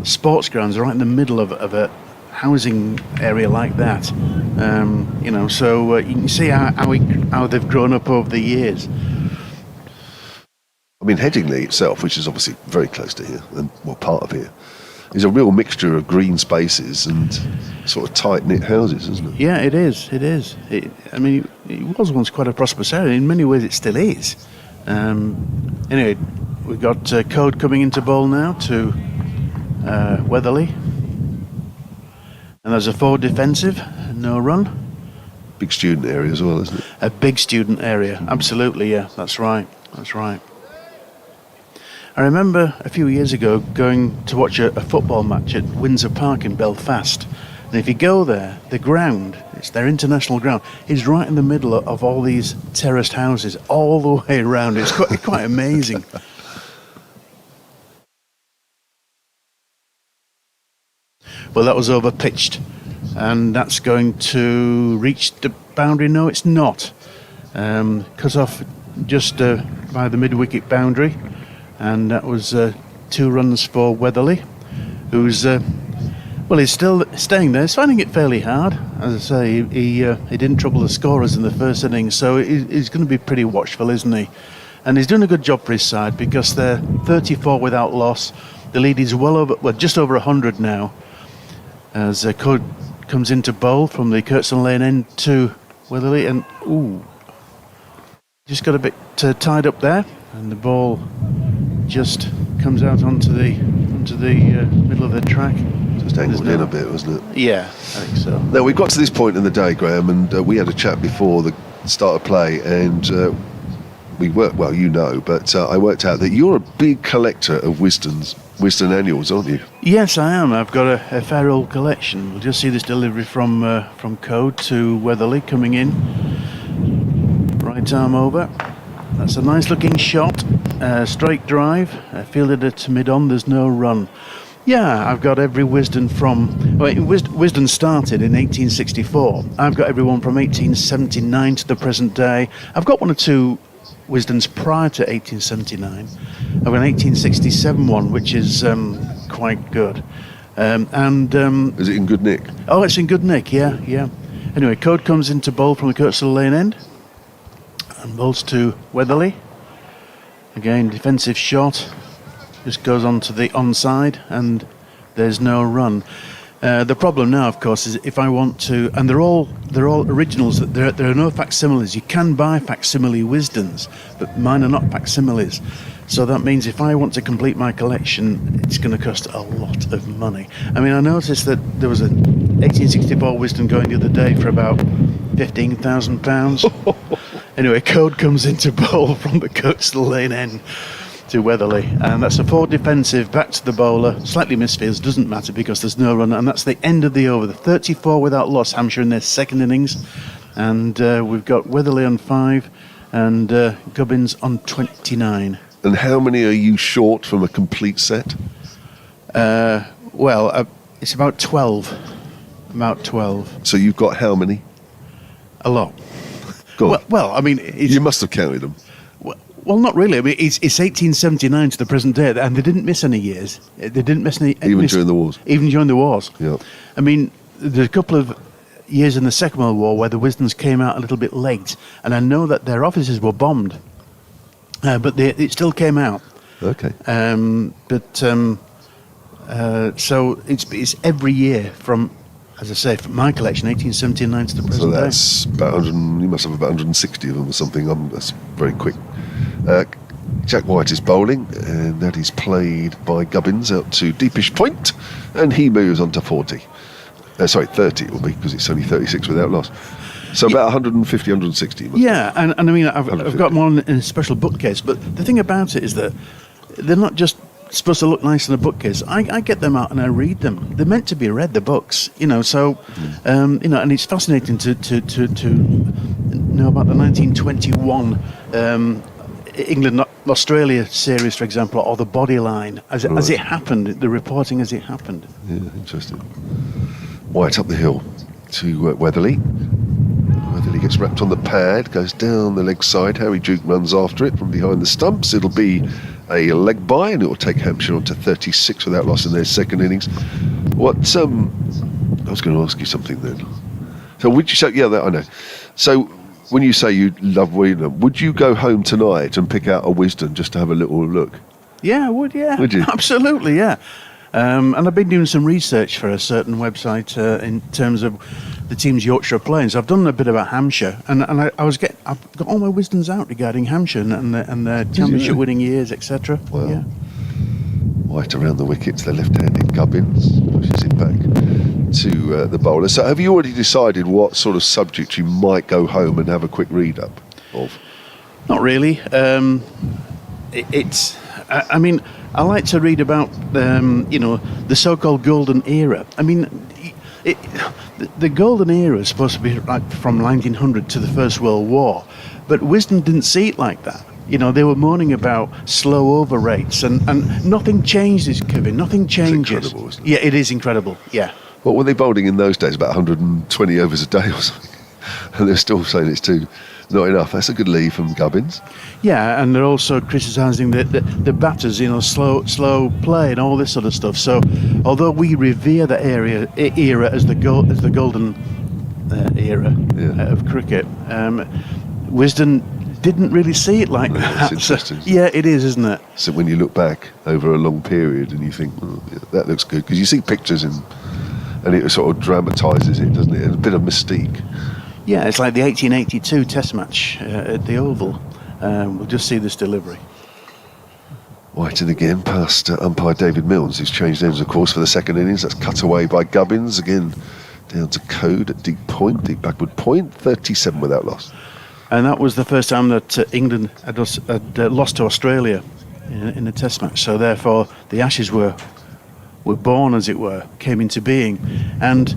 [SPEAKER 5] sports grounds are right in the middle of a housing area like that. So you can see how they've grown up over the years.
[SPEAKER 4] I mean, Headingley itself, which is obviously very close to here and part of here, is a real mixture of green spaces and sort of tight-knit houses, isn't it?
[SPEAKER 5] Yeah, it is. It is. It was once quite a prosperous area. In many ways, it still is. Anyway, we've got Code coming into bowl now to Weatherly. And there's a forward defensive, no run.
[SPEAKER 4] Big student area as well, isn't it?
[SPEAKER 5] A big student area, absolutely, yeah, that's right. I remember a few years ago going to watch a football match at Windsor Park in Belfast. And if you go there, the ground, it's their international ground, is right in the middle of all these terraced houses all the way around. It's quite amazing. Well, that was over pitched, and that's going to reach the boundary. No, it's not. Cut off just by the mid-wicket boundary, and that was 2 runs for Weatherly, who's Well, he's still staying there. He's finding it fairly hard. As I say, he didn't trouble the scorers in the first innings, so he's going to be pretty watchful, isn't he? And he's doing a good job for his side because they're 34 without loss. The lead is just over 100 now. As Code comes into bowl from the Kirkstone Lane end to Weatherly, and just got a bit tied up there, and the ball just comes out onto the middle of the track.
[SPEAKER 4] Just angled in a bit, wasn't it?
[SPEAKER 5] Yeah, I think so.
[SPEAKER 4] Now, we've got to this point in the day, Graham, and we had a chat before the start of play, and we worked, well, you know, but I worked out that you're a big collector of Wisden annuals, aren't you?
[SPEAKER 5] Yes, I am. I've got a fair old collection. We'll just see this delivery from Code to Weatherly coming in. Right arm over. That's a nice looking shot. Straight drive. Fielded it to mid-on. There's no run. Yeah, I've got every Wisden from... Well, Wisden started in 1864. I've got everyone from 1879 to the present day. I've got one or two Wisdens prior to 1879. I've got an 1867 one, which is quite good.
[SPEAKER 4] Is it in good nick?
[SPEAKER 5] Oh, it's in good nick, yeah. Anyway, Code comes into bowl from the Kirkstone Lane end and bowls to Weatherly. Again, defensive shot. Just goes on to the onside, and there's no run. The problem now, of course, is if I want to, and they're all originals. There are no facsimiles. You can buy facsimile Wisdens, but mine are not facsimiles. So that means if I want to complete my collection, it's going to cost a lot of money. I mean, I noticed that there was a 1864 Wisden going the other day for about £15,000. Anyway, Code comes into bowl from the Kirkstone Lane end to Weatherly, and that's a 4 defensive back to the bowler. Slightly misfields, doesn't matter because there's no run, and that's the end of the over. The 34 without loss, Hampshire in their second innings, and we've got Weatherly on 5 and Gubbins on 29.
[SPEAKER 4] And how many are you short from a complete set?
[SPEAKER 5] It's about 12. About 12.
[SPEAKER 4] So you've got how many?
[SPEAKER 5] A lot.
[SPEAKER 4] Go on.
[SPEAKER 5] Well, I mean,
[SPEAKER 4] You must have counted them.
[SPEAKER 5] Well, not really. I mean, it's 1879 to the present day, and they didn't miss any years. They didn't miss any...
[SPEAKER 4] Even during the wars?
[SPEAKER 5] Even during the wars.
[SPEAKER 4] Yeah.
[SPEAKER 5] I mean, there's a couple of years in the Second World War where the Wisdens came out a little bit late, and I know that their offices were bombed, but it still came out.
[SPEAKER 4] Okay.
[SPEAKER 5] So it's every year from, as I say, from my collection, 1879 to the present day.
[SPEAKER 4] So that's about 100, you must have about 160 of them or something. That's very quick. Jack White is bowling, and that is played by Gubbins out to deepish point, and he moves on to 40. 30 it will be, because it's only 36 without loss. So about 150, 160.
[SPEAKER 5] Yeah, and I mean, I've got them on in a special bookcase, but the thing about it is that they're not just supposed to look nice in a bookcase. I get them out and I read them. They're meant to be read, the books, so, and it's fascinating to know about the 1921 England-Australia series, for example, or the Bodyline, as it happened, the reporting as it happened.
[SPEAKER 4] Yeah, interesting. White up the hill to Weatherly. Weatherly gets wrapped on the pad, goes down the leg side. Harry Duke runs after it from behind the stumps. It'll be a leg by, and it will take Hampshire on to 36 without loss in their second innings. I was going to ask you something then. So would you say, I know. So when you say you love Wisden, would you go home tonight and pick out a Wisden just to have a little look?
[SPEAKER 5] Yeah, I would, yeah.
[SPEAKER 4] Would you?
[SPEAKER 5] Absolutely, yeah. And I've been doing some research for a certain website in terms of the teams Yorkshire are playing. So I've done a bit about Hampshire, and I've got all my Wisdens out regarding Hampshire and their championship winning years, etc.
[SPEAKER 4] Well,
[SPEAKER 5] yeah.
[SPEAKER 4] White around the wickets, the left-handed Gubbins pushes it back to the bowler. So have you already decided what sort of subject you might go home and have a quick read up of?
[SPEAKER 5] Not really. I mean, I like to read about, the so-called golden era. I mean, the golden era is supposed to be like from 1900 to the First World War, but Wisden didn't see it like that. They were moaning about slow over rates, and nothing changes, Kevin. Nothing changes.
[SPEAKER 4] It's incredible, isn't it?
[SPEAKER 5] Yeah, it is incredible. Yeah.
[SPEAKER 4] What were they bowling in those days? About 120 overs a day or something? and they're still saying it's not enough. That's a good lead from Gubbins.
[SPEAKER 5] Yeah, and they're also criticising the batters, slow play and all this sort of stuff. So, although we revere that era as the golden era of cricket, Wisden didn't really see it like that.
[SPEAKER 4] It's interesting.
[SPEAKER 5] Yeah, it is, isn't it?
[SPEAKER 4] So when you look back over a long period and you think, that looks good, because you see pictures and it sort of dramatises it, doesn't it? It's a bit of mystique.
[SPEAKER 5] Yeah, it's like the 1882 Test match at the Oval. We'll just see this delivery.
[SPEAKER 4] Whiten again past umpire David Milnes, who's changed ends, of course, for the second innings. That's cut away by Gubbins. Again, down to Code at deep backward point, 37 without loss.
[SPEAKER 5] And that was the first time that England had lost to Australia in a Test match. So therefore, the Ashes were born, as it were, came into being. And,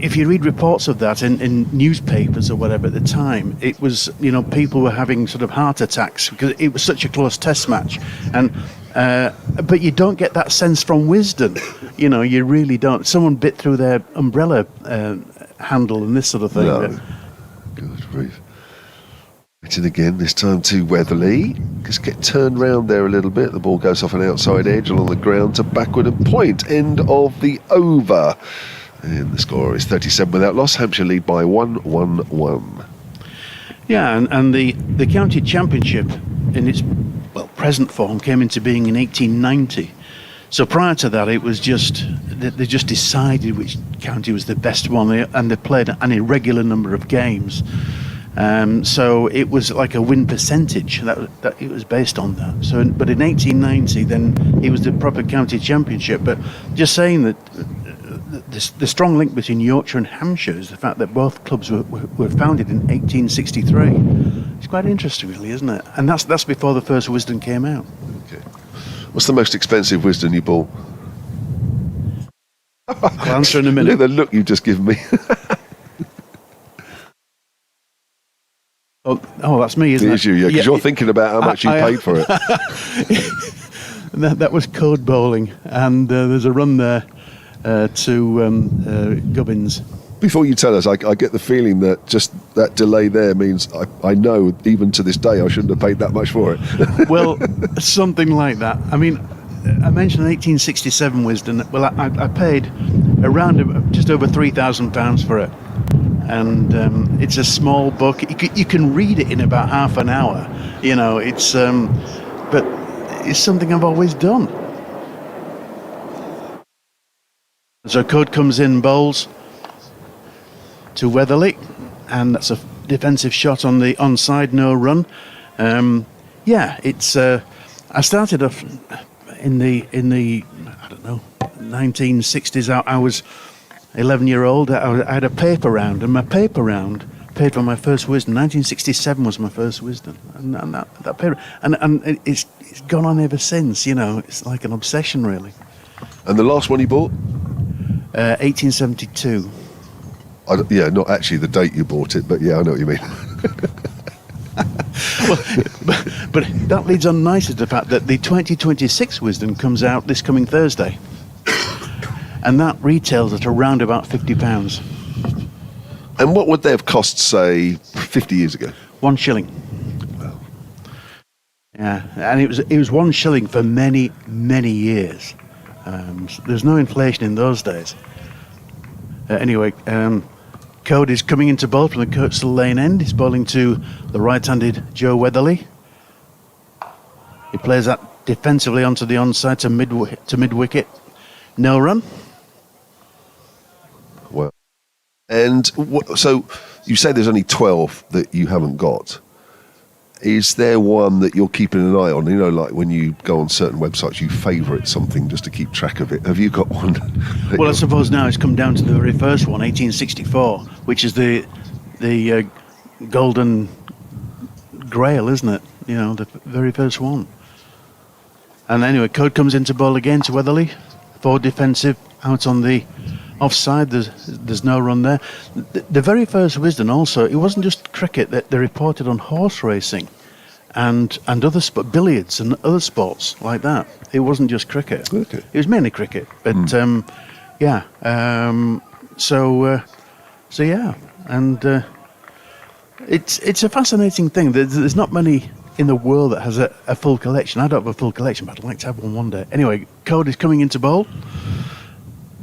[SPEAKER 5] if you read reports of that in newspapers or whatever at the time, it was, people were having sort of heart attacks because it was such a close Test match. And but you don't get that sense from Wisden. You really don't. Someone bit through their umbrella handle and this sort of thing.
[SPEAKER 4] No. Good grief. Whiten again, this time to Weatherly. Just get turned round there a little bit. The ball goes off an outside edge along the ground to backward and point. End of the over. And the score is 37 without loss. Hampshire lead by 1-1-1.
[SPEAKER 5] Yeah, and the county championship in its present form came into being in 1890. So prior to that, it was they just decided which county was the best one, and they played an irregular number of games. So it was like a win percentage that it was based on that. So, but in 1890, then it was the proper county championship. But just saying that the strong link between Yorkshire and Hampshire is the fact that both clubs were founded in 1863. It's quite interesting, really, isn't it? And that's before the first Wisden came out.
[SPEAKER 4] Okay. What's the most expensive Wisden you bought?
[SPEAKER 5] I'll answer in a minute.
[SPEAKER 4] Look at the look you've just given me.
[SPEAKER 5] Oh, that's me, isn't it?
[SPEAKER 4] It is you, yeah, because you're thinking about how much you paid for it.
[SPEAKER 5] That was code bowling, and there's a run there to Gubbins.
[SPEAKER 4] Before you tell us, I get the feeling that just that delay there means I know, even to this day, I shouldn't have paid that much for it.
[SPEAKER 5] Well, something like that. I mean, I mentioned 1867 Wisden. Well, I paid around just over £3,000 for it. And it's a small book. You can read it in about half an hour. It's but it's something I've always done. So Code comes in, bowls to Weatherly, and that's a defensive shot on the onside, no run. It's I started off in the I don't know 1960s. I was 11-year-old. I had a paper round, and my paper round paid for my first Wisden. 1967 was my first Wisden, and that paper, and it's gone on ever since. It's like an obsession, really.
[SPEAKER 4] And the last one you bought?
[SPEAKER 5] 1872.
[SPEAKER 4] Not actually the date you bought it, but yeah, I know what you mean.
[SPEAKER 5] but that leads on nicely to the fact that the 2026 Wisden comes out this coming Thursday. And that retails at around about £50.
[SPEAKER 4] And what would they have cost, say, 50 years ago?
[SPEAKER 5] 1 shilling.
[SPEAKER 4] Wow.
[SPEAKER 5] Yeah, and it was 1 shilling for many, many years. There's no inflation in those days. Anyway, Code is coming into bowl from the Kirksall Lane end. He's bowling to the right-handed Joe Weatherly. He plays that defensively onto the onside to mid-wicket. No run.
[SPEAKER 4] Well, and so you say there's only 12 that you haven't got. Is there one that you're keeping an eye on? Like when you go on certain websites, you favourite something just to keep track of it. Have you got one?
[SPEAKER 5] Well, I suppose now it's come down to the very first one, 1864, which is the golden grail, isn't it? The very first one. And anyway, Code comes into bowl again to Weatherly. 4 defensive, out on the offside. There's no run there. The very first Wisden also, it wasn't just cricket. They reported on horse racing and other billiards and other sports like that. It wasn't just cricket.
[SPEAKER 4] Okay.
[SPEAKER 5] It was mainly cricket. But and it's a fascinating thing. There's not many in the world that has a full collection. I don't have a full collection, but I'd like to have one day. Anyway, Cody's coming into bowl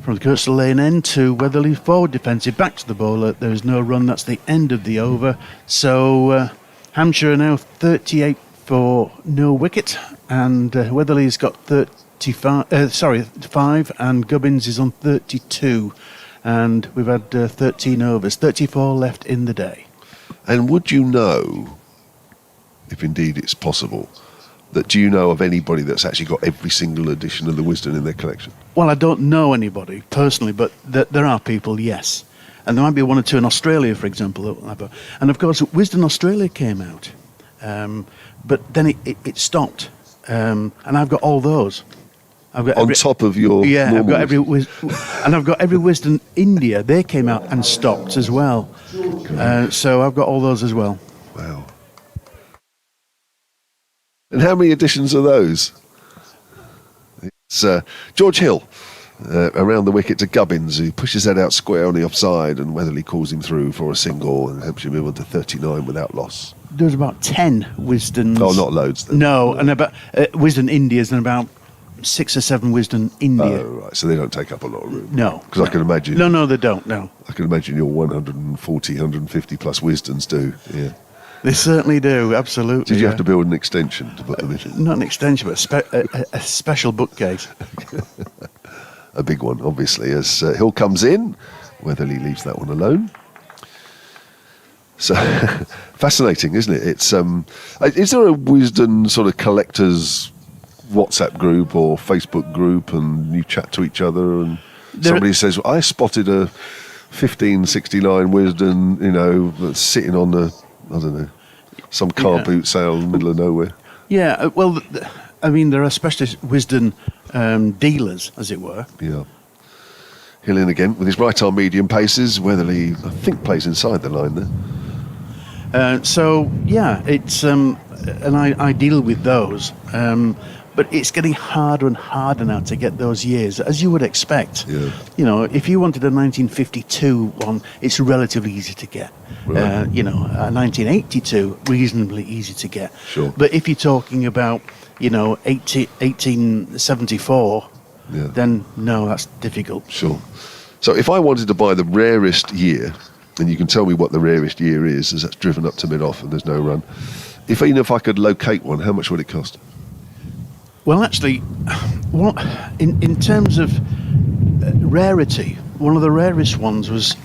[SPEAKER 5] from the Kirkstall Lane end to Weatherly, forward defensive, back to the bowler. There is no run. That's the end of the over. So Hampshire are now 38 for no wicket, and Weatherly's got 5, and Gubbins is on 32, and we've had 13 overs, 34 left in the day.
[SPEAKER 4] And would you know, if indeed it's possible, do you know of anybody that's actually got every single edition of the Wisden in their collection?
[SPEAKER 5] Well, I don't know anybody personally, but there are people, yes. And there might be one or two in Australia, for example. That will have and of course, Wisden Australia came out, but then it stopped. And I've got all those. I've got
[SPEAKER 4] on top of your
[SPEAKER 5] I've got
[SPEAKER 4] normal
[SPEAKER 5] and I've got every Wisden India. They came out and stopped as well. So I've got all those as well.
[SPEAKER 4] Wow. And how many editions are those? It's George Hill around the wicket to Gubbins, who pushes that out square on the offside, and Weatherly calls him through for a single, and Hampshire move on to 39 without loss.
[SPEAKER 5] There's about 10 Wisdens.
[SPEAKER 4] Oh, not loads then.
[SPEAKER 5] No, and about Wisden Indias and about 6 or 7 Wisden India.
[SPEAKER 4] Oh, right. So they don't take up a lot of room.
[SPEAKER 5] No.
[SPEAKER 4] Because I can imagine.
[SPEAKER 5] No, they don't, no.
[SPEAKER 4] I can imagine your 140, 150 plus Wisdens do. Yeah.
[SPEAKER 5] They certainly do, absolutely.
[SPEAKER 4] Did you have to build an extension to put them in?
[SPEAKER 5] Not an extension, but a special bookcase.
[SPEAKER 4] A big one, obviously. As Hill comes in, Weatherly leaves that one alone. So, fascinating, isn't it? It's is there a Wisden sort of collectors WhatsApp group or Facebook group, and you chat to each other, and somebody says, well, I spotted a 1569 Wisden, that's sitting on the, I don't know, some car boot sale in the middle of nowhere.
[SPEAKER 5] Yeah, well, I mean, there are specialist Wisden dealers, as it were.
[SPEAKER 4] Yeah. Hill in again with his right arm medium paces. Weatherly, I think, plays inside the line there.
[SPEAKER 5] So, yeah, it's and I deal with those. But it's getting harder and harder now to get those years, as you would expect.
[SPEAKER 4] Yeah.
[SPEAKER 5] If you wanted a 1952 one, it's relatively easy to get.
[SPEAKER 4] Right.
[SPEAKER 5] A 1982, reasonably easy to get.
[SPEAKER 4] Sure.
[SPEAKER 5] But if you're talking about, 1874, then no, that's difficult.
[SPEAKER 4] Sure. So if I wanted to buy the rarest year, and you can tell me what the rarest year is, as that's driven up to mid-off and there's no run, even if I could locate one, how much would it cost?
[SPEAKER 5] Well, actually, in terms of rarity, one of the rarest ones was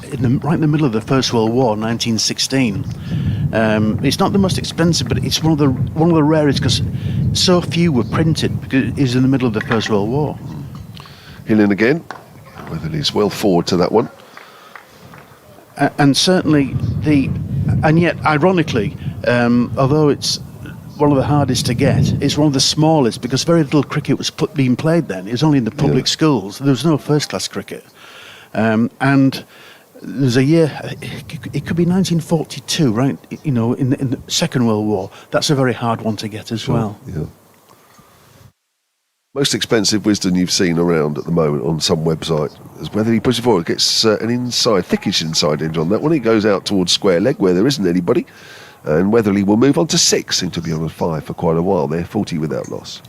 [SPEAKER 5] right in the middle of the First World War, 1916. It's not the most expensive, but it's one of the rarest because so few were printed because it is in the middle of the First World War.
[SPEAKER 4] Hill in again. Weatherly's well forward to that one.
[SPEAKER 5] And certainly and yet ironically, although it's one of the hardest to get, it's one of the smallest because very little cricket was being played then. It was only in the public schools. There was no first-class cricket. And there's a year, it could be 1942, right? In the Second World War. That's a very hard one to get as well.
[SPEAKER 4] Yeah. Most expensive Wisden you've seen around at the moment on some website is Weatherly pushes forward, gets an thickish inside edge on that one. He goes out towards square leg where there isn't anybody. And Weatherly will move on to 6, seem to be on a 5 for quite a while there, 40 without loss.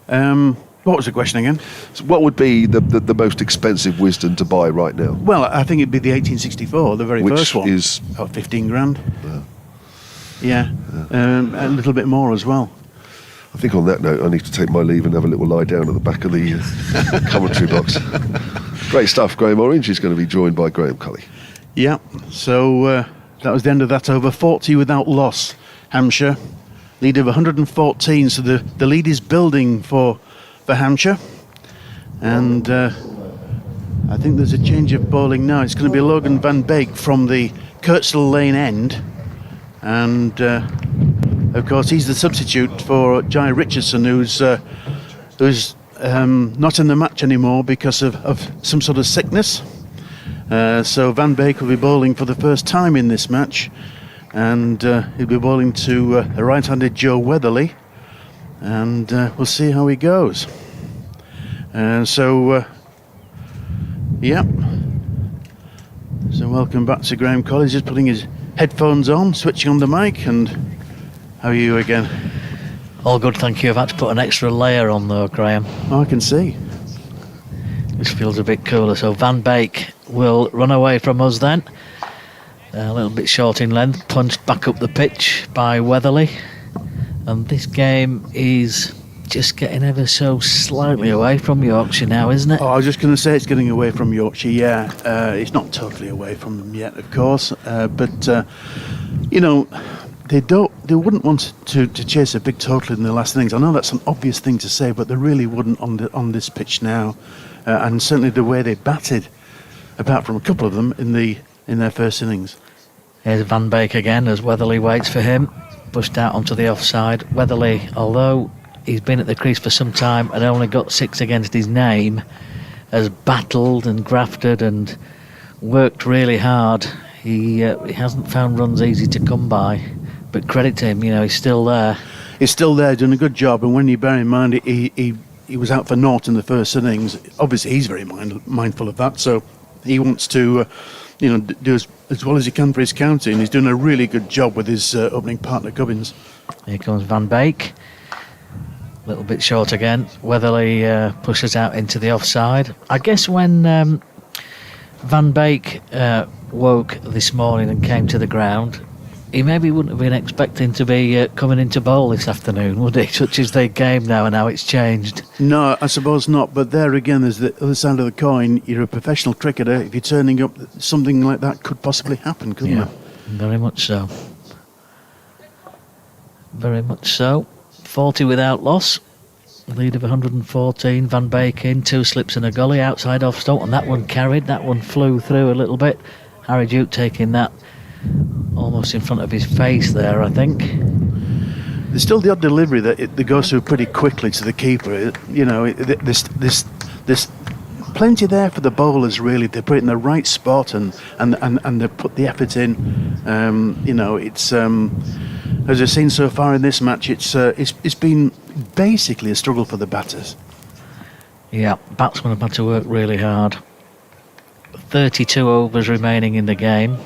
[SPEAKER 5] What was the question again?
[SPEAKER 4] So what would be the most expensive Wisden to buy right now?
[SPEAKER 5] Well, I think it'd be the 1864, the very first one.
[SPEAKER 4] Which is...
[SPEAKER 5] About 15 grand. Yeah. A little bit more as well.
[SPEAKER 4] I think on that note, I need to take my leave and have a little lie down at the back of the commentary box. Great stuff. Graham Orange is going to be joined by Graham Cully.
[SPEAKER 5] Yeah. So that was the end of that over. 40 without loss. Hampshire. Lead of 114. So the lead is building for Hampshire. And I think there's a change of bowling now. It's going to be Logan Van Beek from the Kirkstall Lane end. And... of course, he's the substitute for Jai Richardson, who's not in the match anymore because of some sort of sickness. So Van Beek will be bowling for the first time in this match, and he'll be bowling to a right-handed Joe Weatherly, and we'll see how he goes. So welcome back to Graham Collins, just putting his headphones on, switching on the mic, and how are you again?
[SPEAKER 3] All good, thank you. I've had to put an extra layer on though, Graham.
[SPEAKER 5] Oh, I can see.
[SPEAKER 3] This feels a bit cooler. So Van Beek will run away from us then. A little bit short in length, punched back up the pitch by Weatherly. And this game is just getting ever so slightly away from Yorkshire now, isn't it?
[SPEAKER 5] Oh, I was just going to say it's getting away from Yorkshire, yeah. It's not totally away from them yet, of course. But you know, they wouldn't want to chase a big total in the last innings. I know that's an obvious thing to say, but they really wouldn't on this pitch now. And certainly the way they batted, apart from a couple of them in their first innings.
[SPEAKER 3] Here's Van Beek again as Weatherly waits for him. Pushed out onto the offside. Weatherly, although he's been at the crease for some time and only got 6 against his name, has battled and grafted and worked really hard. He hasn't found runs easy to come by, but credit to him, he's still there.
[SPEAKER 5] He's still there, doing a good job. And when you bear in mind he was out for naught in the first innings, obviously he's very mindful of that. So he wants to do as well as he can for his county, and he's doing a really good job with his opening partner Gubbins. Here
[SPEAKER 3] comes Van Beek. A little bit short again. Weatherly pushes out into the offside. I guess when Van Beek woke this morning and came to the ground, he maybe wouldn't have been expecting to be coming into bowl this afternoon, would he? Such is the game now and how it's changed.
[SPEAKER 5] No, I suppose not. But there again, there's the other side of the coin. You're a professional cricketer. If you're turning up, something like that could possibly happen, couldn't it?
[SPEAKER 3] Very much so. Very much so. 40 without loss. Lead of 114. Van Beek in, 2 slips and a gully outside off stump, and that one carried. That one flew through a little bit. Harry Duke taking that almost in front of his face there, I think.
[SPEAKER 5] There's still the odd delivery that goes through pretty quickly to the keeper. There's plenty there for the bowlers, really. They put it in the right spot and they put the effort in. It's as I've seen so far in this match, it's been basically a struggle for the batters.
[SPEAKER 3] Yeah, batsmen have had to work really hard. 32 overs remaining in the game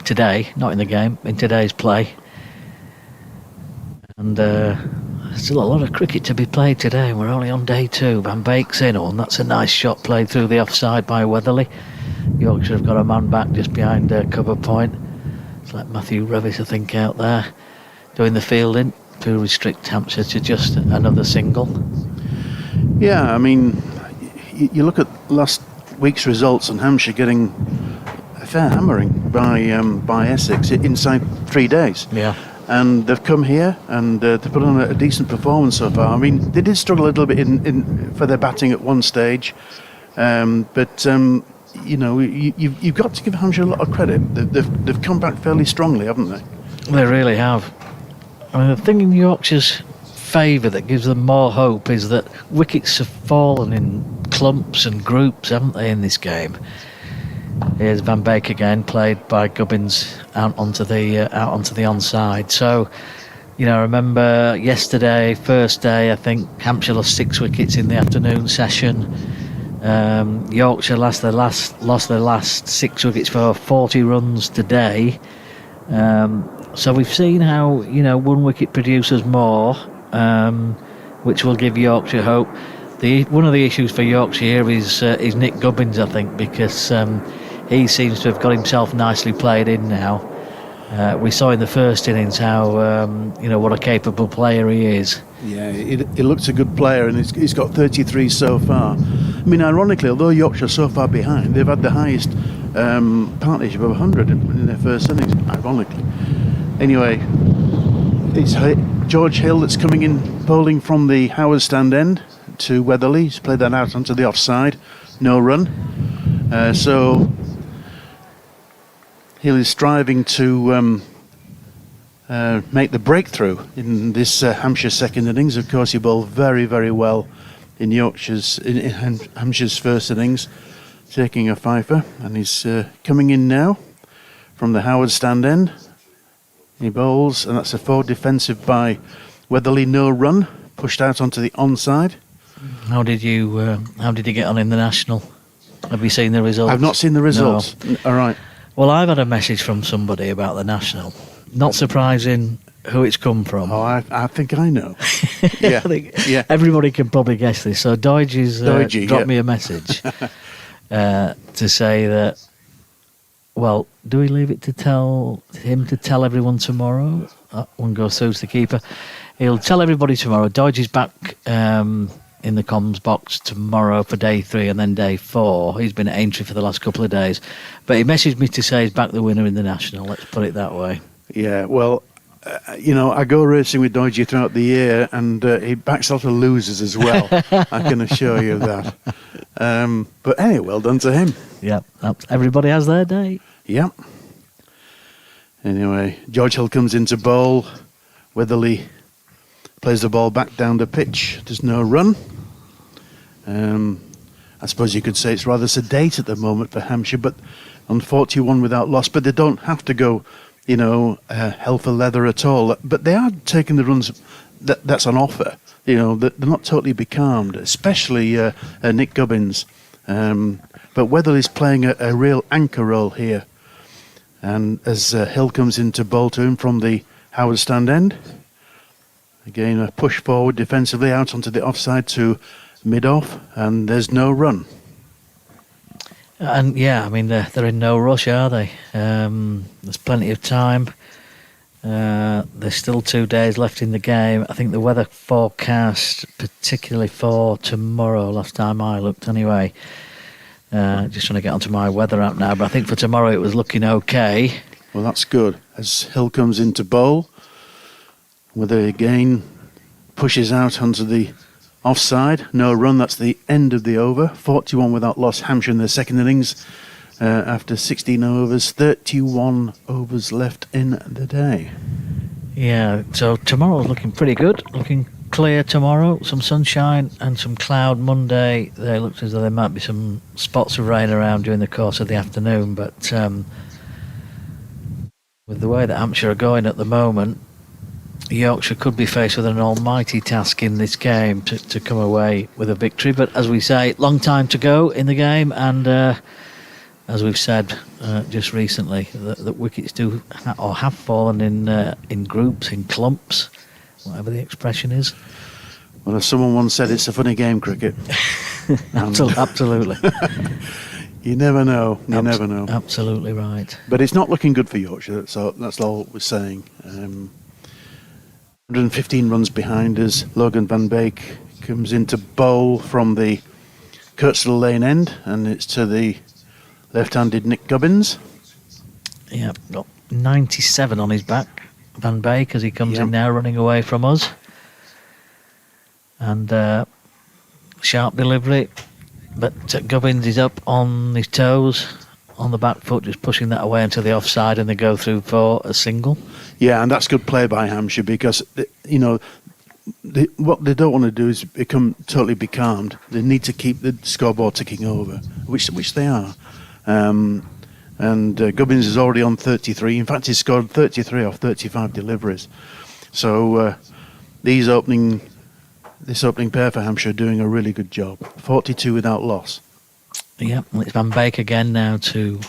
[SPEAKER 3] today, not in the game, in today's play. And there's still a lot of cricket to be played today. We're only on day 2. Van Beek's in, and that's a nice shot played through the offside by Weatherly. Yorkshire have got a man back just behind cover point. It's like Matthew Revis, I think, out there doing the fielding to restrict Hampshire to just another single.
[SPEAKER 5] Yeah, I mean, you look at last week's results and Hampshire getting a fair hammering by Essex inside 3 days.
[SPEAKER 3] Yeah.
[SPEAKER 5] And they've come here and they put on a decent performance so far. I mean, they did struggle a little bit for their batting at one stage, but you've got to give Hampshire a lot of credit. They've come back fairly strongly, haven't they?
[SPEAKER 3] They really have. I mean, the thing in Yorkshire's favour that gives them more hope is that wickets have fallen in clumps and groups, haven't they, in this game? Here's Van Beek again, played by Gubbins out onto the onside. So, remember yesterday, first day, I think Hampshire lost 6 wickets in the afternoon session. Yorkshire lost their last 6 wickets for 40 runs today. So we've seen how 1 wicket produces more, which will give Yorkshire hope. One of the issues for Yorkshire is Nick Gubbins, I think, because he seems to have got himself nicely played in now. We saw in the first innings how what a capable player he is.
[SPEAKER 5] Yeah, he looks a good player, and he's got 33 so far. I mean, ironically, although Yorkshire are so far behind, they've had the highest partnership of 100 in their first innings, ironically. Anyway, it's George Hill that's coming in bowling from the Howard stand end to Weatherly. He's played that out onto the offside. No run. So Hill is striving to make the breakthrough in this Hampshire second innings. Of course, he bowled very, very well in Hampshire's first innings, taking a fifer, and he's coming in now from the Howard stand end. He bowls, and that's a forward defensive by Weatherly. No run, pushed out onto the onside.
[SPEAKER 3] How did you get on in the national? Have you seen the results?
[SPEAKER 5] I've not seen the results. No. All right.
[SPEAKER 3] Well, I've had a message from somebody about the National. Not surprising who it's come from.
[SPEAKER 5] Oh, I think I know. Yeah,
[SPEAKER 3] I think
[SPEAKER 5] yeah.
[SPEAKER 3] everybody can probably guess this. So Doidge's
[SPEAKER 5] Doidge,
[SPEAKER 3] dropped
[SPEAKER 5] yeah.
[SPEAKER 3] me a message to say that, well, do we leave it to tell everyone tomorrow? That one goes through to the keeper. He'll tell everybody tomorrow. Doidge is back in the comms box tomorrow for day 3 and then day 4. He's been at Aintree for the last couple of days. But he messaged me to say he's back the winner in the National. Let's put it that way.
[SPEAKER 5] Yeah, well, I go racing with Doidge throughout the year, and he backs a lot of losers as well. I can assure you of that. But anyway, well done to him.
[SPEAKER 3] Yep, everybody has their day.
[SPEAKER 5] Yep. Anyway, George Hill comes into bowl. Weatherly plays the ball back down the pitch. There's no run. I suppose you could say it's rather sedate at the moment for Hampshire, but on 41 without loss. But they don't have to go, hell for leather at all. But they are taking the runs that's on offer. They're not totally becalmed, especially Nick Gubbins. But Weatherly's playing a real anchor role here. And as Hill comes into bowl to him from the Howard stand end, again a push forward defensively out onto the offside to mid-off, and there's no run.
[SPEAKER 3] And yeah, I mean they're in no rush, are they? There's plenty of time. There's still 2 days left in the game. I think the weather forecast, particularly for tomorrow, last time I looked anyway. Just trying to get onto my weather app now, but I think for tomorrow it was looking okay.
[SPEAKER 5] Well, that's good. As Hill comes into bowl, Weather again pushes out onto the offside. No run, that's the end of the over. 41 without loss, Hampshire in the second innings. After 16 overs, 31 overs left in the day.
[SPEAKER 3] Yeah, so tomorrow's looking pretty good. Looking clear tomorrow. Some sunshine and some cloud Monday. There looks as though there might be some spots of rain around during the course of the afternoon. But with the way that Hampshire are going at the moment, Yorkshire could be faced with an almighty task in this game to come away with a victory. But as we say, long time to go in the game, and as we've said just recently, that wickets do or have fallen in groups, in clumps, whatever the expression is.
[SPEAKER 5] Well, as someone once said, it's a funny game, cricket.
[SPEAKER 3] Absolutely.
[SPEAKER 5] You never know. You never know.
[SPEAKER 3] Absolutely right.
[SPEAKER 5] But it's not looking good for Yorkshire, so that's all we're saying. 115 runs behind us. Logan Van Beek comes into bowl from the Kirkstall Lane end, and it's to the left-handed Nick Gubbins. Yeah,
[SPEAKER 3] got 97 on his back, Van Beek, as he comes in now, running away from us. And sharp delivery, but Gubbins is up on his toes, on the back foot, just pushing that away into the offside, and they go through for a single.
[SPEAKER 5] Yeah, and that's good play by Hampshire, because, what they don't want to do is become totally becalmed. They need to keep the scoreboard ticking over, which they are. And Gubbins is already on 33. In fact, he's scored 33 off 35 deliveries. So this opening pair for Hampshire are doing a really good job. 42 without loss.
[SPEAKER 3] Yeah, well, it's Van Beek again now to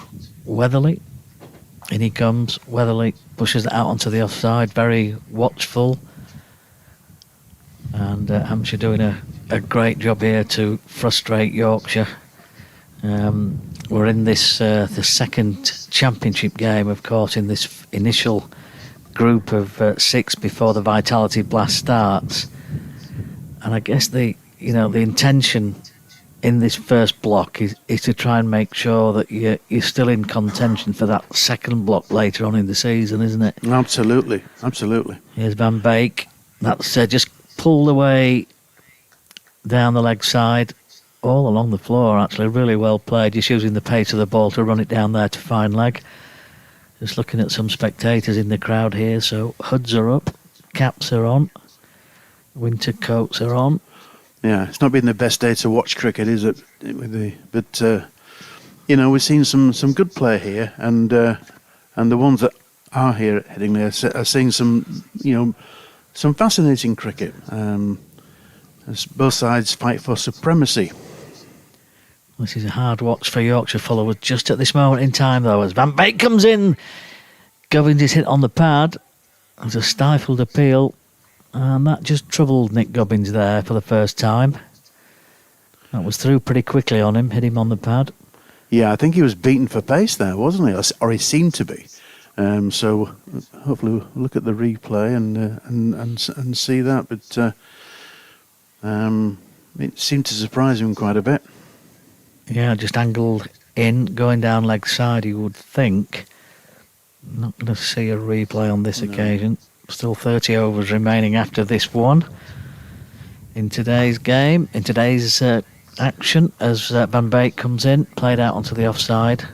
[SPEAKER 3] Weatherly. In he comes. Weatherly pushes it out onto the offside, very watchful. And Hampshire doing a great job here to frustrate Yorkshire. We're in this the second championship game, of course, in this initial group of 6 before the Vitality Blast starts. And I guess the intention in this first block is to try and make sure that you're still in contention for that second block later on in the season, isn't it?
[SPEAKER 5] Absolutely, absolutely.
[SPEAKER 3] Here's Van Beek. That's just pulled away down the leg side, all along the floor, actually. Really well played, just using the pace of the ball to run it down there to fine leg. Just looking at some spectators in the crowd here. So hoods are up, caps are on, winter coats are on.
[SPEAKER 5] Yeah, it's not been the best day to watch cricket, is it? But we've seen some good play here, and the ones that are here at Headingley are seeing some fascinating cricket. As both sides fight for supremacy.
[SPEAKER 3] This is a hard watch for Yorkshire followers just at this moment in time, though, as Van Beek comes in. Gubbins is hit on the pad. There's a stifled appeal, and that just troubled Nick Gubbins there for the first time. That was through pretty quickly on him, hit him on the pad.
[SPEAKER 5] Yeah, I think he was beaten for pace there, wasn't he? Or he seemed to be. So hopefully we'll look at the replay and see that. But it seemed to surprise him quite a bit.
[SPEAKER 3] Yeah, just angled in, going down leg side, you would think. Not going to see a replay on this occasion. Still 30 overs remaining after this one. In today's game, in today's action, as Van Beek comes in, played out onto the offside.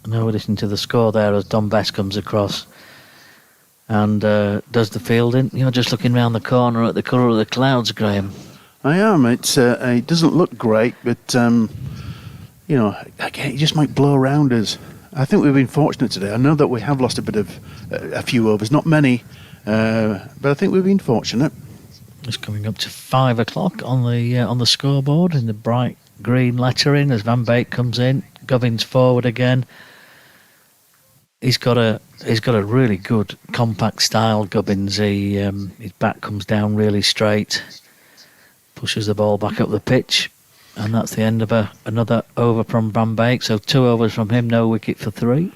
[SPEAKER 3] No addition to the score there as Don Best comes across and does the fielding. You're just looking round the corner at the colour of the clouds, Graham.
[SPEAKER 5] I am. It doesn't look great, but again, it just might blow around us. I think we've been fortunate today. I know that we have lost a few overs, not many, but I think we've been fortunate.
[SPEAKER 3] It's coming up to 5 o'clock on the scoreboard in the bright green lettering as Van Beek comes in. Gubbins forward again. He's got a really good compact style. Gubbins, his back comes down really straight, pushes the ball back up the pitch, and that's the end of another over from Van Beek. So 2 overs from him, no wicket for 3.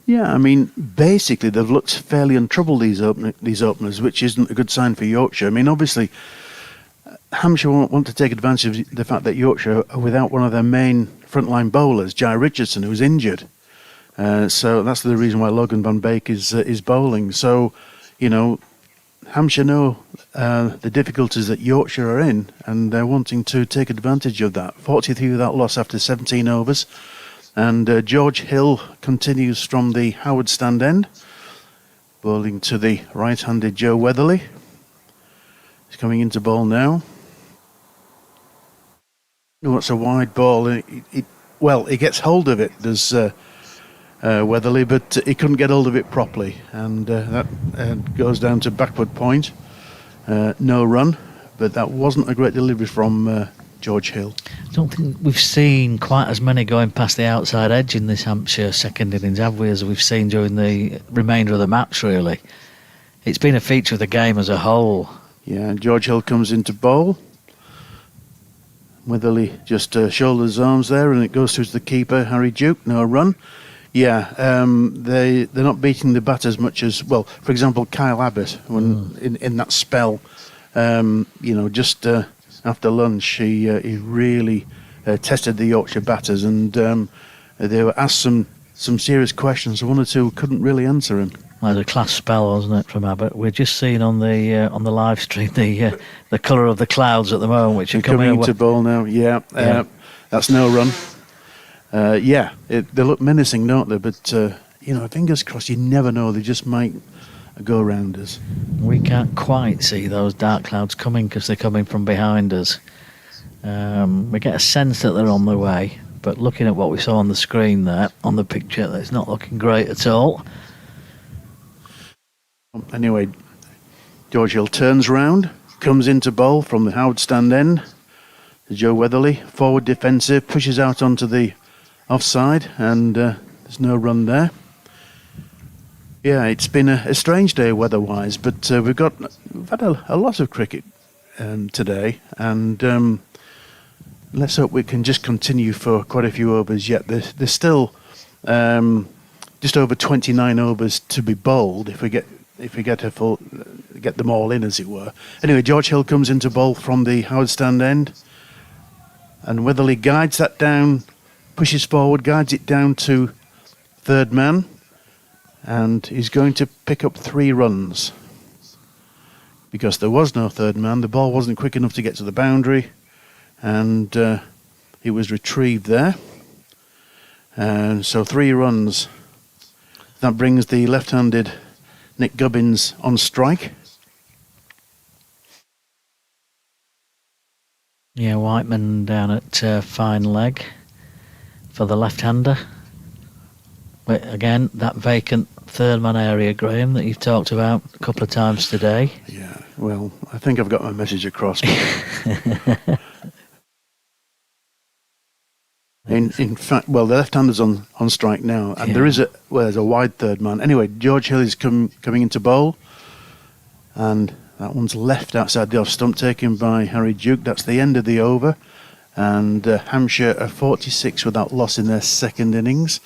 [SPEAKER 5] Yeah, I mean, basically they've looked fairly untroubled, these openers, which isn't a good sign for Yorkshire. I mean, obviously, Hampshire want to take advantage of the fact that Yorkshire are without one of their main frontline bowlers, Jai Richardson, who's injured. So that's the reason why Logan Van Beek is bowling. So, Hampshire know the difficulties that Yorkshire are in, and they're wanting to take advantage of that. 43 without loss after 17 overs. And George Hill continues from the Howard stand end, bowling to the right-handed Joe Weatherly. He's coming into bowl now. Oh, it's a wide ball. He gets hold of it, does Weatherly, but he couldn't get hold of it properly. And that goes down to backward point. No run, but that wasn't a great delivery from George Hill.
[SPEAKER 3] I don't think we've seen quite as many going past the outside edge in this Hampshire second innings, have we, as we've seen during the remainder of the match, really. It's been a feature of the game as a whole.
[SPEAKER 5] Yeah, George Hill comes into bowl. Weatherly just shoulders arms there, and it goes through to the keeper, Harry Duke. No run. Yeah, they're not beating the bat as much as, well, for example, Kyle Abbott, when in that spell, just after lunch, he really tested the Yorkshire batters, and they were asked some serious questions. One or two couldn't really answer him.
[SPEAKER 3] Well, it was a class spell, wasn't it, from Abbott? We're just seeing on the live stream the colour of the clouds at the moment, which are
[SPEAKER 5] coming into bowl now. Yeah, that's no run. They look menacing, don't they? But fingers crossed. You never know; they just might go around us.
[SPEAKER 3] We can't quite see those dark clouds coming because they're coming from behind us. We get a sense that they're on the way, but looking at what we saw on the screen there, on the picture, it's not looking great at all.
[SPEAKER 5] Anyway, George Hill turns round, comes into bowl from the Howard stand end. Joe Weatherly, forward defensive, pushes out onto the offside, and there's no run there. Yeah, it's been a strange day weather-wise, but we've had a lot of cricket today, and let's hope we can just continue for quite a few overs yet. There's still just over 29 overs to be bowled if we get them all in, as it were. Anyway, George Hill comes into bowl from the Howard stand end, and Weatherly guides that down, pushes forward, guides it down to third man, and he's going to pick up 3 runs. Because there was no third man, the ball wasn't quick enough to get to the boundary, and it was retrieved there. And so 3 runs. That brings the left-handed Nick Gubbins on strike.
[SPEAKER 3] Yeah, Whiteman down at fine leg for the left-hander. But again, that vacant third man area, Graham, that you've talked about a couple of times today.
[SPEAKER 5] Yeah, well, I think I've got my message across. In fact, well, the left-hander's on strike now, and
[SPEAKER 3] Yeah.
[SPEAKER 5] there's a wide third man. Anyway, George Hill is coming into bowl, and that one's left outside the off stump, taken by Harry Duke. That's the end of the over, and Hampshire are 46 without loss in their second innings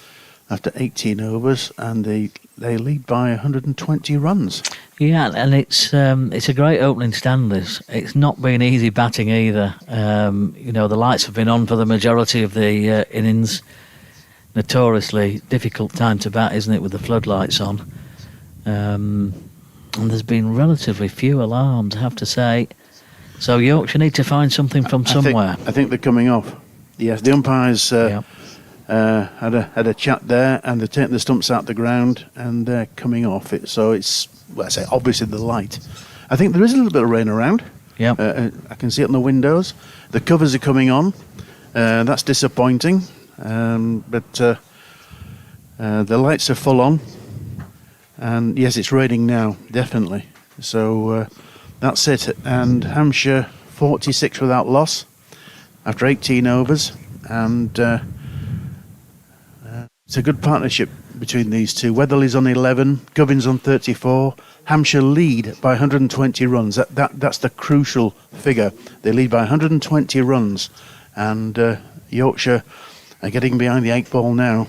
[SPEAKER 5] after 18 overs, and they lead by 120 runs.
[SPEAKER 3] Yeah, and it's a great opening stand. It's not been easy batting either. The lights have been on for the majority of the innings. Notoriously difficult time to bat, isn't it, with the floodlights on? And there's been relatively few alarms, I have to say. So Yorkshire need to find something from somewhere.
[SPEAKER 5] I think they're coming off. Yes, the umpires
[SPEAKER 3] Yeah.
[SPEAKER 5] had a chat there, and they're taking the stumps out the ground, and they're coming off it. So it's, well, I say, obviously the light. I think there is a little bit of rain around.
[SPEAKER 3] Yeah.
[SPEAKER 5] I can see it on the windows. The covers are coming on. That's disappointing. But the lights are full on. And yes, it's raining now, definitely. So that's it. And Hampshire 46 without loss after 18 overs. And it's a good partnership between these two. Weatherly's on 11, Govin's on 34. Hampshire lead by 120 runs. That's the crucial figure. They lead by 120 runs. And Yorkshire are getting behind the 8 ball now.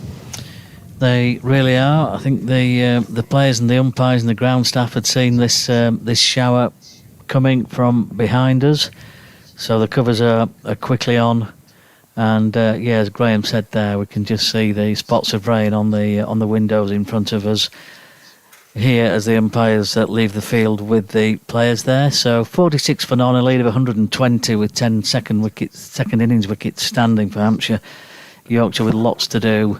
[SPEAKER 3] They really are. I think the players and the umpires and the ground staff had seen this shower coming from behind us, so the covers are quickly on. And as Graham said there, we can just see the spots of rain on the windows in front of us here as the umpires leave the field with the players there. So 46 for none, a lead of 120 with 10 second innings wickets standing for Hampshire. Yorkshire with lots to do.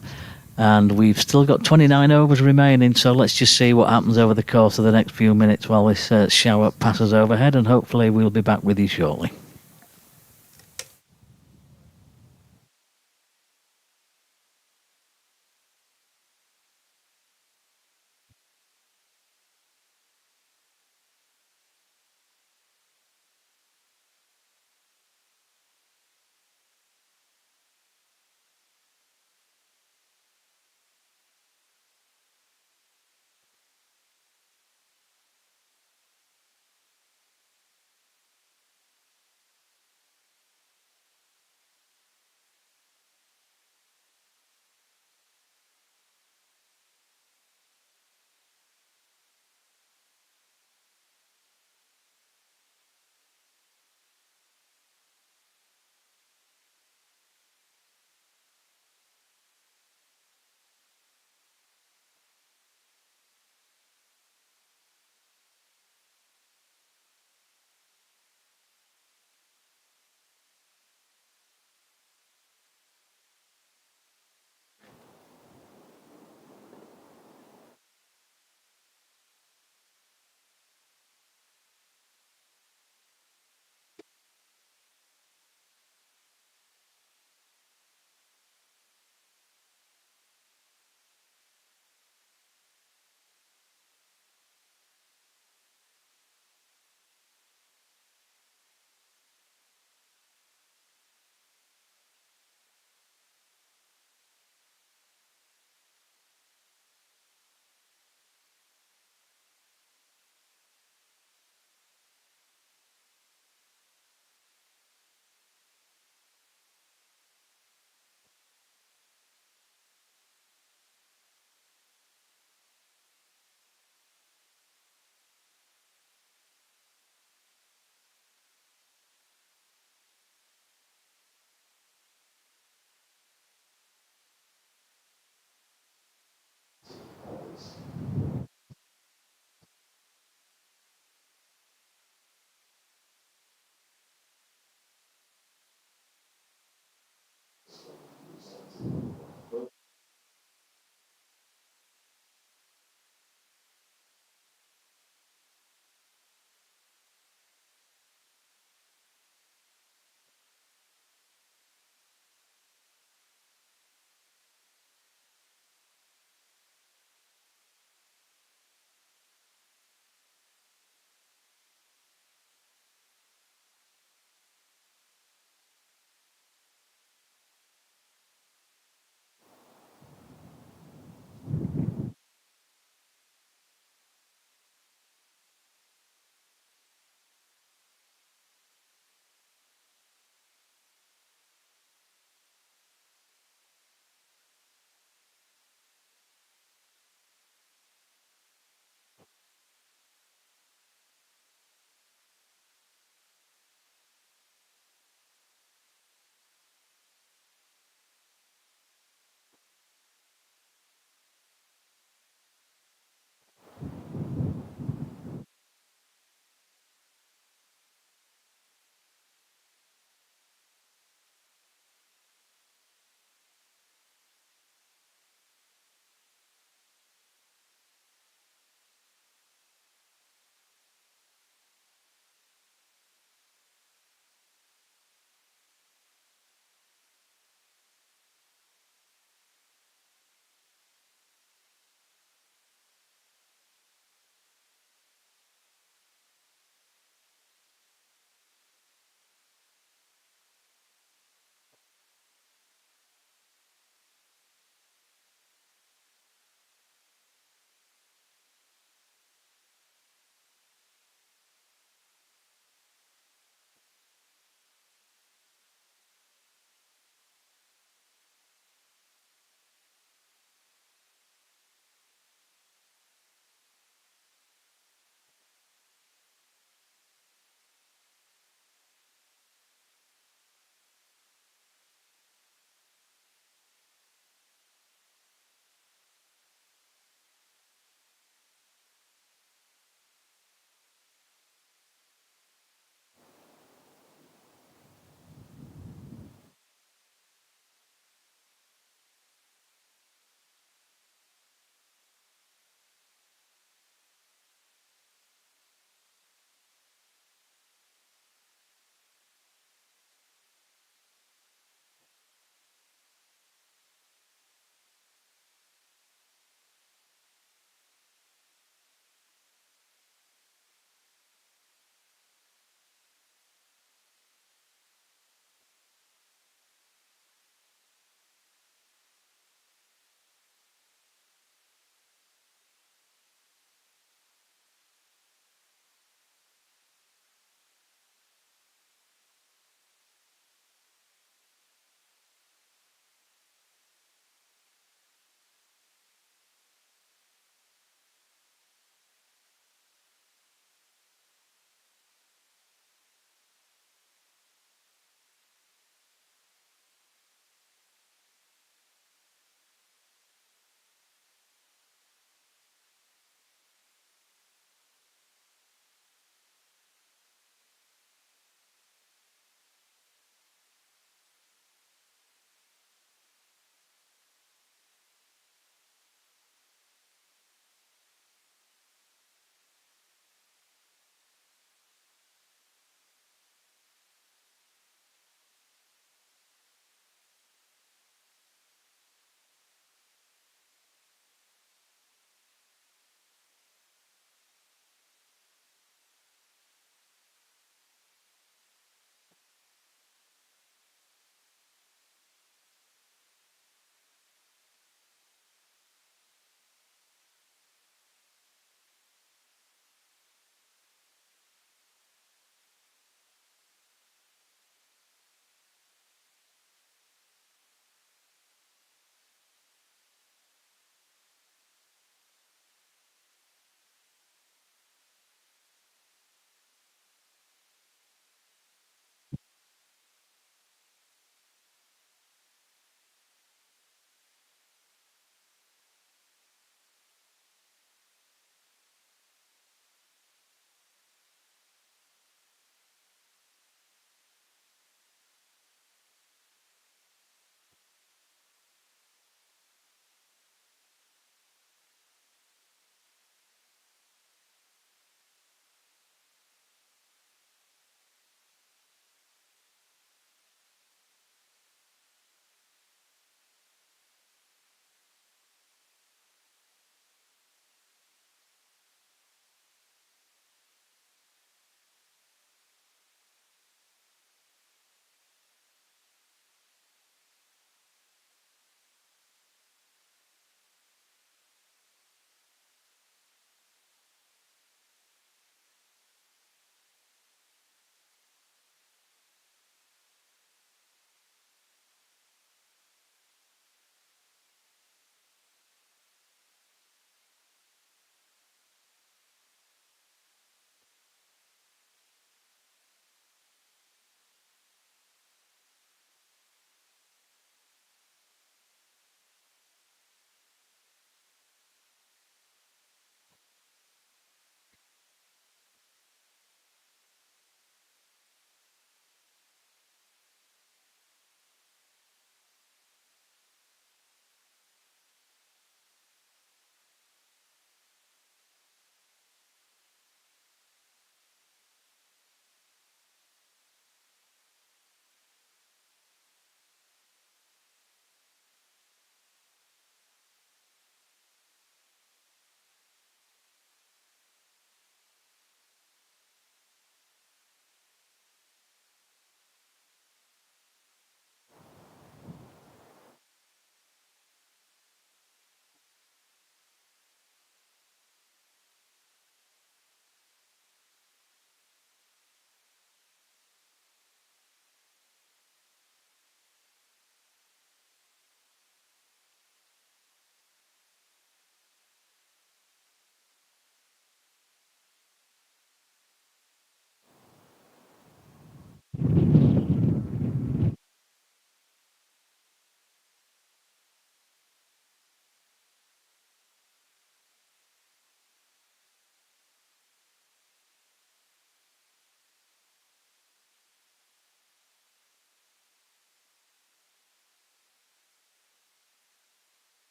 [SPEAKER 3] And we've still got 29 overs remaining, so let's just see what happens over the course of the next few minutes while this shower passes overhead, and hopefully we'll be back with you shortly.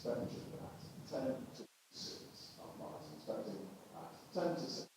[SPEAKER 6] expecting at 10 to 6. I'm not expecting at 10 to 6.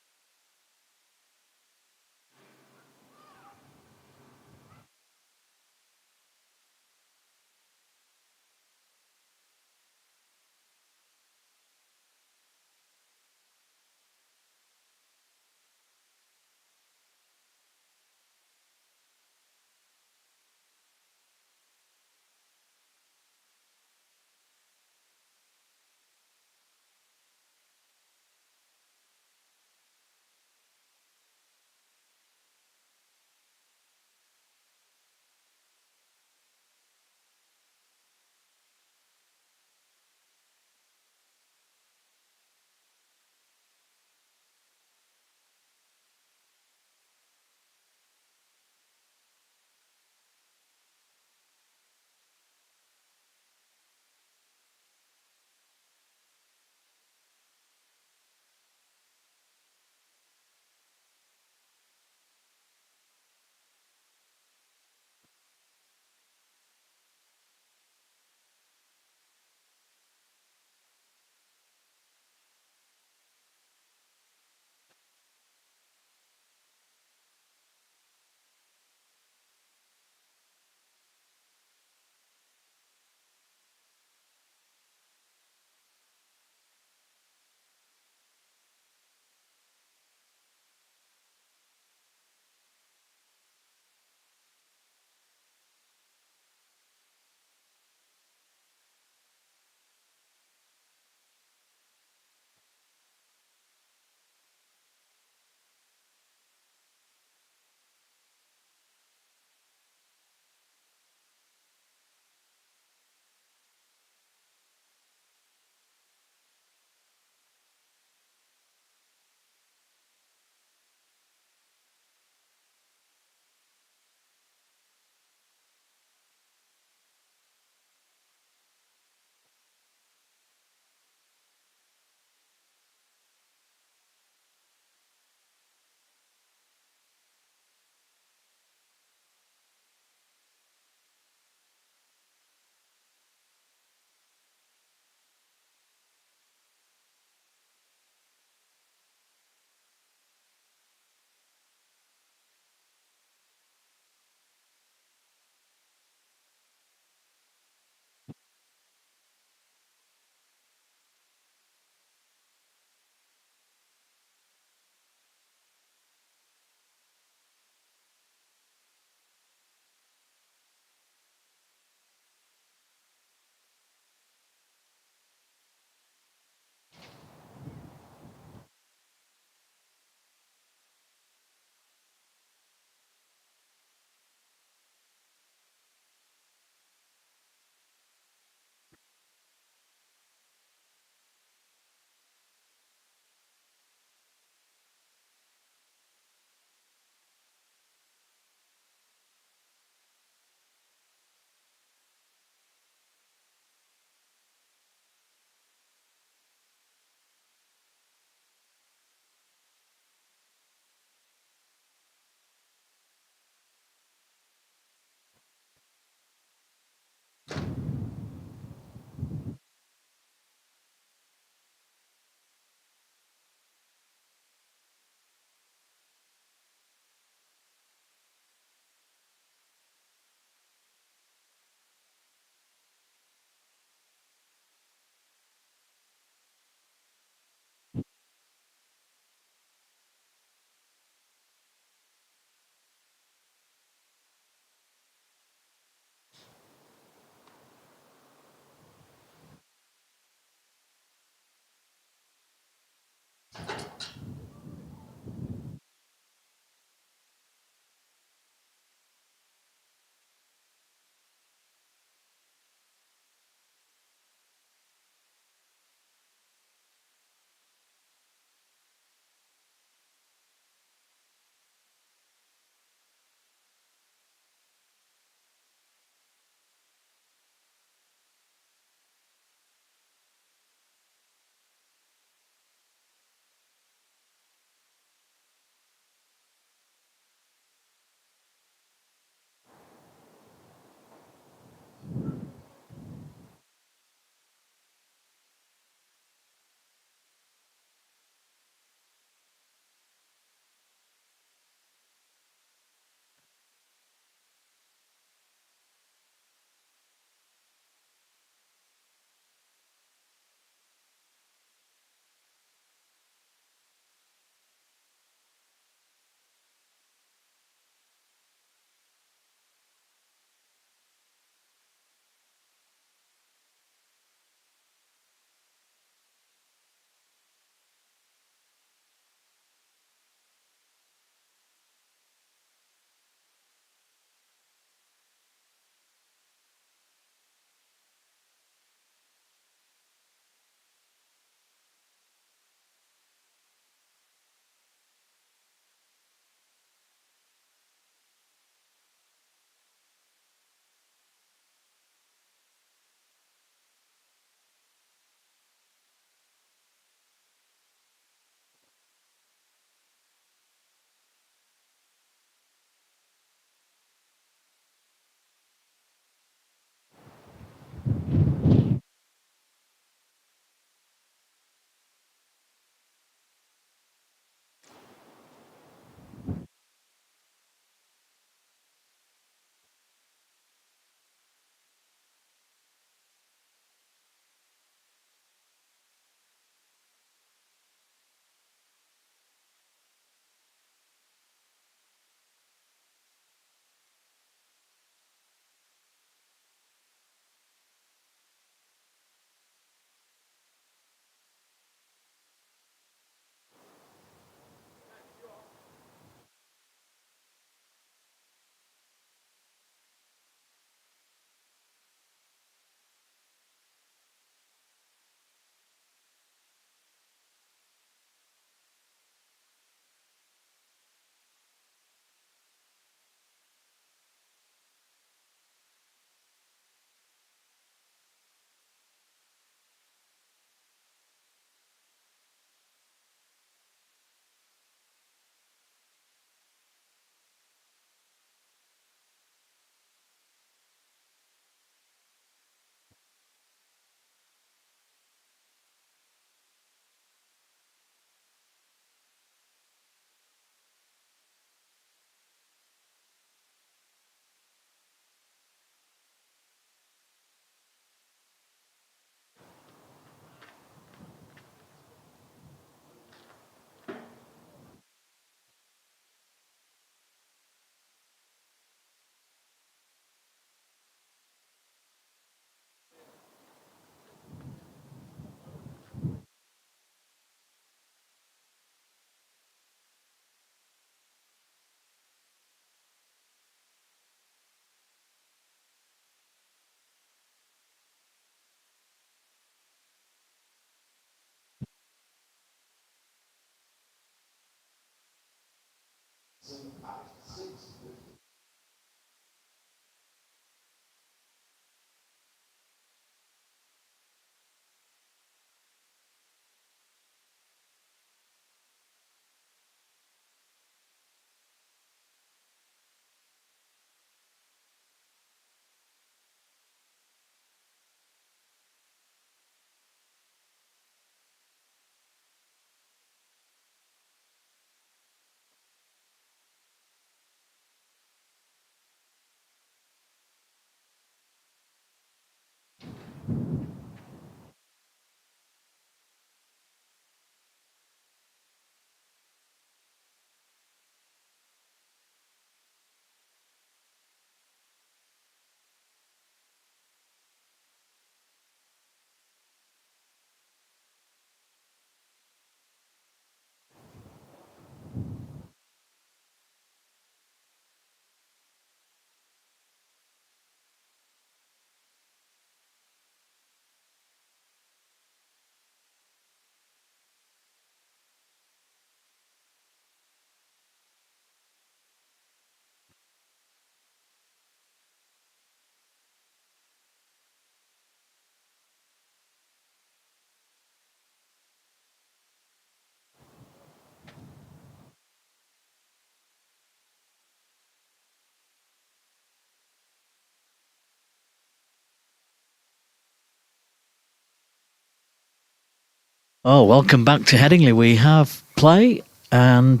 [SPEAKER 3] Oh, welcome back to Headingley. We have play and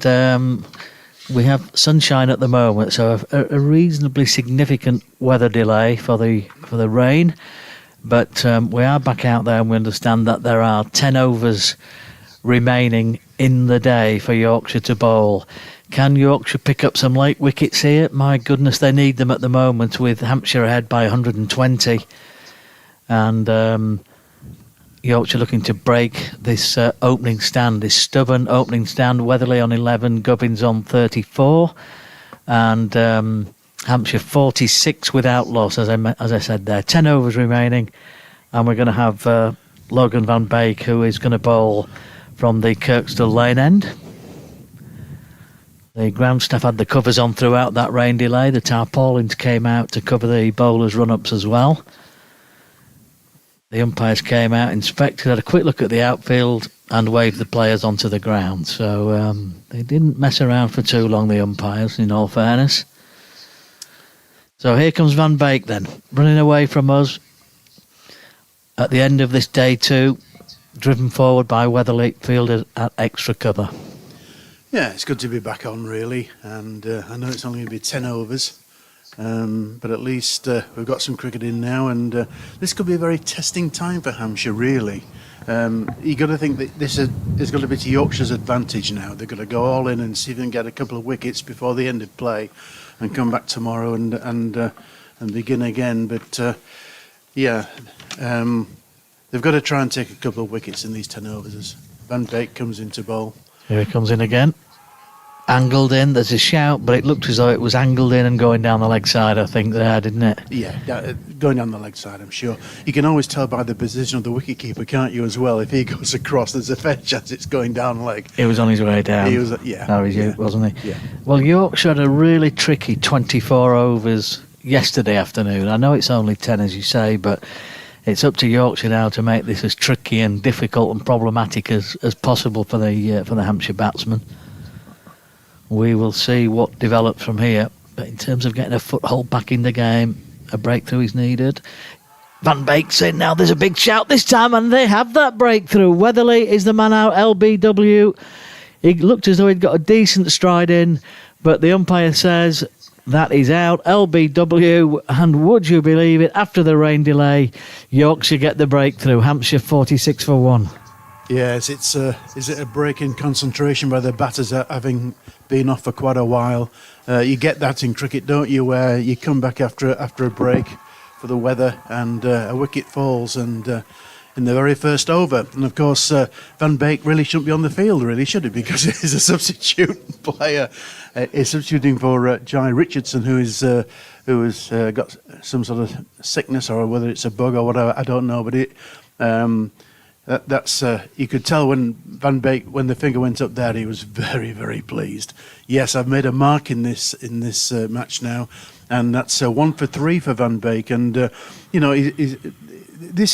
[SPEAKER 3] we have sunshine at the moment, so a reasonably significant weather delay for the rain. But we are back out there, and we understand that there are 10 overs remaining in the day for Yorkshire to bowl. Can Yorkshire pick up some late wickets here? My goodness, they need them at the moment, with Hampshire ahead by 120. And Yorkshire looking to break this opening stand, this stubborn opening stand. Weatherly on 11, Gubbins on 34, and Hampshire 46 without loss, as I said there. 10 overs remaining, and we're going to have Logan van Beek, who is going to bowl from the Kirkstall Lane end. The ground staff had the covers on throughout that rain delay. The tarpaulins came out to cover the bowlers' run-ups as well. The umpires came out, inspected, had a quick look at the outfield and waved the players onto the ground. So they didn't mess around for too long, the umpires, in all fairness. So here comes Van Beek then, running away from us at the end of this day 2, driven forward by Weatherly, fielded at extra cover.
[SPEAKER 5] Yeah, it's good to be back on, really, and I know it's only going to be 10 overs. But at least we've got some cricket in now, and this could be a very testing time for Hampshire, really. You've got to think that this is going to be to Yorkshire's advantage now. They've got to go all in and see if they can get a couple of wickets before the end of play and come back tomorrow and begin again. But they've got to try and take a couple of wickets in these 10 overs as Van Beek comes into bowl.
[SPEAKER 3] Here he comes in again. Angled in, there's a shout, but it looked as though it was angled in and going down the leg side, I think, there, didn't it?
[SPEAKER 5] Yeah, going down the leg side, I'm sure. You can always tell by the position of the wicketkeeper, can't you, as well? If he goes across, there's a fair chance it's going down leg.
[SPEAKER 3] He was on his way down.
[SPEAKER 5] He was, yeah.
[SPEAKER 3] Wasn't he?
[SPEAKER 5] Yeah.
[SPEAKER 3] Well, Yorkshire had a really tricky 24 overs yesterday afternoon. I know it's only 10, as you say, but it's up to Yorkshire now to make this as tricky and difficult and problematic as possible for the Hampshire batsmen. We will see what develops from here. But in terms of getting a foothold back in the game, a breakthrough is needed. Van Beek's in now. There's a big shout this time, and they have that breakthrough. Weatherly is the man out. LBW. He looked as though he'd got a decent stride in, but the umpire says that is out. LBW, and would you believe it, after the rain delay, Yorkshire get the breakthrough. Hampshire 46 for 1.
[SPEAKER 5] Yes, is it a break in concentration by the batters having been off for quite a while? You get that in cricket, don't you, where you come back after a break for the weather and a wicket falls and in the very first over. And of course, Van Beek really shouldn't be on the field, really, should he? Because he's a substitute player. He's substituting for Jai Richardson, who has got some sort of sickness, or whether it's a bug or whatever, I don't know. But that's you could tell when Van Beek, when the finger went up there, he was very, very pleased. Yes, I've made a mark in this match now, and that's 1 for 3 for Van Beek. And this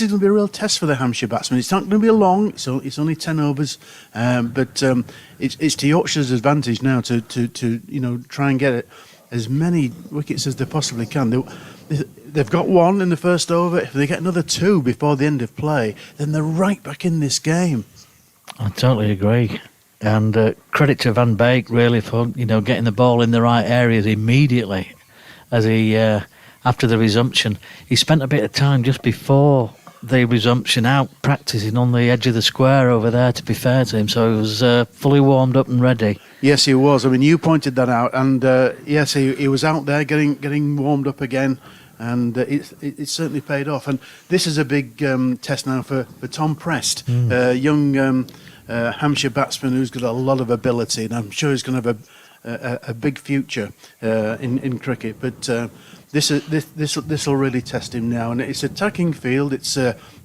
[SPEAKER 5] is going to be a real test for the Hampshire batsmen. It's not going to be long. It's only 10 overs, but it's to Yorkshire's advantage now to try and get as many wickets as they possibly can. They've got 1 in the first over. If they get another 2 before the end of play, then they're right back in this game.
[SPEAKER 3] I totally agree. And credit to Van Beek, really, for getting the ball in the right areas immediately. As he, after the resumption, he spent a bit of time just before the resumption out practicing on the edge of the square over there, to be fair to him. So he was fully warmed up and ready. Yes,
[SPEAKER 5] he was. I mean, you pointed that out, and yes, he was out there getting warmed up again. And it certainly paid off. And this is a big test now for Tom Prest, young Hampshire batsman who's got a lot of ability, and I'm sure he's going to have a big future in cricket. But this will really test him now. And it's attacking field. It's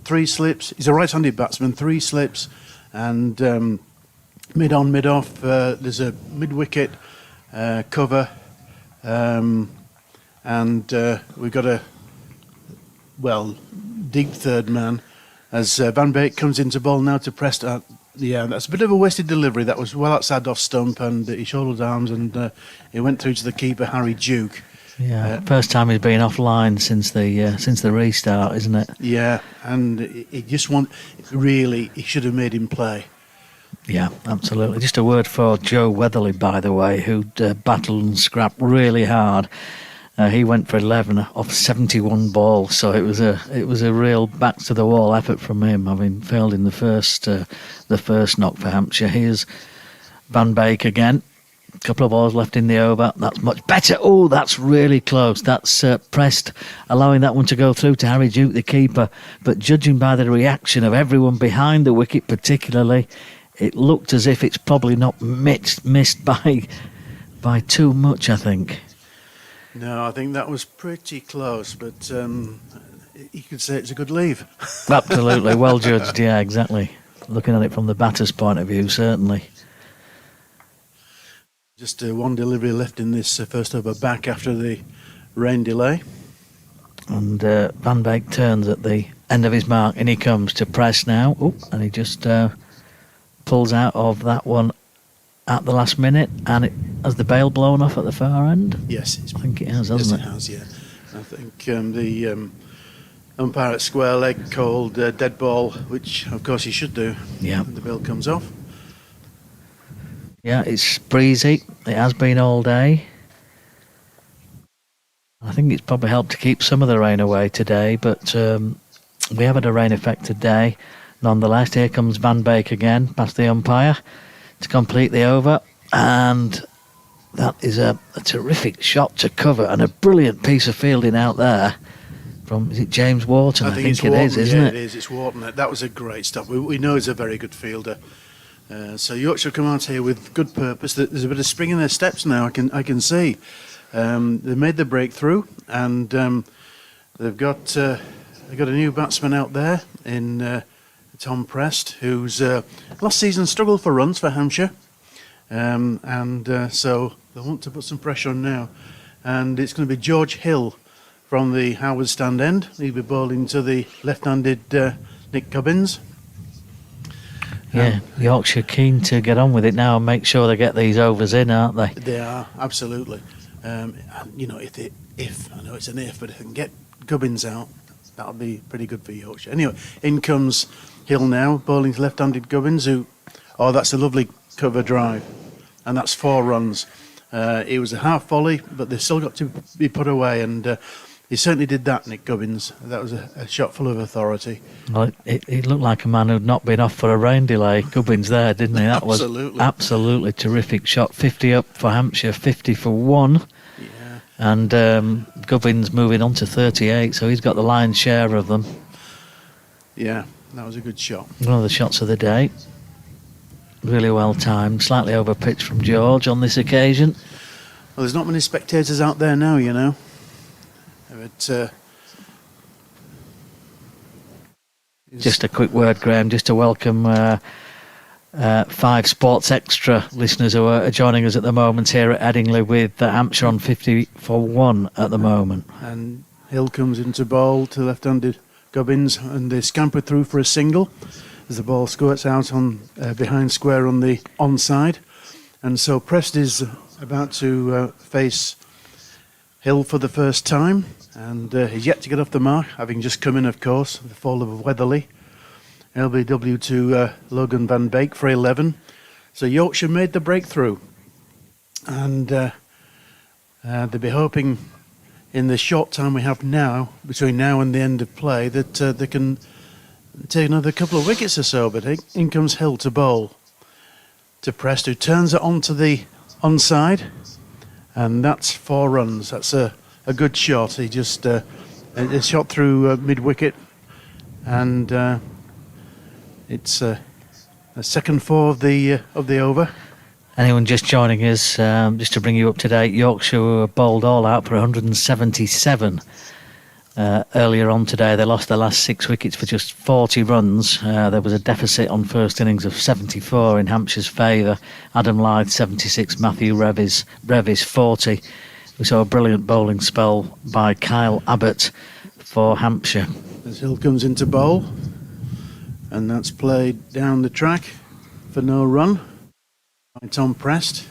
[SPEAKER 5] 3 slips. He's a right-handed batsman. 3 slips, and mid on, mid off. There's a mid-wicket cover. And we've got a deep third man as Van Beek comes into ball now to Prest. That's a bit of a wasted delivery. That was well outside off stump, and he shouldered arms, and he went through to the keeper, Harry Duke.
[SPEAKER 3] Yeah, first time he's been offline since the restart, isn't it?
[SPEAKER 5] Yeah, and he he should have made him play.
[SPEAKER 3] Yeah, absolutely. Just a word for Joe Weatherly, by the way, who'd battled and scrapped really hard. He went for 11 off 71 balls, so it was a real back to the wall effort from him, having failed in the first knock for Hampshire. Here's Van Beek again. A couple of balls left in the over. That's much better. Oh, that's really close. That's Prest allowing that one to go through to Harry Duke, the keeper. But judging by the reaction of everyone behind the wicket, particularly, it looked as if it's probably not missed by too much, I think.
[SPEAKER 5] No, I think that was pretty close, but you could say it's a good leave.
[SPEAKER 3] Absolutely, well judged, yeah, exactly. Looking at it from the batter's point of view, certainly.
[SPEAKER 5] Just one delivery left in this first over back after the rain delay.
[SPEAKER 3] And Van Beek turns at the end of his mark, and he comes to press now. Oh, and he just pulls out of that one at the last minute, and has the bail blown off at the far end?
[SPEAKER 5] Yes,
[SPEAKER 3] I think it has, hasn't it?
[SPEAKER 5] Yes, it has, yeah. I think the umpire at square leg called dead ball, which of course he should do.
[SPEAKER 3] Yeah.
[SPEAKER 5] The bill comes off.
[SPEAKER 3] Yeah, it's breezy. It has been all day. I think it's probably helped to keep some of the rain away today, but we have had a rain affected day. Nonetheless, here comes Van Beek again, past the umpire, to complete the over, and that is a terrific shot to cover and a brilliant piece of fielding out there from, is it James Wharton? I think
[SPEAKER 5] it's
[SPEAKER 3] it
[SPEAKER 5] Wharton,
[SPEAKER 3] is, isn't it?
[SPEAKER 5] It is, it's Wharton. That was a great stop. We know he's a very good fielder. So Yorkshire come out here with good purpose. There's a bit of spring in their steps now, I can see. They made the breakthrough, and they've got a new batsman out there in Tom Prest, who's last season struggled for runs for Hampshire, and so they want to put some pressure on now. And it's going to be George Hill from the Howard stand end. He'll be bowling to the left-handed Nick Gubbins.
[SPEAKER 3] Yeah, Yorkshire keen to get on with it now and make sure they get these overs in, aren't they?
[SPEAKER 5] They are, absolutely. And, you know, if I know it's an if, but if they can get Gubbins out, that'll be pretty good for Yorkshire. Anyway, in comes Hill now, bowling to left-handed Gubbins, that's a lovely cover drive, and that's 4 runs. It was a half volley, but they've still got to be put away, and he certainly did that, Nick Gubbins. That was a shot full of authority.
[SPEAKER 3] Well, it looked like a man who'd not been off for a rain delay. Gubbins there, didn't he? That
[SPEAKER 5] Absolutely.
[SPEAKER 3] was absolutely terrific shot. 50 up for Hampshire, 50 for 1.
[SPEAKER 5] Yeah.
[SPEAKER 3] And Gubbins moving on to 38, so he's got the lion's share of them.
[SPEAKER 5] Yeah, that was a good shot.
[SPEAKER 3] One of the shots of the day. Really well timed, slightly over pitch from George on this occasion.
[SPEAKER 5] Well, there's not many spectators out there now, you know. But
[SPEAKER 3] just a quick word, Graham, just to welcome 5 Sports Extra listeners who are joining us at the moment here at Headingley, with Hampshire on 50 for 1 at the moment.
[SPEAKER 5] And Hill comes into bowl to left-handed Gubbins, and they scamper through for a single as the ball squirts out on behind square on the onside. And so Prest is about to face Hill for the first time, and he's yet to get off the mark, having just come in, of course, the fall of Weatherly. LBW to Logan Van Beek for 11. So Yorkshire made the breakthrough, and they'll be hoping in the short time we have now, between now and the end of play, that they can take another couple of wickets or so. But in comes Hill to bowl to Prest, who turns it onto the onside, and that's 4 runs. That's a good shot. He just a shot through mid-wicket, and it's a second 4 of the over.
[SPEAKER 3] Anyone just joining us, just to bring you up to date, Yorkshire were bowled all out for 177 earlier on today. They lost their last 6 wickets for just 40 runs. There was a deficit on first innings of 74 in Hampshire's favour. Adam Lyth 76, Matthew Revis 40. We saw a brilliant bowling spell by Kyle Abbott for Hampshire.
[SPEAKER 5] As Hill comes into bowl, and that's played down the track for no run by Tom Prest,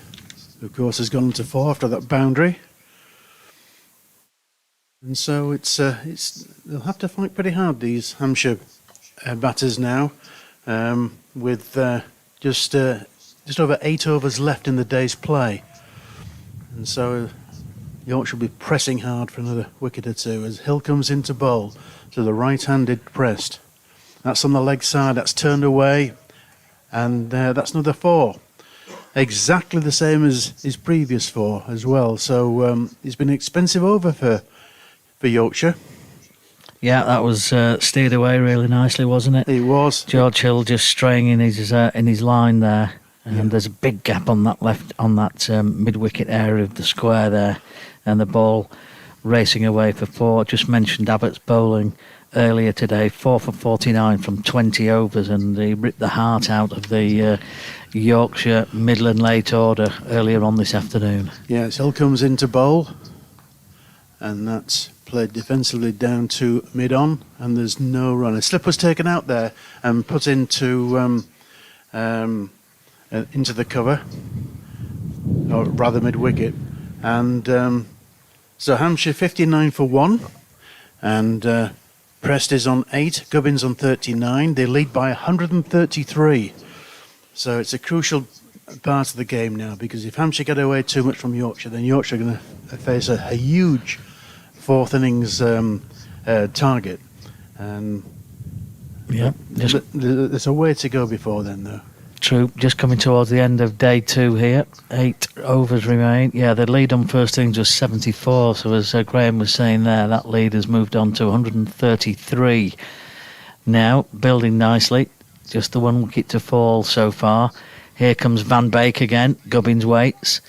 [SPEAKER 5] who of course has gone to 4 after that boundary. And so they'll have to fight pretty hard, these Hampshire batters now, with just over 8 overs left in the day's play. And so Yorkshire will be pressing hard for another wicket or two as Hill comes into bowl to the right-handed pressed. That's on the leg side, that's turned away, and that's another 4. Exactly the same as his previous 4 as well. So it's been an expensive over for Yorkshire.
[SPEAKER 3] Yeah, that was steered away really nicely, wasn't it?
[SPEAKER 5] It was.
[SPEAKER 3] George Hill just straying in his line there, and there's a big gap on that mid-wicket area of the square there, and the ball racing away for 4. Just mentioned Abbott's bowling earlier today, 4 for 49 from 20 overs, and he ripped the heart out of the Yorkshire middle and late order earlier on this afternoon.
[SPEAKER 5] Yes, Hill comes into bowl, and that's played defensively down to mid-on, and there's no run. A slip was taken out there and put into the cover, or rather mid-wicket, and so Hampshire 59 for 1, and Prest is on 8, Gubbins on 39. They lead by 133. So it's a crucial part of the game now, because if Hampshire get away too much from Yorkshire, then Yorkshire are going to face a huge 4th innings target. And there's a way to go before then, though.
[SPEAKER 3] True, just coming towards the end of day 2 here. 8 overs remain. Yeah, the lead on first innings was 74, so as Graham was saying there, that lead has moved on to 133. Now, building nicely, just the 1 wicket to fall so far. Here comes Van Beek again, Gubbins waits,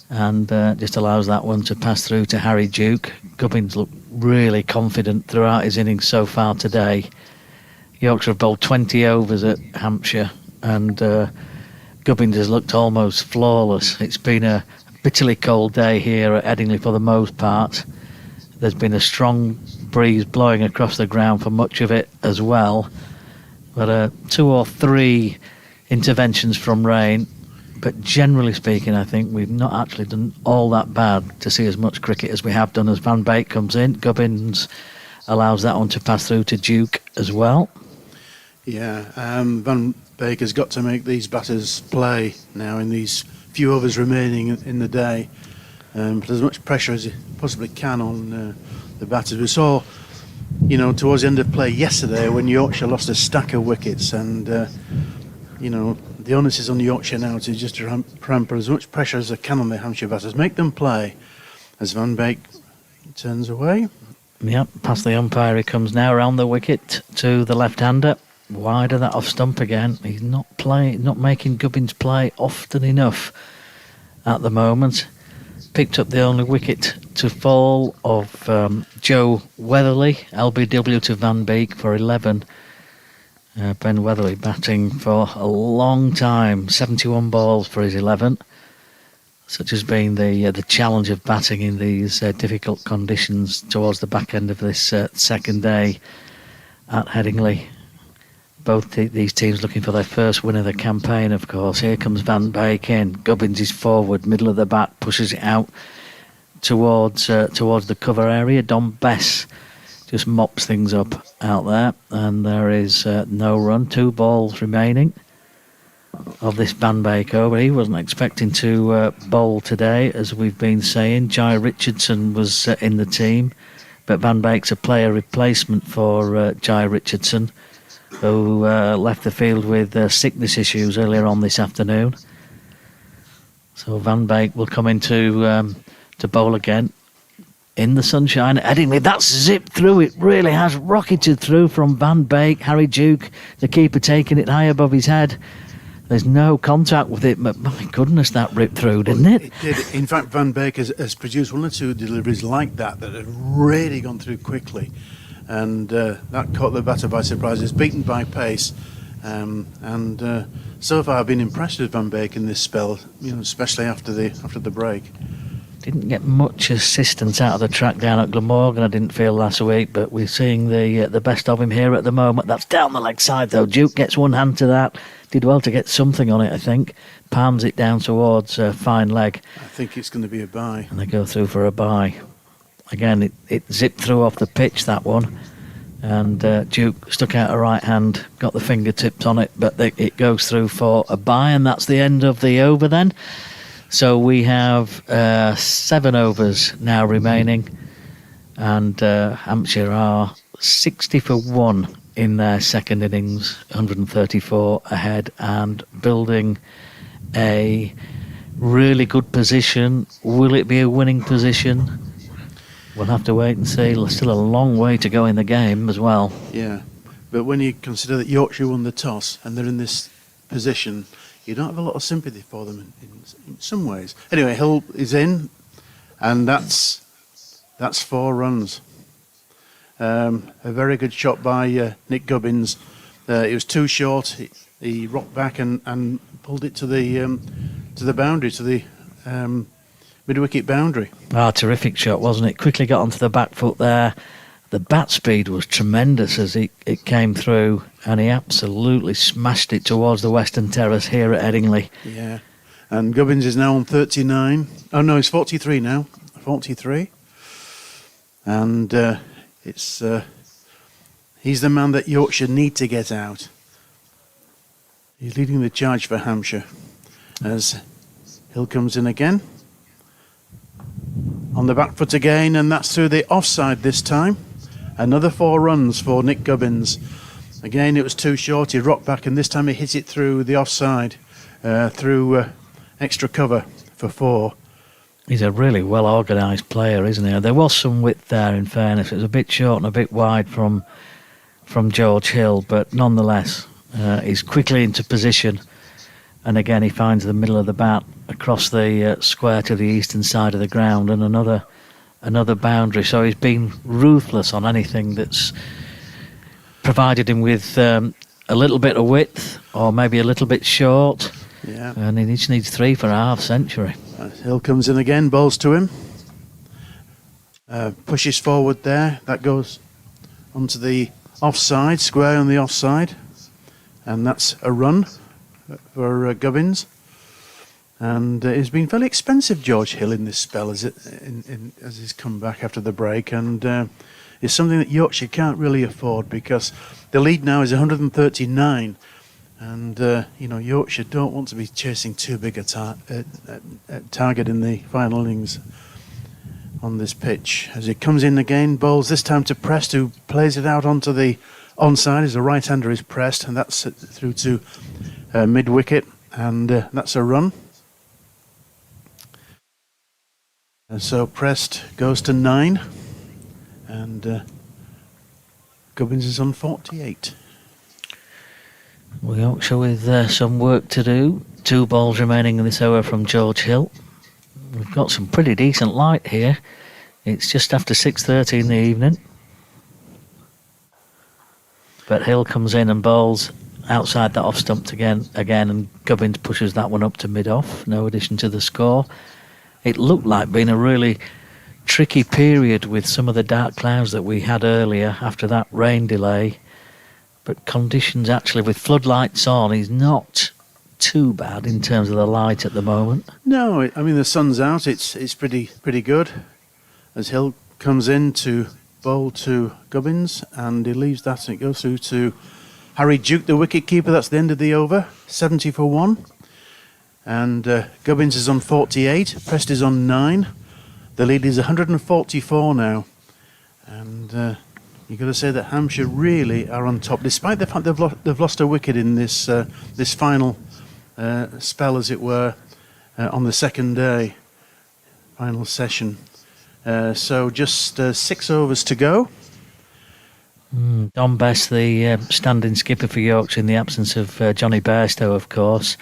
[SPEAKER 3] and just allows that one to pass through to Harry Duke. Gubbins looked really confident throughout his innings so far today. Yorkshire have bowled 20 overs at Hampshire, and Gubbins has looked almost flawless. It's been a bitterly cold day here at Headingley for the most part. There's been a strong breeze blowing across the ground for much of it as well. But 2 or 3 interventions from rain. But generally speaking, I think we've not actually done all that bad to see as much cricket as we have done. As Van Beek comes in, Gubbins allows that one to pass through to Duke as well.
[SPEAKER 5] Yeah, Van Beek has got to make these batters play now in these few overs remaining in the day. Put as much pressure as he possibly can on the batters. We saw, towards the end of play yesterday when Yorkshire lost a stack of wickets, and, the onus is on Yorkshire now to just put as much pressure as they can on the Hampshire batters. Make them play as Van Beek turns away.
[SPEAKER 3] Yep, past the umpire he comes now around the wicket to the left-hander. Wide of that off stump again. He's not making Gubbins play often enough at the moment. Picked up the only wicket to fall of Joe Weatherly, LBW to Van Beek for 11. Ben Weatherly batting for a long time, 71 balls for his 11. Such has been the challenge of batting in these difficult conditions towards the back end of this second day at Headingley. Both these teams looking for their first win of the campaign, of course. Here comes Van Beek in. Gubbins is forward, middle of the bat, pushes it out towards the cover area. Don Bess just mops things up out there, and there is no run. 2 balls remaining of this Van Beek over. He wasn't expecting to bowl today, as we've been saying. Jai Richardson was in the team, but Van Beek's a player replacement for Jai Richardson, who left the field with sickness issues earlier on this afternoon. So Van Beek will come into to bowl again in the sunshine at Headingley. That's zipped through. It really has rocketed through from Van Beek. Harry Duke, the keeper, taking it high above his head. There's no contact with it, but my goodness, that ripped through, didn't it?
[SPEAKER 5] It did. In fact, Van Beek has produced 1 or 2 deliveries like that have really gone through quickly. And that caught the batter by surprise. It's beaten by pace, and so far I've been impressed with Van Beek in this spell, especially after the break.
[SPEAKER 3] Didn't get much assistance out of the track down at Glamorgan, I didn't feel last week, but we're seeing the best of him here at the moment. That's down the leg side though. Duke gets one hand to that. Did well to get something on it, I think. Palms it down towards fine leg.
[SPEAKER 5] I think it's going to be a bye.
[SPEAKER 3] And they go through for a bye. Again, it zipped through off the pitch, that one. And Duke stuck out a right hand, got the fingertips on it, but it goes through for a bye, and that's the end of the over then. So we have 7 overs now remaining, and Hampshire are 60 for 1 in their second innings, 134 ahead, and building a really good position. Will it be a winning position? We'll have to wait and see. There's still a long way to go in the game as well.
[SPEAKER 5] Yeah, but when you consider that Yorkshire won the toss and they're in this position, you don't have a lot of sympathy for them in some ways. Anyway, Hill is in, and that's 4 runs. A very good shot by Nick Gubbins. It was too short. He rocked back and pulled it to the boundary, to the mid-wicket boundary.
[SPEAKER 3] Terrific shot, wasn't it? Quickly got onto the back foot there. The bat speed was tremendous as it came through, and he absolutely smashed it towards the Western Terrace here at Headingley.
[SPEAKER 5] Yeah, and Gubbins is now on 39. Oh no, he's 43 now. 43. And he's the man that Yorkshire need to get out. He's leading the charge for Hampshire as Hill comes in again. On the back foot again, and that's through the offside this time. Another 4 runs for Nick Gubbins. Again, it was too short. He rocked back, and this time he hit it through the offside, through extra cover for 4.
[SPEAKER 3] He's a really well organised player, isn't he? There was some width there, in fairness. It was a bit short and a bit wide from George Hill, but nonetheless, he's quickly into position. And again, he finds the middle of the bat across the square to the eastern side of the ground, and another boundary. So he's been ruthless on anything that's provided him with a little bit of width or maybe a little bit short.
[SPEAKER 5] Yeah.
[SPEAKER 3] And he just needs 3 for a half century.
[SPEAKER 5] Hill comes in again, bowls to him. Pushes forward there. That goes onto the offside, square on the offside. And that's a run for Gubbins. And it's been fairly expensive, George Hill, in this spell as he's come back after the break, and it's something that Yorkshire can't really afford, because the lead now is 139, and Yorkshire don't want to be chasing too big a target in the final innings on this pitch. As he comes in again, bowls this time to Prest, who plays it out onto the onside as a right-hander is Prest, and that's through to mid-wicket, and that's a run. And so Prest goes to 9, and Gubbins is on 48.
[SPEAKER 3] Well, Yorkshire with some work to do. 2 balls remaining in this over from George Hill. We've got some pretty decent light here. It's just after 6:30 in the evening. But Hill comes in and bowls outside that off stump again, and Gubbins pushes that one up to mid-off. No addition to the score. It looked like being a really tricky period with some of the dark clouds that we had earlier after that rain delay. But conditions actually, with floodlights on, is not too bad in terms of the light at the moment.
[SPEAKER 5] No, I mean, the sun's out. It's pretty good. As Hill comes in to bowl to Gubbins, and he leaves that, and it goes through to Harry Duke, the wicket-keeper. That's the end of the over, 70 for 1. And Gubbins is on 48, Prest is on 9. The lead is 144 now. And you've got to say that Hampshire really are on top, despite the fact they've lost a wicket in this final spell, as it were, on the second day, final session. So just 6 overs to go.
[SPEAKER 3] Don Best, the standing skipper for Yorkshire in the absence of Johnny Bairstow, of course,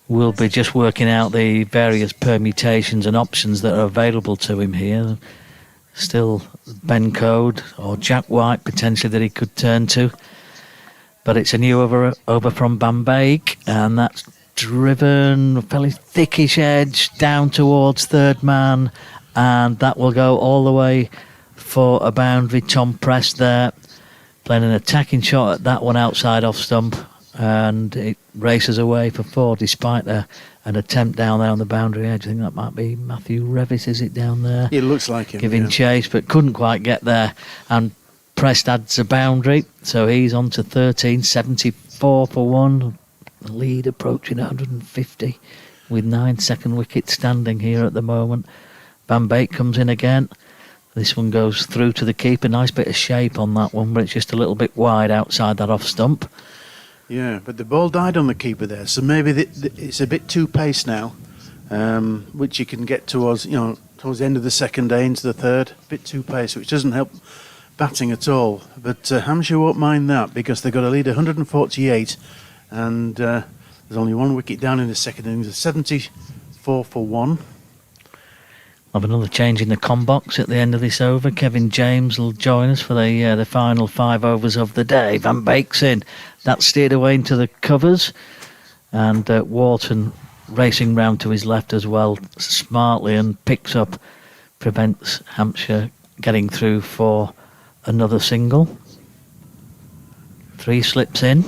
[SPEAKER 3] will be just working out the various permutations and options that are available to him here. Still Ben Code or Jack White potentially that he could turn to. But it's a new over from Bambeek, and that's driven a fairly thickish edge down towards third man, and that will go all the way for a boundary. Tom Prest there playing an attacking shot at that one outside off stump, and it races away for 4 despite a an attempt down there on the boundary edge. I think that might be Matthew Revis, is it, down there?
[SPEAKER 5] It looks like him.
[SPEAKER 3] Giving chase, but couldn't quite get there. And Prest adds a boundary, so he's on to 13, 74 for one. The lead approaching 150 with 9 second wickets standing here at the moment. Van Beek comes in again. This one goes through to the keeper. Nice bit of shape on that one, but it's just a little bit wide outside that off stump.
[SPEAKER 5] Yeah, but the ball died on the keeper there, so maybe it's a bit too pace now, which you can get towards the end of the second day into the third. A bit too pace, which doesn't help batting at all. But Hampshire won't mind that because they've got a lead 148, and there's only 1 wicket down in the second innings. 74 for one.
[SPEAKER 3] Have another change in the com box at the end of this over. Kevin James will join us for the final 5 overs of the day. Van Beek's in. That's steered away into the covers. And Wharton racing round to his left as well, smartly, and picks up, prevents Hampshire getting through for another single. 3 slips in.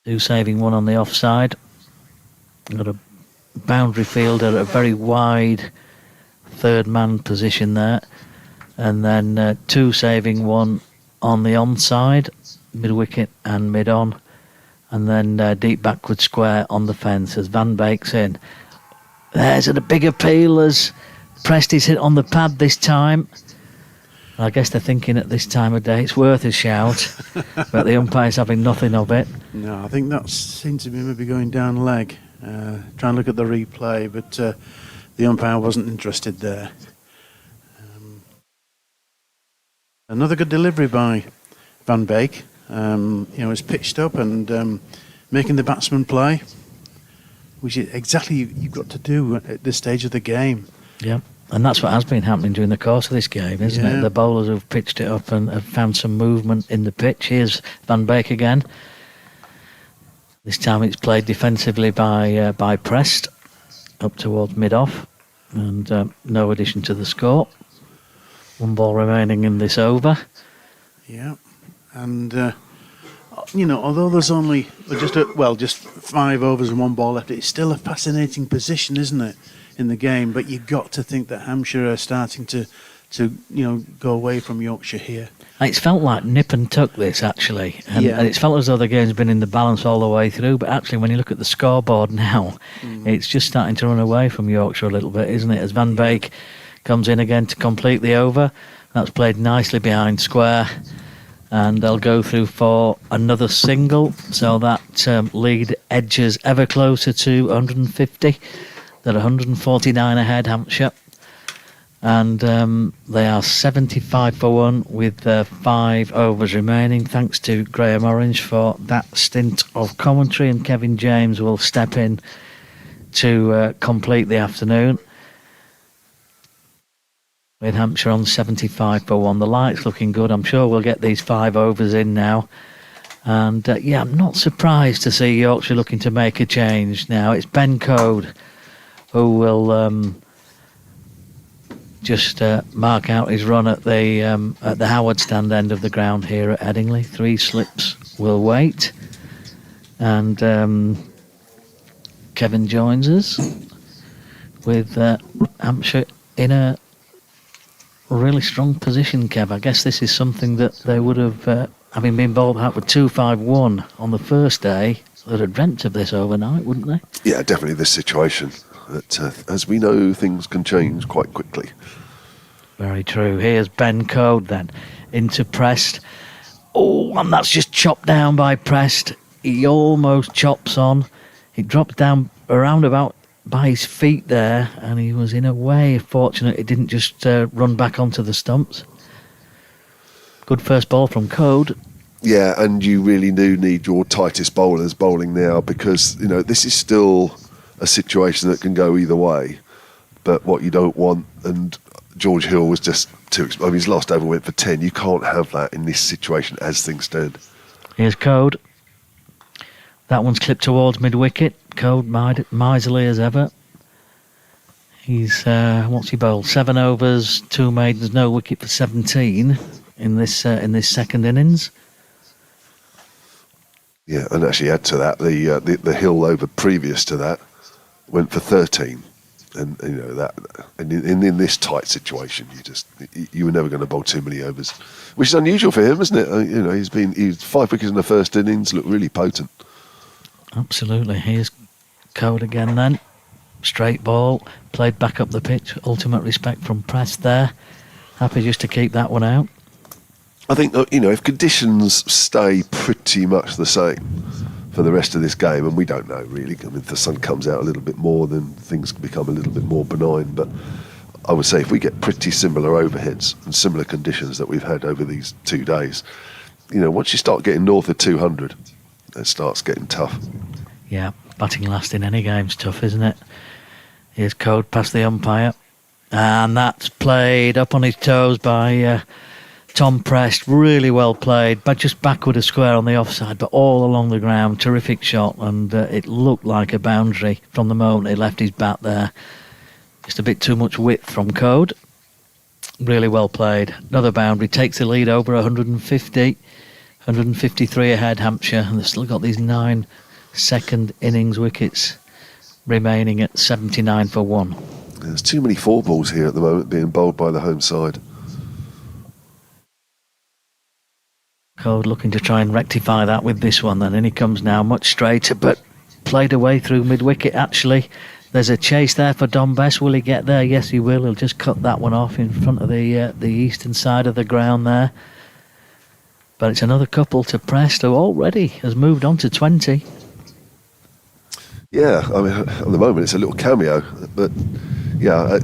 [SPEAKER 3] 2 saving, 1 on the offside. Got a boundary fielder at a very wide third man position there, and then 2 saving, 1 on the onside, mid wicket and mid on, and then deep backward square on the fence as Van Beek's in. There's a big appeal as Presty's hit on the pad this time. I guess they're thinking at this time of day it's worth a shout, but the umpire's having nothing of it.
[SPEAKER 5] No, I think that seems to be maybe going down leg. Try and look at the replay, but the umpire wasn't interested there. Another good delivery by Van Beek. It's pitched up and making the batsman play, which is exactly you've got to do at this stage of the game.
[SPEAKER 3] Yeah, and that's what has been happening during the course of this game, isn't it? The bowlers have pitched it up and have found some movement in the pitch. Here's Van Beek again. This time it's played defensively by Prest up towards mid-off, and no addition to the score. 1 ball remaining in this over.
[SPEAKER 5] Yeah, and although there's only just 5 overs and 1 ball left, it's still a fascinating position, isn't it, in the game? But you've got to think that Hampshire are starting to go away from Yorkshire here.
[SPEAKER 3] It's felt like nip and tuck this, actually. And it's felt as though the game's been in the balance all the way through. But actually, when you look at the scoreboard now, it's just starting to run away from Yorkshire a little bit, isn't it? As Van Beek comes in again to complete the over. That's played nicely behind square. And they'll go through for another single. So that lead edges ever closer to 150. They're 149 ahead, Hampshire. And they are 75 for one with 5 overs remaining. Thanks to Graham Orange for that stint of commentary, and Kevin James will step in to complete the afternoon with Hampshire on 75 for one. The light's looking good. I'm sure we'll get these 5 overs in now. And I'm not surprised to see Yorkshire looking to make a change now. It's Ben Code who will just mark out his run at the Howard stand end of the ground here at Headingley. 3 slips will wait, and Kevin joins us with Hampshire in a really strong position. Kev, I guess this is something that they would have, having been bowled out with 2-5-1 on the first day, they'd have dreamt of this overnight, wouldn't they?
[SPEAKER 4] Yeah, definitely this situation. But as we know, things can change quite quickly.
[SPEAKER 3] Very true. Here's Ben Code then into Prest. Oh, and that's just chopped down by Prest. He almost chops on. It drops down around about by his feet there, and he was in a way fortunate it didn't just run back onto the stumps. Good first ball from Code.
[SPEAKER 4] Yeah, and you really do need your tightest bowlers bowling now, because this is still a situation that can go either way. But what you don't want, and George Hill was just too. His last over went for 10. You can't have that in this situation as things stand.
[SPEAKER 3] Here's Code. That one's clipped towards mid-wicket. Code miserly as ever. He's what's he bowled? 7 overs, 2 maidens, no wicket for 17 in this second innings.
[SPEAKER 4] Yeah, and actually add to that, the hill over previous to that went for 13. And you know that, and in this tight situation, you were never going to bowl too many overs, which is unusual for him, isn't it? You know, he's 5 wickets in the first innings, looked really potent.
[SPEAKER 3] Absolutely. Here's Code again then. Straight ball, played back up the pitch. Ultimate respect from Prest there. Happy just to keep that one out.
[SPEAKER 4] I think you know, if conditions stay pretty much the same for the rest of this game, and we don't know really. I mean, if the sun comes out a little bit more, then things become a little bit more benign. But I would say if we get pretty similar overheads and similar conditions that we've had over these 2 days, you know, once you start getting north of 200, it starts getting tough.
[SPEAKER 3] Yeah, batting last in any game's tough, isn't it? Here's Code past the umpire, and that's played up on his toes by Tom Prest. Really well played, but just backward a square on the offside, but all along the ground. Terrific shot, and it looked like a boundary from the moment he left his bat there. Just a bit too much width from Code. Really well played. Another boundary, takes the lead over 150, 153 ahead Hampshire, and they've still got these 9 second innings wickets remaining at 79 for 1.
[SPEAKER 4] There's too many 4 balls here at the moment being bowled by the home side.
[SPEAKER 3] Code looking to try and rectify that with this one then. In he comes now, much straighter, but played away through mid-wicket actually. There's a chase there for Dom Bess. Will he get there? Yes, he will. He'll just cut that one off in front of the eastern side of the ground there. But it's another couple to Prest, who already has moved on to 20.
[SPEAKER 4] Yeah, I mean, at the moment it's a little cameo, but yeah,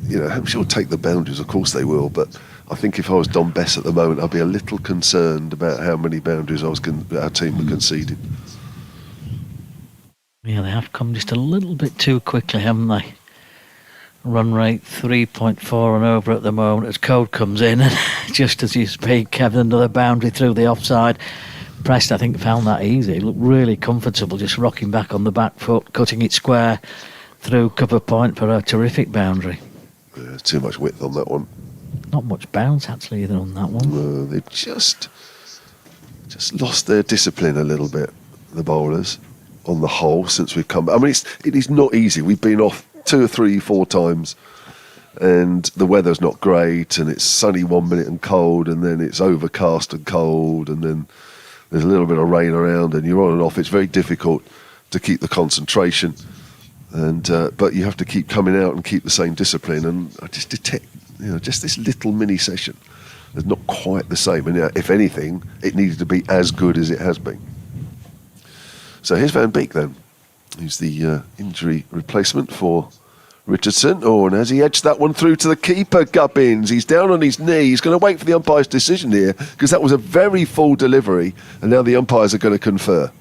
[SPEAKER 4] you know, Hampshire will take the boundaries, of course they will, but I think if I was Dom Bess at the moment, I'd be a little concerned about how many boundaries our team were conceding.
[SPEAKER 3] Yeah, they have come just a little bit too quickly, haven't they? Run rate 3.4 and over at the moment as Code comes in, and just as you speak, Kevin, another boundary through the offside. Prest, I think, found that easy. He looked really comfortable, just rocking back on the back foot, cutting it square through cover point for a terrific boundary.
[SPEAKER 4] Yeah, too much width on that one.
[SPEAKER 3] Not much bounce actually either on that one.
[SPEAKER 4] They've just lost their discipline a little bit, the bowlers, on the whole, since we've come back. I mean, it is not easy. We've been off 2 or 3, 4 times, and the weather's not great, and it's sunny 1 minute and cold, and then it's overcast and cold, and then there's a little bit of rain around, and you're on and off. It's very difficult to keep the concentration, and but you have to keep coming out and keep the same discipline. And I just detect, you know, just this little mini session is not quite the same. And if anything, it needed to be as good as it has been. So here's Van Beek then, who's the injury replacement for Richardson. Oh, and as he edged that one through to the keeper, Gubbins, he's down on his knee. He's going to wait for the umpire's decision here, because that was a very full delivery, and now the umpires are going to confer.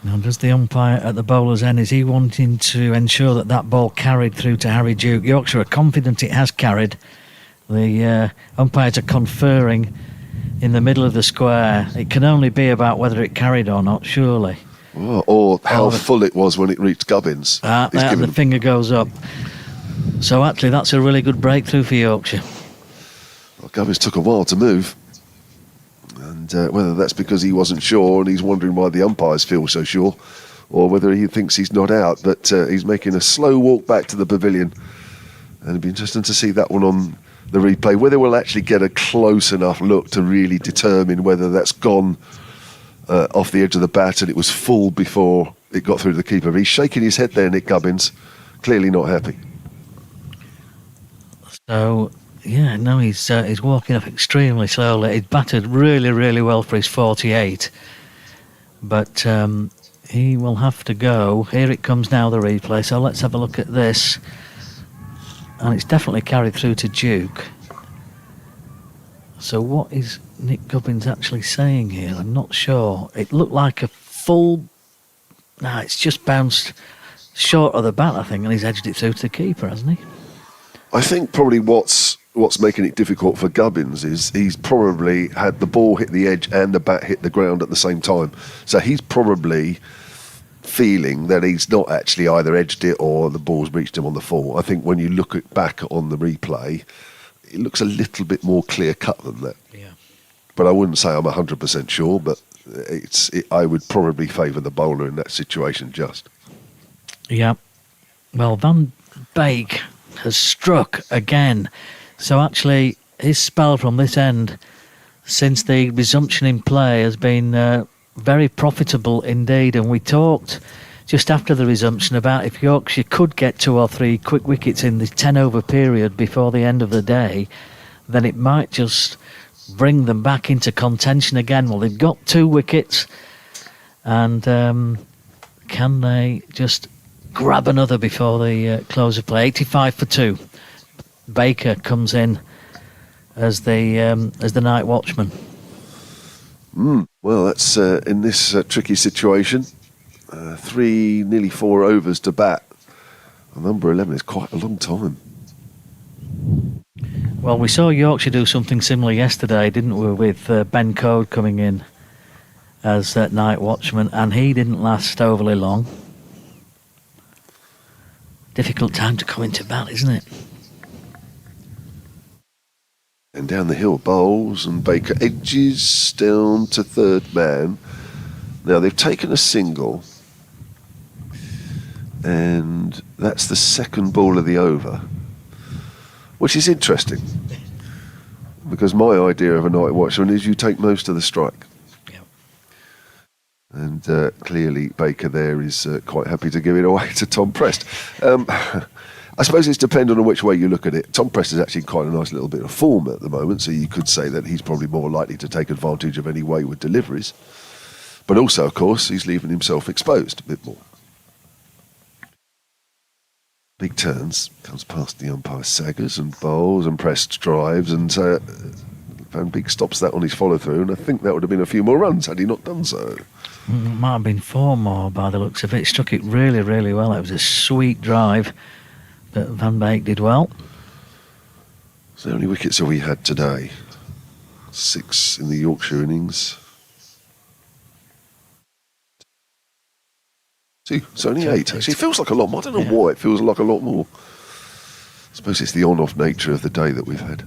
[SPEAKER 3] Now, does the umpire at the bowler's end, is he wanting to ensure that that ball carried through to Harry Duke? Yorkshire are confident it has carried. The umpires are conferring in the middle of the square. It can only be about whether it carried or not, surely.
[SPEAKER 4] Oh, or how full it was when it reached Gubbins.
[SPEAKER 3] The finger goes up. So actually that's a really good breakthrough for Yorkshire.
[SPEAKER 4] Well, Gubbins took a while to move. And whether that's because he wasn't sure and he's wondering why the umpires feel so sure, or whether he thinks he's not out, but he's making a slow walk back to the pavilion. And it'd be interesting to see that one on the replay, whether we'll actually get a close enough look to really determine whether that's gone off the edge of the bat and it was full before it got through to the keeper. He's shaking his head there, Nick Gubbins, clearly not happy.
[SPEAKER 3] So, yeah, no, he's walking up extremely slowly. He's batted really, really well for his 48. But he will have to go. Here it comes now, the replay. So let's have a look at this. And it's definitely carried through to Duke. So what is Nick Gubbins actually saying here? I'm not sure. It looked like a full... No, it's just bounced short of the bat, I think, and he's edged it through to the keeper, hasn't he?
[SPEAKER 4] I think probably what's making it difficult for Gubbins is he's probably had the ball hit the edge and the bat hit the ground at the same time. So he's probably feeling that he's not actually either edged it or the ball's reached him on the full. I think when you look back on the replay, it looks a little bit more clear cut than that.
[SPEAKER 3] Yeah.
[SPEAKER 4] But I wouldn't say I'm 100% sure, but I would probably favour the bowler in that situation just.
[SPEAKER 3] Yeah. Well, Van Beek has struck again. So actually, his spell from this end since the resumption in play has been very profitable indeed. And we talked just after the resumption about if Yorkshire could get 2 or 3 quick wickets in the 10-over period before the end of the day, then it might just bring them back into contention again. Well, they've got 2 wickets, and can they just grab another before the close of play? 85 for 2. Baker comes in as the night watchman.
[SPEAKER 4] Well, that's in this tricky situation. 3, nearly 4 overs to bat. Number 11 is quite a long time.
[SPEAKER 3] Well, we saw Yorkshire do something similar yesterday, didn't we, with Ben Code coming in as night watchman, and he didn't last overly long. Difficult time to come into bat, isn't it?
[SPEAKER 4] And down the hill bowls, and Baker edges down to third man. Now, they've taken a single, and that's the second ball of the over, which is interesting, because my idea of a night watchman is you take most of the strike.
[SPEAKER 3] Yep.
[SPEAKER 4] And clearly Baker there is quite happy to give it away to Tom Prest. I suppose it's dependent on which way you look at it. Tom Prest is actually quite a nice little bit of form at the moment, so you could say that he's probably more likely to take advantage of any wayward deliveries. But also, of course, he's leaving himself exposed a bit more. Big turns, comes past the umpire, saggers and bowls, and Prest drives, and Van Beek stops that on his follow-through, and I think that would have been a few more runs had he not done so.
[SPEAKER 3] Might have been 4 more by the looks of it. Struck it really, really well. It was a sweet drive, but Van Beek did well.
[SPEAKER 4] So how many wickets have we had today? 6 in the Yorkshire innings. 2, so only 8. Actually, it feels like a lot more. I don't know why it feels like a lot more. I suppose it's the on-off nature of the day that we've had.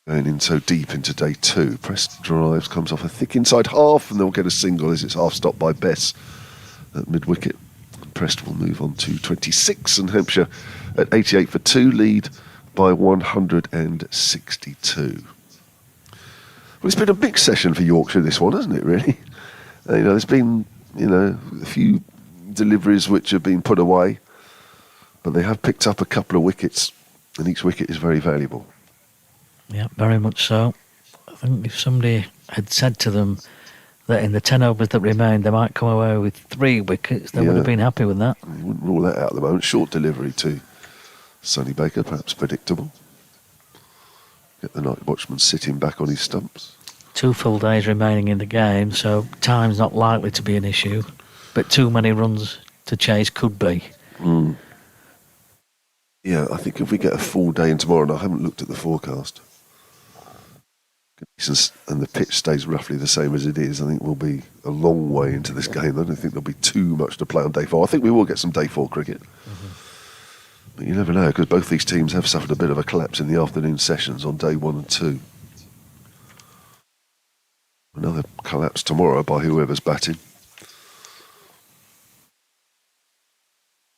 [SPEAKER 4] Going in so deep into day 2. Prest drives, comes off a thick inside half, and they'll get a single as it's half stopped by Bess at mid-wicket. Prest will move on to 26, and Hampshire at 88 for 2 lead by 162. Well, it's been a big session for Yorkshire, this one, hasn't it, really? There's been, a few deliveries which have been put away, but they have picked up a couple of wickets, and each wicket is very valuable.
[SPEAKER 3] Yeah, very much so. I think if somebody had said to them that in the 10 overs that remained they might come away with 3 wickets, they would have been happy with that.
[SPEAKER 4] You wouldn't rule that out at the moment. Short delivery to Sonny Baker, perhaps predictable. Get the night watchman sitting back on his stumps.
[SPEAKER 3] 2 full days remaining in the game, so time's not likely to be an issue, but too many runs to chase could be.
[SPEAKER 4] Yeah, I think if we get a full day in tomorrow, and I haven't looked at the forecast, and the pitch stays roughly the same as it is, I think we'll be a long way into this game. I don't think there'll be too much to play on day 4. I think we will get some day 4 cricket. But you never know, because both these teams have suffered a bit of a collapse in the afternoon sessions on day 1 and 2. Another collapse tomorrow by whoever's batting.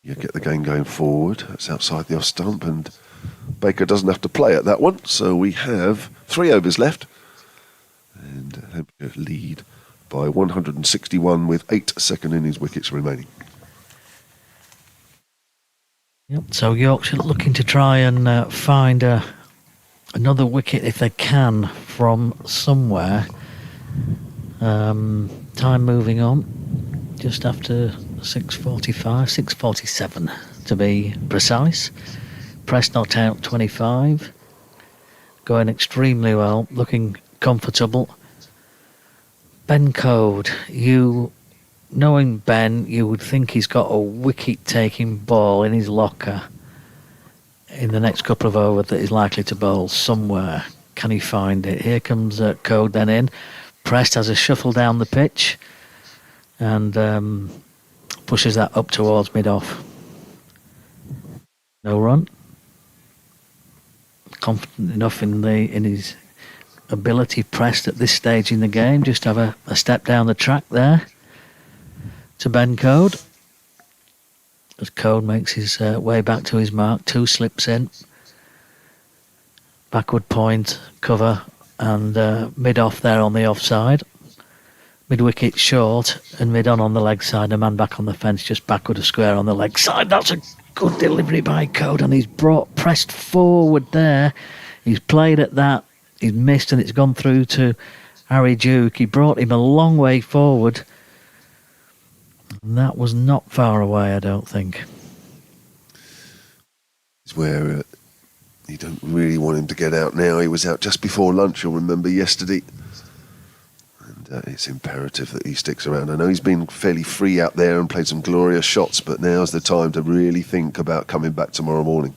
[SPEAKER 4] You get the game going forward. That's outside the off stump, and Baker doesn't have to play at that one. So we have 3 overs left, and Hampshire lead by 161 with 8 second innings wickets remaining.
[SPEAKER 3] Yep. So Yorkshire looking to try and find another wicket if they can from somewhere. Time moving on, just after 6:45, 6:47 to be precise. Prest not out 25, going extremely well, looking comfortable. Ben Code, knowing Ben, you would think he's got a wicket-taking ball in his locker in the next couple of overs that he's likely to bowl somewhere. Can he find it? Here comes Code then in. Prest has a shuffle down the pitch and pushes that up towards mid-off. No run. Confident enough in his ability pressed at this stage in the game. Just have a step down the track there to Ben Code. As Code makes his way back to his mark, 2 slips in. Backward point, cover, and mid-off there on the offside. Mid-wicket short and mid-on the leg side. A man back on the fence, just backward of square on the leg side. That's a good delivery by Code, and he's pressed forward there. He's played at that. He's missed, and it's gone through to Harry Duke. He brought him a long way forward. And that was not far away, I don't think.
[SPEAKER 4] It's where you don't really want him to get out now. He was out just before lunch, you'll remember, yesterday. And it's imperative that he sticks around. I know he's been fairly free out there and played some glorious shots, but now's the time to really think about coming back tomorrow morning.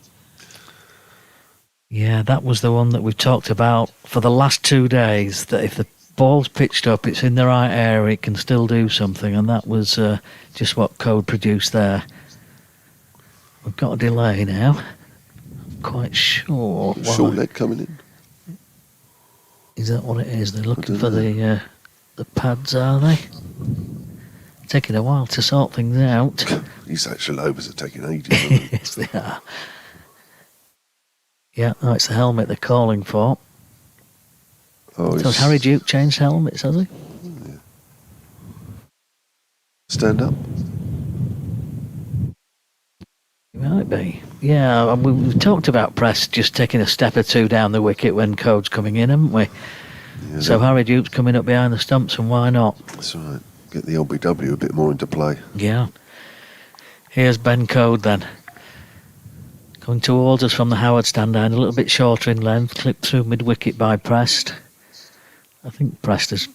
[SPEAKER 3] Yeah, that was the one that we've talked about for the last 2 days, that if the ball's pitched up, it's in the right area, it can still do something, and that was just what Code produced there. We've got a delay now. I'm quite sure.
[SPEAKER 4] Short leg coming in.
[SPEAKER 3] Is that what it is? They're looking for the pads, are they? Taking a while to sort things out.
[SPEAKER 4] These actual overs are taking ages.
[SPEAKER 3] Yes, they are. Yeah, no, it's the helmet they're calling for.
[SPEAKER 4] Oh,
[SPEAKER 3] So has Harry Duke changed helmets, has he?
[SPEAKER 4] Yeah. Stand up.
[SPEAKER 3] He might be. Yeah, and we've talked about Press just taking a step or two down the wicket when Code's coming in, haven't we?
[SPEAKER 4] Yeah,
[SPEAKER 3] So Harry Duke's coming up behind the stumps, and why not?
[SPEAKER 4] That's right. Get the LBW a bit more into play.
[SPEAKER 3] Yeah. Here's Ben Code then. Coming towards us from the Howard stand end, a little bit shorter in length, clipped through mid-wicket by Prest. I think Prest has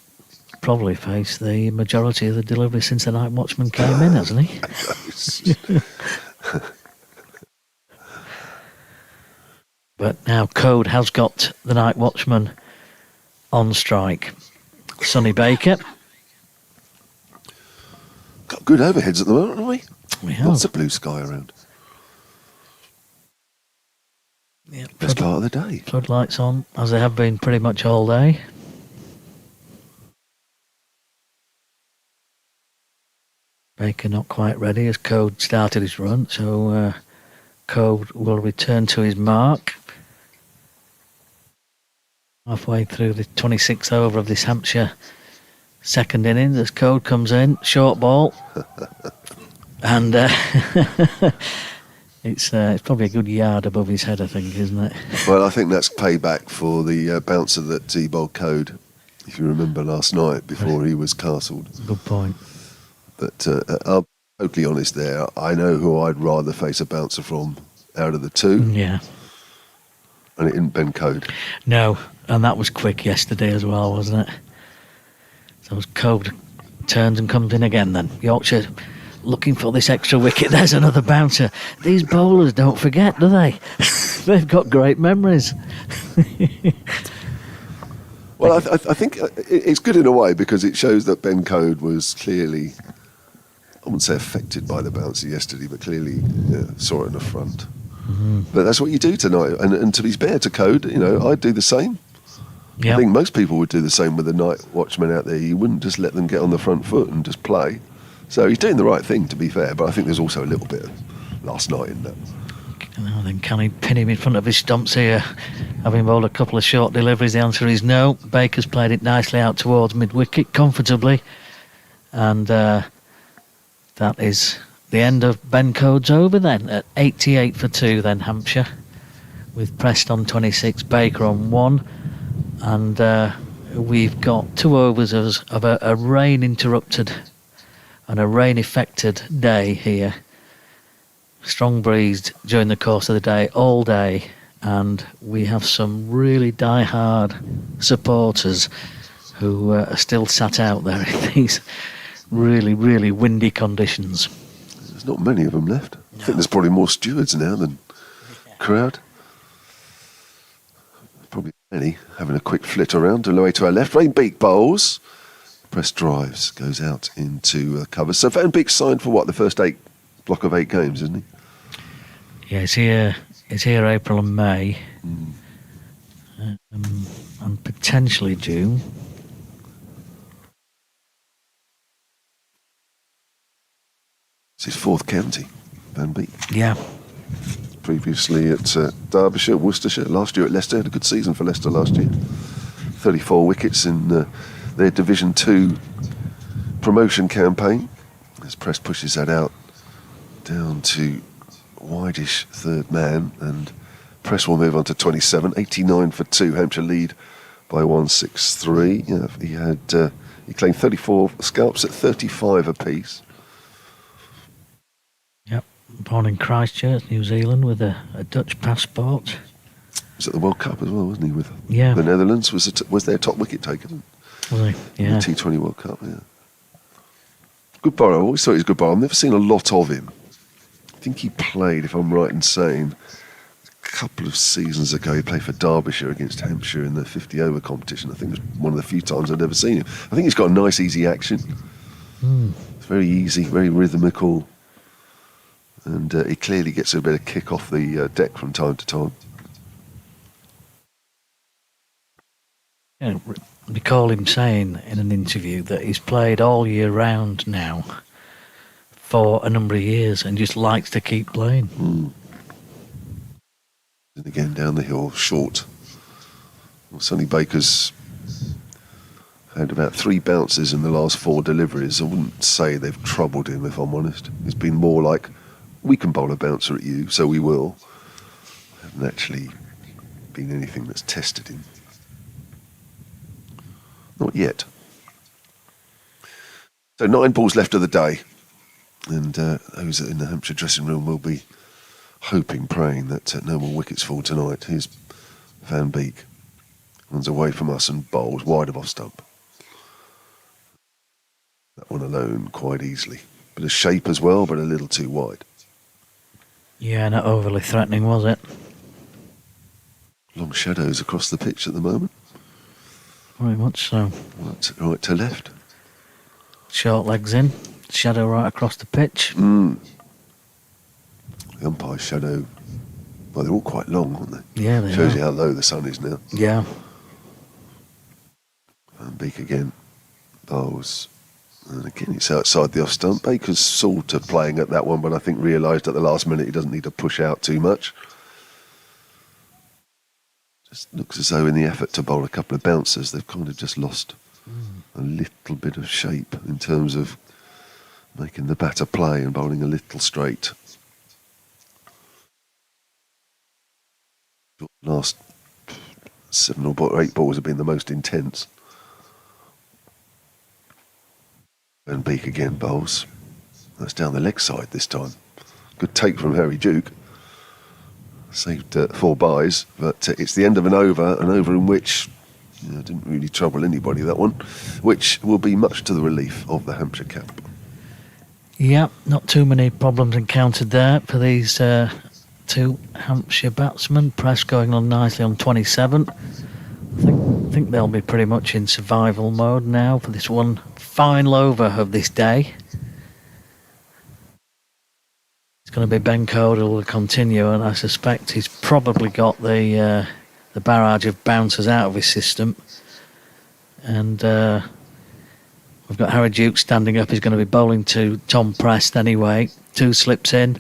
[SPEAKER 3] probably faced the majority of the delivery since the night watchman came in, hasn't he? But now Code has got the night watchman on strike. Sonny Baker.
[SPEAKER 4] Got good overheads at the moment, haven't we?
[SPEAKER 3] We have.
[SPEAKER 4] Lots of blue sky around.
[SPEAKER 3] Yeah,
[SPEAKER 4] Best part of the day.
[SPEAKER 3] floodlights on, as they have been pretty much all day. Baker not quite ready as Code started his run, so Code will return to his mark. Halfway through the 26th over of this Hampshire second innings as Code comes in, short ball. And it's probably a good yard above his head, I think, isn't it?
[SPEAKER 4] Well, I think that's payback for the bouncer that T-bowled Code, if you remember last night before he was castled.
[SPEAKER 3] Good point.
[SPEAKER 4] But I'll be totally honest there. I know who I'd rather face a bouncer from out of the two,
[SPEAKER 3] Yeah.
[SPEAKER 4] and it didn't Ben Code.
[SPEAKER 3] No, and that was quick yesterday as well, wasn't it? So as Code turns and comes in again then. Yorkshire looking for this extra wicket. There's another bouncer. These bowlers don't forget, do they? They've got great memories.
[SPEAKER 4] Well, I think it's good in a way because it shows that Ben Code was clearly, I wouldn't say affected by the bouncer yesterday, but clearly saw it in the front.
[SPEAKER 3] Mm-hmm.
[SPEAKER 4] But that's what you do tonight. And to be fair to Code, I'd do the same. I
[SPEAKER 3] Yeah.
[SPEAKER 4] think most people would do the same with the night watchman out there. You wouldn't just let them get on the front foot and just play. So he's doing the right thing, to be fair, but I think there's also a little bit of last night in that.
[SPEAKER 3] Now then, can he pin him in front of his stumps here? Having bowled a couple of short deliveries, the answer is no. Baker's played it nicely out towards mid-wicket, comfortably. And that is the end of Ben Code's over then, at 88 for 2 then, Hampshire. With Prest on 26, Baker on 1. And we've got 2 overs of a rain-interrupted and a rain-affected day here. Strong breeze during the course of the day, all day, and we have some really die-hard supporters who are still sat out there in these really, really windy conditions.
[SPEAKER 4] There's not many of them left. I think there's probably more stewards now than crowd. Probably many having a quick flit around all the way to our left. Van Beek bowls. Press drives, goes out into cover. So Van Beek's signed for what? The first block of 8 games, isn't he?
[SPEAKER 3] Yeah, it's here April and May. and potentially June.
[SPEAKER 4] It's his fourth county, Van Beek.
[SPEAKER 3] Yeah.
[SPEAKER 4] Previously at Derbyshire, Worcestershire. Last year at Leicester, had a good season for Leicester last year. 34 wickets in their Division 2 promotion campaign. As Press pushes that out down to wideish third man, and Press will move on to 27. 89 for 2. Hampshire lead by 163. Yeah, he claimed 34 scalps at 35 apiece.
[SPEAKER 3] Yep. Born in Christchurch, New Zealand, with a Dutch passport.
[SPEAKER 4] Was at the World Cup as well, wasn't he? With
[SPEAKER 3] Yeah.
[SPEAKER 4] the Netherlands, was their top wicket taker
[SPEAKER 3] Was he?
[SPEAKER 4] in
[SPEAKER 3] Yeah.
[SPEAKER 4] the T20 World Cup. Yeah. Good bowler. I always thought he was a good bowler. I've never seen a lot of him. I think he played, if I'm right in saying, a couple of seasons ago, he played for Derbyshire against Hampshire in the 50 over competition. I think it was one of the few times I'd ever seen him. I think he's got a nice, easy action. It's very easy, very rhythmical, and he clearly gets a bit of kick off the deck from time to time.
[SPEAKER 3] Yeah, recall him saying in an interview that he's played all year round now for a number of years and just likes to keep playing.
[SPEAKER 4] And again, down the hill, short. Well, Sonny Baker's had about 3 bounces in the last 4 deliveries. I wouldn't say they've troubled him, if I'm honest. It's been more like, we can bowl a bouncer at you, so we will. Hasn't actually been anything that's tested him. Not yet. So 9 balls left of the day. And those in the Hampshire dressing room will be hoping, praying that no more wickets fall tonight. Here's Van Beek. Runs away from us and bowls wide of off stump. That one alone quite easily. Bit of shape as well, but a little too wide.
[SPEAKER 3] Yeah, not overly threatening, was it?
[SPEAKER 4] Long shadows across the pitch at the moment.
[SPEAKER 3] Very much so.
[SPEAKER 4] Right to left.
[SPEAKER 3] Short legs in, shadow right across the pitch.
[SPEAKER 4] The umpire's shadow, well, they're all quite long, aren't they?
[SPEAKER 3] Yeah, they
[SPEAKER 4] Shows
[SPEAKER 3] are.
[SPEAKER 4] you how low the sun is now.
[SPEAKER 3] Yeah.
[SPEAKER 4] And Beek again bowls. And again, it's outside the off stump. Baker's sort of playing at that one, but I think realised at the last minute he doesn't need to push out too much. Just looks as though in the effort to bowl a couple of bouncers, they've kind of just lost a little bit of shape in terms of making the batter play and bowling a little straight. Last 7 or 8 balls have been the most intense. And Beek again bowls. That's down the leg side this time. Good take from Harry Duke. Saved 4 byes, but it's the end of an over in which didn't really trouble anybody, that one, which will be much to the relief of the Hampshire camp.
[SPEAKER 3] Yeah, not too many problems encountered there for these 2 Hampshire batsmen. Press going on nicely on 27. I think they'll be pretty much in survival mode now for this one final over of this day. It's going to be Ben Code who will continue, and I suspect he's probably got the barrage of bouncers out of his system. And we've got Harry Duke standing up. He's going to be bowling to Tom Prest anyway. 2 slips in.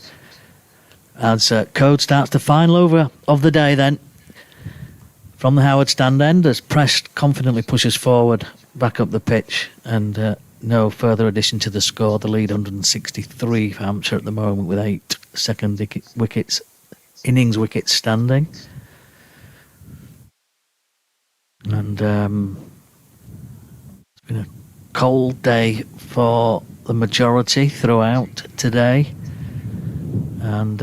[SPEAKER 3] As Code starts the final over of the day then. From the Howard stand end, as Prest confidently pushes forward back up the pitch, and no further addition to the score. The lead 163 for Hampshire at the moment, with 8 second wickets, innings wickets standing. And it's been a cold day for the majority throughout today, and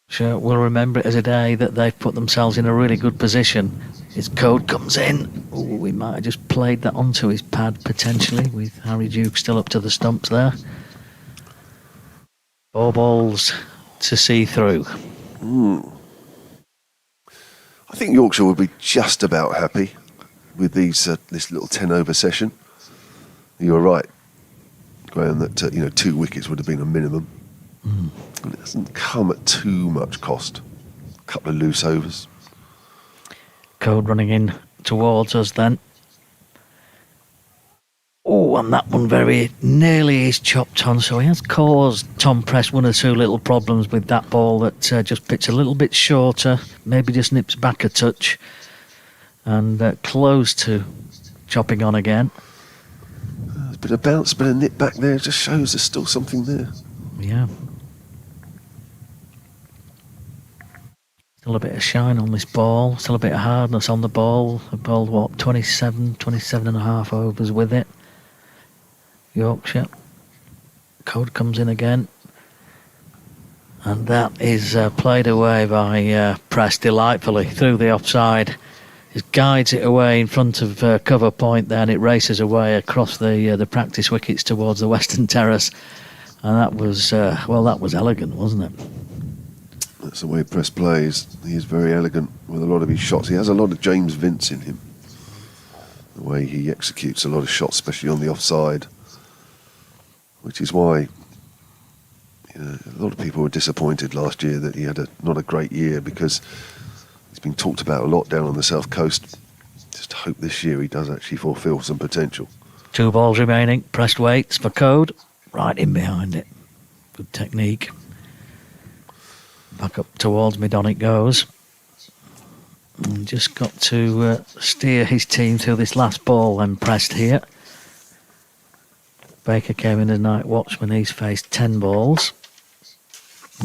[SPEAKER 3] sure, we'll remember it as a day that they've put themselves in a really good position. His Code comes in. Ooh, we might have just played that onto his pad potentially, with Harry Duke still up to the stumps there. 4 balls to see through.
[SPEAKER 4] I think Yorkshire will be just about happy with this little 10 over session. You're right, Graham, that 2 wickets would have been a minimum. And it hasn't come at too much cost. A couple of loose overs.
[SPEAKER 3] Code running in towards us then. Oh, and that one very nearly is chopped on, so he has caused Tom Prest one or two little problems with that ball that just pitched a little bit shorter, maybe just nips back a touch, and close to chopping on again.
[SPEAKER 4] A bit of bounce, bit of nip back there, just shows there's still something there.
[SPEAKER 3] Yeah. Still a bit of shine on this ball, still a bit of hardness on the ball. The ball, what, 27 and a half overs with it. Yorkshire. Code comes in again. And that is played away by Prest delightfully through the offside. He guides it away in front of cover point there, and it races away across the practice wickets towards the western terrace. And that was, that was elegant, wasn't it?
[SPEAKER 4] That's the way Prest plays. He is very elegant with a lot of his shots. He has a lot of James Vince in him. The way he executes a lot of shots, especially on the offside. Which is why a lot of people were disappointed last year that he had not a great year, because he's been talked about a lot down on the south coast. Just hope this year he does actually fulfil some potential.
[SPEAKER 3] 2 balls remaining. Prest waits for Code. Right in behind it. Good technique. Back up towards mid-on it goes. And just got to steer his team through this last ball then, Prest here. Baker came in as night watchman. He's faced 10 balls.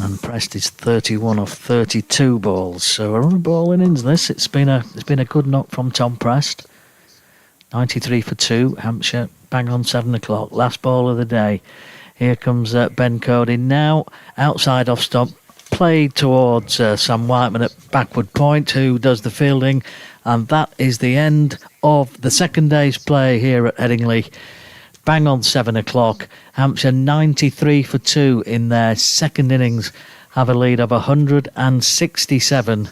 [SPEAKER 3] And Prest is 31 off 32 balls. So a run of ball innings this. It's been a good knock from Tom Prest. 93 for 2, Hampshire, bang on 7 o'clock. Last ball of the day. Here comes Ben Cody now, outside off stump, played towards Sam Whiteman at backward point, who does the fielding. And that is the end of the second day's play here at Headingley. Bang on 7 o'clock. Hampshire 93 for 2 in their second innings, have a lead of 167.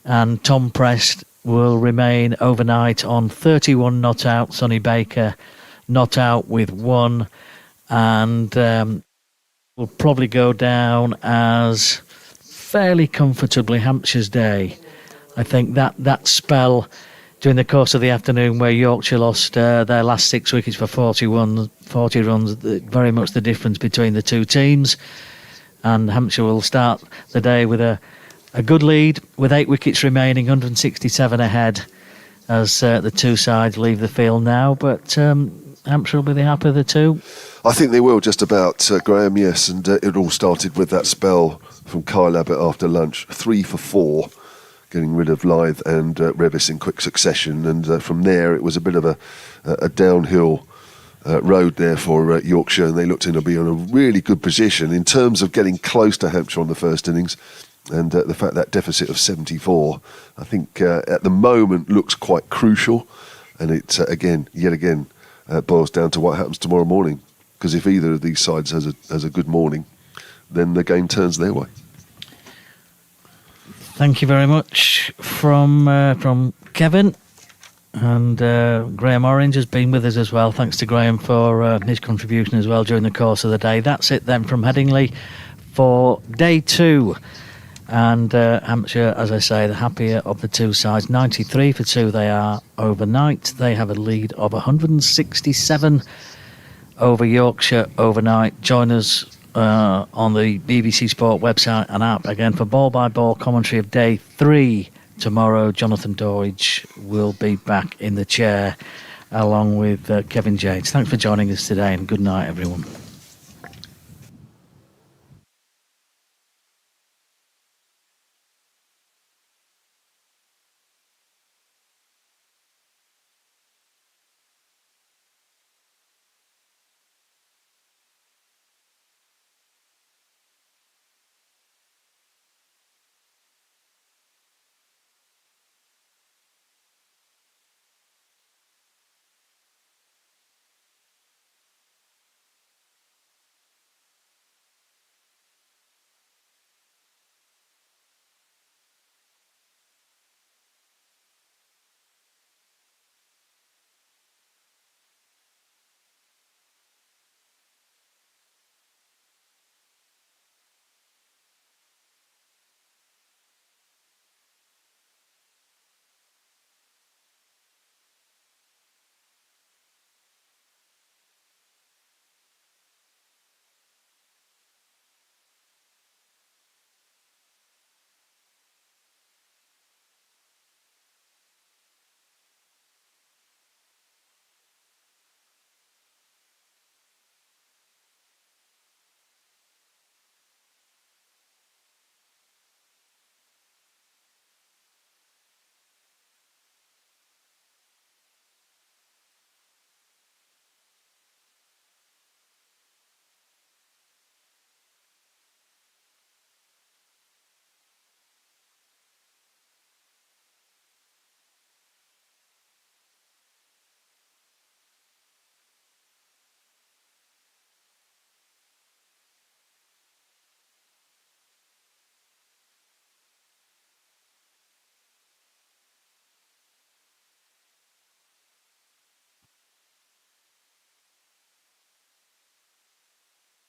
[SPEAKER 3] And Tom Prest will remain overnight on 31 not out. Sonny Baker not out with 1. And will probably go down as fairly comfortably Hampshire's day. I think that spell during the course of the afternoon where Yorkshire lost their last 6 wickets for 40 runs, very much the difference between the two teams. And Hampshire will start the day with a good lead with 8 wickets remaining, 167 ahead as the two sides leave the field now. But Hampshire will be the happier of the two.
[SPEAKER 4] I think they will, just about, Graham, yes. And it all started with that spell from Kyle Abbott after lunch, 3 for 4. Getting rid of Lythe and Revis in quick succession, and from there it was a bit of a downhill road there for Yorkshire, and they looked to be in a really good position in terms of getting close to Hampshire on the first innings, and the fact that deficit of 74, I think at the moment looks quite crucial, and it yet again boils down to what happens tomorrow morning, because if either of these sides has a good morning, then the game turns their way.
[SPEAKER 3] Thank you very much from Kevin, and Graham Orange has been with us as well. Thanks to Graham for his contribution as well during the course of the day. That's it then from Headingley for day 2, and Hampshire, as I say, the happier of the two sides. 93 for 2 they are overnight. They have a lead of 167 over Yorkshire overnight. Join us on the BBC Sport website and app again for ball-by-ball commentary of day 3 tomorrow. Jonathan Doidge will be back in the chair along with Kevin James. Thanks for joining us today, and good night everyone.